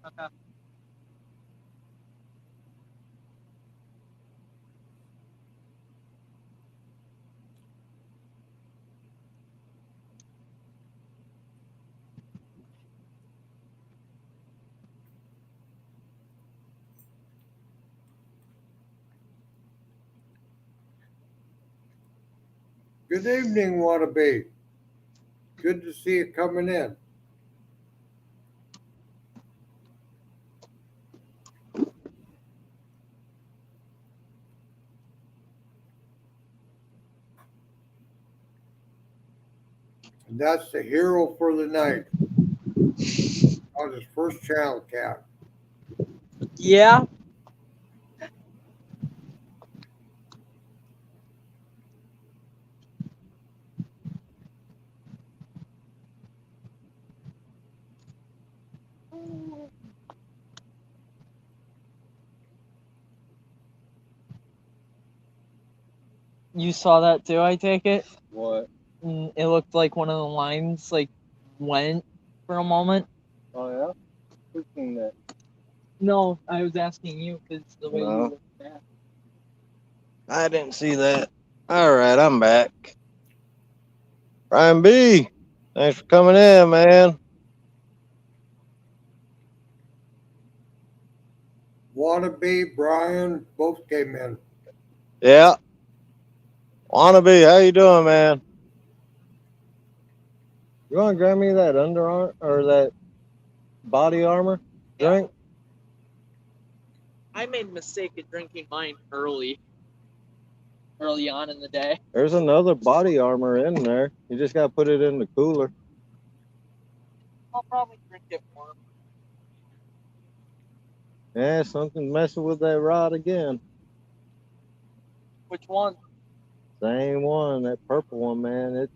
Okay. Good evening, Wannabe. Good to see you coming in. And that's the hero for the night. On his first channel cat. Yeah. You saw that too, I take it? What? It looked like one of the lines like went for a moment. Oh, yeah? No, I was asking you because the way No. you looked back. I didn't see that. All right, I'm back. Brian B, thanks for coming in, man. Wannabe, Brian, both came in. Yeah. Wannabe, how you doing, man? You want to grab me that underarm or that body armor drink? I made a mistake of drinking mine early on in the day. There's another body armor in there. You just got to put it in the cooler. I'll probably drink it more. Yeah, something's messing with that rod again. Which one? Same one, that purple one, man.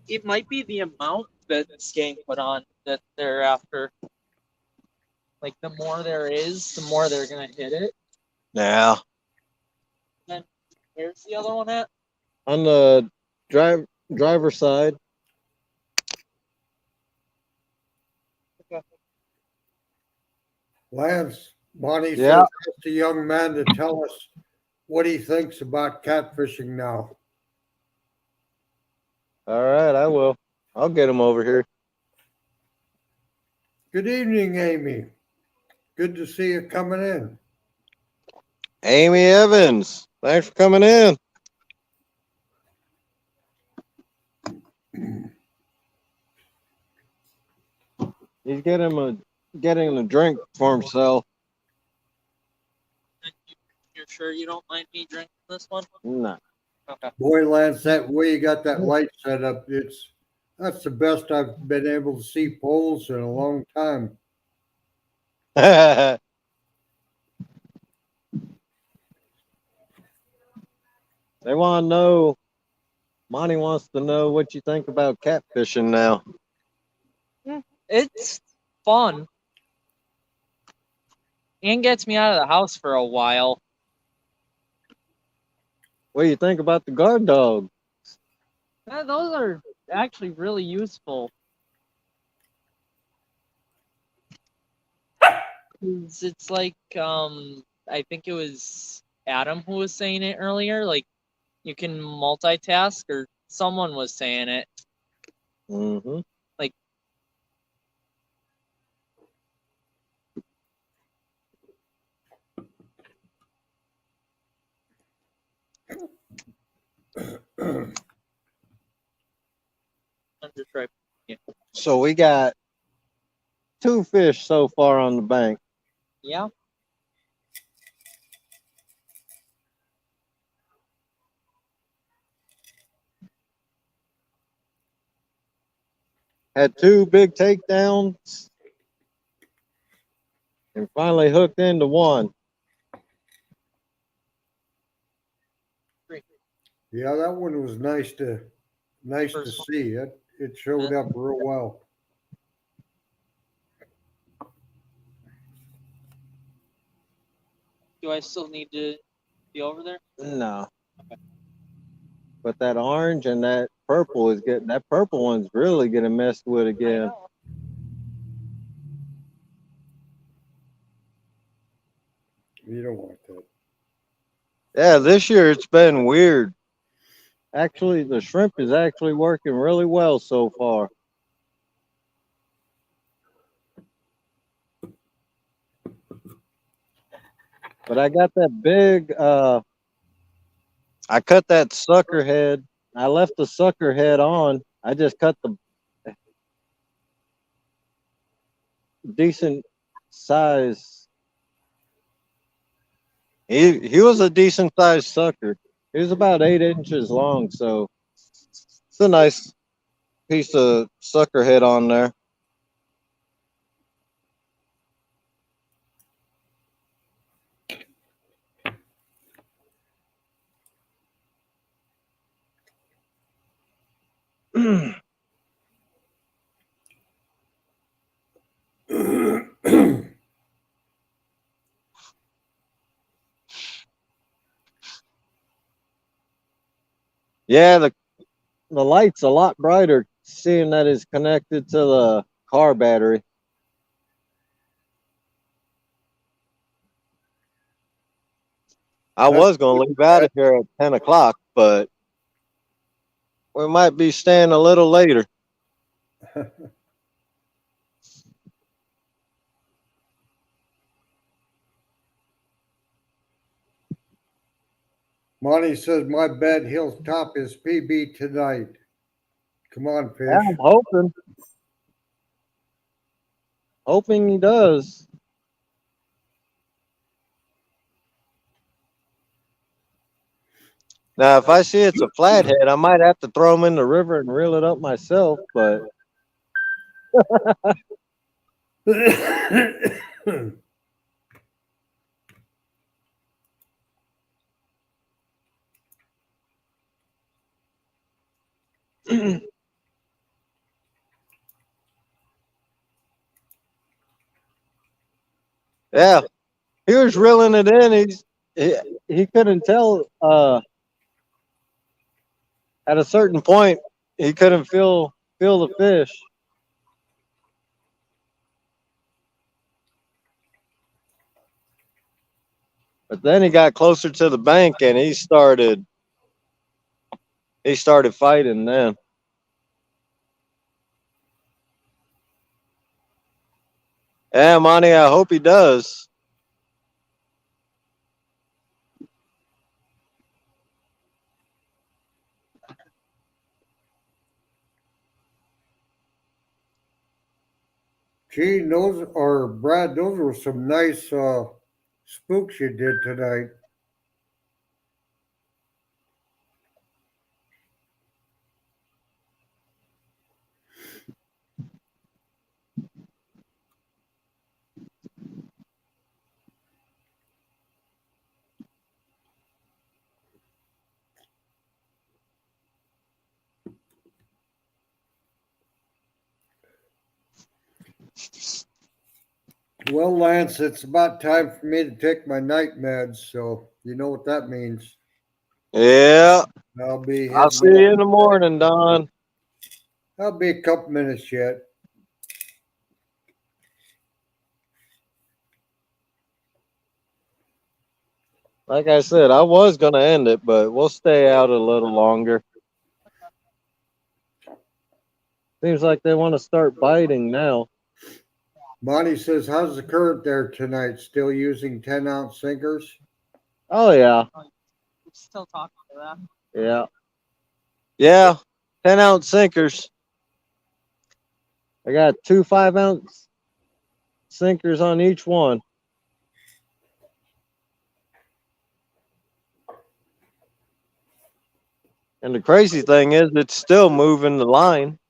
It might be the amount that's getting put on that they're after. Like, the more there is, the more they're going to hit it. Yeah. Then, where's the other one at? On the driver side. Lance, Bonnie Yeah. says ask the young man to tell us what he thinks about catfishing now. All right, I will. I'll get him over here. Good evening, Amy. Good to see you coming in. Amy Evans, thanks for coming in. He's getting a drink for himself. You're sure you don't mind me drinking this one? No. Okay. Boy, Lance, that way you got that light set up, that's the best I've been able to see poles in a long time. They want to know, Monty wants to know what you think about catfishing now. It's fun. And gets me out of the house for a while. What do you think about the guard dog? Yeah, those are actually really useful. It's like, I think it was Adam who was saying it earlier. Like, you can multitask, or someone was saying it. Mm-hmm. Like, I'm just right. Yeah. So we got 2 fish so far on the bank. Yeah. Had 2 big takedowns and finally hooked into one. Yeah, that one was nice to see. It showed up real well. Do I still need to be over there? No. Okay. But that orange and that purple that purple one's really getting messed with again. You don't want that. Yeah, this year it's been weird. Actually, the shrimp is actually working really well so far. But I got that big, I cut that sucker head. I left the sucker head on. I just cut the decent size. He was a decent sized sucker. He was about 8 inches long, so it's a nice piece of sucker head on there. Yeah, the light's a lot brighter, seeing that it's connected to car battery. I was going to leave out of here at 10 o'clock, but we might be staying a little later. Monty says, my bet he'll top his PB tonight. Come on, Fish. Yeah, I'm hoping. Hoping he does. Now, if I see it's a flathead, I might have to throw him in the river and reel it up myself, but yeah, he was reeling it in. He couldn't tell. At a certain point, he couldn't feel the fish. But then he got closer to the bank and he started fighting then. Yeah, Monty, I hope he does. Gene, Brad, those were some nice spooks you did tonight. Well, Lance, it's about time for me to take my night meds, so you know what that means. Yeah. I'll see you in the morning, Don. I'll be a couple minutes yet. Like I said, I was going to end it, but we'll stay out a little longer. Seems like they want to start biting now. Monty says, how's the current there tonight? Still using 10-ounce sinkers? Oh, yeah. We're still talking to that. Yeah. Yeah. 10-ounce sinkers. I got 2 5-ounce sinkers on each one. And the crazy thing is, it's still moving the line.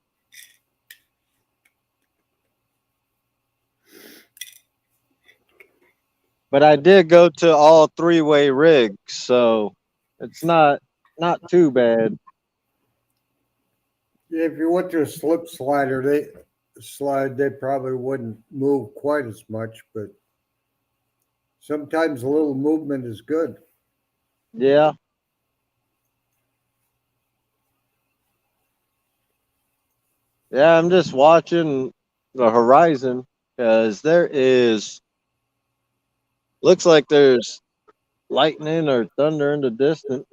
But I did go to all 3-way rigs, so it's not too bad. Yeah, if you went to a slip slider, they probably wouldn't move quite as much, but sometimes a little movement is good. Yeah. Yeah, I'm just watching the horizon because looks like there's lightning or thunder in the distance.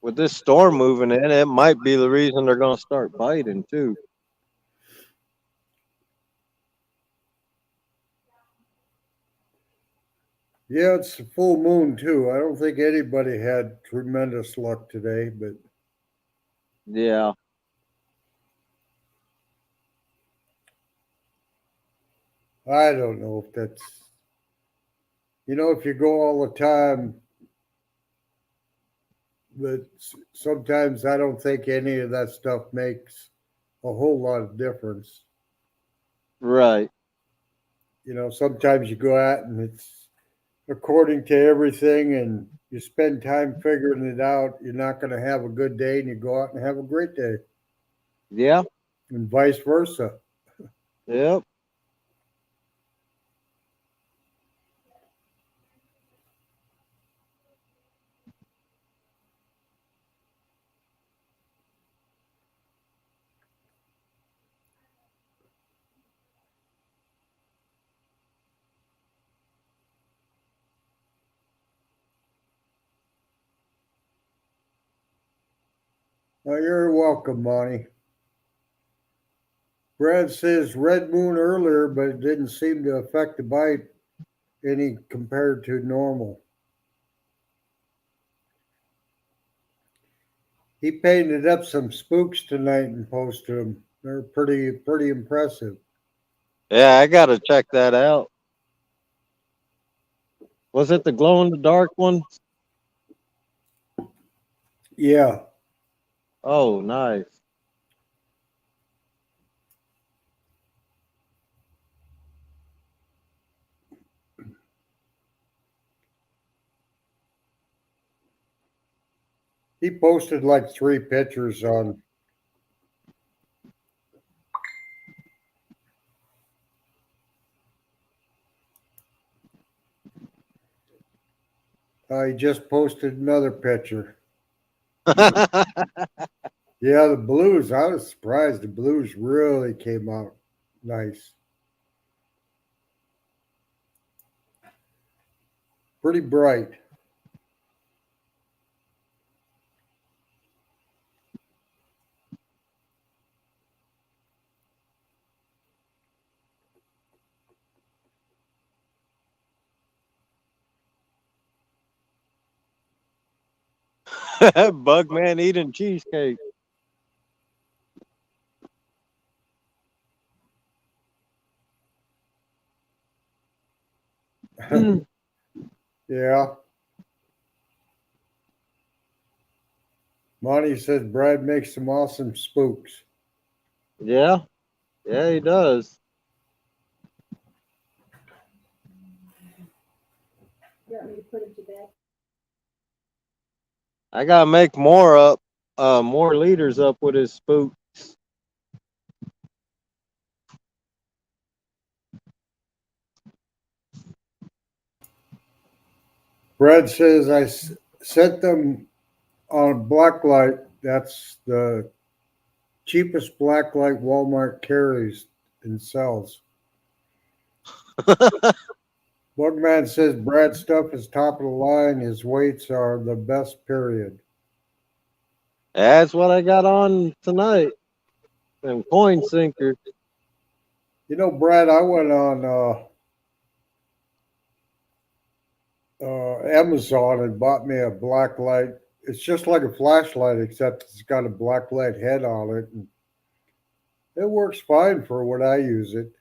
With this storm moving in, it might be the reason they're going to start biting too. Yeah, it's a full moon too. I don't think anybody had tremendous luck today, but yeah. I don't know if that's, if you go all the time, but sometimes I don't think any of that stuff makes a whole lot of difference. Right. Sometimes you go out and it's according to everything and you spend time figuring it out. You're not going to have a good day and you go out and have a great day. Yeah. And vice versa. Yep. Oh, you're welcome, Monty. Brad says red moon earlier, but it didn't seem to affect the bite any compared to normal. He painted up some spooks tonight and posted them. They're pretty impressive. Yeah, I gotta check that out. Was it the glow in the dark one? Yeah. Oh, nice. He posted like 3 pictures on. He just posted another picture. Yeah, the blues. I was surprised. The blues really came out nice. Pretty bright. Bugman eating cheesecake. Yeah. Monty says Brad makes some awesome spooks. Yeah. Yeah, he does. You want me to put him to bed? I gotta make more up, more leaders up with his spook. Brad says I sent them on blacklight. That's the cheapest blacklight Walmart carries and sells. Bugman says Brad's stuff is top of the line. His weights are the best, period. That's what I got on tonight. Them coin sinkers. You know, Brad, I went on Amazon and bought me a black light. It's just like a flashlight, except it's got a black light head on it, and it works fine for what I use it.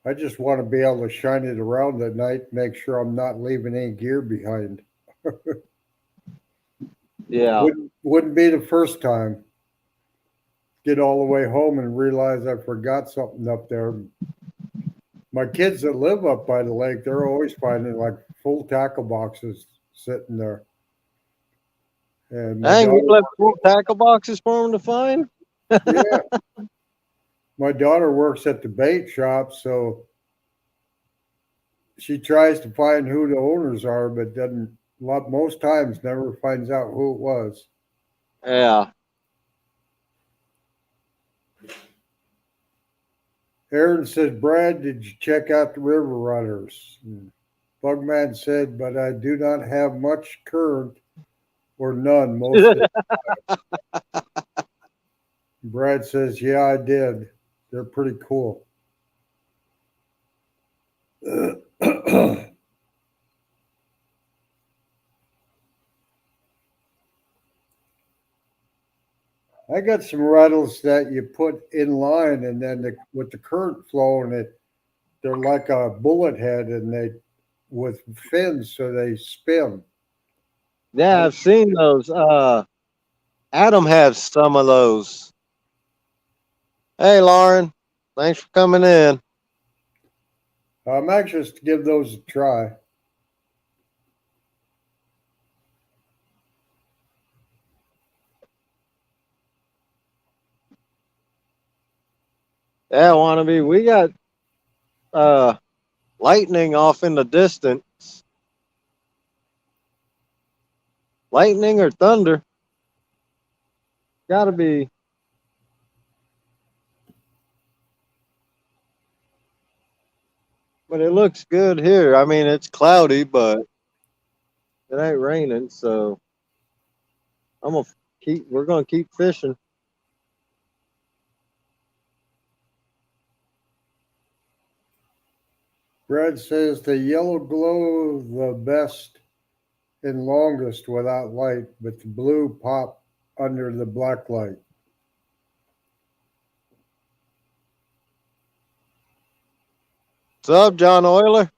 I just want to be able to shine it around at night, make sure I'm not leaving any gear behind. Yeah. Wouldn't be the first time. Get all the way home and realize I forgot something up there. My kids that live up by the lake, they're always finding like full tackle boxes sitting there. And Dang, you left full tackle boxes for them to find? Yeah. My daughter works at the bait shop, so she tries to find who the owners are, but doesn't. Most times, never finds out who it was. Yeah. Aaron said, Brad, did you check out the River Runners? And Bugman said, but I do not have much current or none most of the time. Brad says, yeah, I did. They're pretty cool. I got some rattles that you put in line, and then with the current flowing, they're like a bullet head, and they with fins, so they spin. Yeah, I've seen those. Adam has some of those. Hey, Lauren, thanks for coming in. I'm anxious to give those a try. Yeah, wannabe. We got lightning off in the distance. Lightning or thunder? Gotta be. But it looks good here. I mean, it's cloudy, but it ain't raining, so. We're gonna keep fishing. Brad says the yellow glow the best and longest without light, but the blue pop under the black light. What's up, John Euler?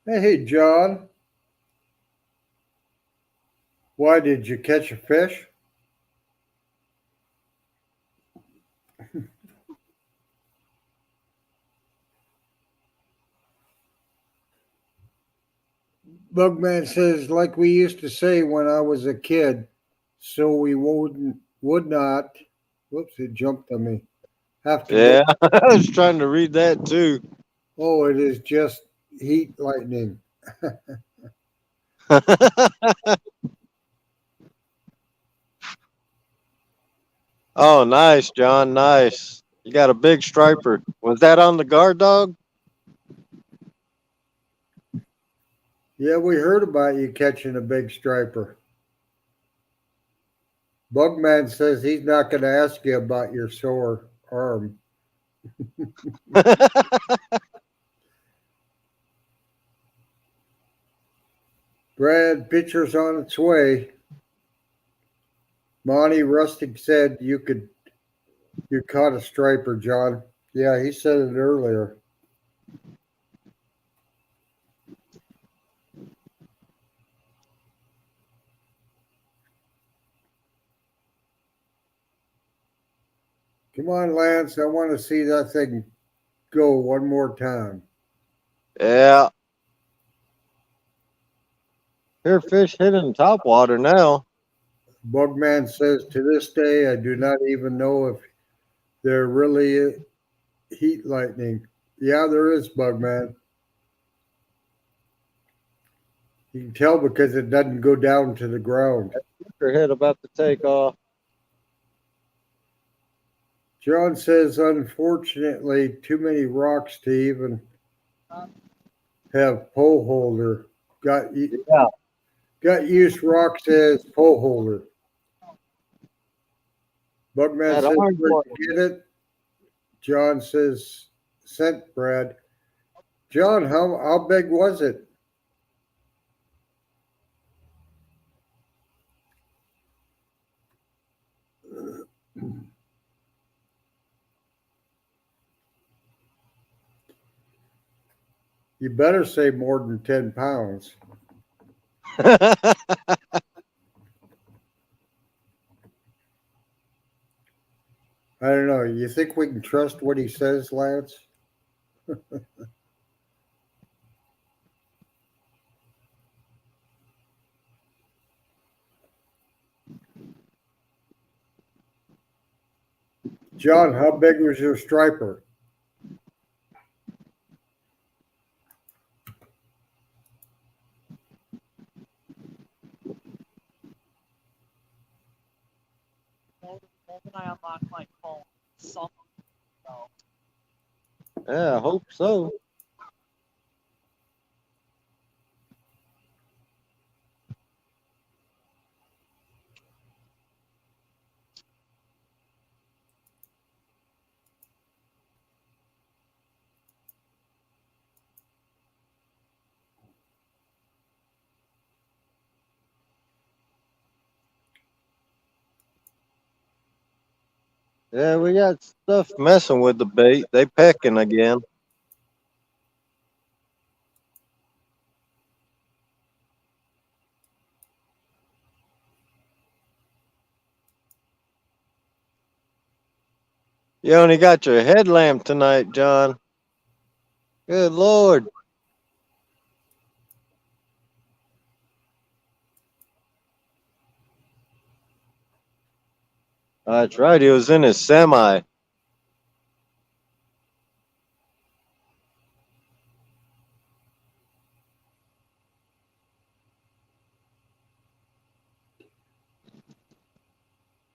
Hey, John. Why, did you catch a fish? Bugman says, like we used to say when I was a kid, so we would not, whoops, it jumped on me. Have to Yeah, I was trying to read that too. Oh, it is just heat lightning. Oh, nice, John. Nice. You got a big striper. Was that on the guard dog? Yeah, we heard about you catching a big striper. Bugman says he's not going to ask you about your sore arm. Brad, picture's on its way. Monty Rustic said you caught a striper, John. Yeah, he said it earlier. Come on, Lance. I want to see that thing go one more time. Yeah. Here, fish hitting top water now. Bugman says, to this day, I do not even know if there really is heat lightning. Yeah, there is, Bugman. You can tell because it doesn't go down to the ground. Your head about to take off. John says, unfortunately, too many rocks to even have pole holder. Got used rocks as pole holder. Bugman says, where'd you get it? John says, sent Brad. John, how big was it? You better say more than 10 pounds. I don't know. You think we can trust what he says, Lance? John, how big was your striper? When I unlock my phone, so. Yeah, I hope so. Yeah, we got stuff messing with the bait. They pecking again. You only got your headlamp tonight, John. Good Lord. That's right. He was in his semi.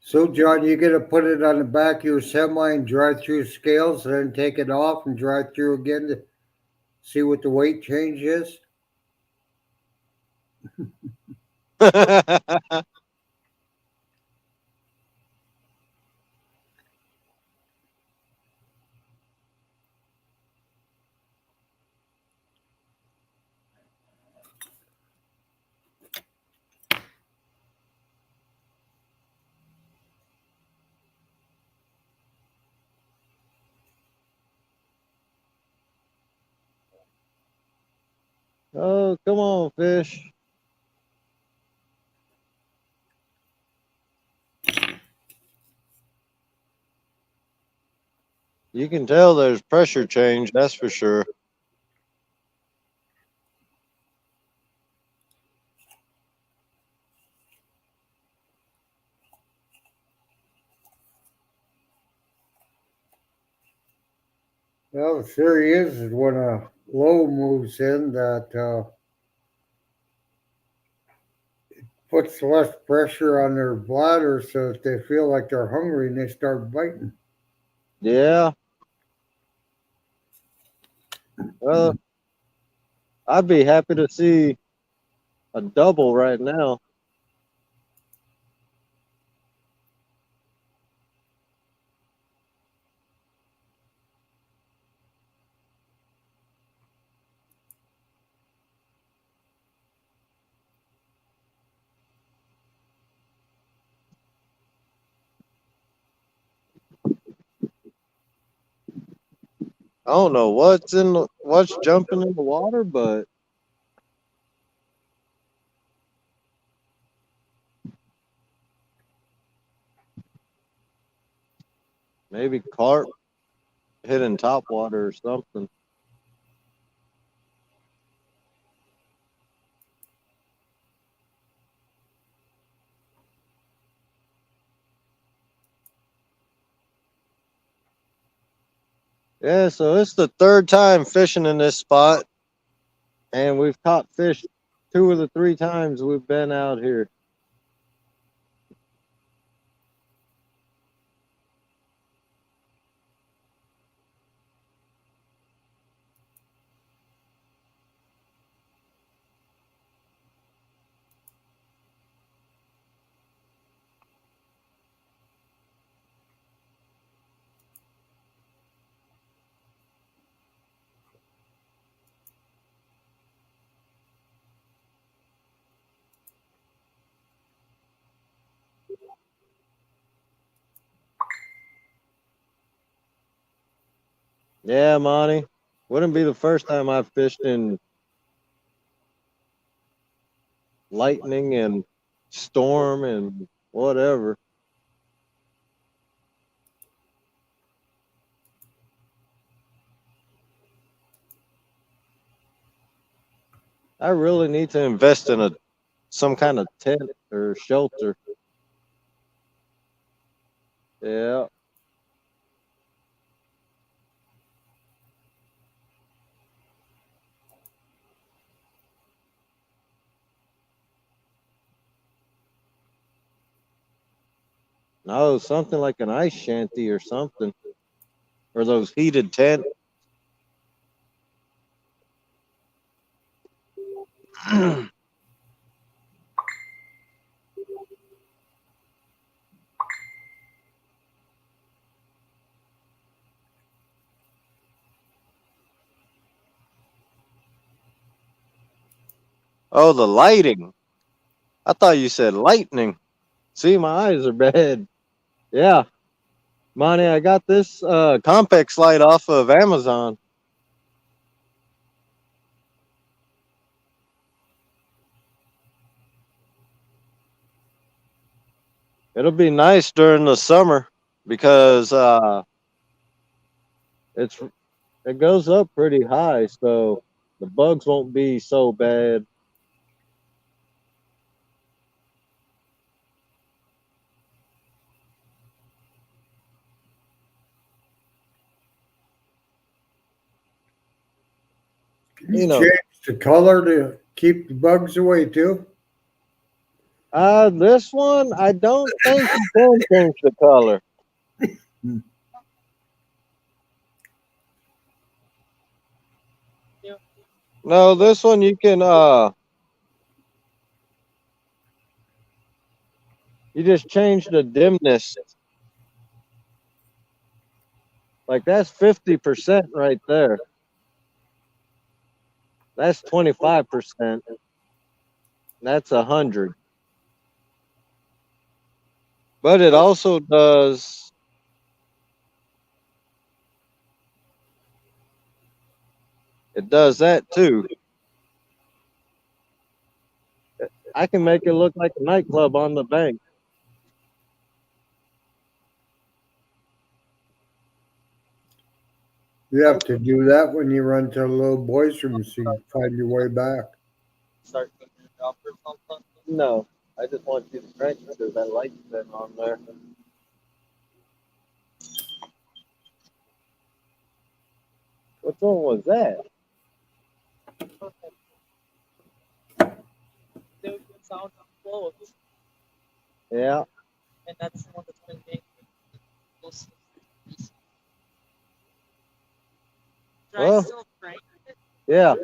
So, John, you're going to put it on the back of your semi and drive through scales, and then take it off and drive through again to see what the weight change is? Oh, come on, fish. You can tell there's pressure change, that's for sure. Well, the theory is when a low moves in that it puts less pressure on their bladder so that they feel like they're hungry and they start biting. Yeah. Well, I'd be happy to see a double right now. I don't know what's jumping in the water, but maybe carp hitting top water or something. Yeah, so it's the third time fishing in this spot, and we've caught fish 2 of the 3 times we've been out here. Yeah, Monty. Wouldn't be the first time I've fished in lightning and storm and whatever. I really need to invest in some kind of tent or shelter. Yeah. No, something like an ice shanty or something. Or those heated tents. Oh, the lighting. I thought you said lightning. See, my eyes are bad. Yeah. Monty, I got this Compex light off of Amazon. It'll be nice during the summer because it goes up pretty high, so the bugs won't be so bad. Can you change the color to keep the bugs away too? This one, I don't think you can change the color. No, this one you can you just change the dimness. Like that's 50% right there. That's 25%. That's 100. But it also does that too. I can make it look like a nightclub on the bank. You have to do that when you run to the little boys' room so you can find your way back. Start cooking it up or something. No, I just want you to crank it because that light's been on there. Which one was that? Dude, the sound close. Yeah. And that's the one that's been making close. Should I Well, still crank it? yeah.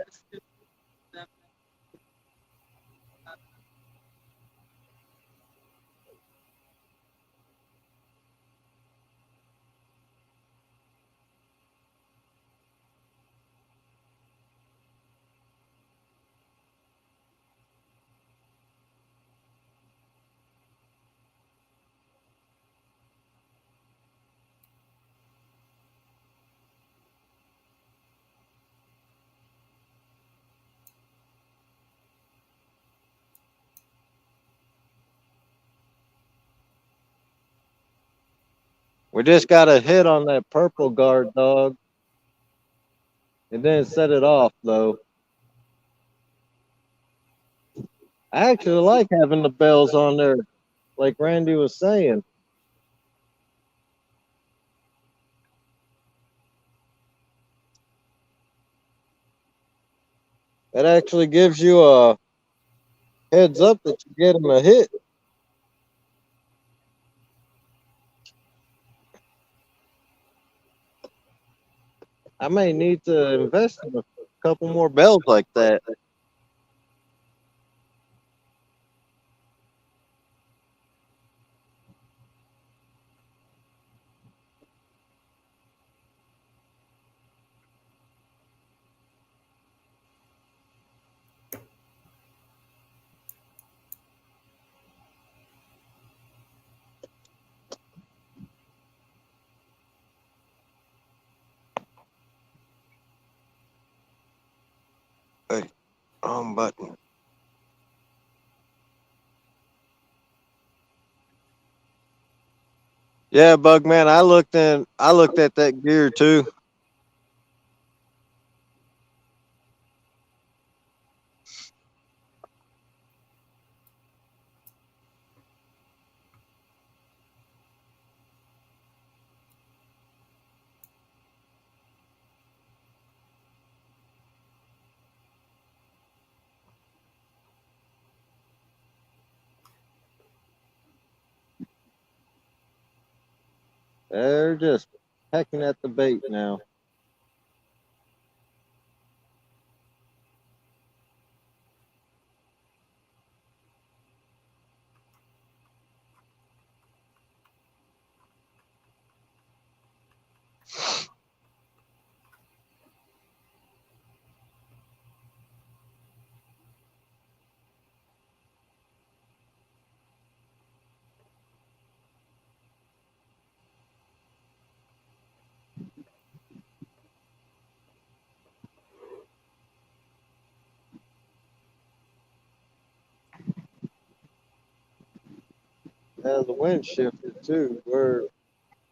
We just got a hit on that purple guard dog. It didn't set it off though. I actually like having the bells on there, like Randy was saying. It actually gives you a heads up that you're getting a hit. I may need to invest in a couple more bells like that. Hey, wrong button. Yeah, Bugman, I looked at that gear too. They're just pecking at the bait now. Yeah, the wind shifted too. We're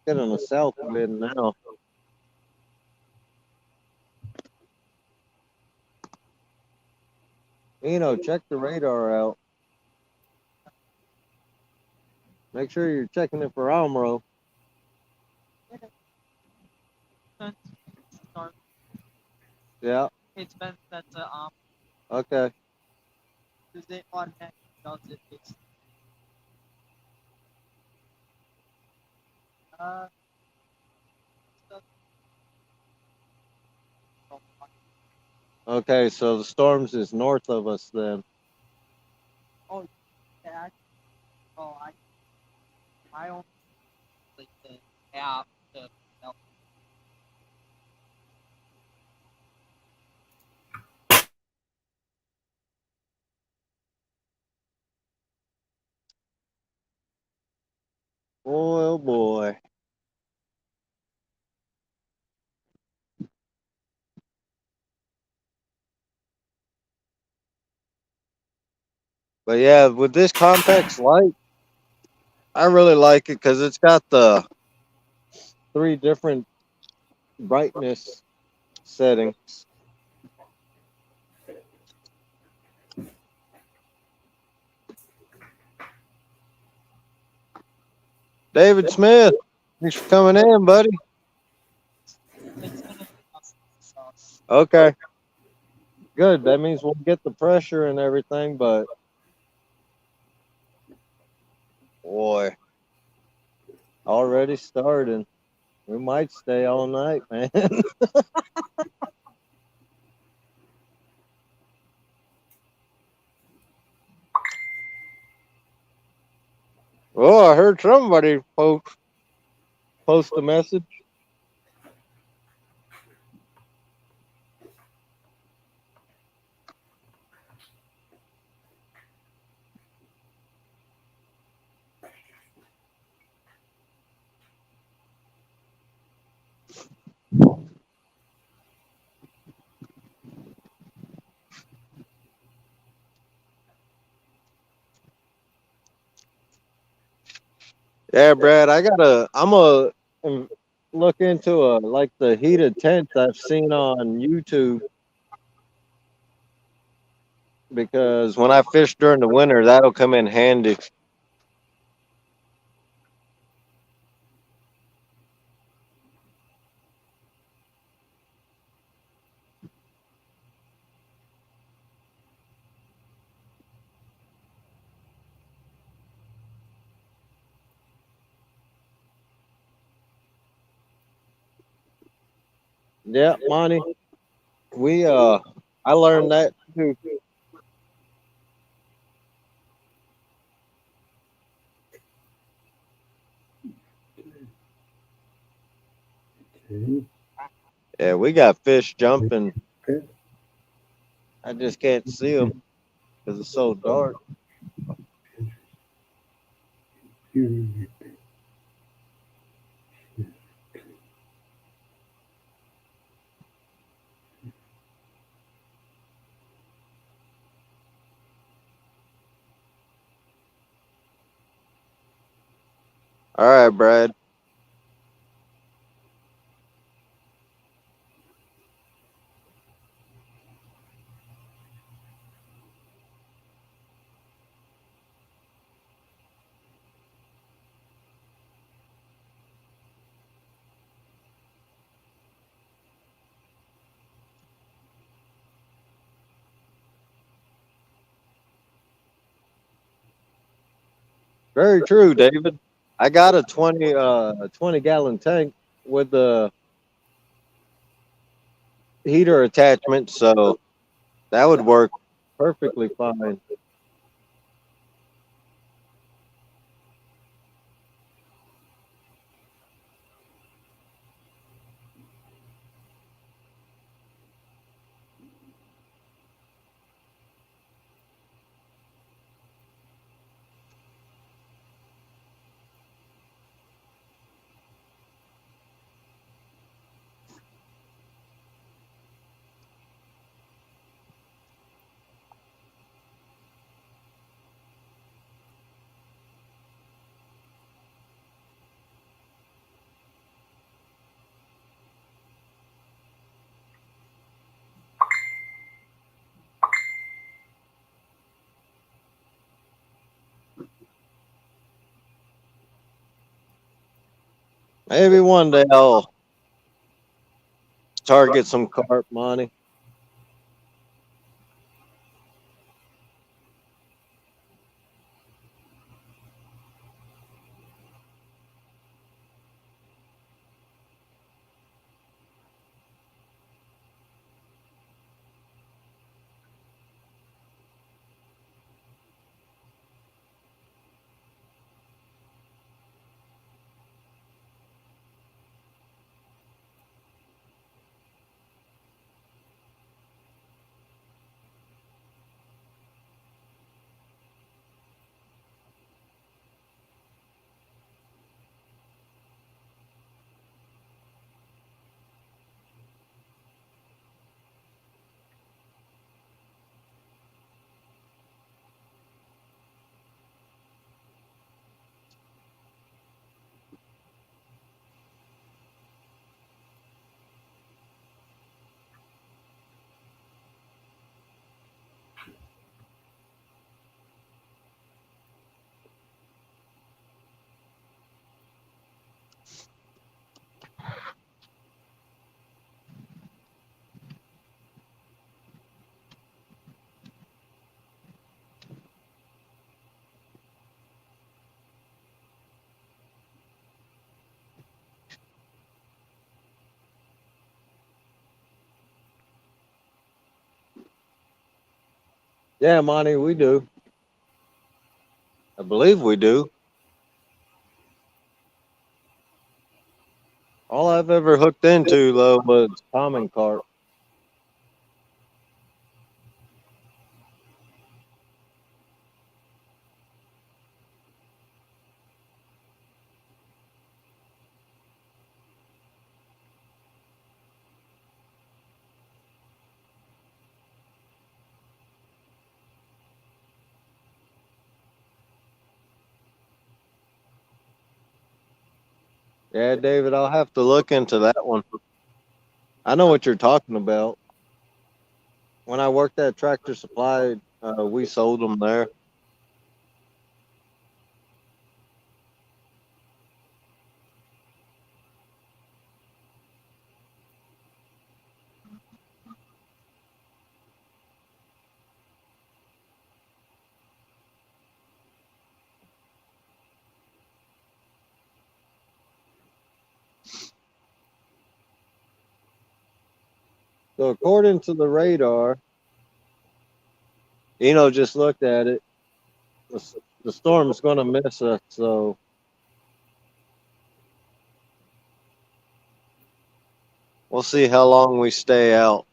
getting a south wind now. Check the radar out. Make sure you're checking it for Almro. Yeah. It's been set to Okay. because it automatically does it. It's, uh, Okay, so the storms is north of us then. oh, yeah. Oh, I only like the app to help. Oh boy. But yeah, with this Compex light, I really like it because it's got the 3 different brightness settings. David Smith, thanks for coming in, buddy. Okay. Good. That means we'll get the pressure and everything, but boy, already starting. We might stay all night, man. Oh, I heard somebody post a message. Yeah, Brad, I'm gonna look into like the heated tents I've seen on YouTube, because when I fish during the winter, that'll come in handy. Yeah, Monty, I learned that too. Okay. Yeah, we got fish jumping. I just can't see them because it's so dark. All right, Brad. Very true, David. I got a 20 gallon tank with the heater attachment, so that would work perfectly fine. Maybe one day I'll target some carp, Monty. Yeah, Monty, we do. I believe we do. All I've ever hooked into though was common carp. Yeah, David, I'll have to look into that one. I know what you're talking about. When I worked at Tractor Supply, we sold them there. So according to the radar, just looked at it. The storm's going to miss us, so we'll see how long we stay out.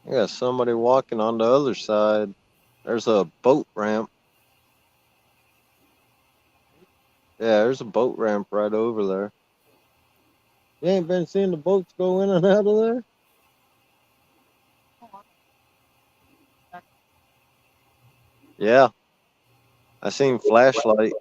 I got somebody walking on the other side. There's a boat ramp. Yeah, there's a boat ramp right over there. You ain't been seeing the boats go in and out of there? Yeah. I seen flashlight.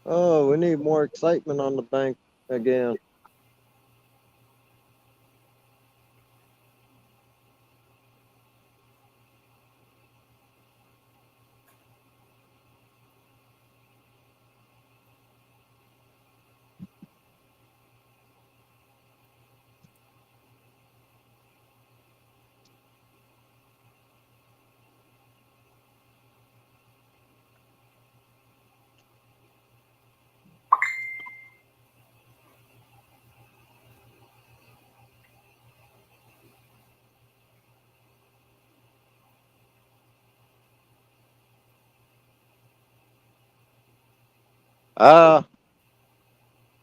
Oh, we need more excitement on the bank again.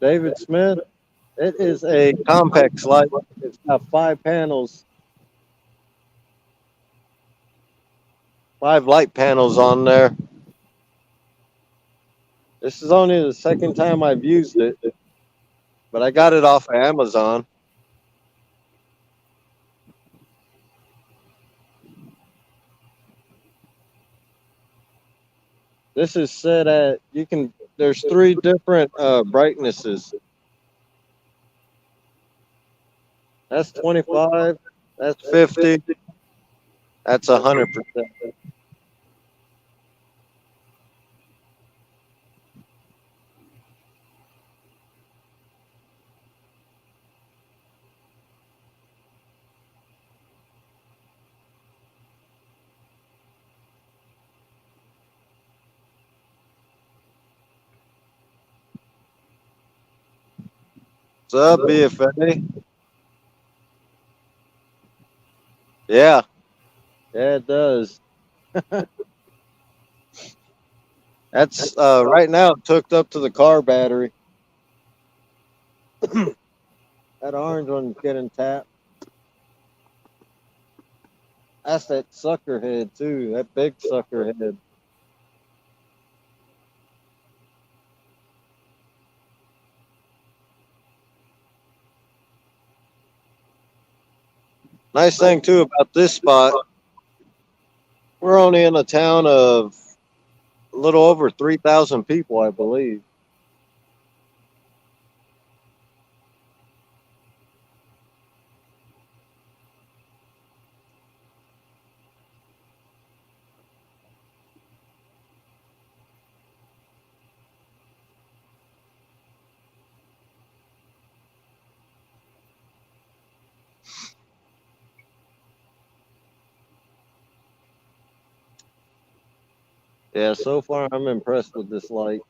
David Smith. It is a Compex light. It's got 5 panels, 5 light panels on there. This is only the second time I've used it, but I got it off of Amazon. This is set at, there's 3 different brightnesses. That's 25, that's 50, that's 100%. What's up, BFA? Yeah, it does. That's right now it's hooked up to the car battery. That orange one's getting tapped. That's that sucker head too, that big sucker head. Nice thing too about this spot, we're only in a town of a little over 3,000 people, I believe. Yeah, so far I'm impressed with this light.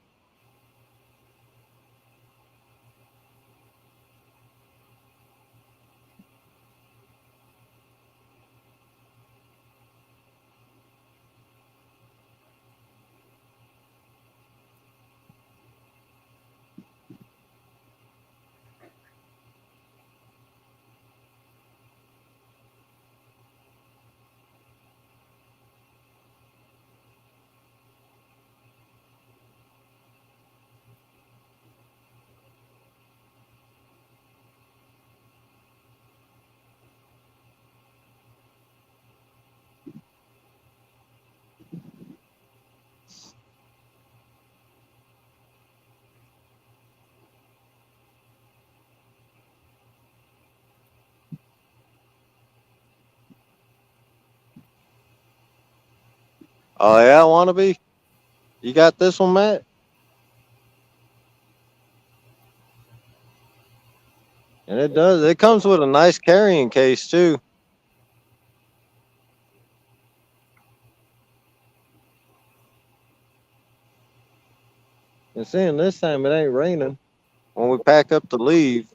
Oh yeah, wannabe? You got this one, Matt? And it does. It comes with a nice carrying case too. And seeing this time it ain't raining. When we pack up to leave,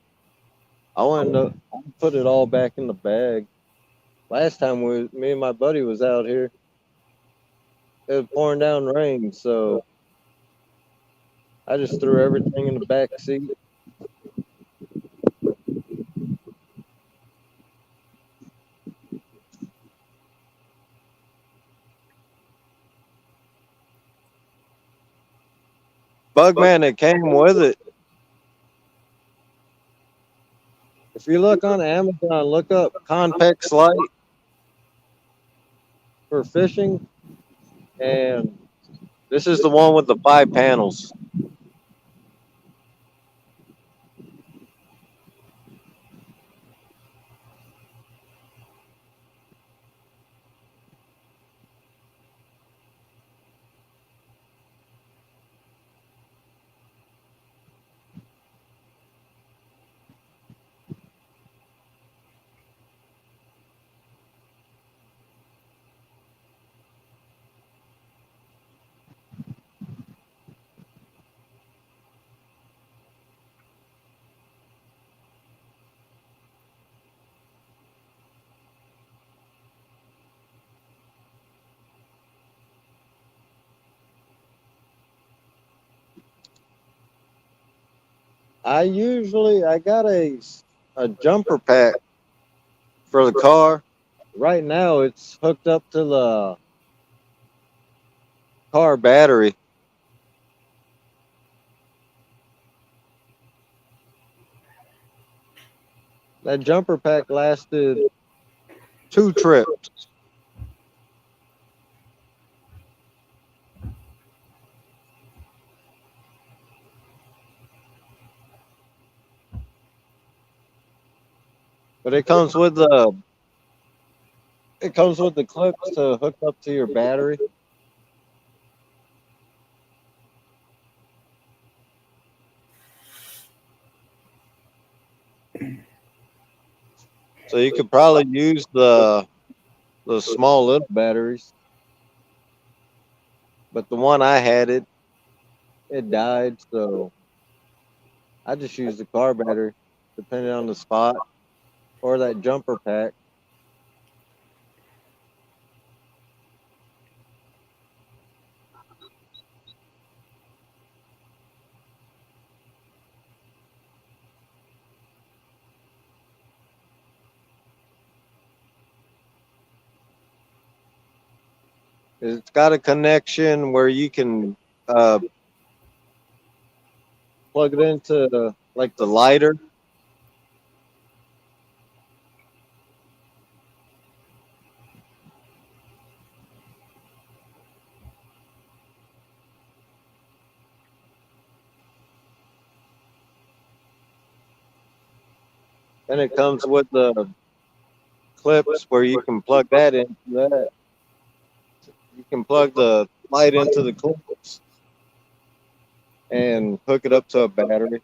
I wanted to put it all back in the bag. Last time me and my buddy was out here, it was pouring down rain, so I just threw everything in the back seat. Bugman that came with it. If you look on Amazon, look up Conpex light for fishing, and this is the one with the 5 panels. I got a jumper pack for the car. Right now, it's hooked up to the car battery. That jumper pack lasted 2 trips. But it comes with the clips to hook up to your battery. So you could probably use the small little batteries. But the one I had it died, so I just used the car battery, depending on the spot, or that jumper pack. It's got a connection where you can plug it into like the lighter. And it comes with the clips where you can plug that into that. You can plug the light into the clips and hook it up to a battery.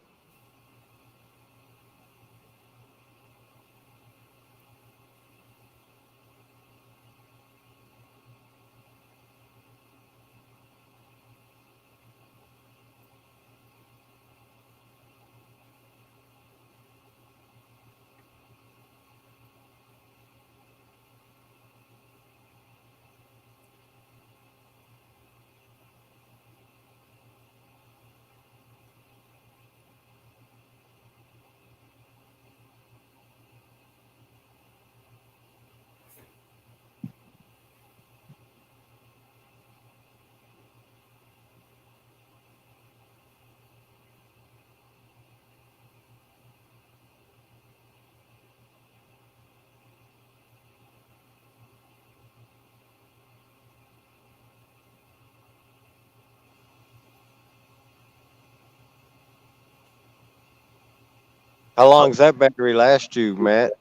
How long does that battery last you, Matt?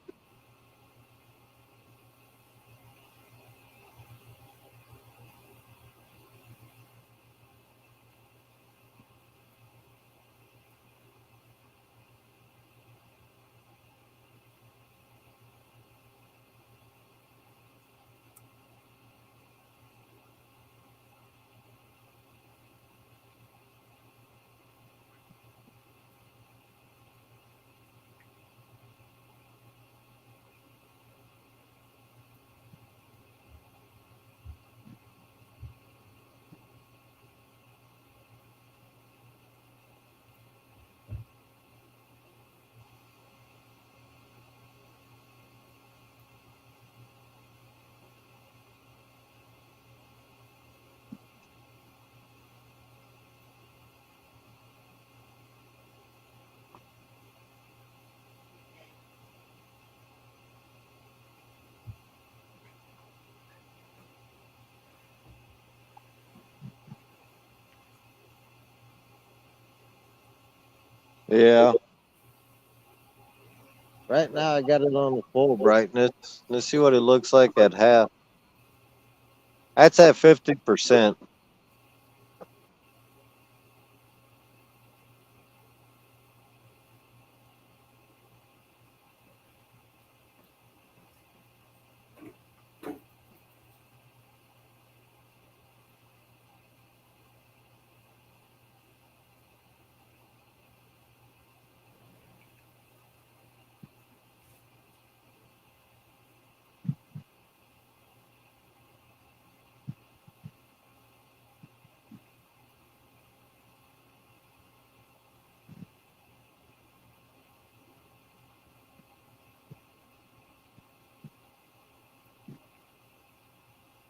Yeah. Right now I got it on the full brightness. Let's see what it looks like at half. That's at 50%.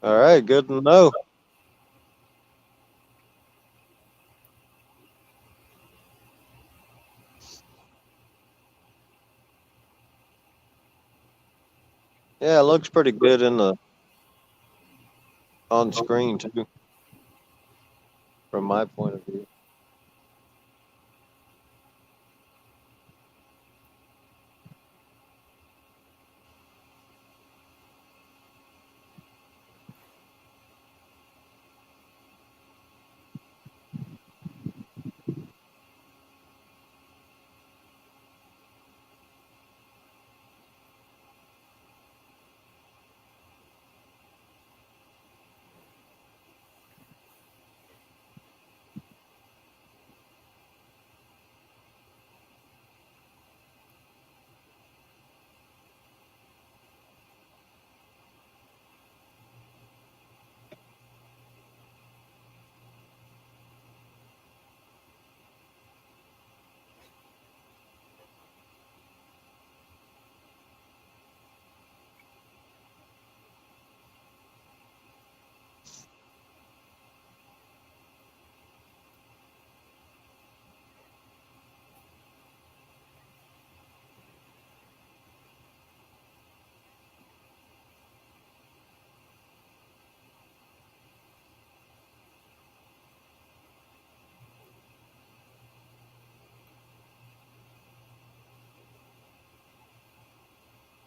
All right, good to know. Yeah, it looks pretty good in the on screen too, from my point of view.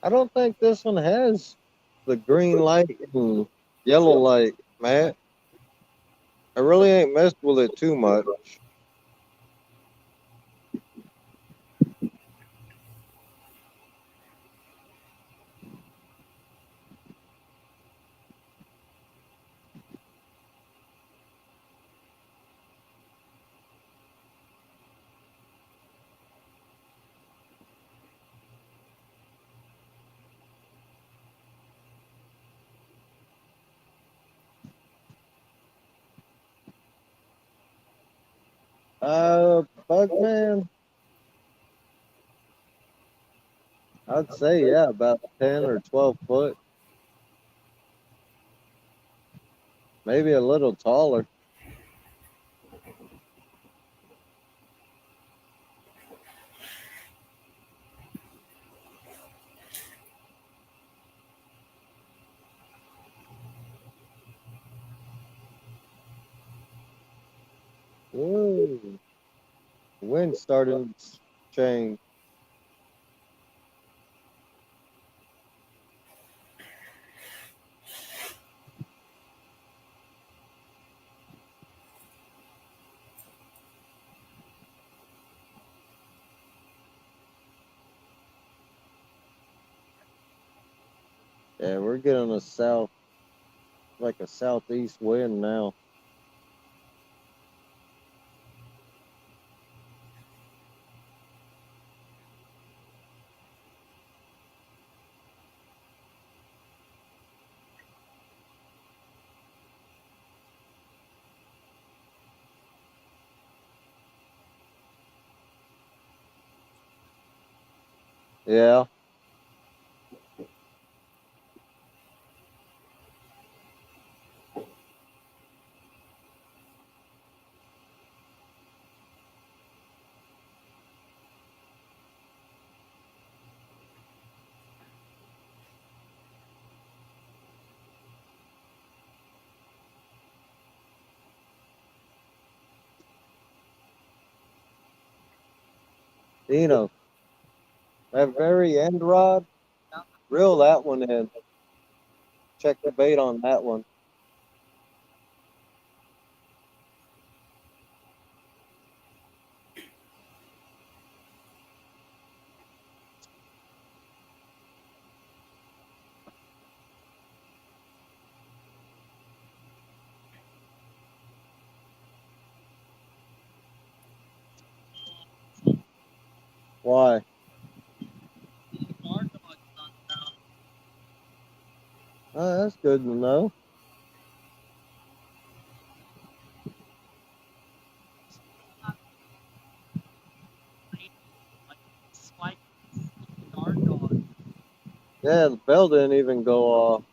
I don't think this one has the green light and yellow light, Matt. I really ain't messed with it too much. Bugman, I'd say, yeah, about 10 or 12 foot. Maybe a little taller. Ooh, the wind starting to change. Yeah, we're getting a like a southeast wind now. Yeah. Dino, that very end rod, reel that one in. Check the bait on that one. Why? That's good to know. Yeah, the bell didn't even go off.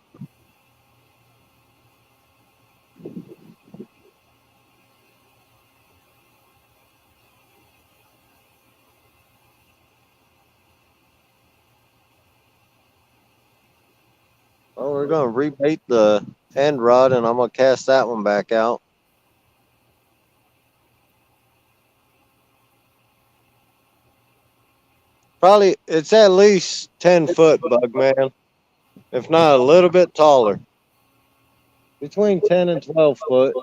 gonna rebait the end rod, and I'm gonna cast that one back out. Probably it's at least 10 foot, Bug Man, if not a little bit taller. Between 10 and 12 foot.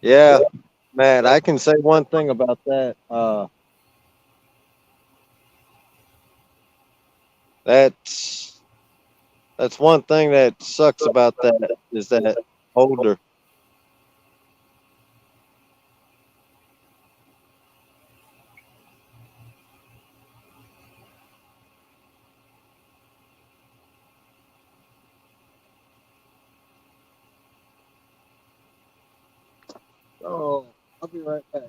Yeah, Matt, I can say one thing about that. That's one thing that sucks about that is that holder. Oh, I'll be right back.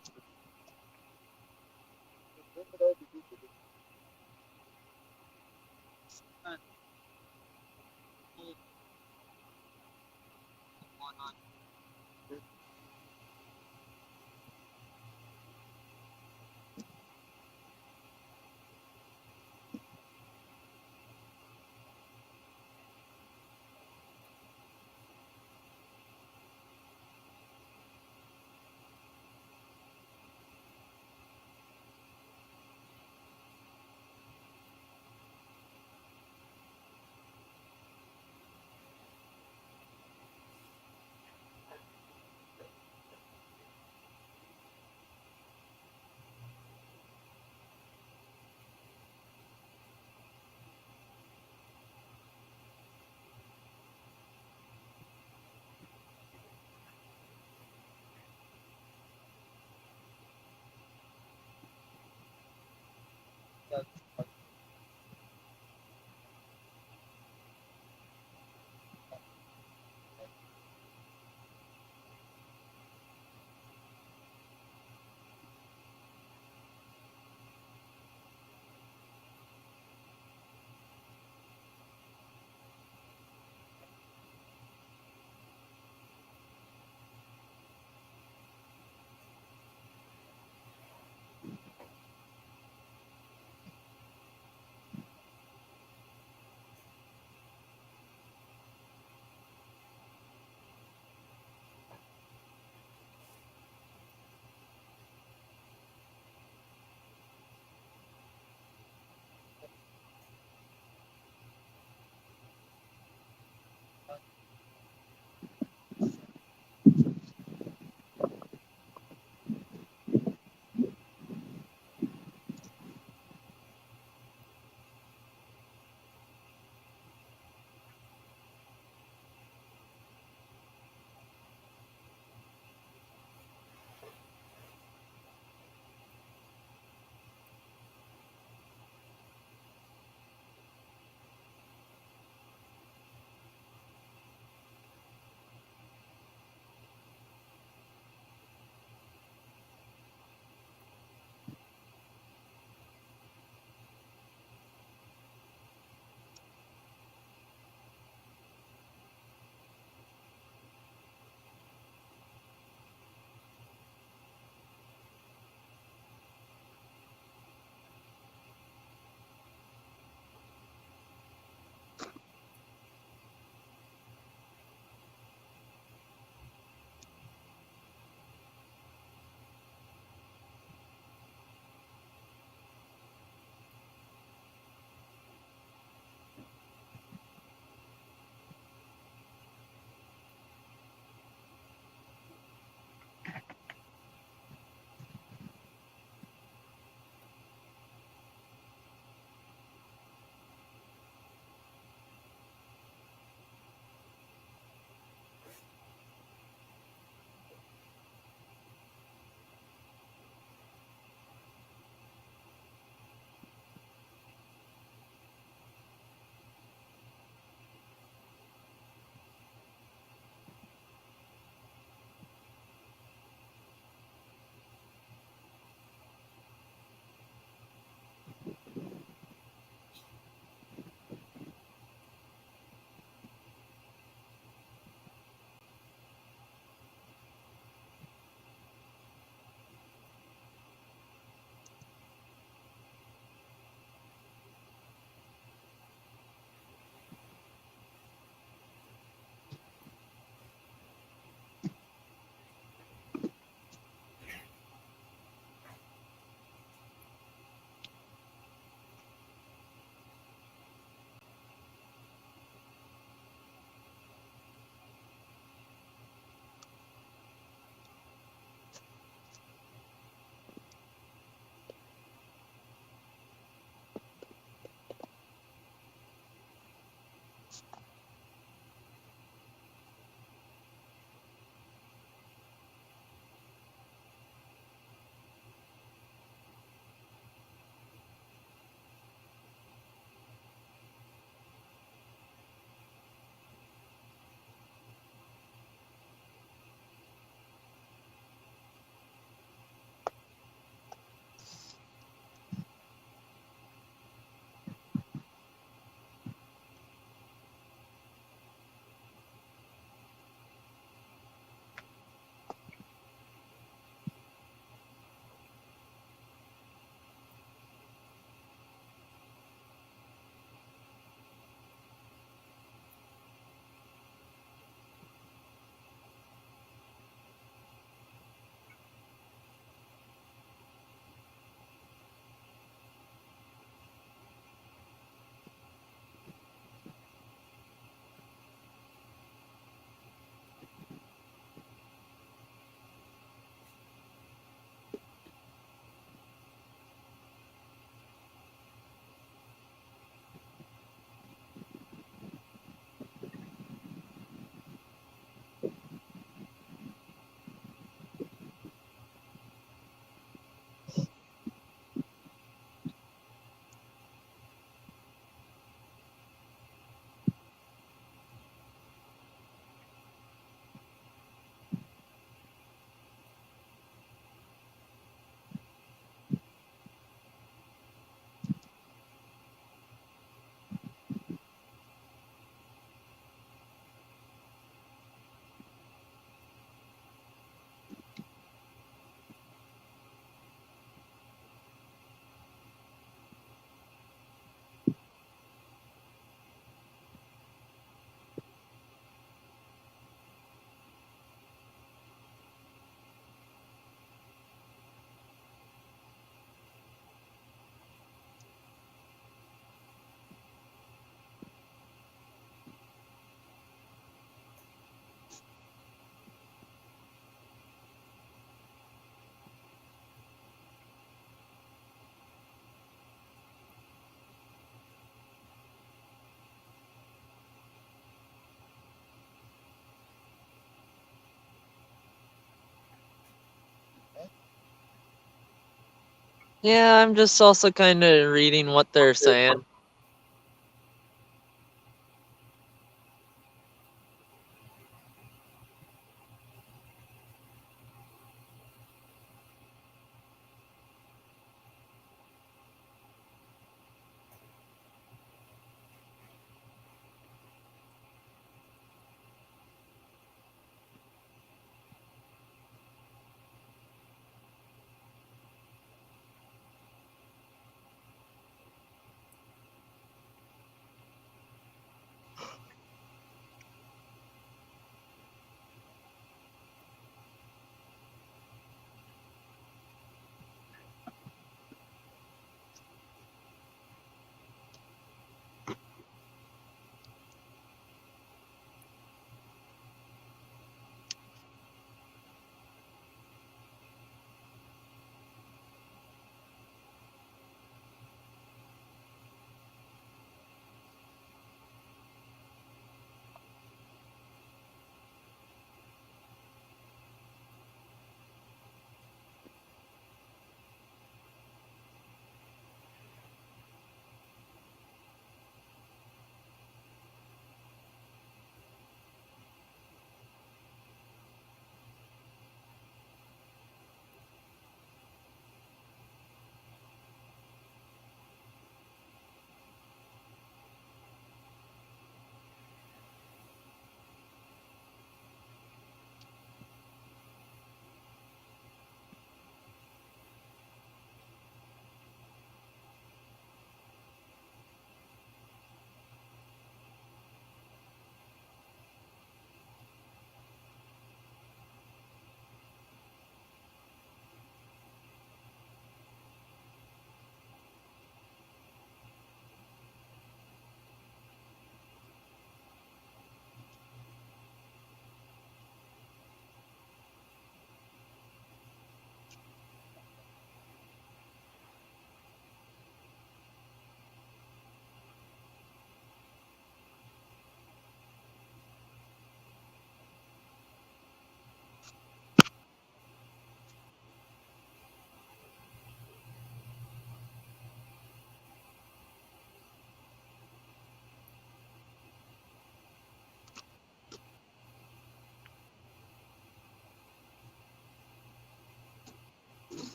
Yeah, I'm just also kind of reading what they're saying.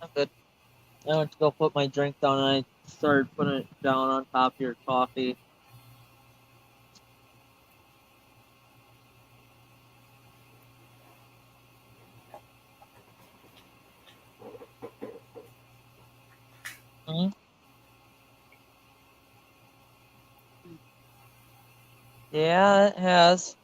I'm good. I went to go put my drink down and I started putting it down on top of your coffee. Hmm? Yeah, it has.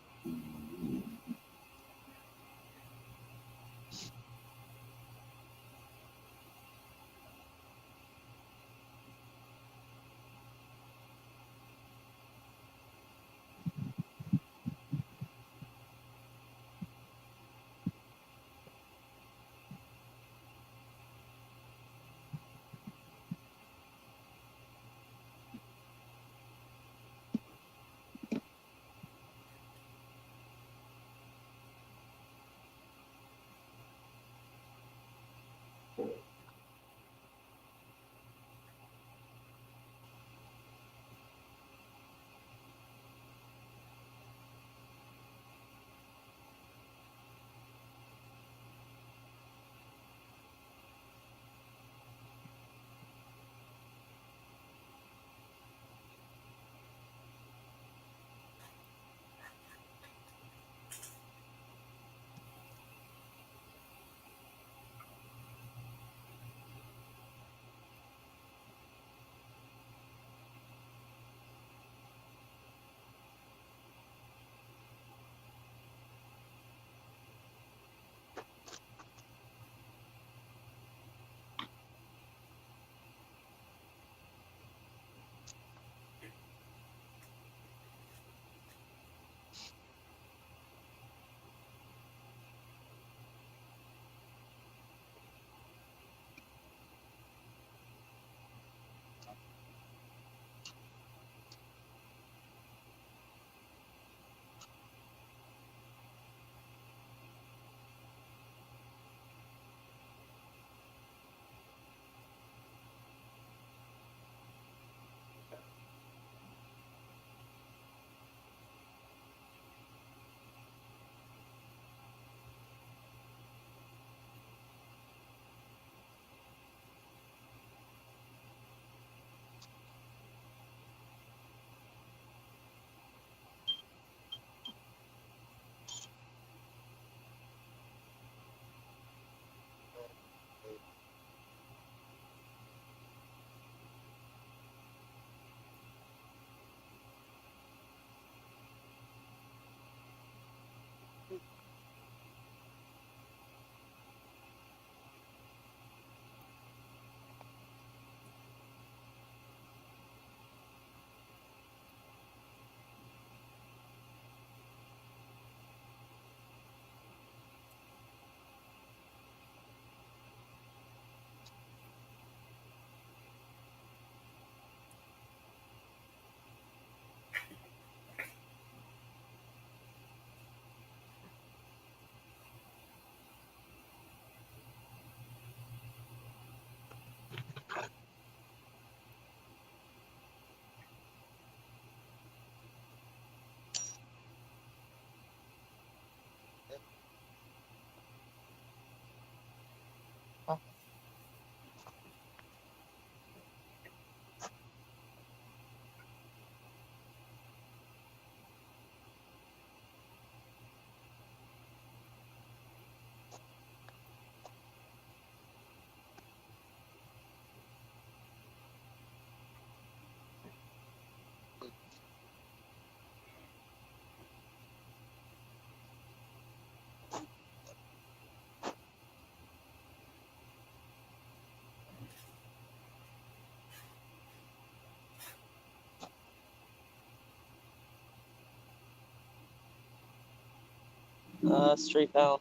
Straight down.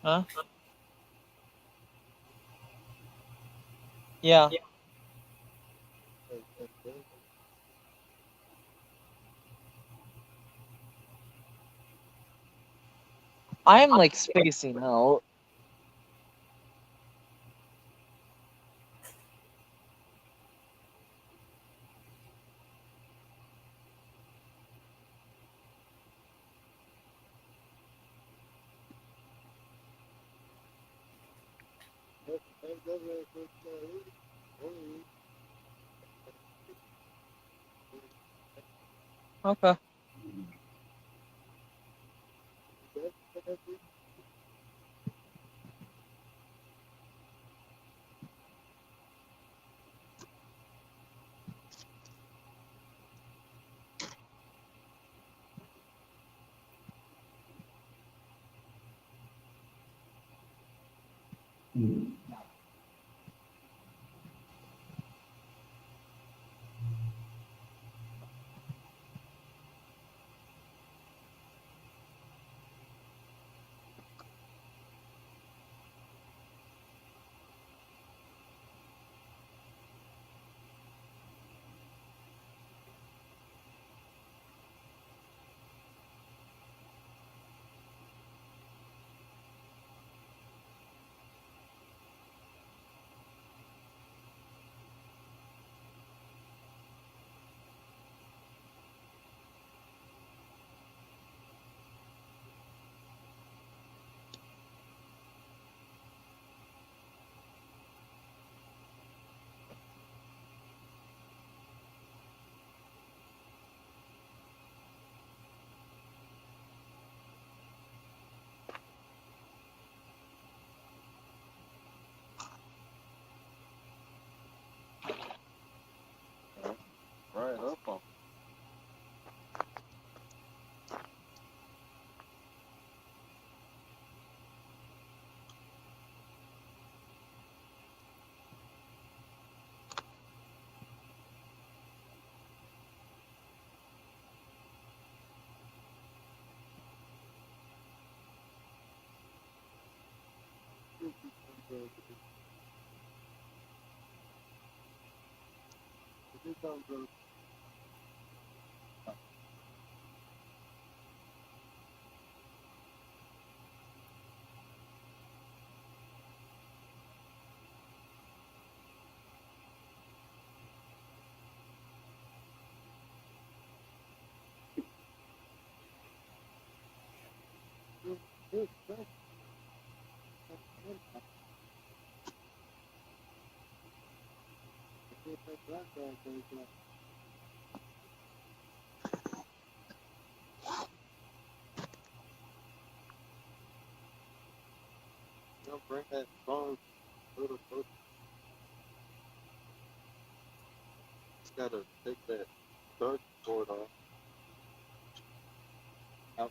Huh? Yeah. I am like spacing out. Okay. Right up on. Don't bring that phone a little closer. Just gotta take that charge cord off. Out.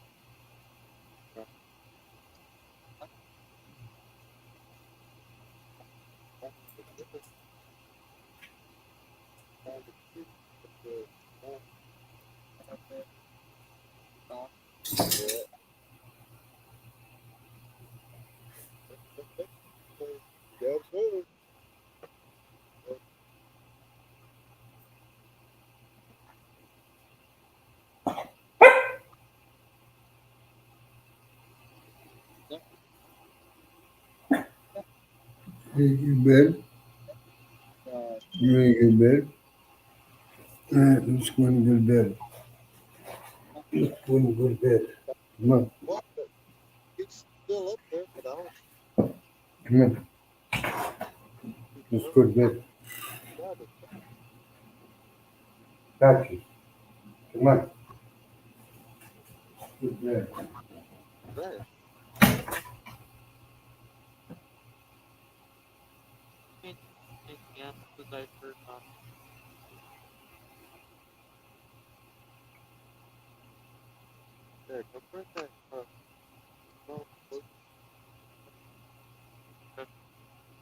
You bed? You ain't in bed? All right, let's go and go to bed. Let's go and go to bed. Come on, It's still up there, but I don't come on. Let's go to bed. Patches. Come on. Go to bed. there. Yeah, because I heard, There, go put that. Well,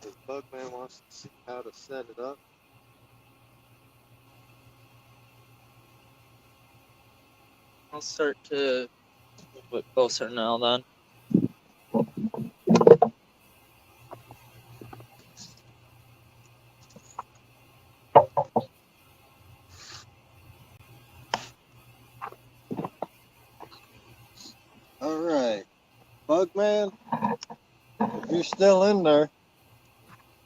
the Bugman wants to see how to set it up. I'll start to move it closer now then. All right, Bugman, if you're still in there,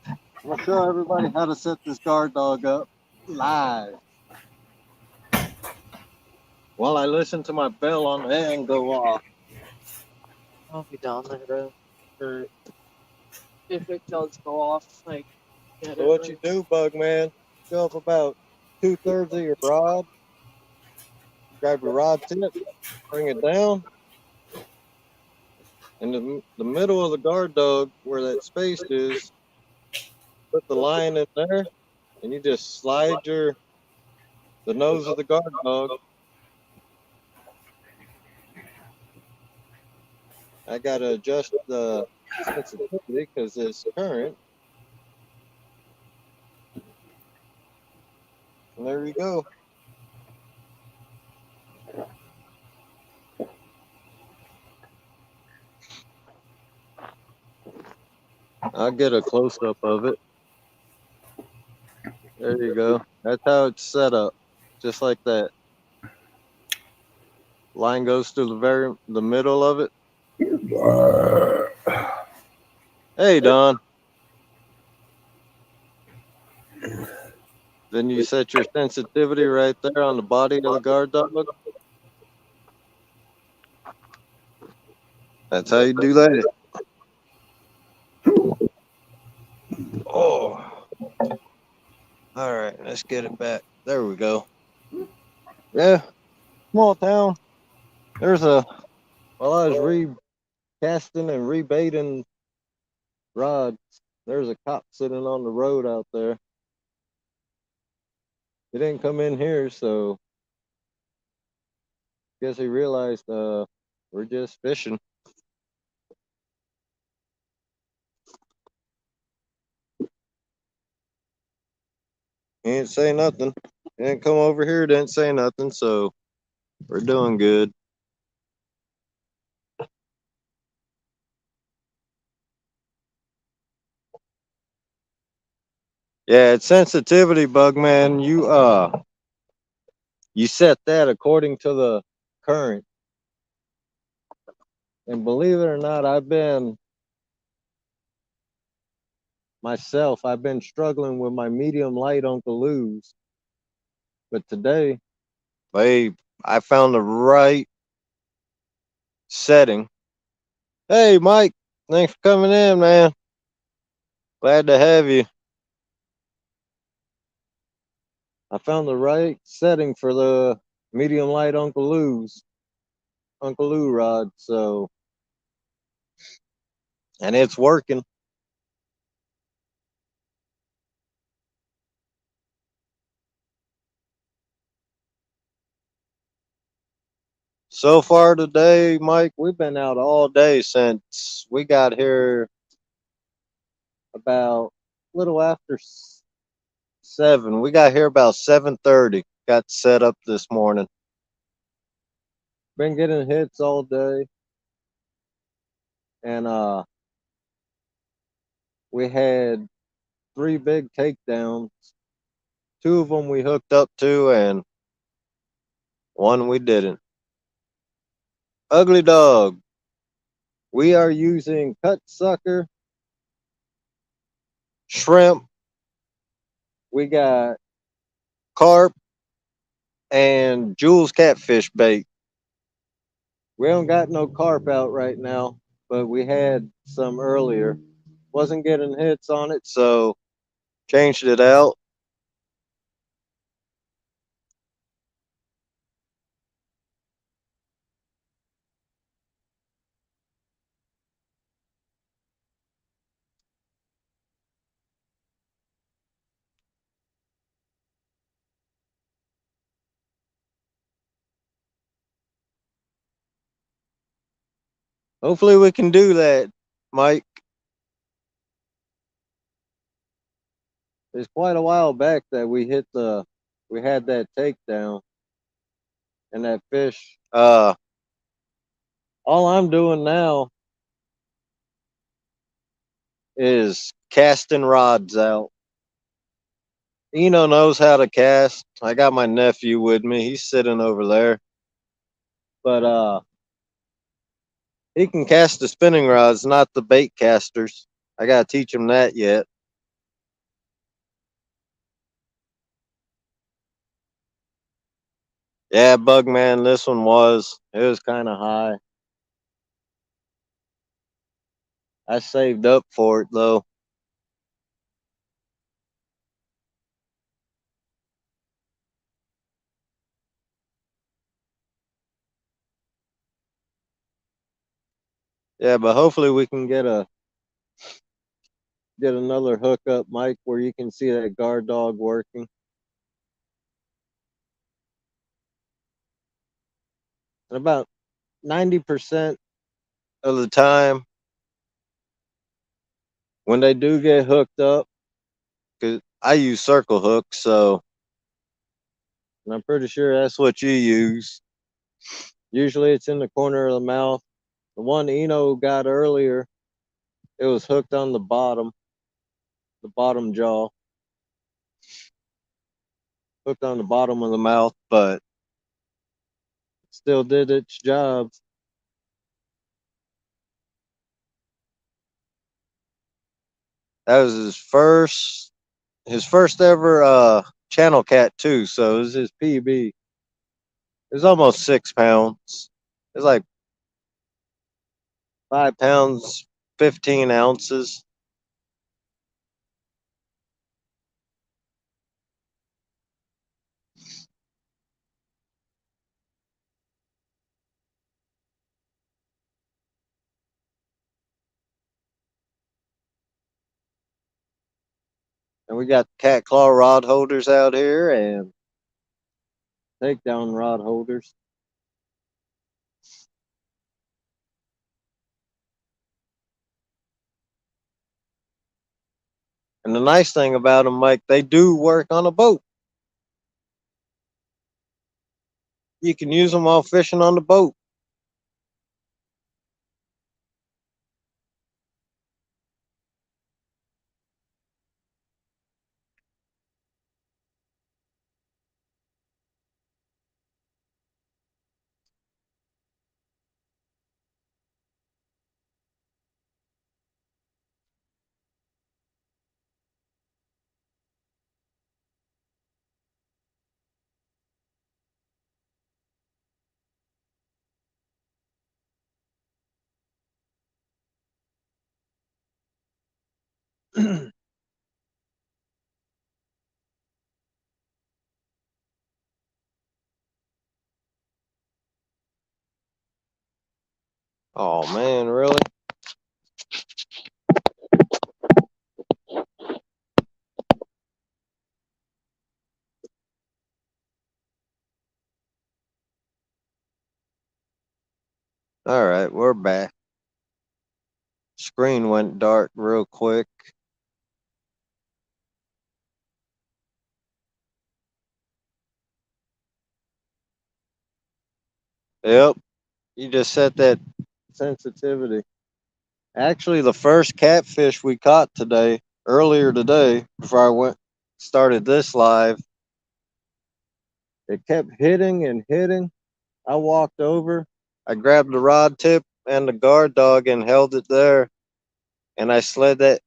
I'm gonna show everybody how to set this guard dog up live. While I listen to my bell on the end go off. I'll be down there or if it does go off, like get So it what right. you do, Bugman, go up about 2/3 of your rod, grab your rod tip, bring it down. In the middle of the guard dog, where that space is, put the line in there, and you just slide the nose of the guard dog. I gotta adjust the sensitivity because it's current. And there you go. I'll get a close up of it. There you go. That's how it's set up, just like that. Line goes through the middle of it. Hey, Don. Then you set your sensitivity right there on the body of the guard dog. That's how you do that. Oh. All right, let's get it back. There we go. Yeah, small town. While I was recasting and rebaiting rods, there's a cop sitting on the road out there. He didn't come in here, so guess he realized we're just fishing. He didn't say nothing. He didn't come over here, didn't say nothing, so we're doing good. Yeah, it's sensitivity, Bugman. You set that according to the current. And believe it or not, I've been struggling with my medium light Uncle Lou's. But today, I found the right setting. Hey, Mike, thanks for coming in, man. Glad to have you. I found the right setting for the medium light Uncle Lou rod, and it's working. So far today, Mike, we've been out all day since we got here about a little after 7. We got here about 7:30. Got set up this morning. Been getting hits all day. And we had 3 big takedowns. 2 of them we hooked up to, and 1 we didn't. Ugly Dog. We are using cut sucker, shrimp. We got carp and Jules catfish bait. We don't got no carp out right now, but we had some earlier. Wasn't getting hits on it, so changed it out. Hopefully we can do that, Mike. It's quite a while back that we had that takedown and that fish. All I'm doing now is casting rods out. Eno knows how to cast. I got my nephew with me. He's sitting over there. But he can cast the spinning rods, not the bait casters. I gotta teach him that yet. Yeah, Bugman, this one it was kind of high. I saved up for it though. Yeah, but hopefully we can get another hookup, Mike, where you can see that guard dog working. And about 90% of the time, when they do get hooked up, because I use circle hooks, so and I'm pretty sure that's what you use. Usually it's in the corner of the mouth. The one Eno got earlier, it was hooked on the bottom jaw, hooked on the bottom of the mouth, but still did its job. That was his first ever channel cat too, so it was his PB. It was almost 6 pounds. It was like 5 pounds, 15 ounces. And we got cat claw rod holders out here and takedown rod holders. And the nice thing about them, Mike, they do work on a boat. You can use them while fishing on the boat. Oh man, really? All right, we're back. Screen went dark real quick. Yep. You just set that sensitivity. Actually, the first catfish we caught earlier today, before I started this live, it kept hitting and hitting. I walked over, I grabbed the rod tip and the guard dog and held it there, and I slid that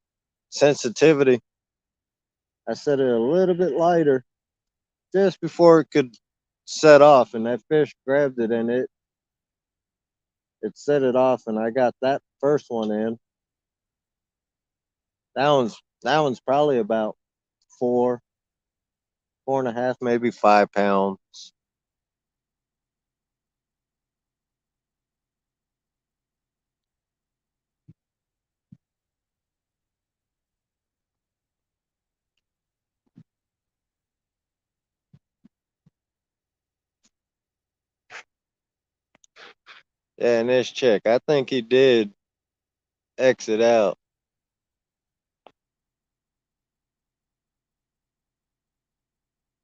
sensitivity. I set it a little bit lighter just before it could set off, and that fish grabbed it and it set it off, and I got that first one in. That one's probably about 4.5, maybe 5 pounds. Yeah, and this chick, I think he did exit out.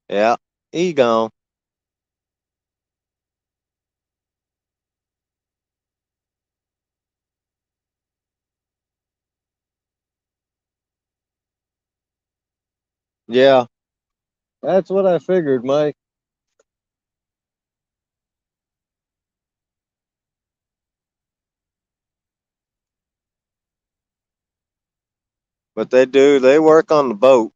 Yeah, he gone. Yeah, that's what I figured, Mike. But they work on the boat.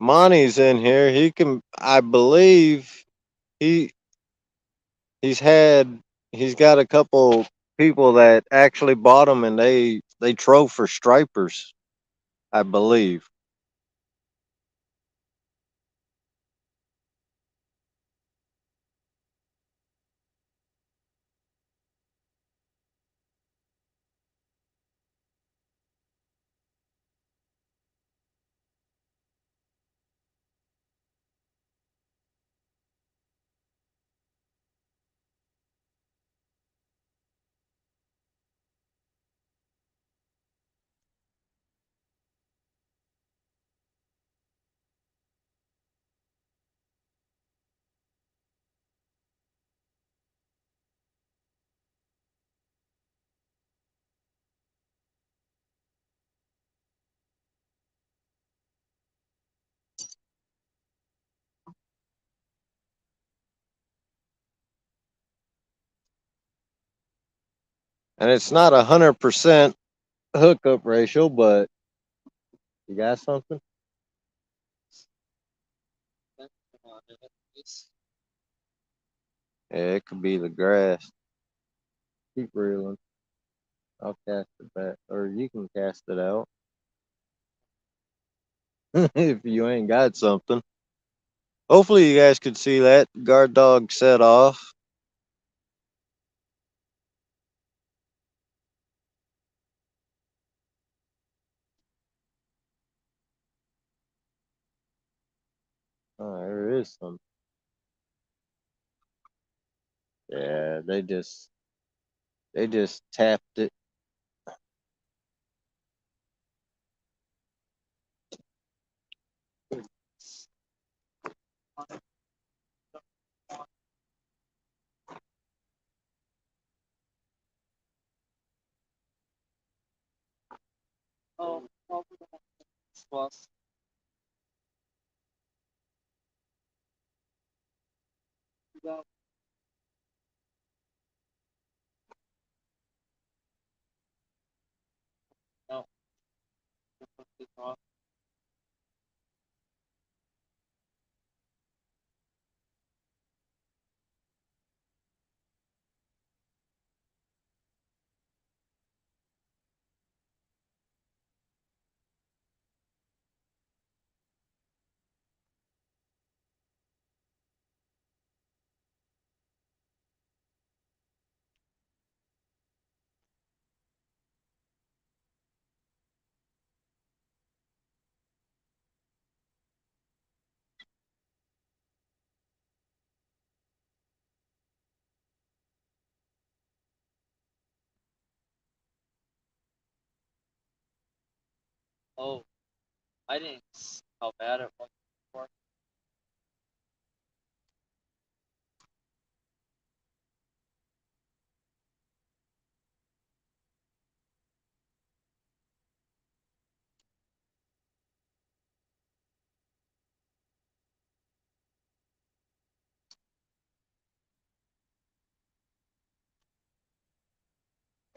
Monty's in here. I believe he he's had he's got a couple people that actually bought them, and they trove for stripers, I believe. And it's not 100% hookup ratio, but you got something? Yeah, it could be the grass. Keep reeling. I'll cast it back, or you can cast it out if you ain't got something. Hopefully, you guys could see that guard dog set off. Oh, there is some. Yeah, they just tapped it. Oh, plus. No. Oh, I didn't see how bad it was before.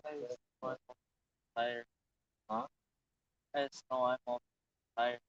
I just know I'm tired. Huh? I just know I'm all tired.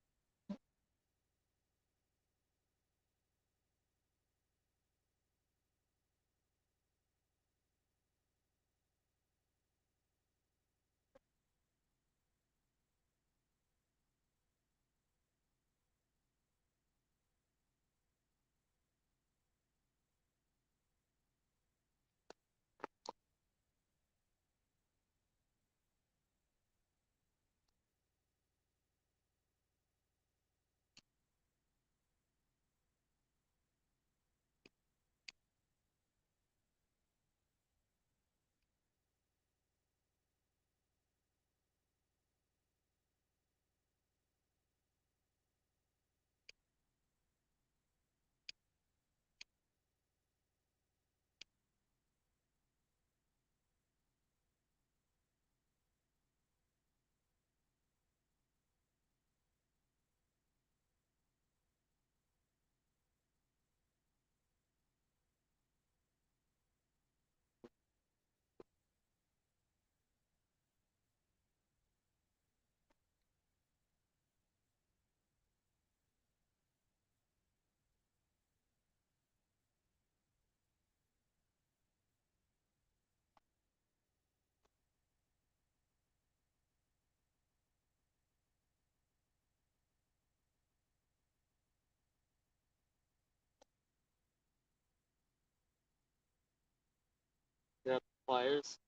Grab the pliers.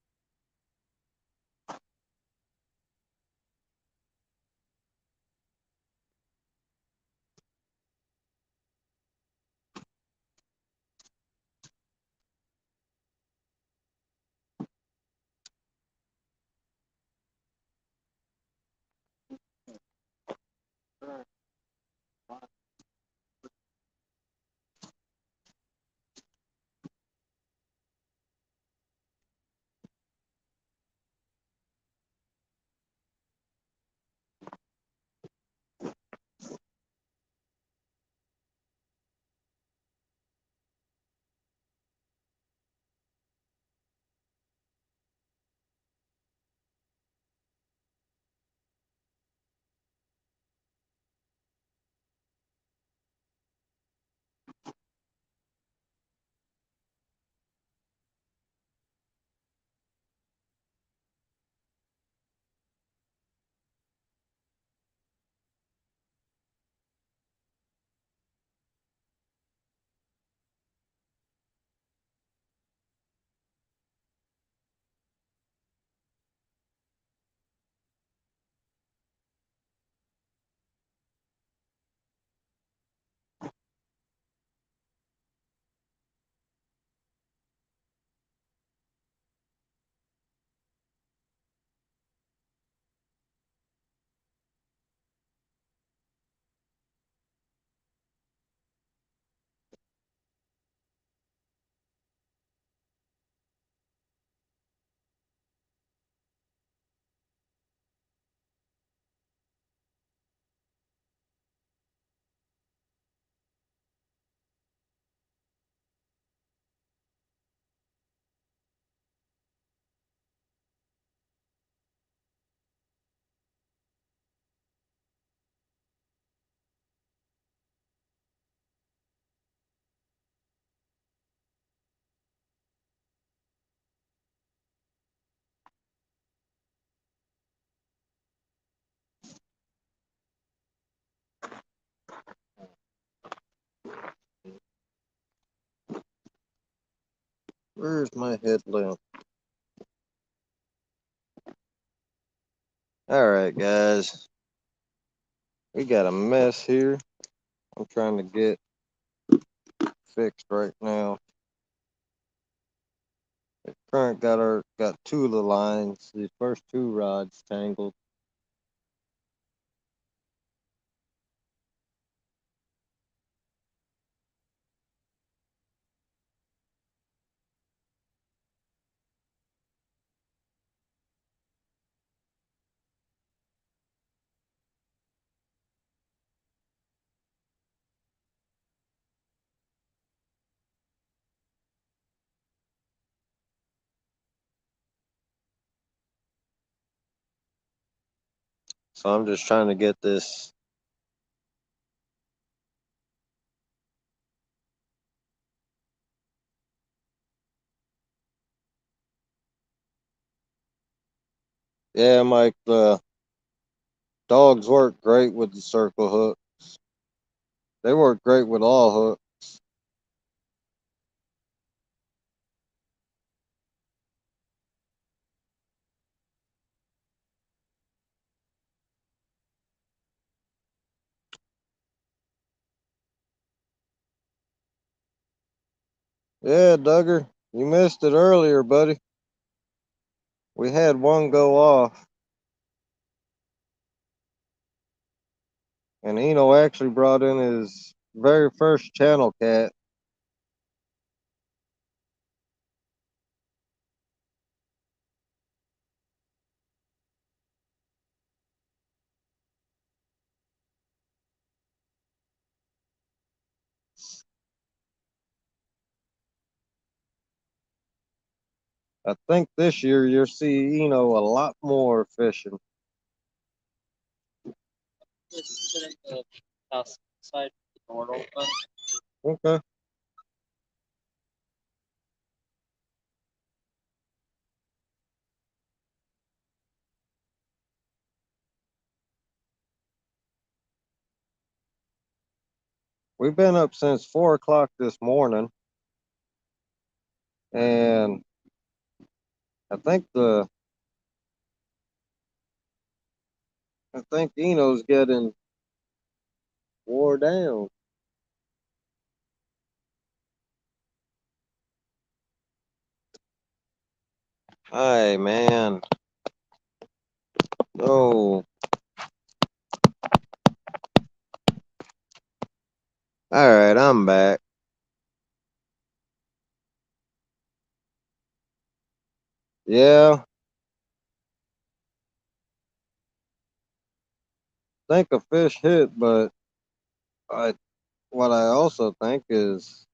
Where's my headlamp? All right, guys. We got a mess here. I'm trying to get fixed right now. The current got two of the lines. The first two rods tangled. So I'm just trying to get this. Yeah, Mike, the dogs work great with the circle hooks. They work great with all hooks. Yeah, Duggar, you missed it earlier, buddy. We had one go off. And Eno actually brought in his very first channel cat. I think this year you'll see Eno a lot more fishing. Just sit in the outside door open. Okay. We've been up since 4 o'clock this morning. And I think Eno's getting wore down. Hey, man. Oh. All right, I'm back. Yeah. I think a fish hit, but what I also think is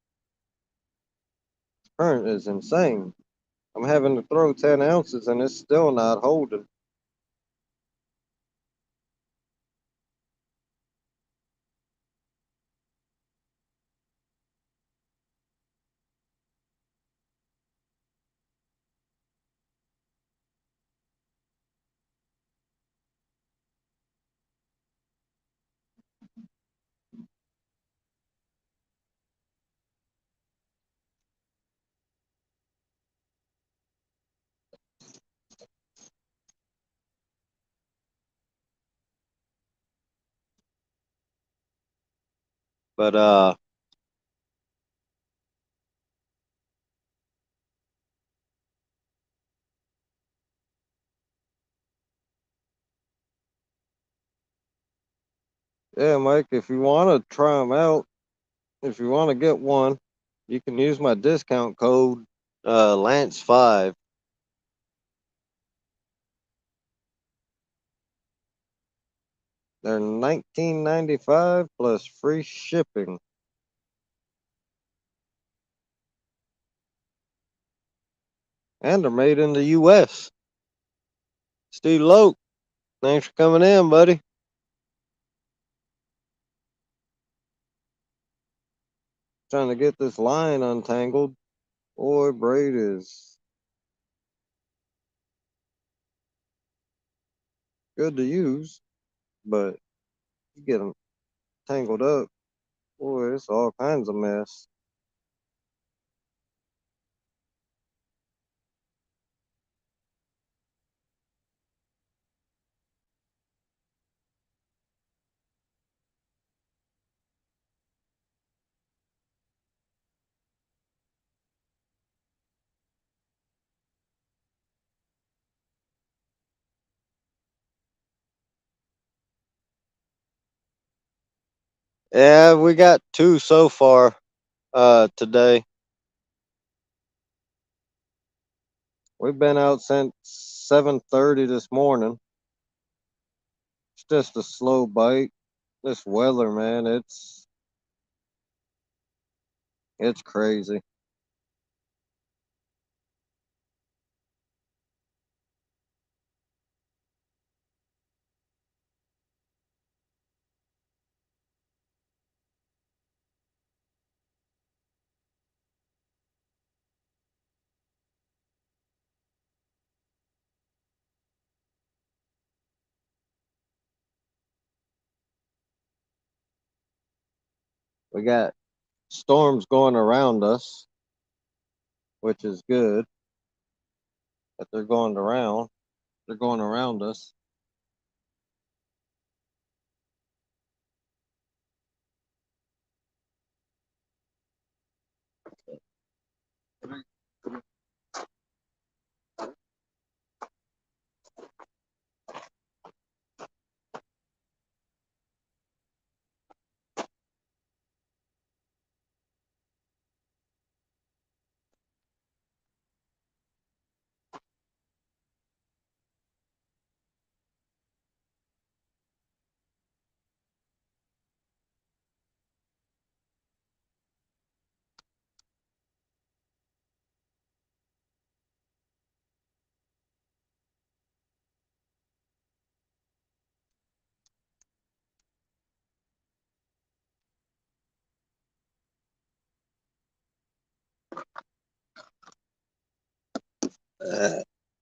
current is insane. I'm having to throw 10 ounces and it's still not holding. But yeah, Mike, if you want to try them out, if you want to get one, you can use my discount code Lance5. They're $19.95 plus free shipping. And they're made in the US. Steve Loke, thanks for coming in, buddy. Trying to get this line untangled. Boy, braid is good to use, but you get them tangled up, boy, it's all kinds of mess. Yeah, we got 2 so far today. We've been out since 7:30 this morning. It's just a slow bite. This weather, man, it's crazy. We got storms going around us, which is good. But they're going around. They're going around us.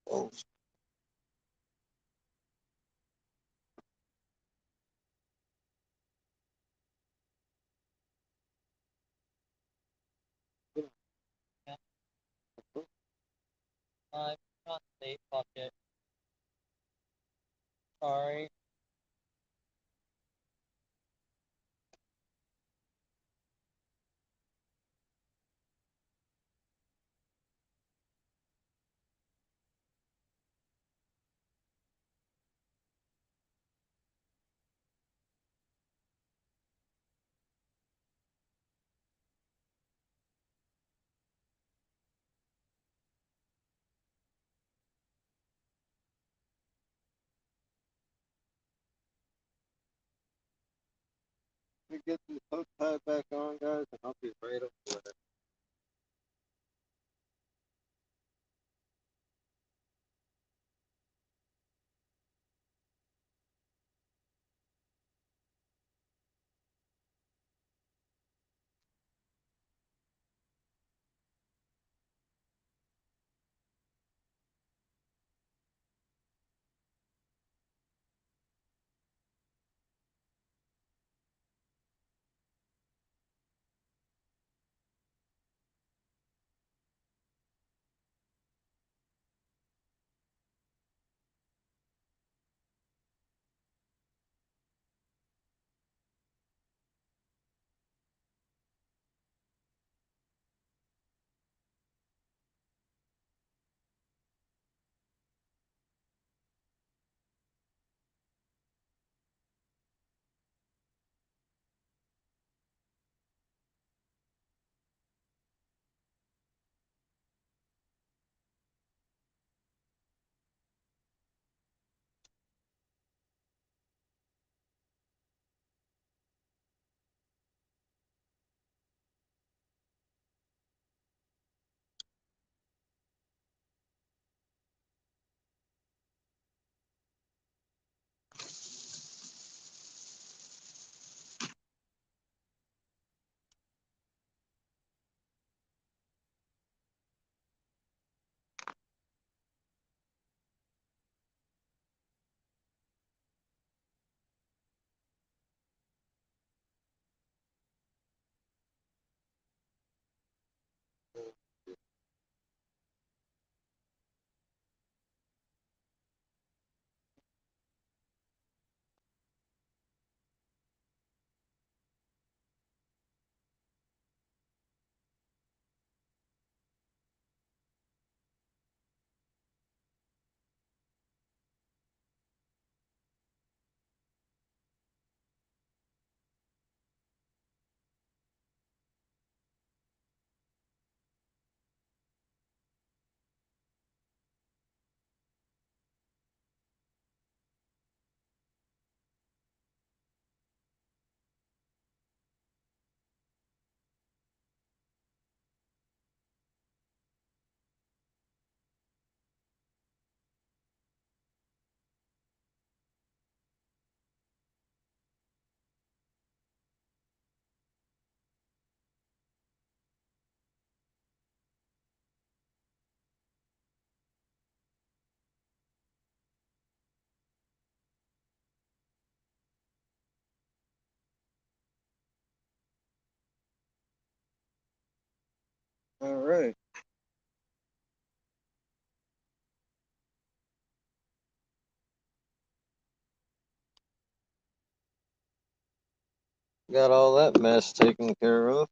Oh, Not safe bucket. Sorry. let me get this hook tied back on, guys, and I'll be right up with it. All right. Got all that mess taken care of.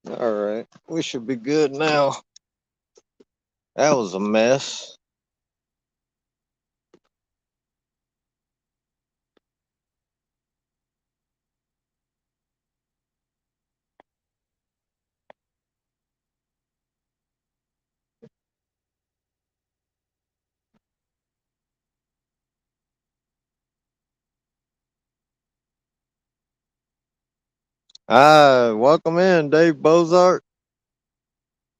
All right. We should be good now. That was a mess. Welcome in, Dave Bozart.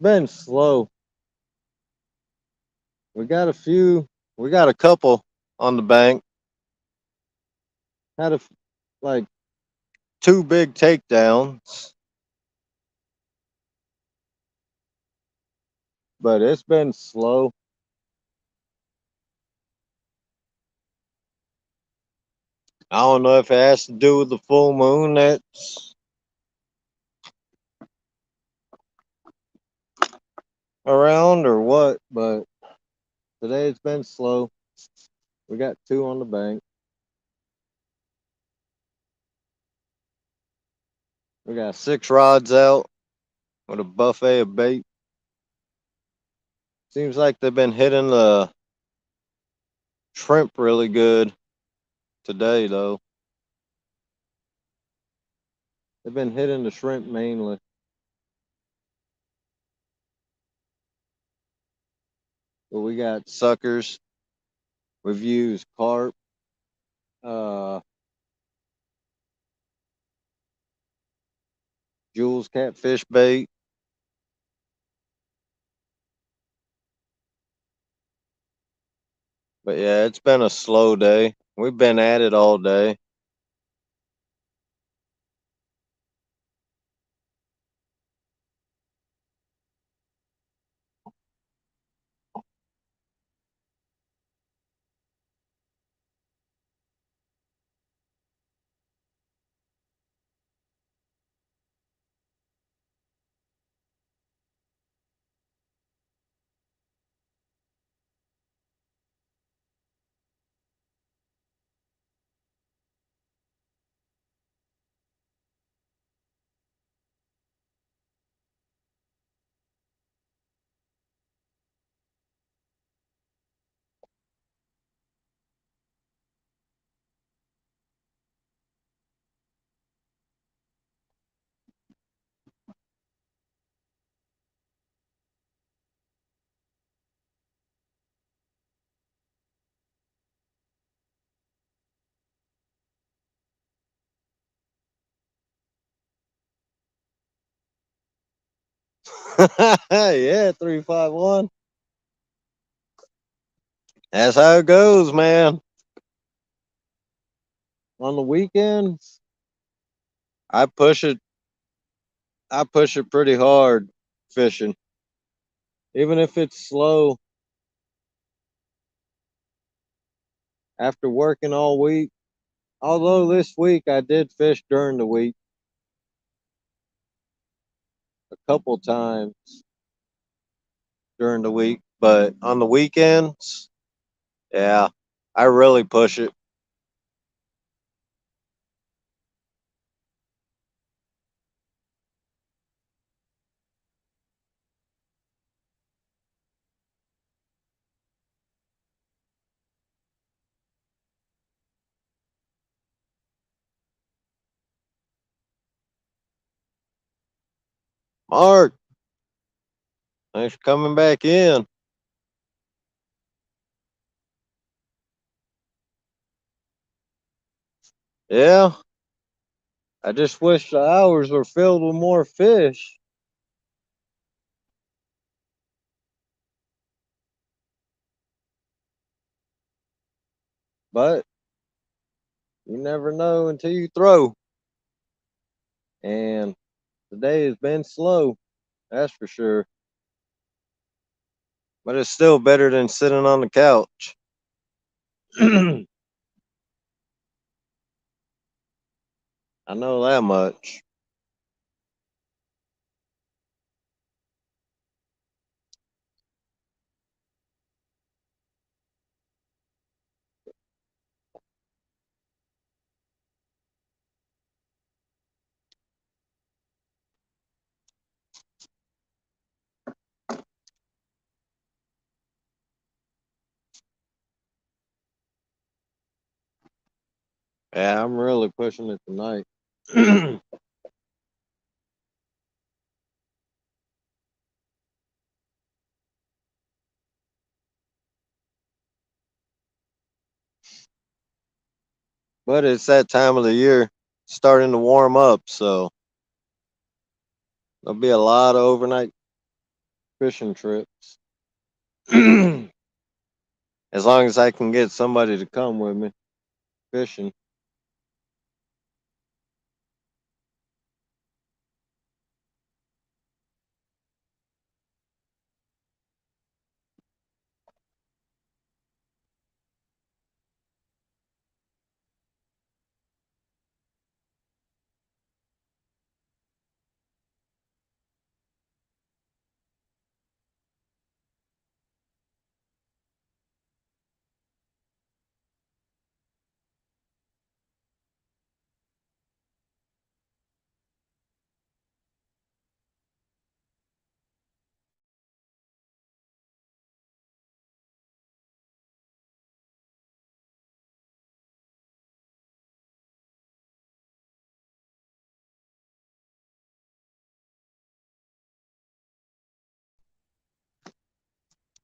Been slow. We got a couple on the bank. Had like 2 big takedowns, but it's been slow. I don't know if it has to do with the full moon that's around or what, but today it's been slow. We got 2 on the bank. We got 6 rods out with a buffet of bait. Seems like they've been hitting the shrimp really good today, though. They've been hitting the shrimp mainly. But we got suckers. We've used carp. Jules catfish bait. But yeah, it's been a slow day. We've been at it all day. Yeah, 351. That's how it goes, man. On the weekends, I push it. I push it pretty hard fishing, even if it's slow. After working all week, although this week I did fish during the week a couple times during the week, but on the weekends, yeah, I really push it. Mark, thanks for coming back in. Yeah, I just wish the hours were filled with more fish. But you never know until you throw. And today has been slow, that's for sure. But it's still better than sitting on the couch. I know that much. Yeah, I'm really pushing it tonight. But it's that time of the year starting to warm up, so there'll be a lot of overnight fishing trips. As long as I can get somebody to come with me fishing.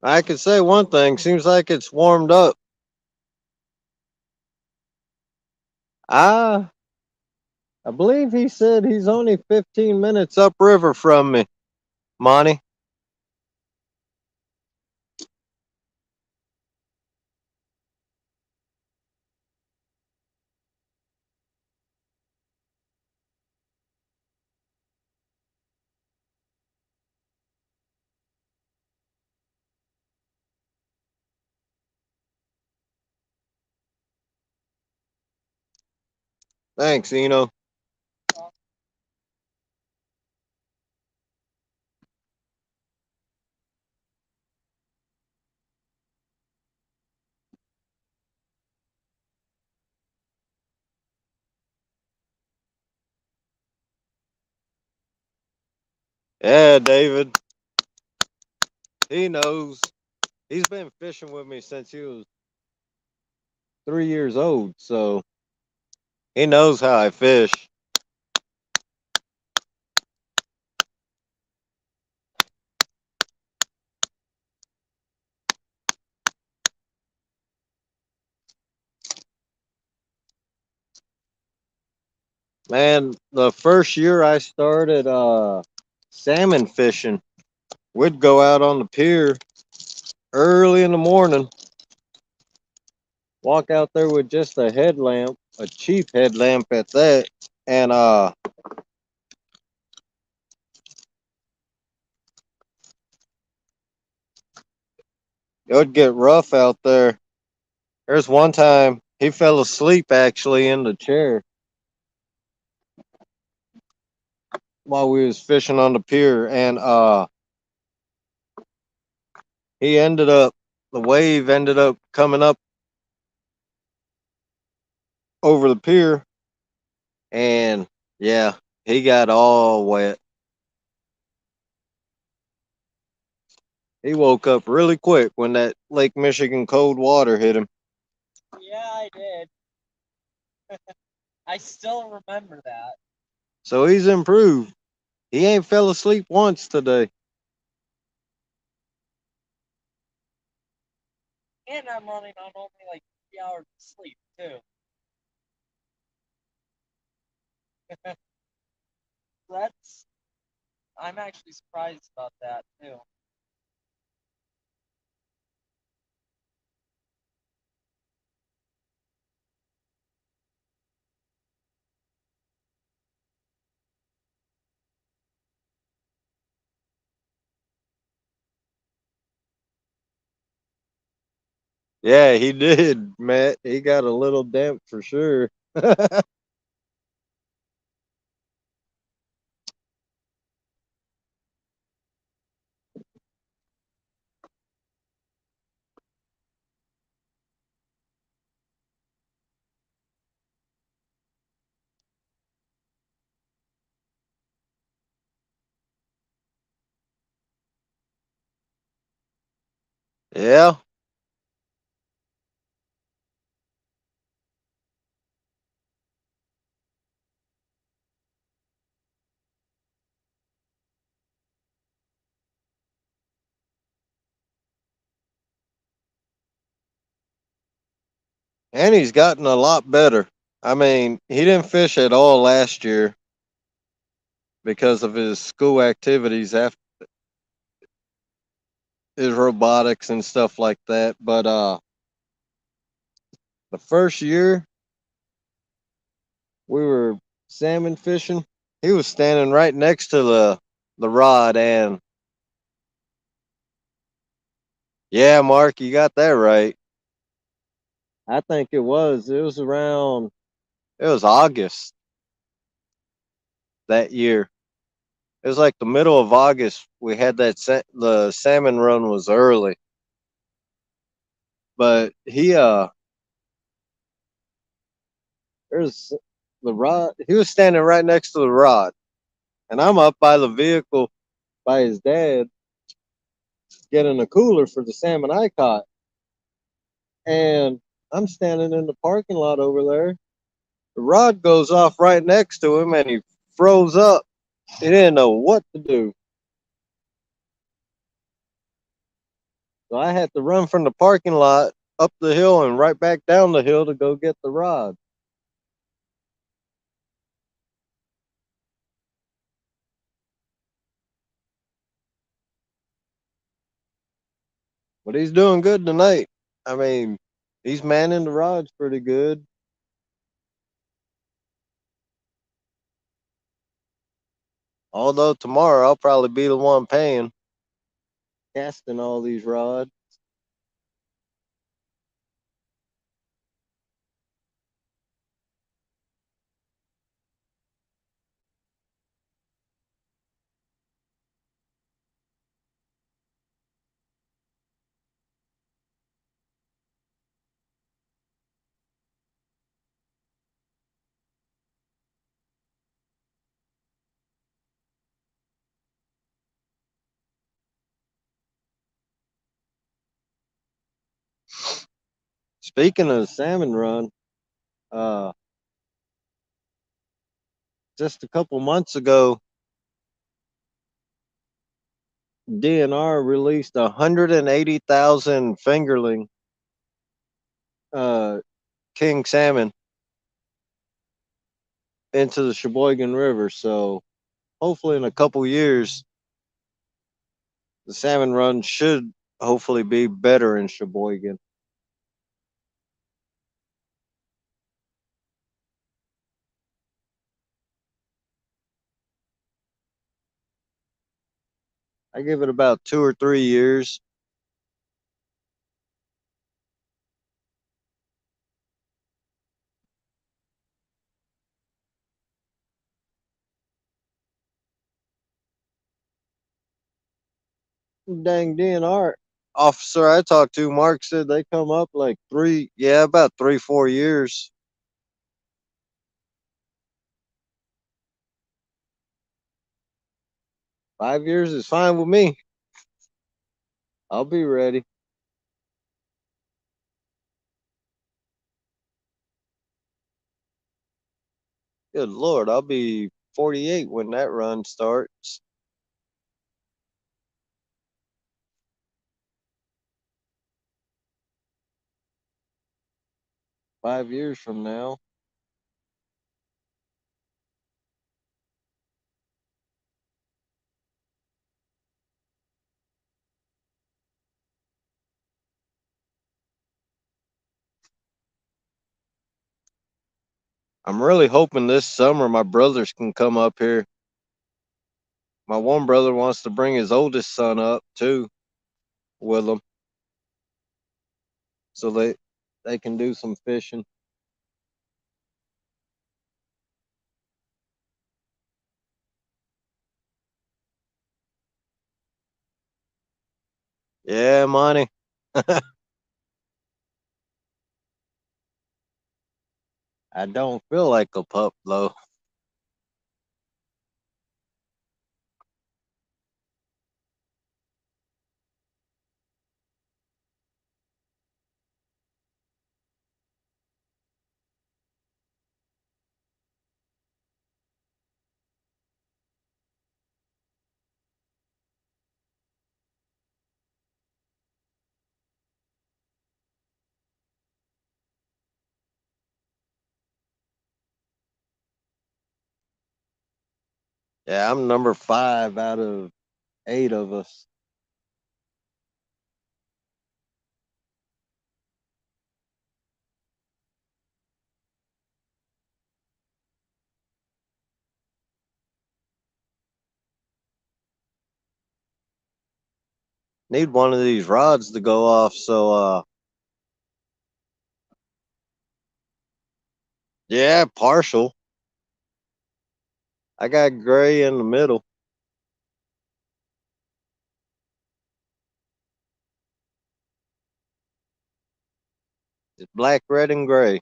I could say one thing, seems like it's warmed up. I believe he said he's only 15 minutes upriver from me, Monty. Thanks, Eno. Yeah, David. He knows. He's been fishing with me since he was 3 years old, so he knows how I fish. Man, the first year I started salmon fishing, we'd go out on the pier early in the morning, walk out there with just a headlamp, a cheap headlamp at that, and it would get rough out there. There's one time he fell asleep actually in the chair while we was fishing on the pier, and the wave ended up coming up over the pier, and yeah, he got all wet. He woke up really quick when that Lake Michigan cold water hit him. Yeah, I did. I still remember that. So he's improved. He ain't fell asleep once today. And I'm running on only like 3 hours of sleep too. I'm actually surprised about that too. Yeah, he did, Matt. He got a little damp for sure. Yeah. And he's gotten a lot better. I mean, he didn't fish at all last year because of his school activities after his robotics and stuff like that. But the first year we were salmon fishing, he was standing right next to the rod, and yeah, Mark, you got that right. I think it was August that year. It was like the middle of August. We had the salmon run was early, but there's the rod. He was standing right next to the rod, and I'm up by the vehicle by his dad getting a cooler for the salmon I caught, and I'm standing in the parking lot over there. The rod goes off right next to him, and he froze up. He didn't know what to do. So I had to run from the parking lot up the hill and right back down the hill to go get the rod. But he's doing good tonight. I mean, he's manning the rods pretty good. Although tomorrow I'll probably be the one paying, casting all these rods. Speaking of the salmon run, uh, just a couple months ago, DNR released 180,000 fingerling uh, king salmon into the Sheboygan River. So hopefully, in a couple years, the salmon run should hopefully be better in Sheboygan. I give it about 2 or 3 years. Dang, DNR officer I talked to, Mark, said they come up like about 3, 4 years. 5 years is fine with me. I'll be ready. Good Lord, I'll be 48 when that run starts. Five years from now. I'm really hoping this summer my brothers can come up here. My one brother wants to bring his oldest son up too with him, so they can do some fishing. Yeah, money. I don't feel like a pup though. Yeah, I'm number 5 out of 8 of us. Need one of these rods to go off, so yeah, partial. I got gray in the middle. It's black, red, and gray.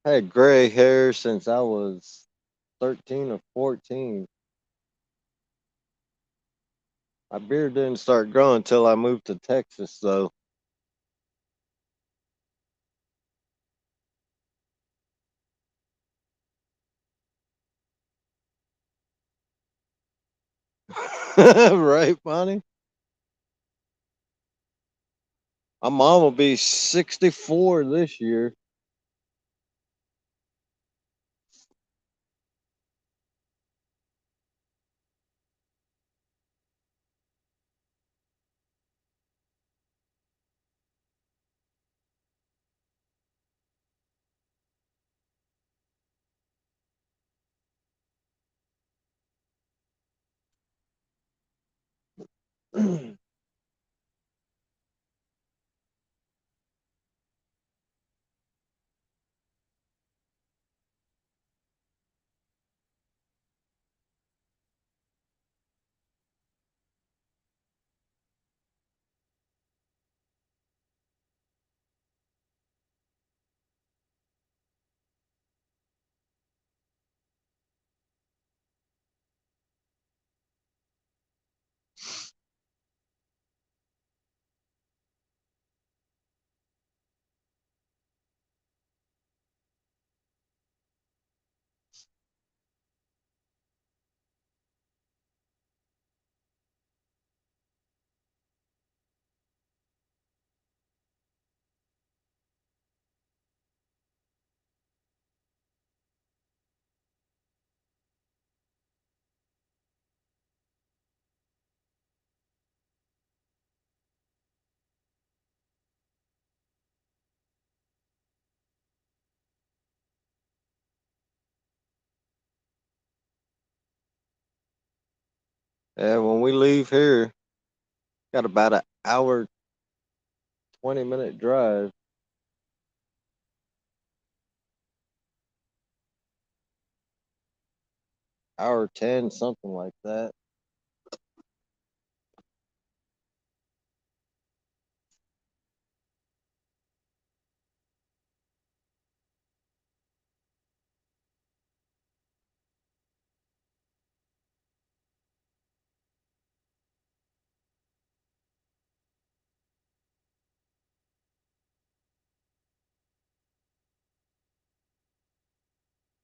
I had gray hair since I was 13 or 14. My beard didn't start growing until I moved to Texas, though. Right, Bonnie? My mom will be 64 this year. Yeah, when we leave here, got about an hour, 20-minute drive. Hour 10, something like that.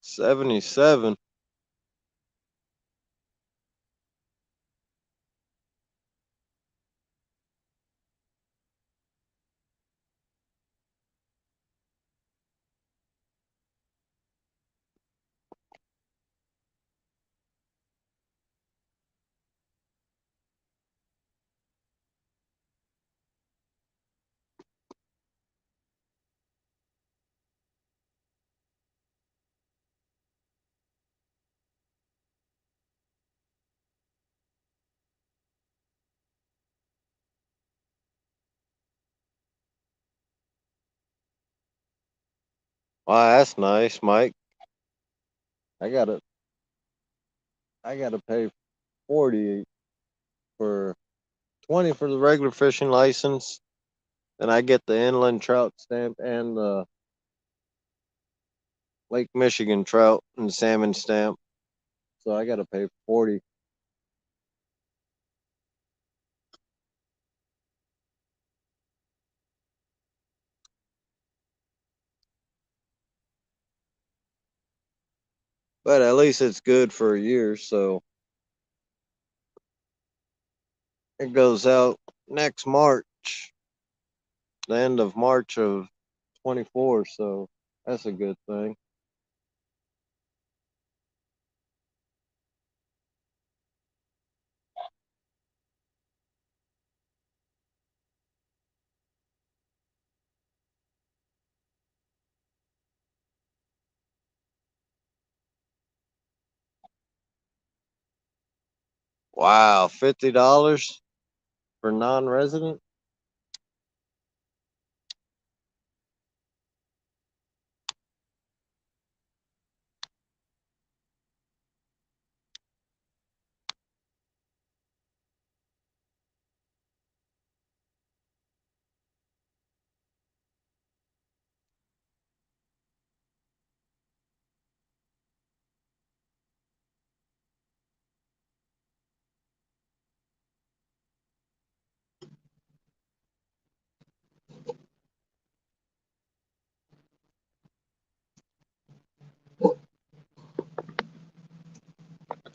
$77. Wow, that's nice, Mike. I gotta pay 40 for 20 for the regular fishing license. Then I get the inland trout stamp and the Lake Michigan trout and salmon stamp. So I gotta pay 40. But at least it's good for a year, so it goes out next March, the end of March of 24, so that's a good thing. Wow, $50 for non-resident?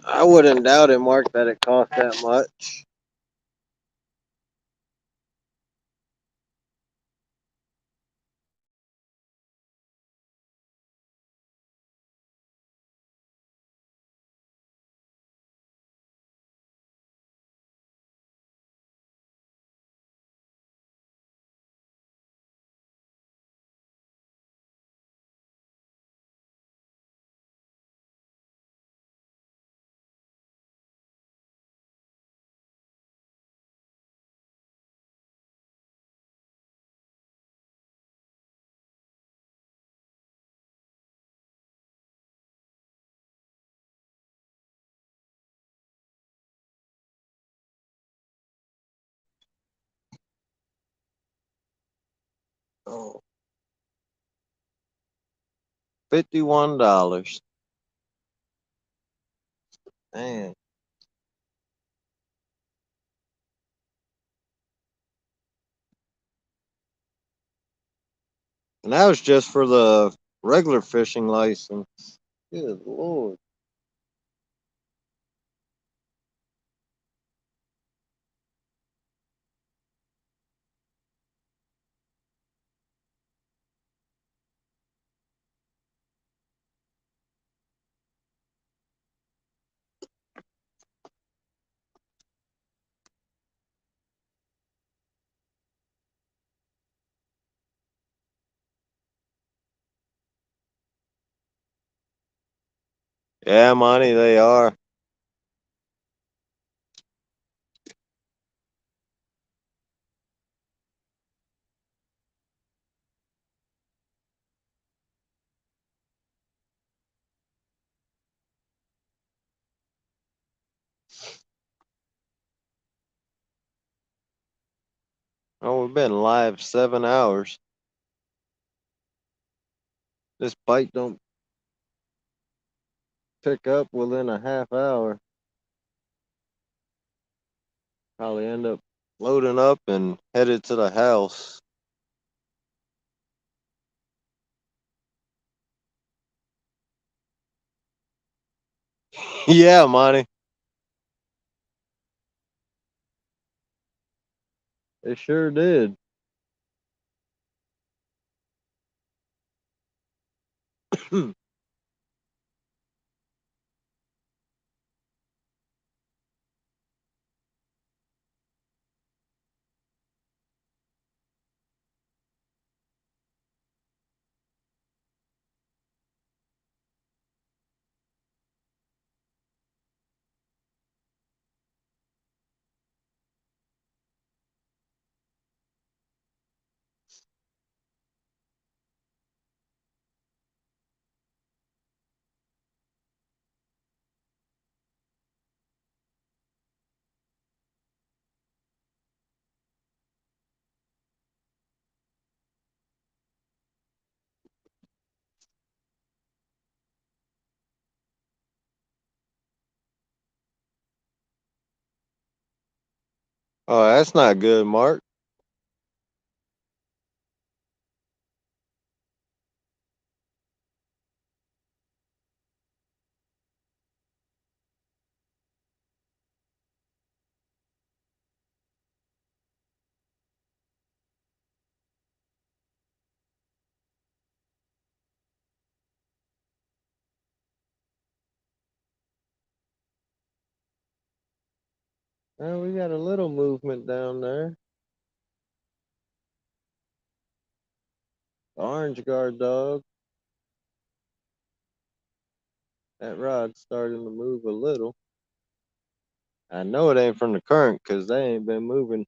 I wouldn't doubt it, Mark, that it cost that much. Oh, $51. Man. And that was just for the regular fishing license. Good Lord. Yeah, money, they are. Oh, we've been live 7 hours. This bite don't pick up within a half hour. Probably end up loading up and headed to the house. Yeah, Monty. It sure did. Oh, that's not good, Mark. Well, we got a little movement down there. Orange guard dog. That rod's starting to move a little. I know it ain't from the current because they ain't been moving.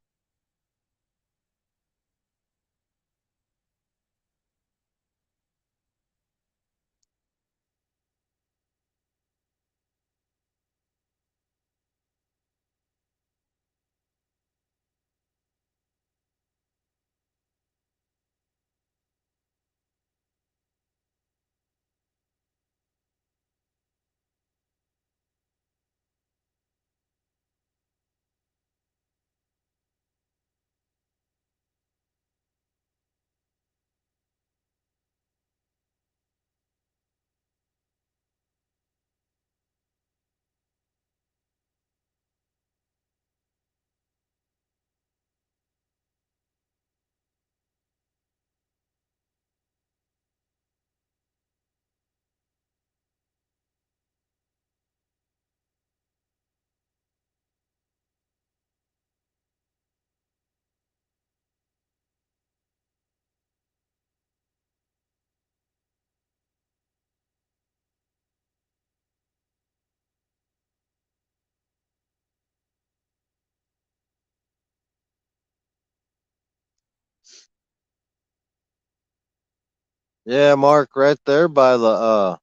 Yeah, Mark, right there by the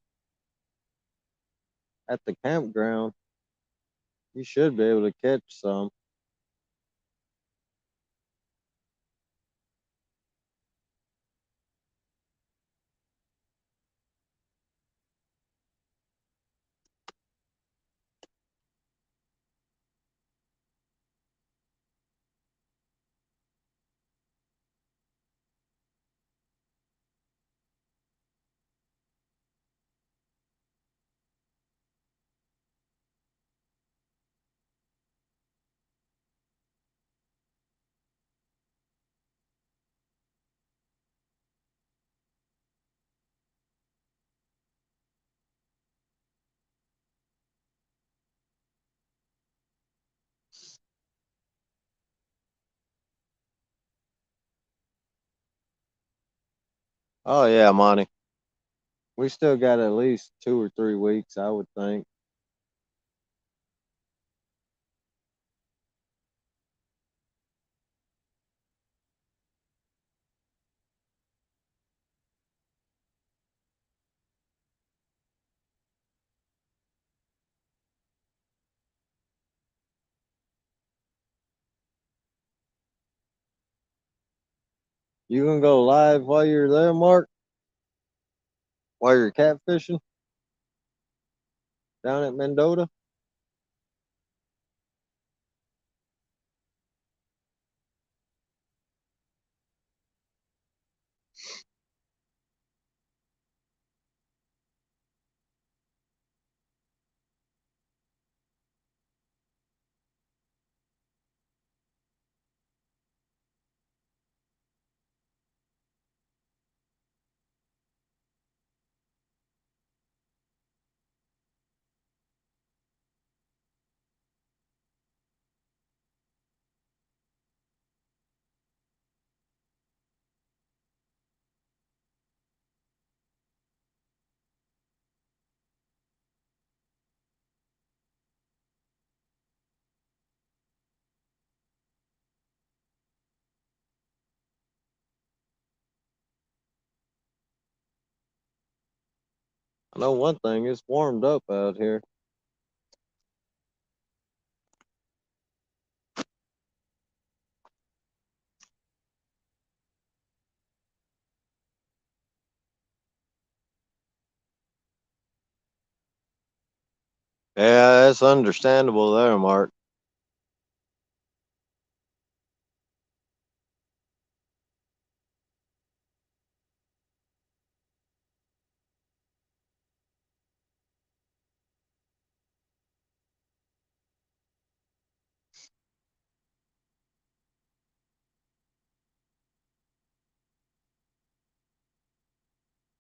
at the campground. You should be able to catch some. Oh yeah, Monty. We still got at least 2 or 3 weeks, I would think. You gonna go live while you're there, Mark? While you're catfishing down at Mendota? I know one thing, it's warmed up out here. Yeah, that's understandable there, Mark.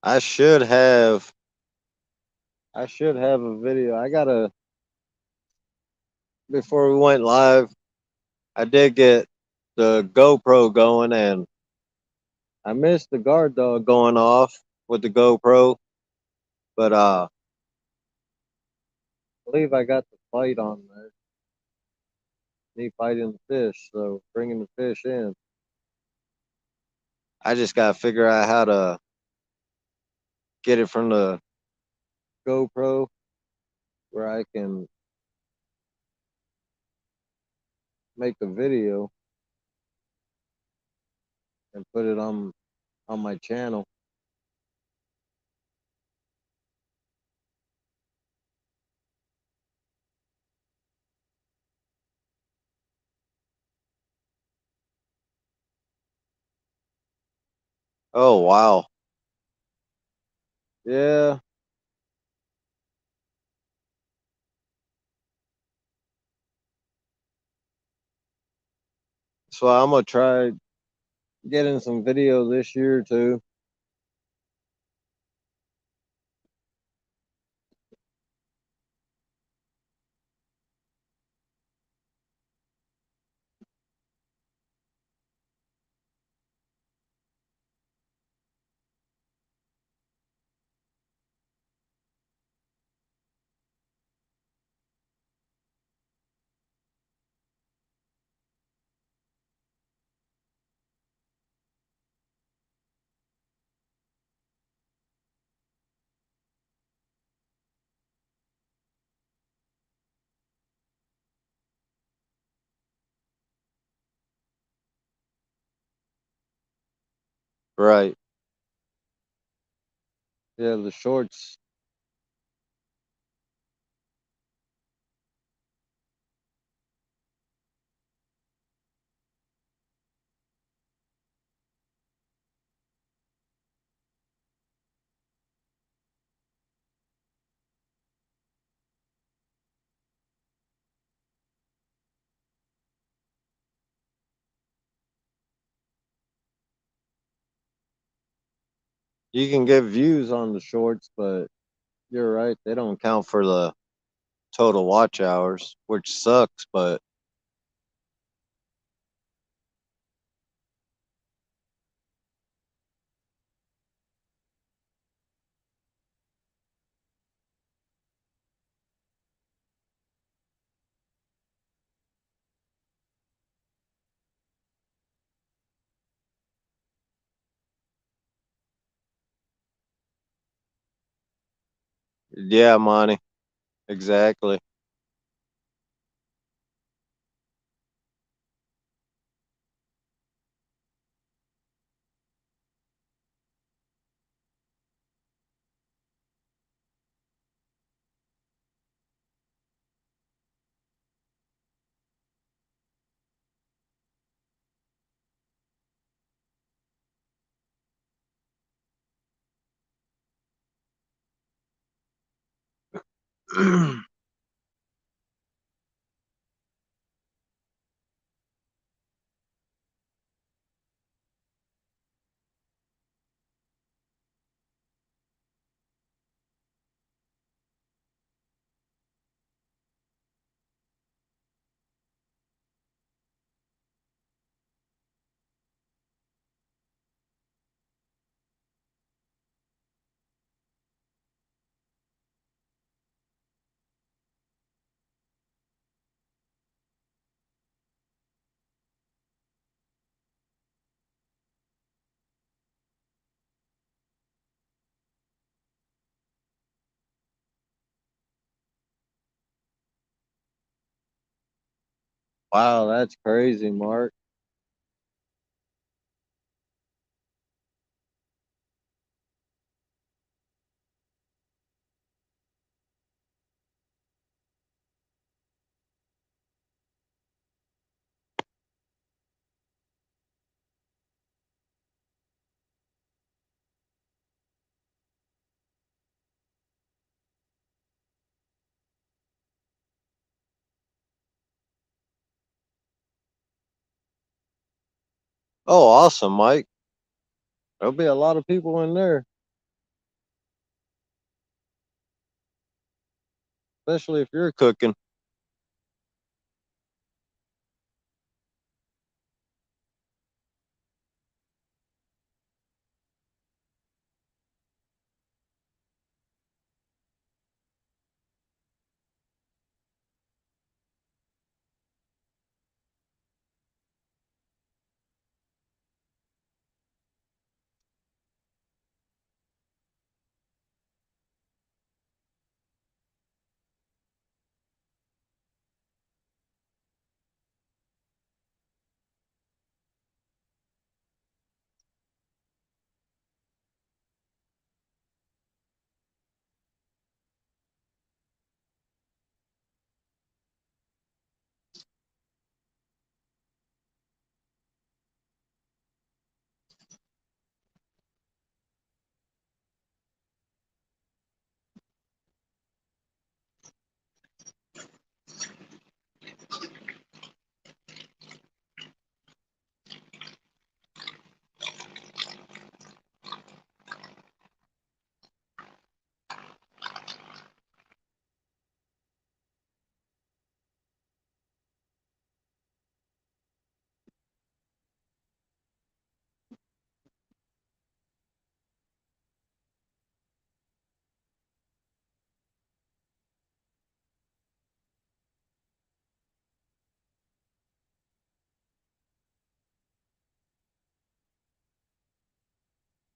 I should have a video. Before we went live, I did get the GoPro going, and I missed the guard dog going off with the GoPro, but I believe I got the fight on there. Me fighting the fish, so bringing the fish in. I just gotta figure out how to get it from the GoPro where I can make a video and put it on my channel. Oh wow. Yeah. So I'm gonna try getting some video this year too. Right. Yeah, the shorts. You can get views on the shorts, but you're right, they don't count for the total watch hours, which sucks, but yeah, Monty. Exactly. Wow, that's crazy, Mark. Oh, awesome, Mike. There'll be a lot of people in there, especially if you're cooking.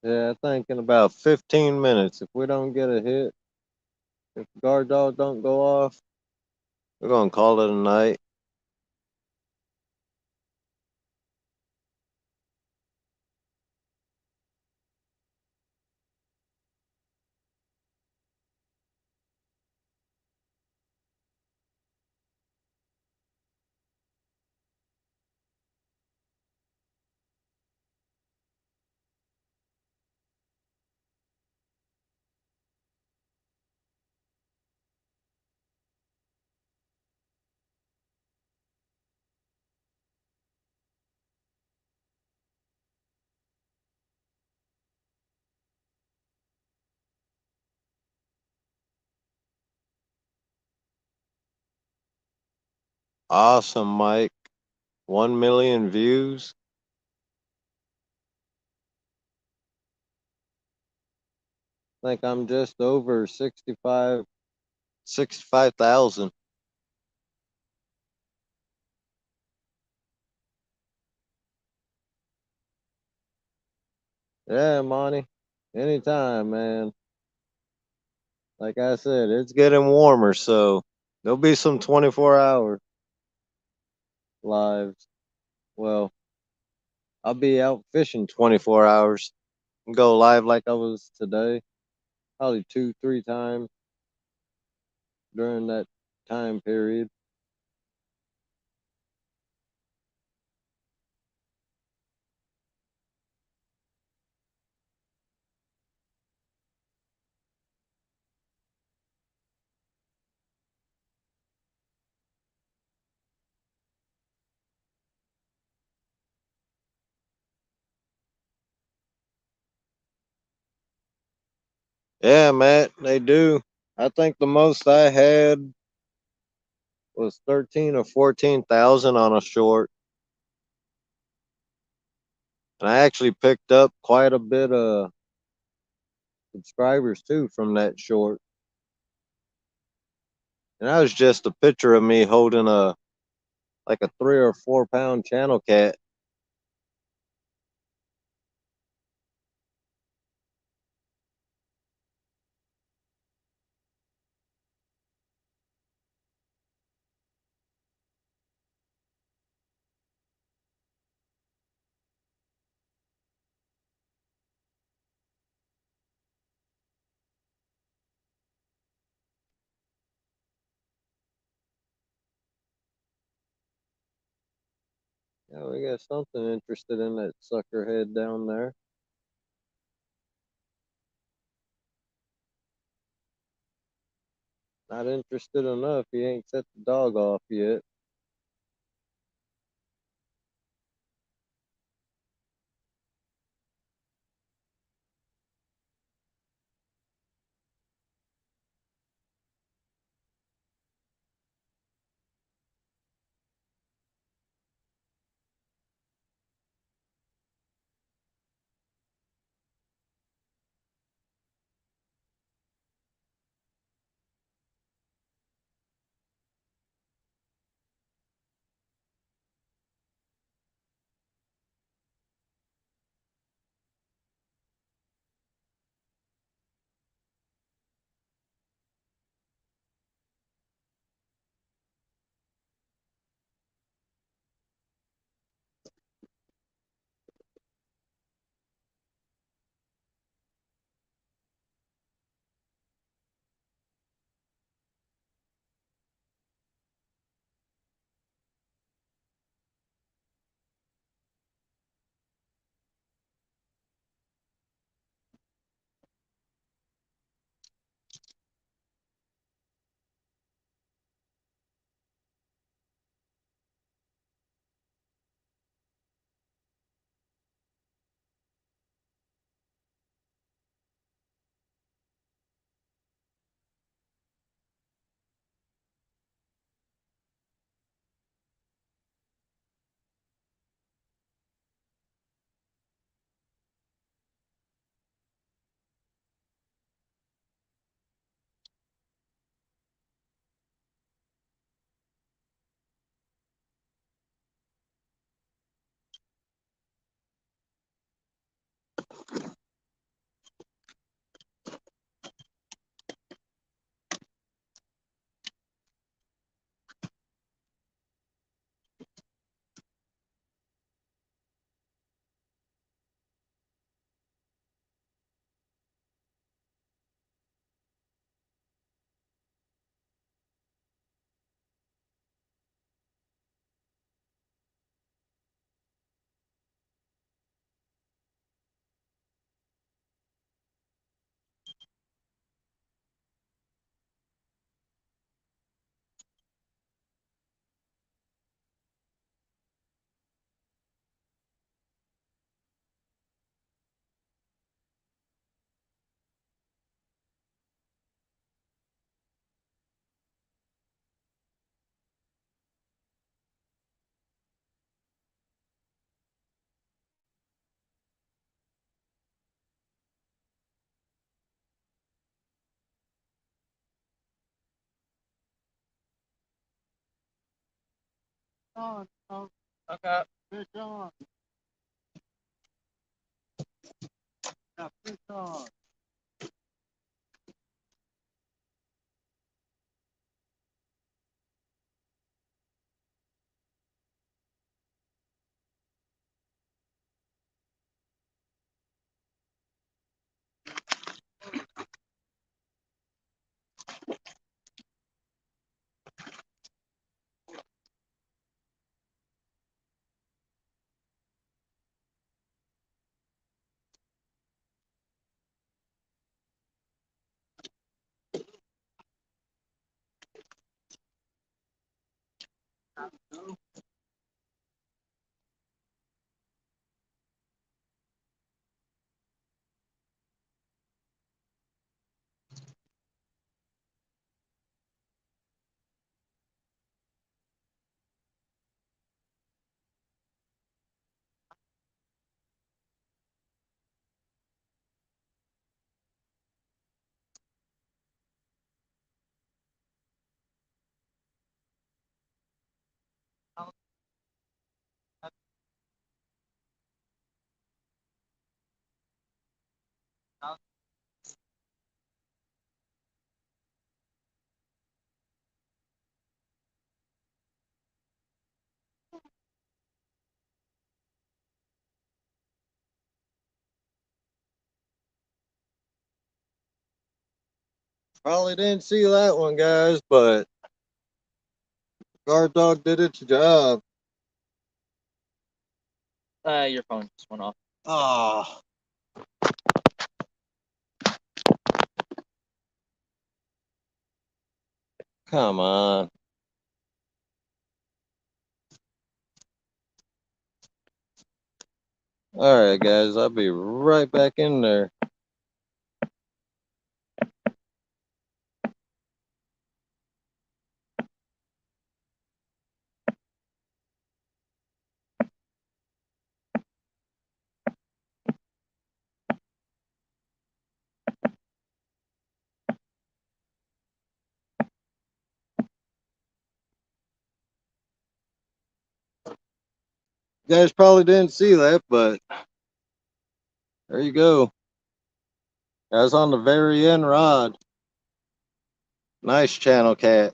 Yeah, I think in about 15 minutes, if we don't get a hit, if the guard dog don't go off, we're gonna call it a night. Awesome, Mike. 1 million views. I think I'm just over 65,000. Yeah, Monty. Anytime, man. Like I said, it's getting warmer, so there'll be some 24-hour lives. Well, I'll be out fishing 24 hours and go live like I was today. Probably 2, 3 times during that time period. Yeah, Matt, they do. I think the most I had was 13 or 14,000 on a short. And I actually picked up quite a bit of subscribers too from that short. And that was just a picture of me holding a 3 or 4 pound channel cat. Yeah, we got something interested in that sucker head down there. Not interested enough. He ain't set the dog off yet. Okay. Fish on. Now fish on. Probably didn't see that one, guys, but guard dog did its job. Your phone just went off. Ah. Come on. All right, guys, I'll be right back in there. You guys probably didn't see that, but there you go. That's on the very end rod. Nice channel cat.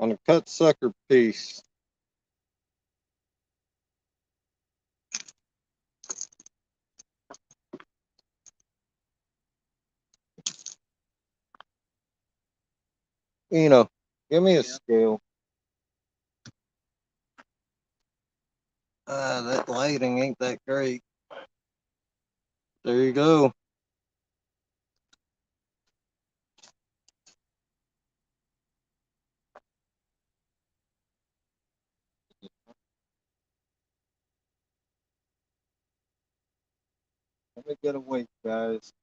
On a cut sucker piece. Give me a scale. That lighting ain't that great. There you go. Let me get a weight, guys.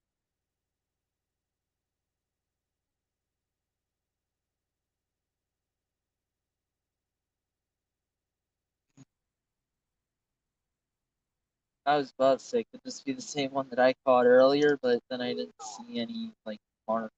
I was about to say, could this be the same one that I caught earlier, but then I didn't see any like mark.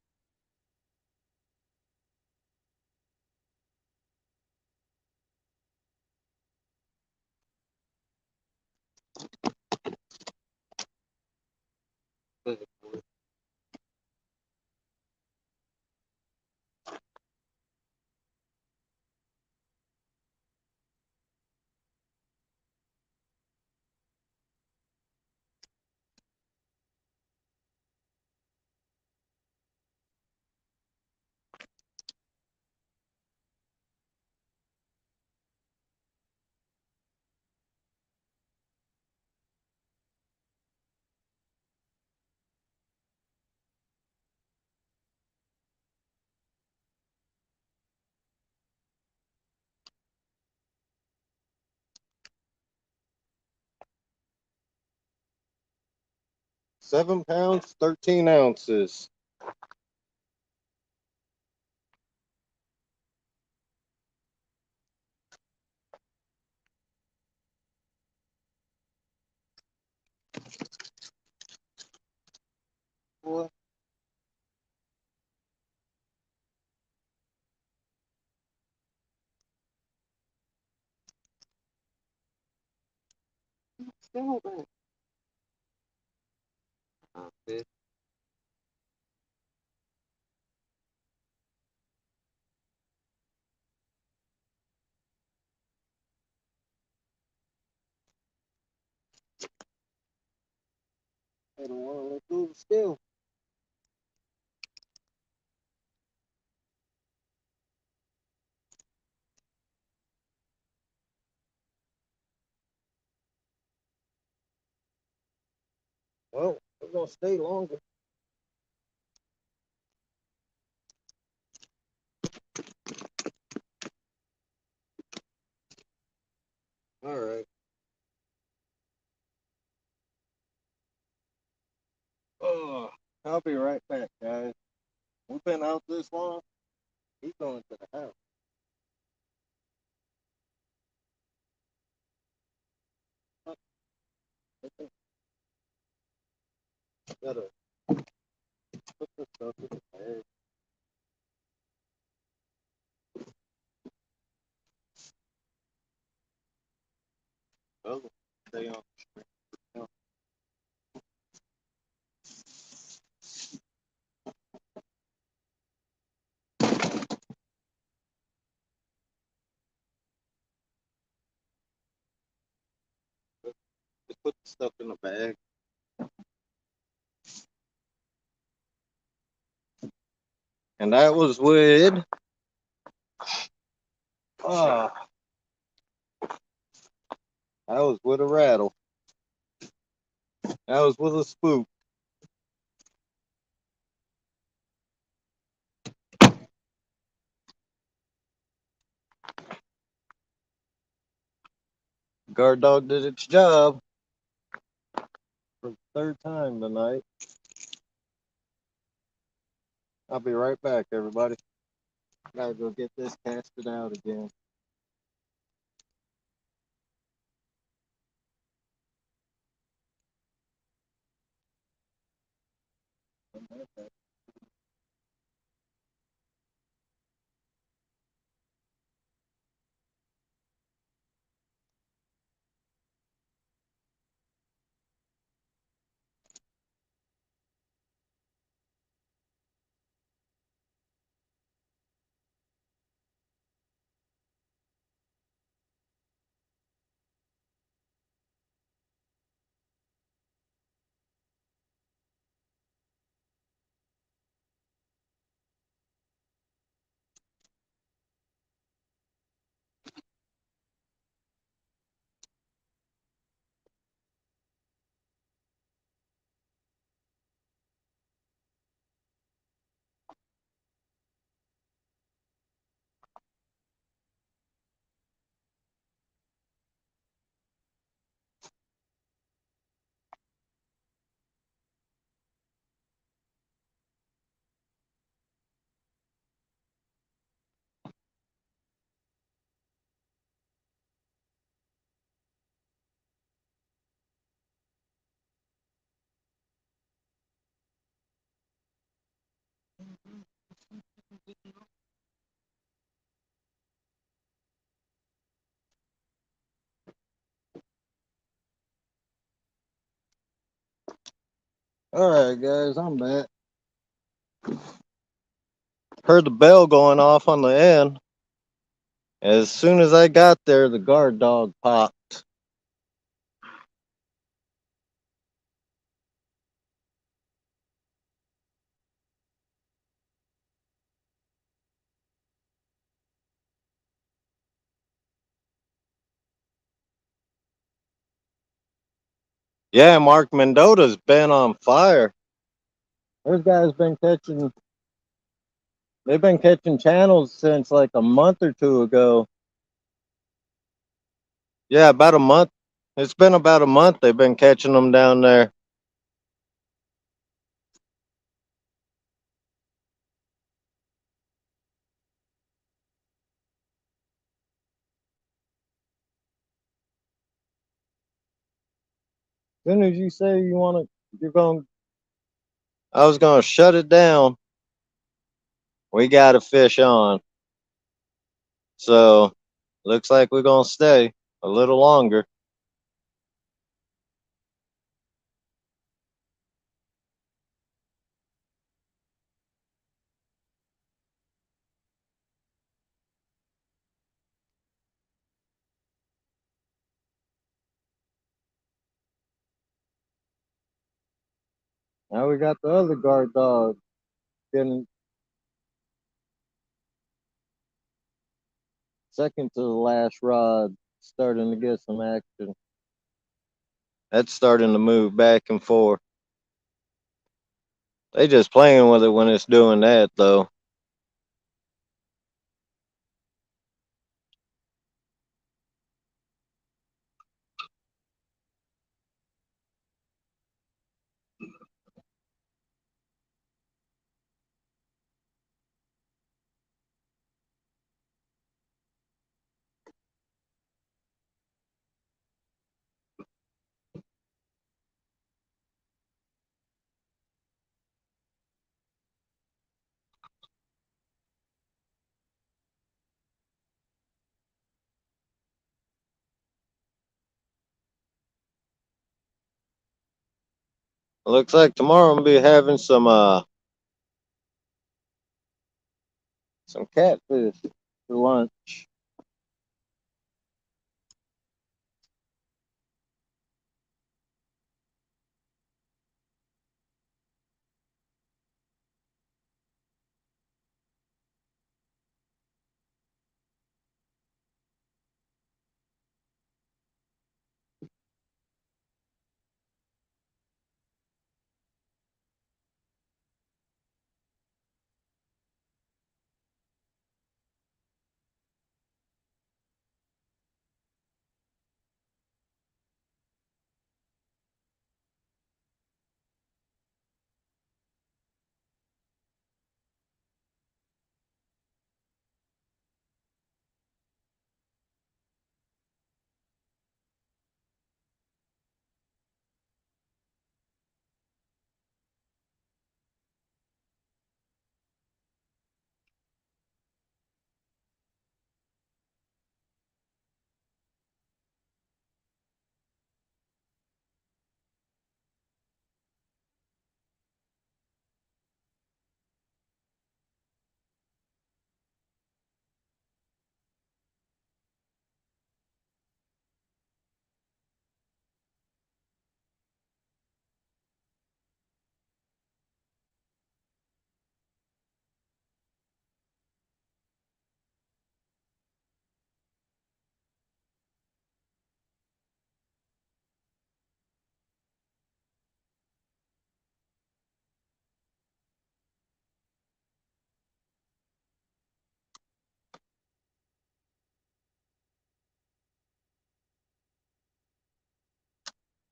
£7, 13 ounces. What? Still there. Okay. I don't want to let go of the scale. Well, we're going to stay longer. All right. Oh, I'll be right back, guys. We've been out this long. He's going to the house. Gotta put this stuff in the bag. Stay on. Just put the stuff in the bag. And that was with that was with a rattle. That was with a spook. Guard dog did its job for the third time tonight. I'll be right back, everybody. Gotta go get this casted out again. Alright guys, I'm back. Heard the bell going off on the end. As soon as I got there, the guard dog popped. Yeah, Mark Mendota's been on fire. Those guys been catching. They've been catching channels since like a month or two ago. Yeah, about a month. It's been about a month they've been catching them down there. As soon as you say you want to, you're going. I was going to shut it down. We got a fish on. So, looks like we're going to stay a little longer. Now we got the other guard dog getting second to the last rod, starting to get some action. That's starting to move back and forth. They just playing with it when it's doing that, though. Looks like tomorrow I'm gonna be having some catfish for lunch.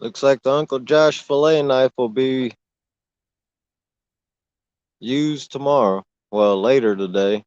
Looks like the Uncle Josh fillet knife will be used tomorrow. Well, later today.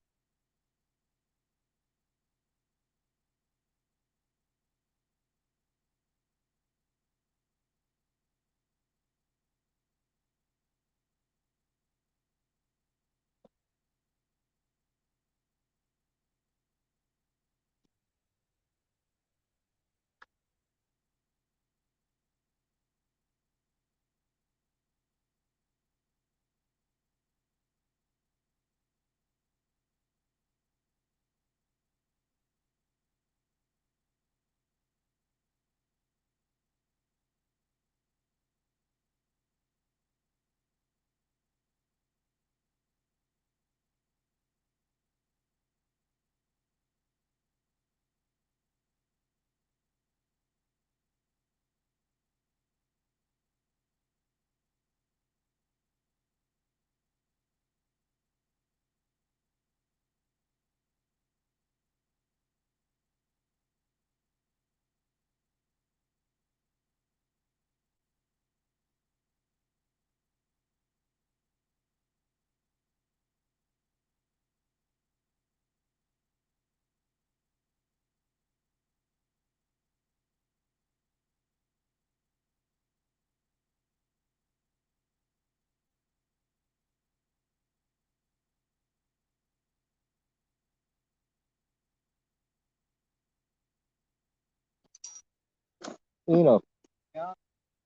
You know,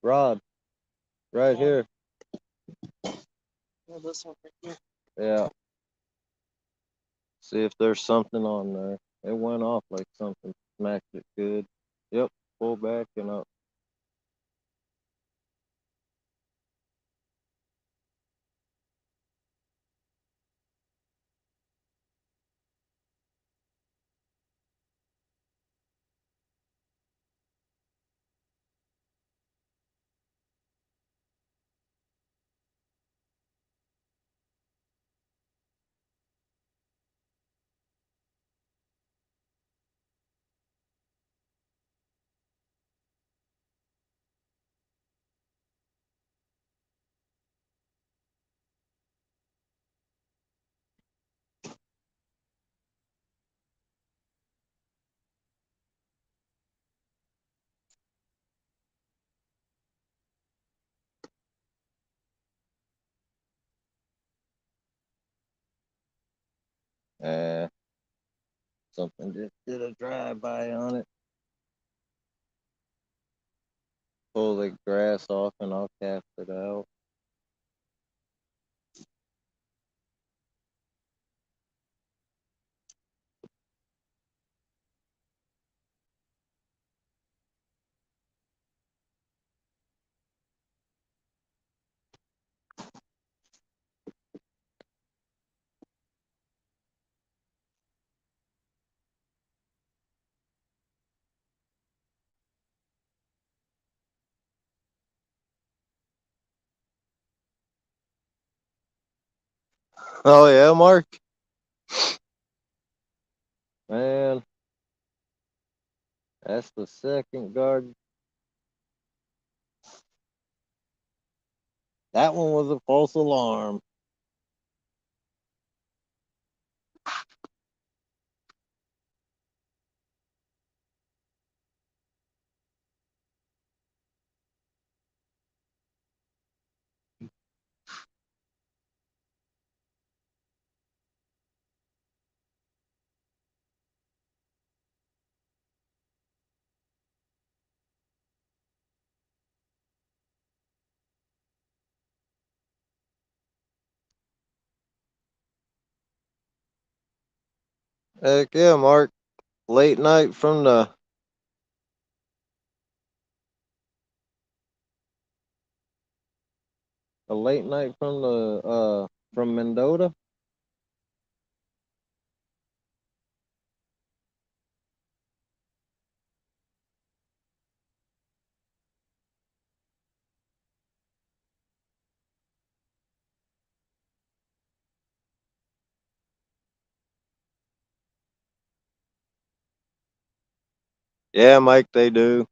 Rod, right here. Well, this one right here. Yeah. See if there's something on there. It went off like something smacked it good. Yep, pull back and up. Uh, Something just did a drive by on it. pull the grass off and I'll cast it out. Oh yeah, Mark? Man, that's the second guard. That one was a false alarm. Heck yeah, Mark. Late night from the a late night from Mendota. Yeah, Mike, they do.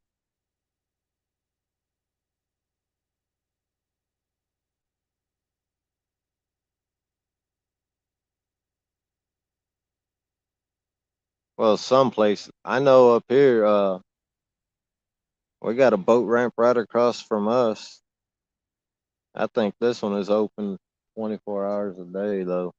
Well, someplace I know up here, we got a boat ramp right across from us. I think this one is open 24 hours a day, though.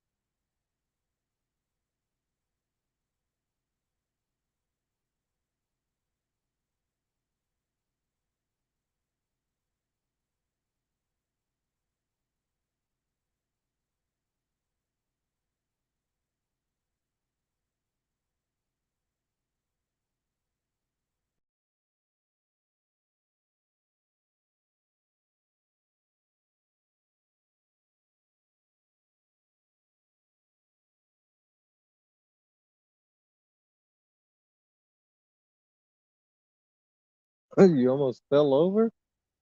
You almost fell over?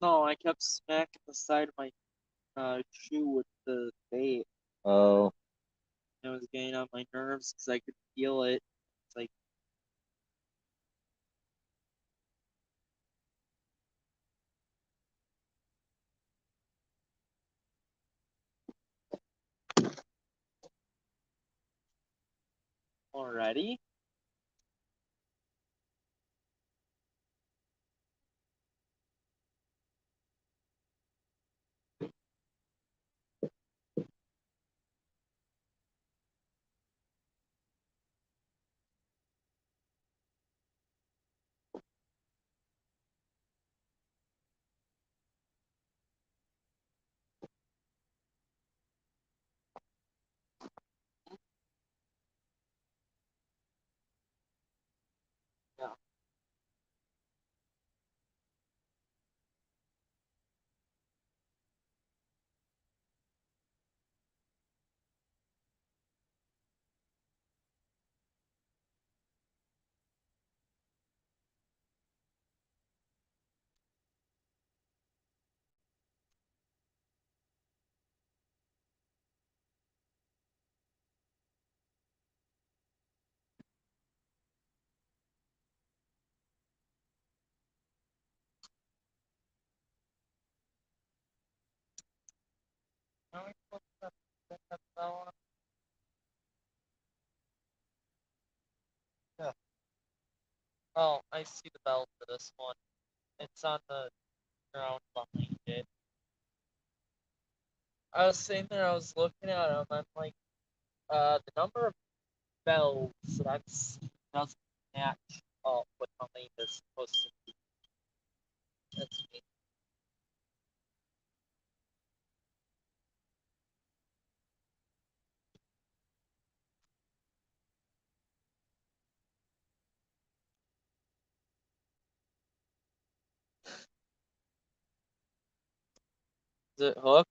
No, I kept smacking the side of my shoe with the bait. Oh, It was getting on my nerves because I could feel it. It's like, already? Yeah. Yeah. Oh, I see the bell for this one. It's on the ground behind it. I was sitting there, I was looking at them, I'm like, the number of bells that I've seen doesn't match up with how many they're supposed to be. That's me. it hooked?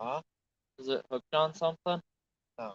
Huh? Is it hooked on something? No.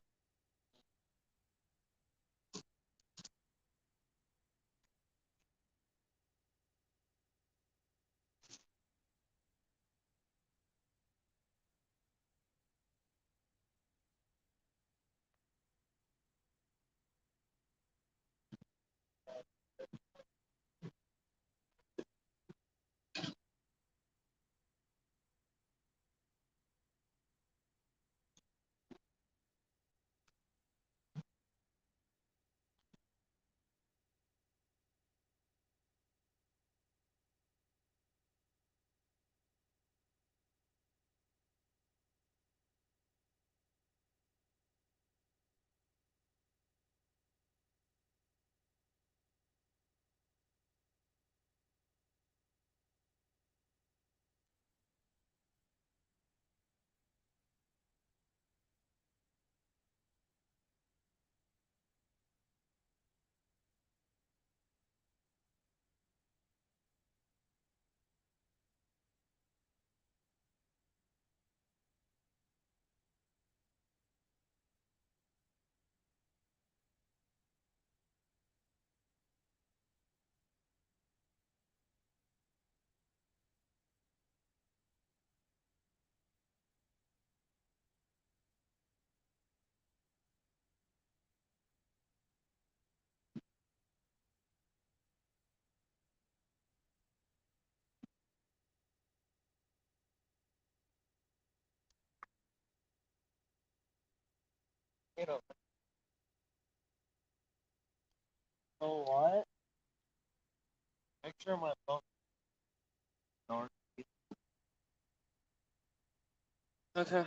You know. Oh, what? Make sure my phone. Okay.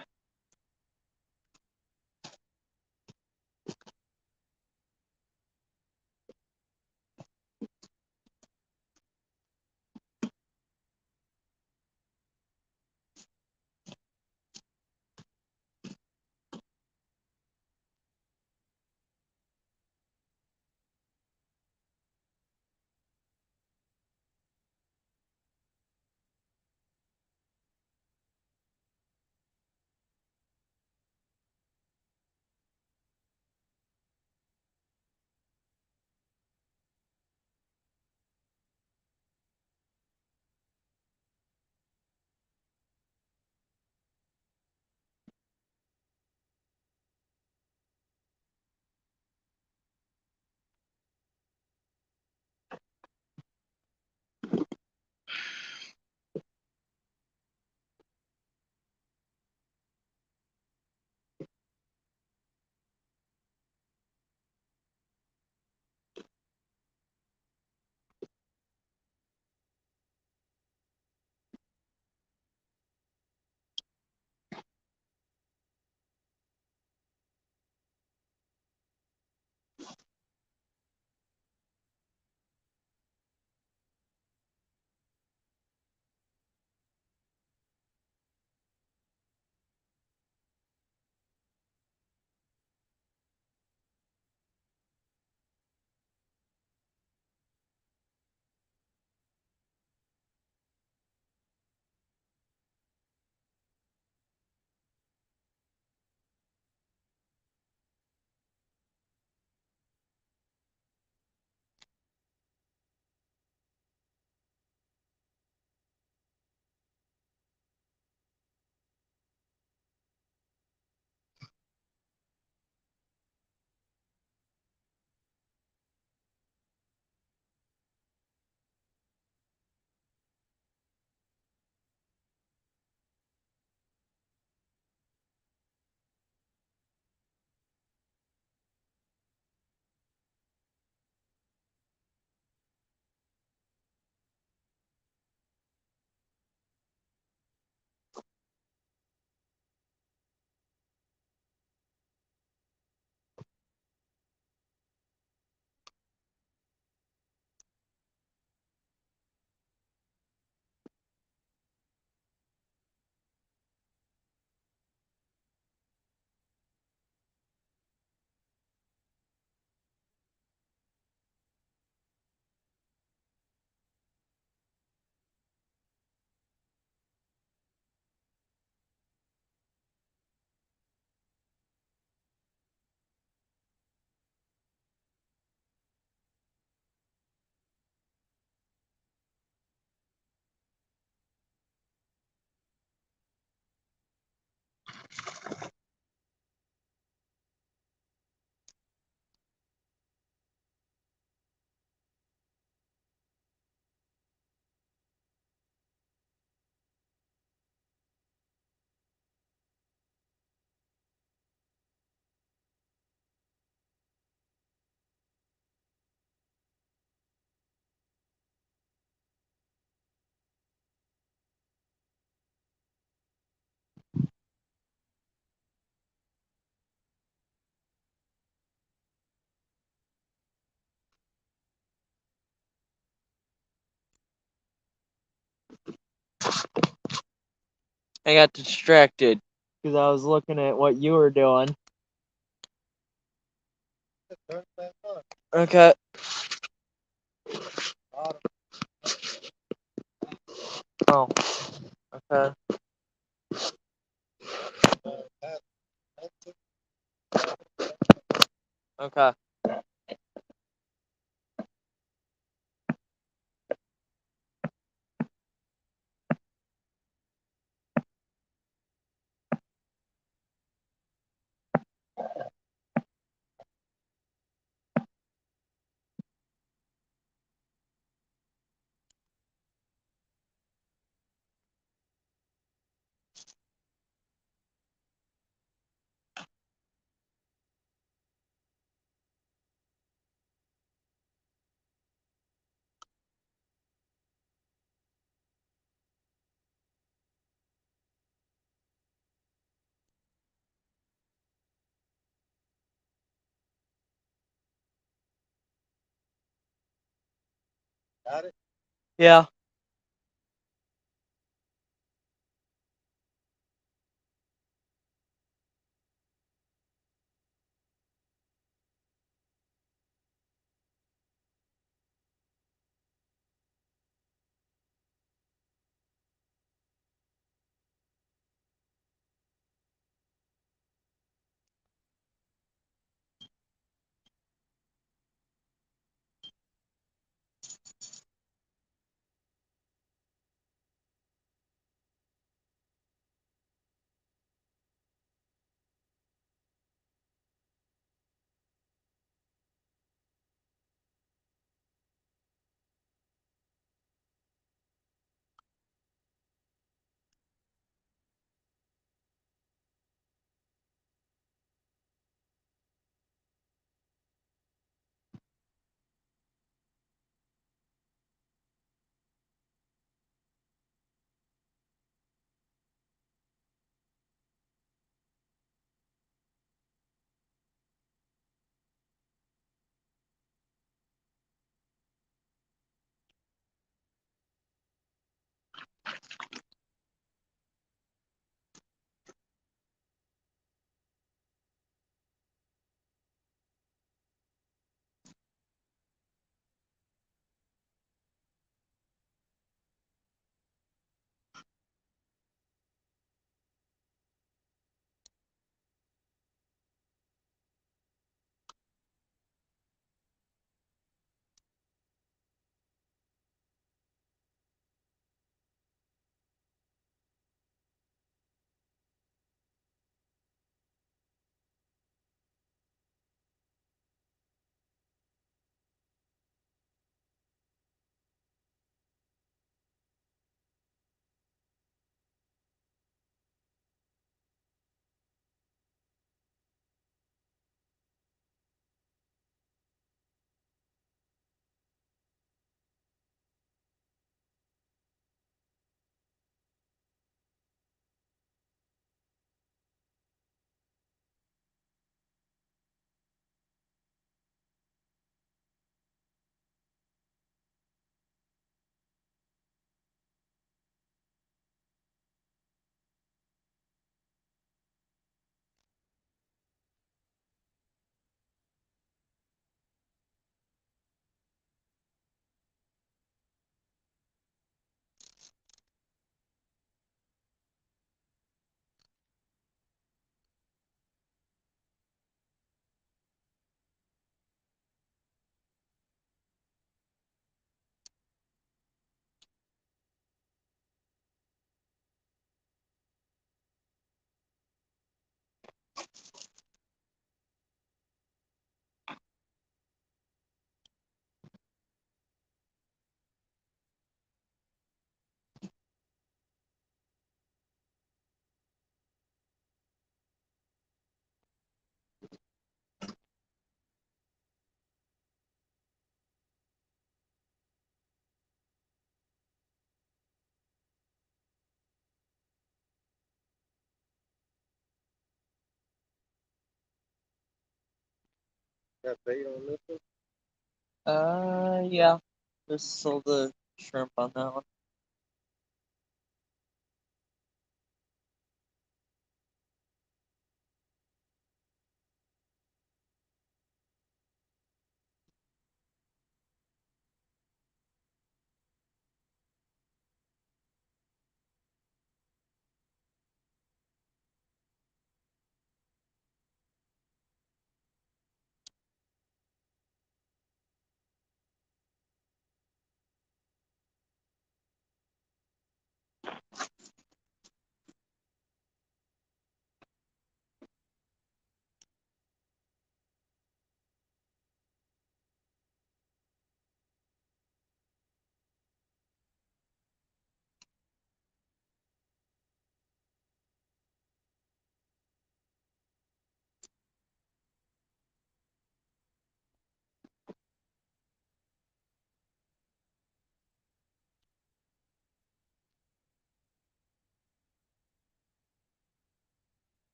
I got distracted because I was looking at what you were doing. Okay. Oh. Okay. Okay. Got it? Yeah. Got bait on this one? Yeah. Just sold the shrimp on that one.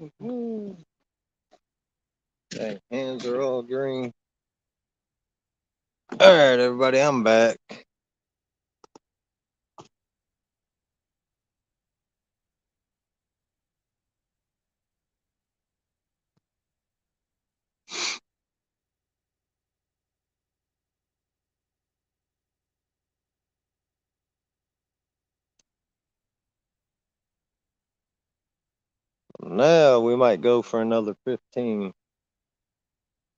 Dang, hands are all green. All right, everybody, I'm back. Now we might go for another 15.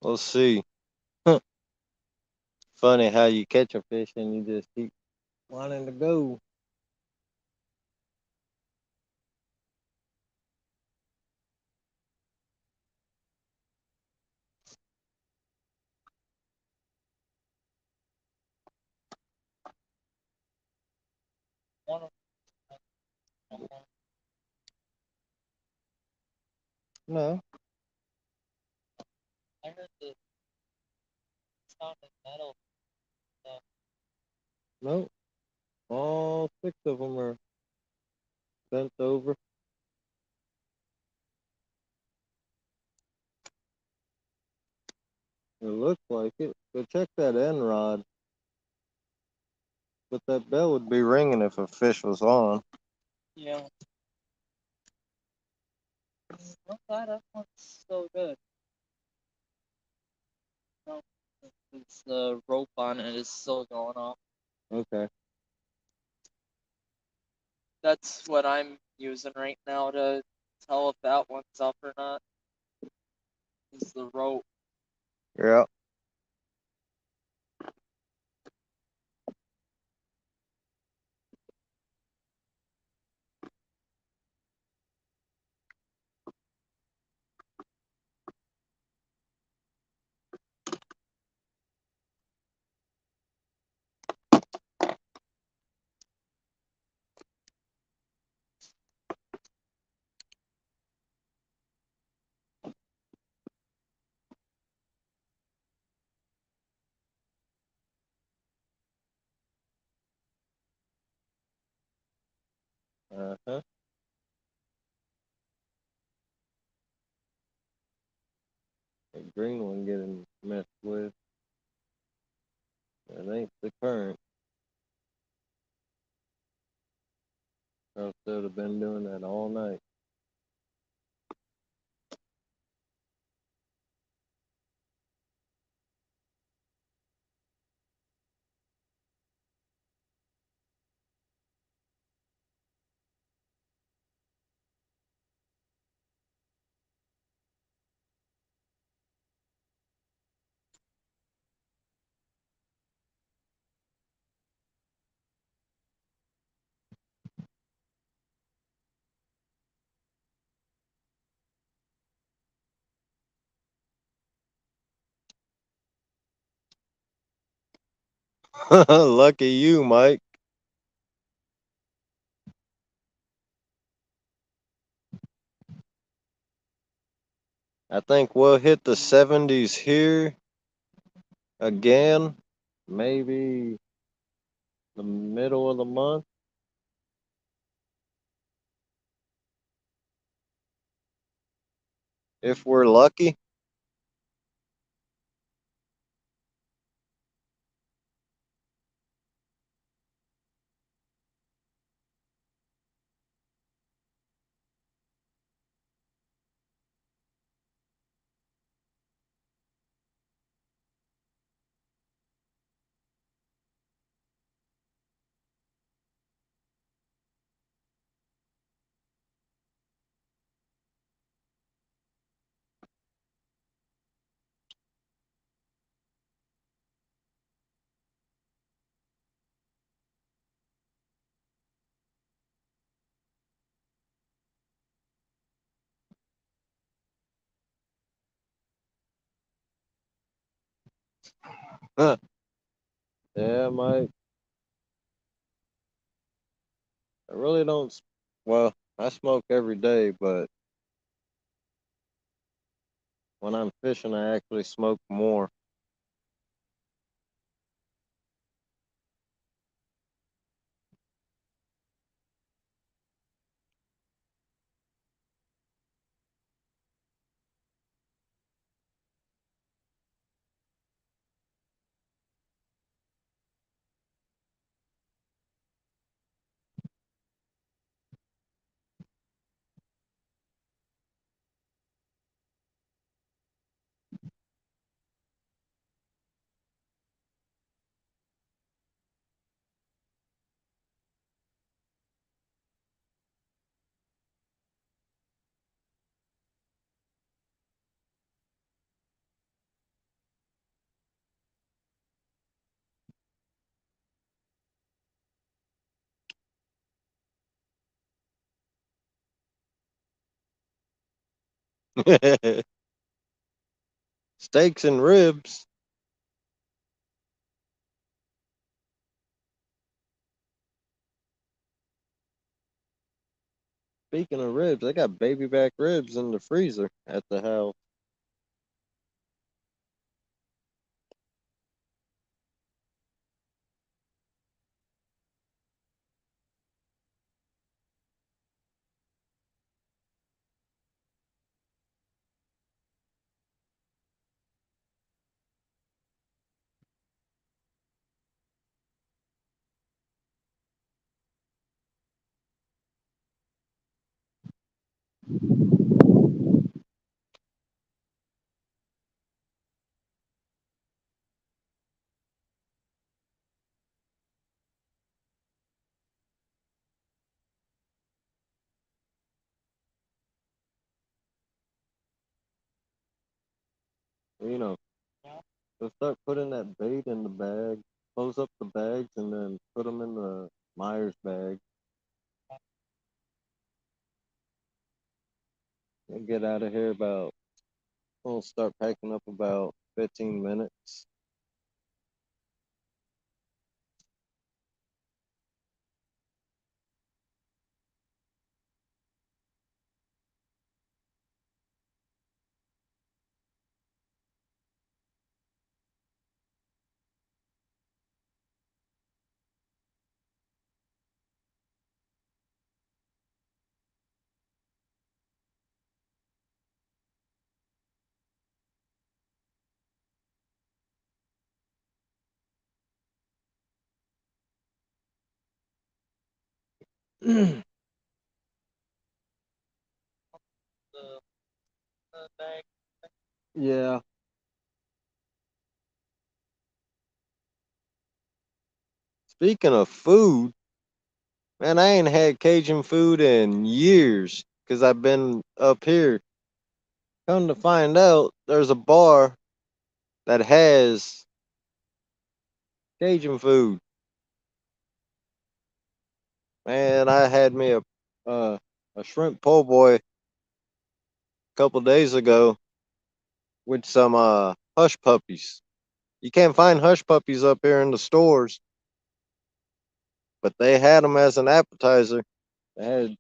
We'll see. Funny how you catch a fish and you just keep wanting to go. One of No, I heard the sound of metal. no. All 6 of them are bent over. It looks like it. But check that end rod. But that bell would be ringing if a fish was on. Yeah. Not bad. That one's so good. No, it's the rope on it is still going off. Okay. That's what I'm using right now to tell if that one's up or not. Is the rope. Yeah. Uh-huh. The green one getting messed with. It ain't the current. Else they'd have been doing that all night. Lucky you, Mike. I think we'll hit the 70s here again. Maybe the middle of the month. If we're lucky. Huh. Yeah, Mike. I really don't. Well, I smoke every day, but when I'm fishing, I actually smoke more. Steaks and ribs. Speaking of ribs, I got baby back ribs in the freezer at the house. You know, so start putting that bait in the bag, close up the bags, and then put them in the Myers bag. And get out of here about, we'll start packing up about 15 minutes. The bag. Yeah. Speaking of food, man, I ain't had Cajun food in years because I've been up here. Come to find out, there's a bar that has Cajun food. Man, I had me a shrimp po' boy a couple days ago with some hush puppies. You can't find hush puppies up here in the stores, but they had them as an appetizer. They had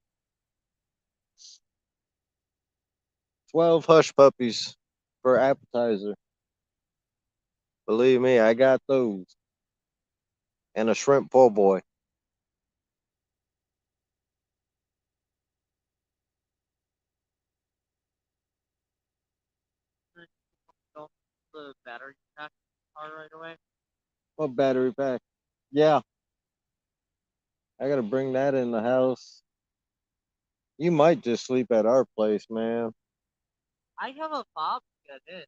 12 hush puppies for appetizer. Believe me, I got those. And a shrimp po' boy. Don't the battery pack car right away. What battery pack? Yeah, I gotta bring that in the house. You might just sleep at our place, man. I have a fob to get in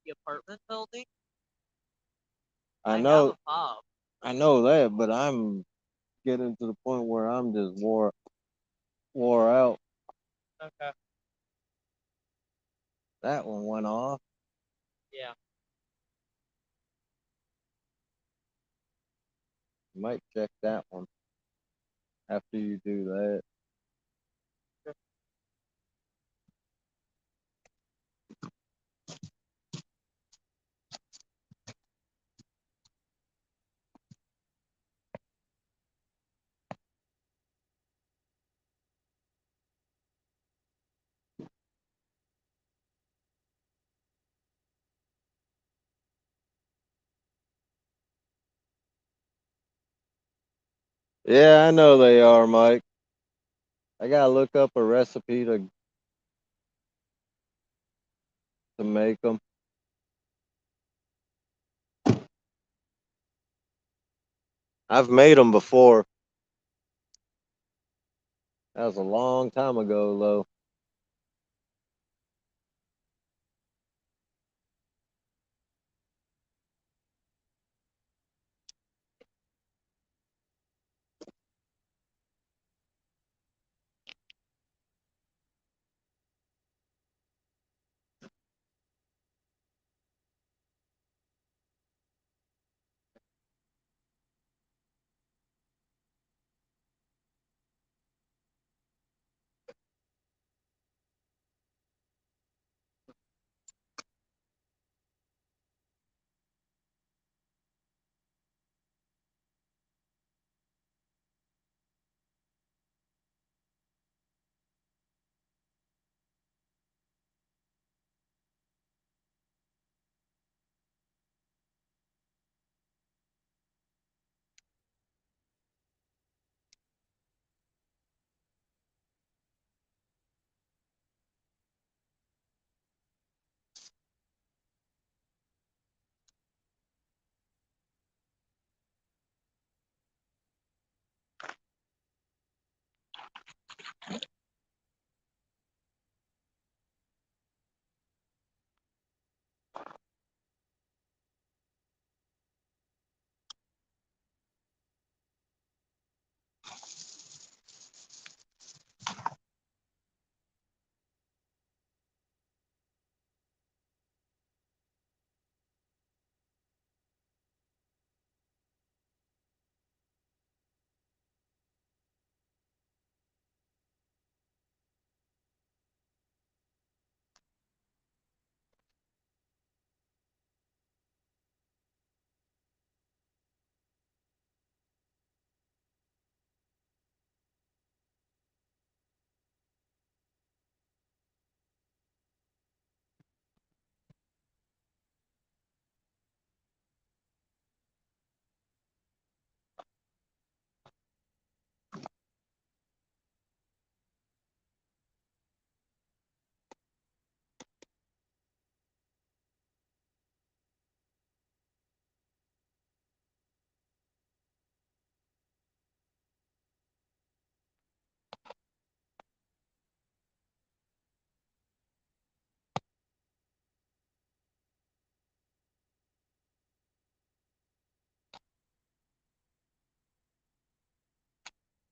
the apartment building. I have know, a fob. I know that, but I'm getting to the point where I'm just wore out. Okay. That one went off. Yeah. You might check that one after you do that. Yeah, I know they are, Mike. I gotta look up a recipe to make them. I've made them before. That was a long time ago, though.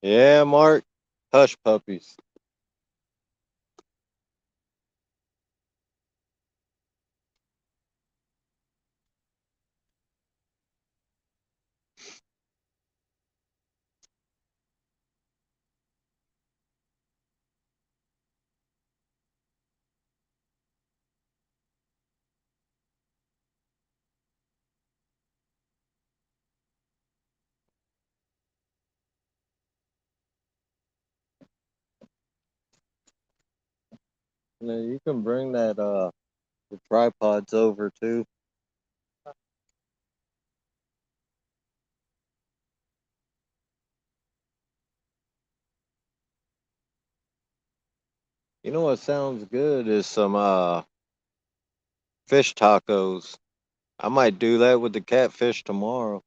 Yeah, Mark. Hush puppies. You know, you can bring that the tripods over too. You know what sounds good is some fish tacos. I might do that with the catfish tomorrow.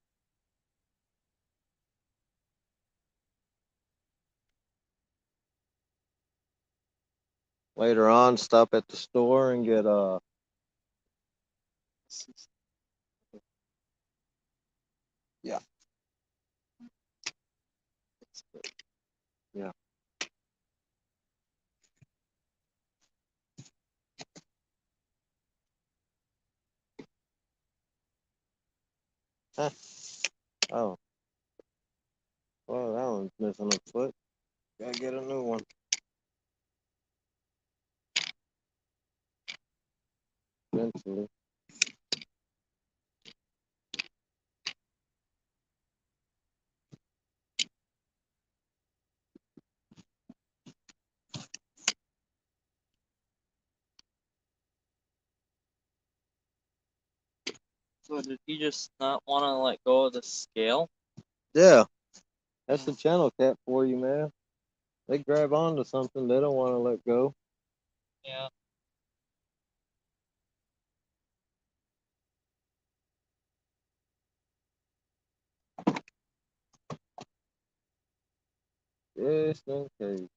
Later on, stop at the store and get yeah. Yeah. Huh. Oh, well, that one's missing a foot. Gotta get a new one. Eventually. So did he just not want to let go of the scale? Yeah, that's the channel cat for you, man. They grab onto something, they don't want to let go. Yeah. Just in case.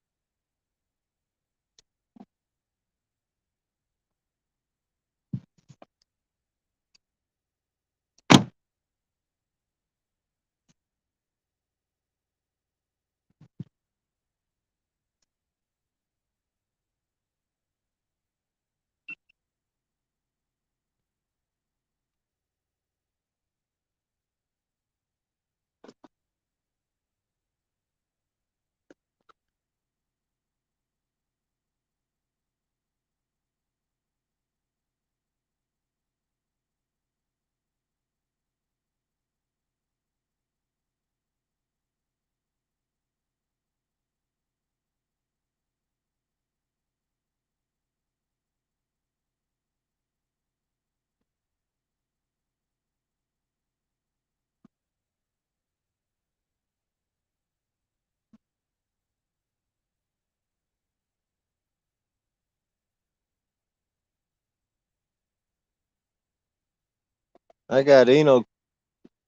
I got Eno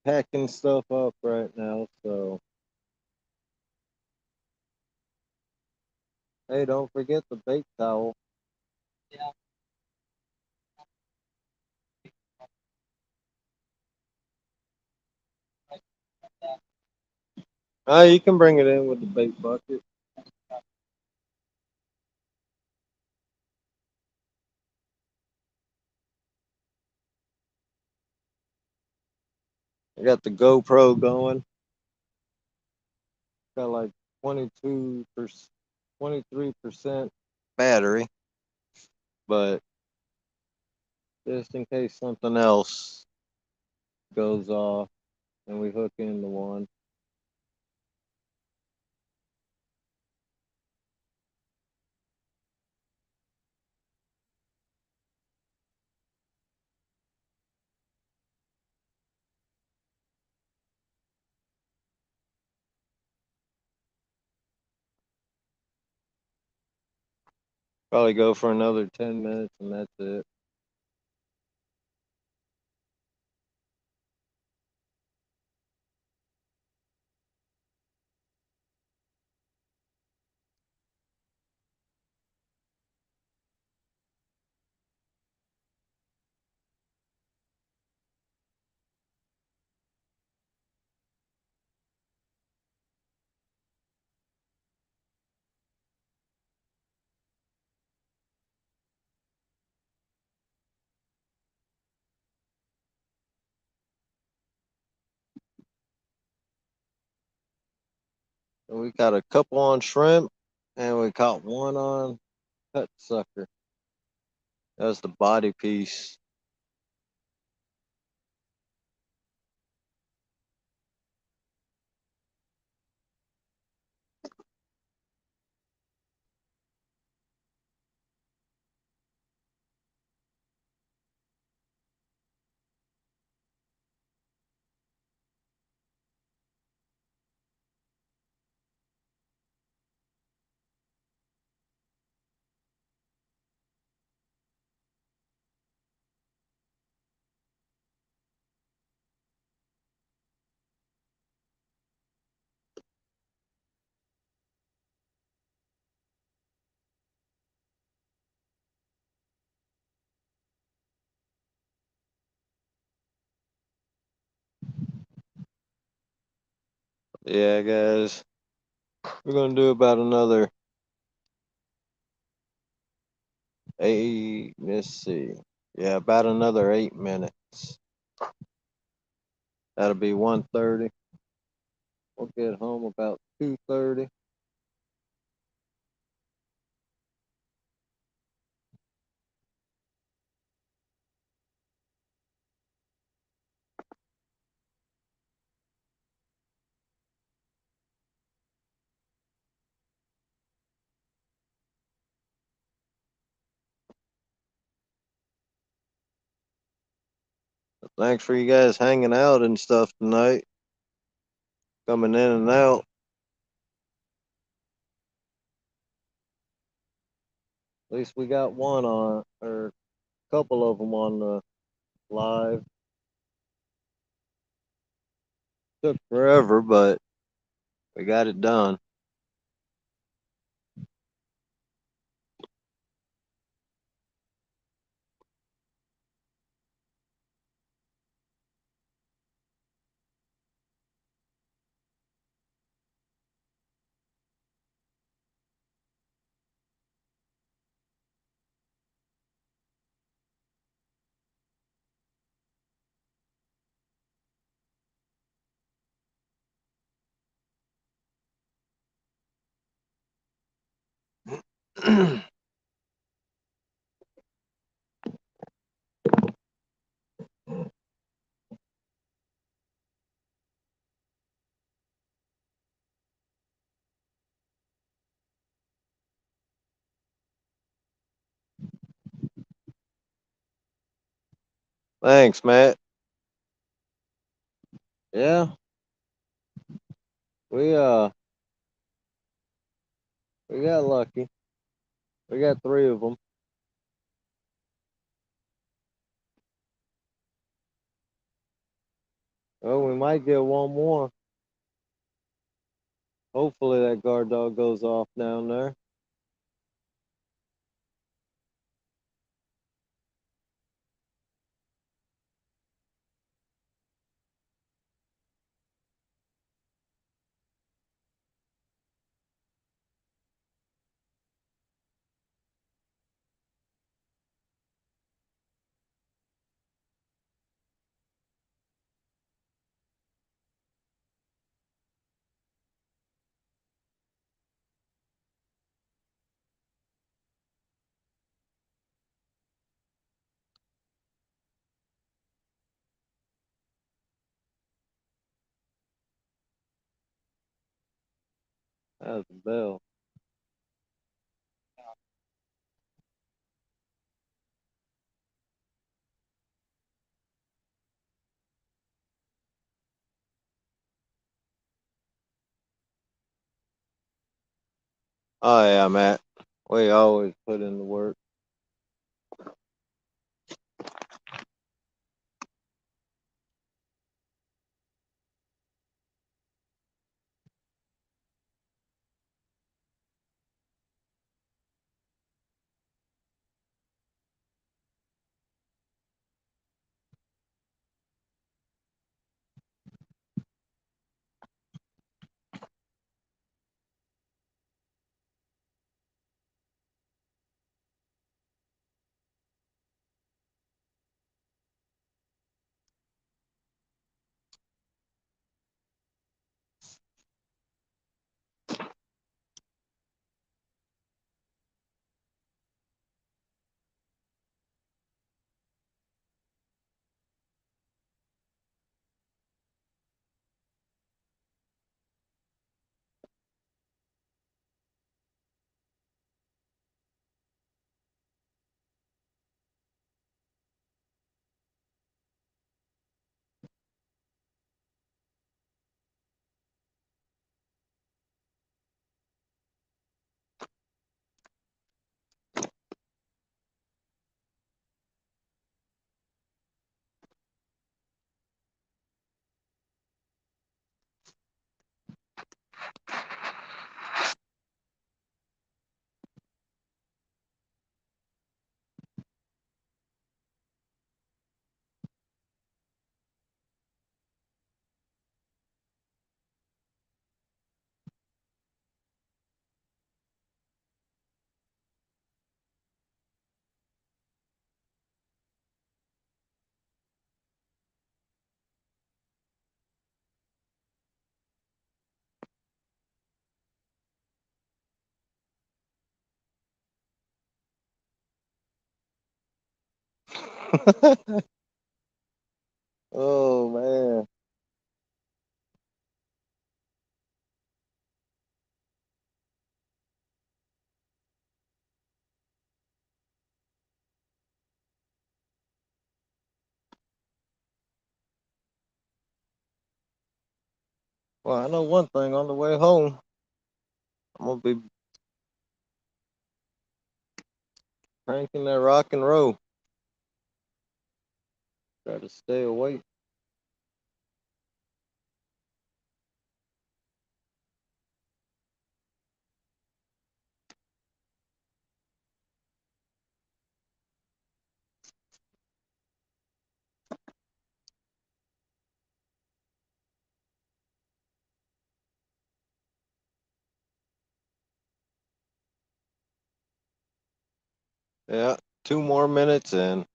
packing stuff up right now, so hey, don't forget the bait towel. Yeah. You can bring it in with the bait bucket. I got the GoPro going. Got like 22%, 23% battery, but just in case something else goes off and we hook into one. Probably go for another 10 minutes and that's it. And we got a couple on shrimp, and we caught one on cut sucker. That's the body piece. Yeah, guys. We're gonna do about another 8. Let's see. Yeah, about another 8 minutes. That'll be 1:30. We'll get home about 2:30. Thanks for you guys hanging out and stuff tonight. Coming in and out. At least we got one on, or a couple of them on the live. Took forever, but we got it done. Thanks, Matt. Yeah, we we got lucky. We got 3 of them. Oh, we might get one more. Hopefully that guard dog goes off down there. That's a bell. Oh yeah, Matt. We always put in the work. Oh man. Well, I know one thing on the way home. I'm gonna be cranking that rock and roll. Try to stay awake. Yeah, 2 more minutes and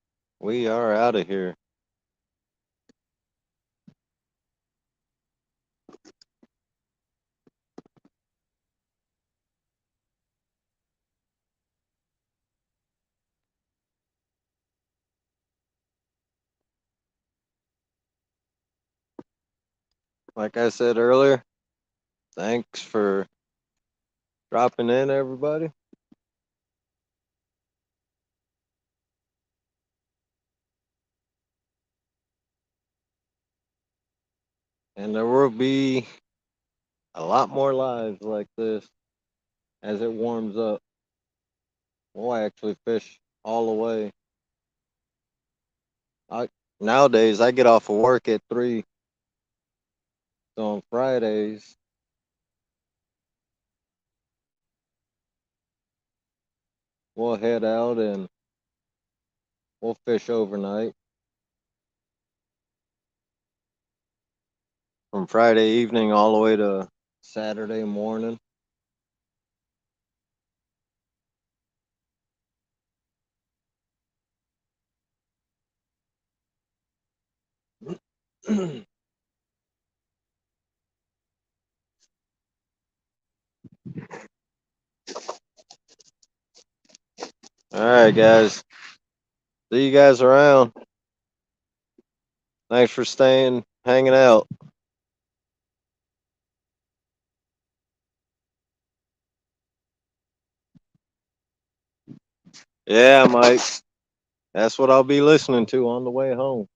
we are out of here. Like I said earlier, thanks for dropping in, everybody. And there will be a lot more lives like this as it warms up. We'll actually fish all the way. Nowadays, I get off of work at 3. So on Fridays, we'll head out and we'll fish overnight. From Friday evening all the way to Saturday morning. All right, guys. See you guys around. Thanks for staying, hanging out. Yeah, Mike. That's what I'll be listening to on the way home.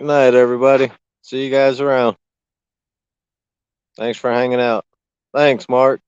Good night, everybody. See you guys around. Thanks for hanging out. Thanks, Mark.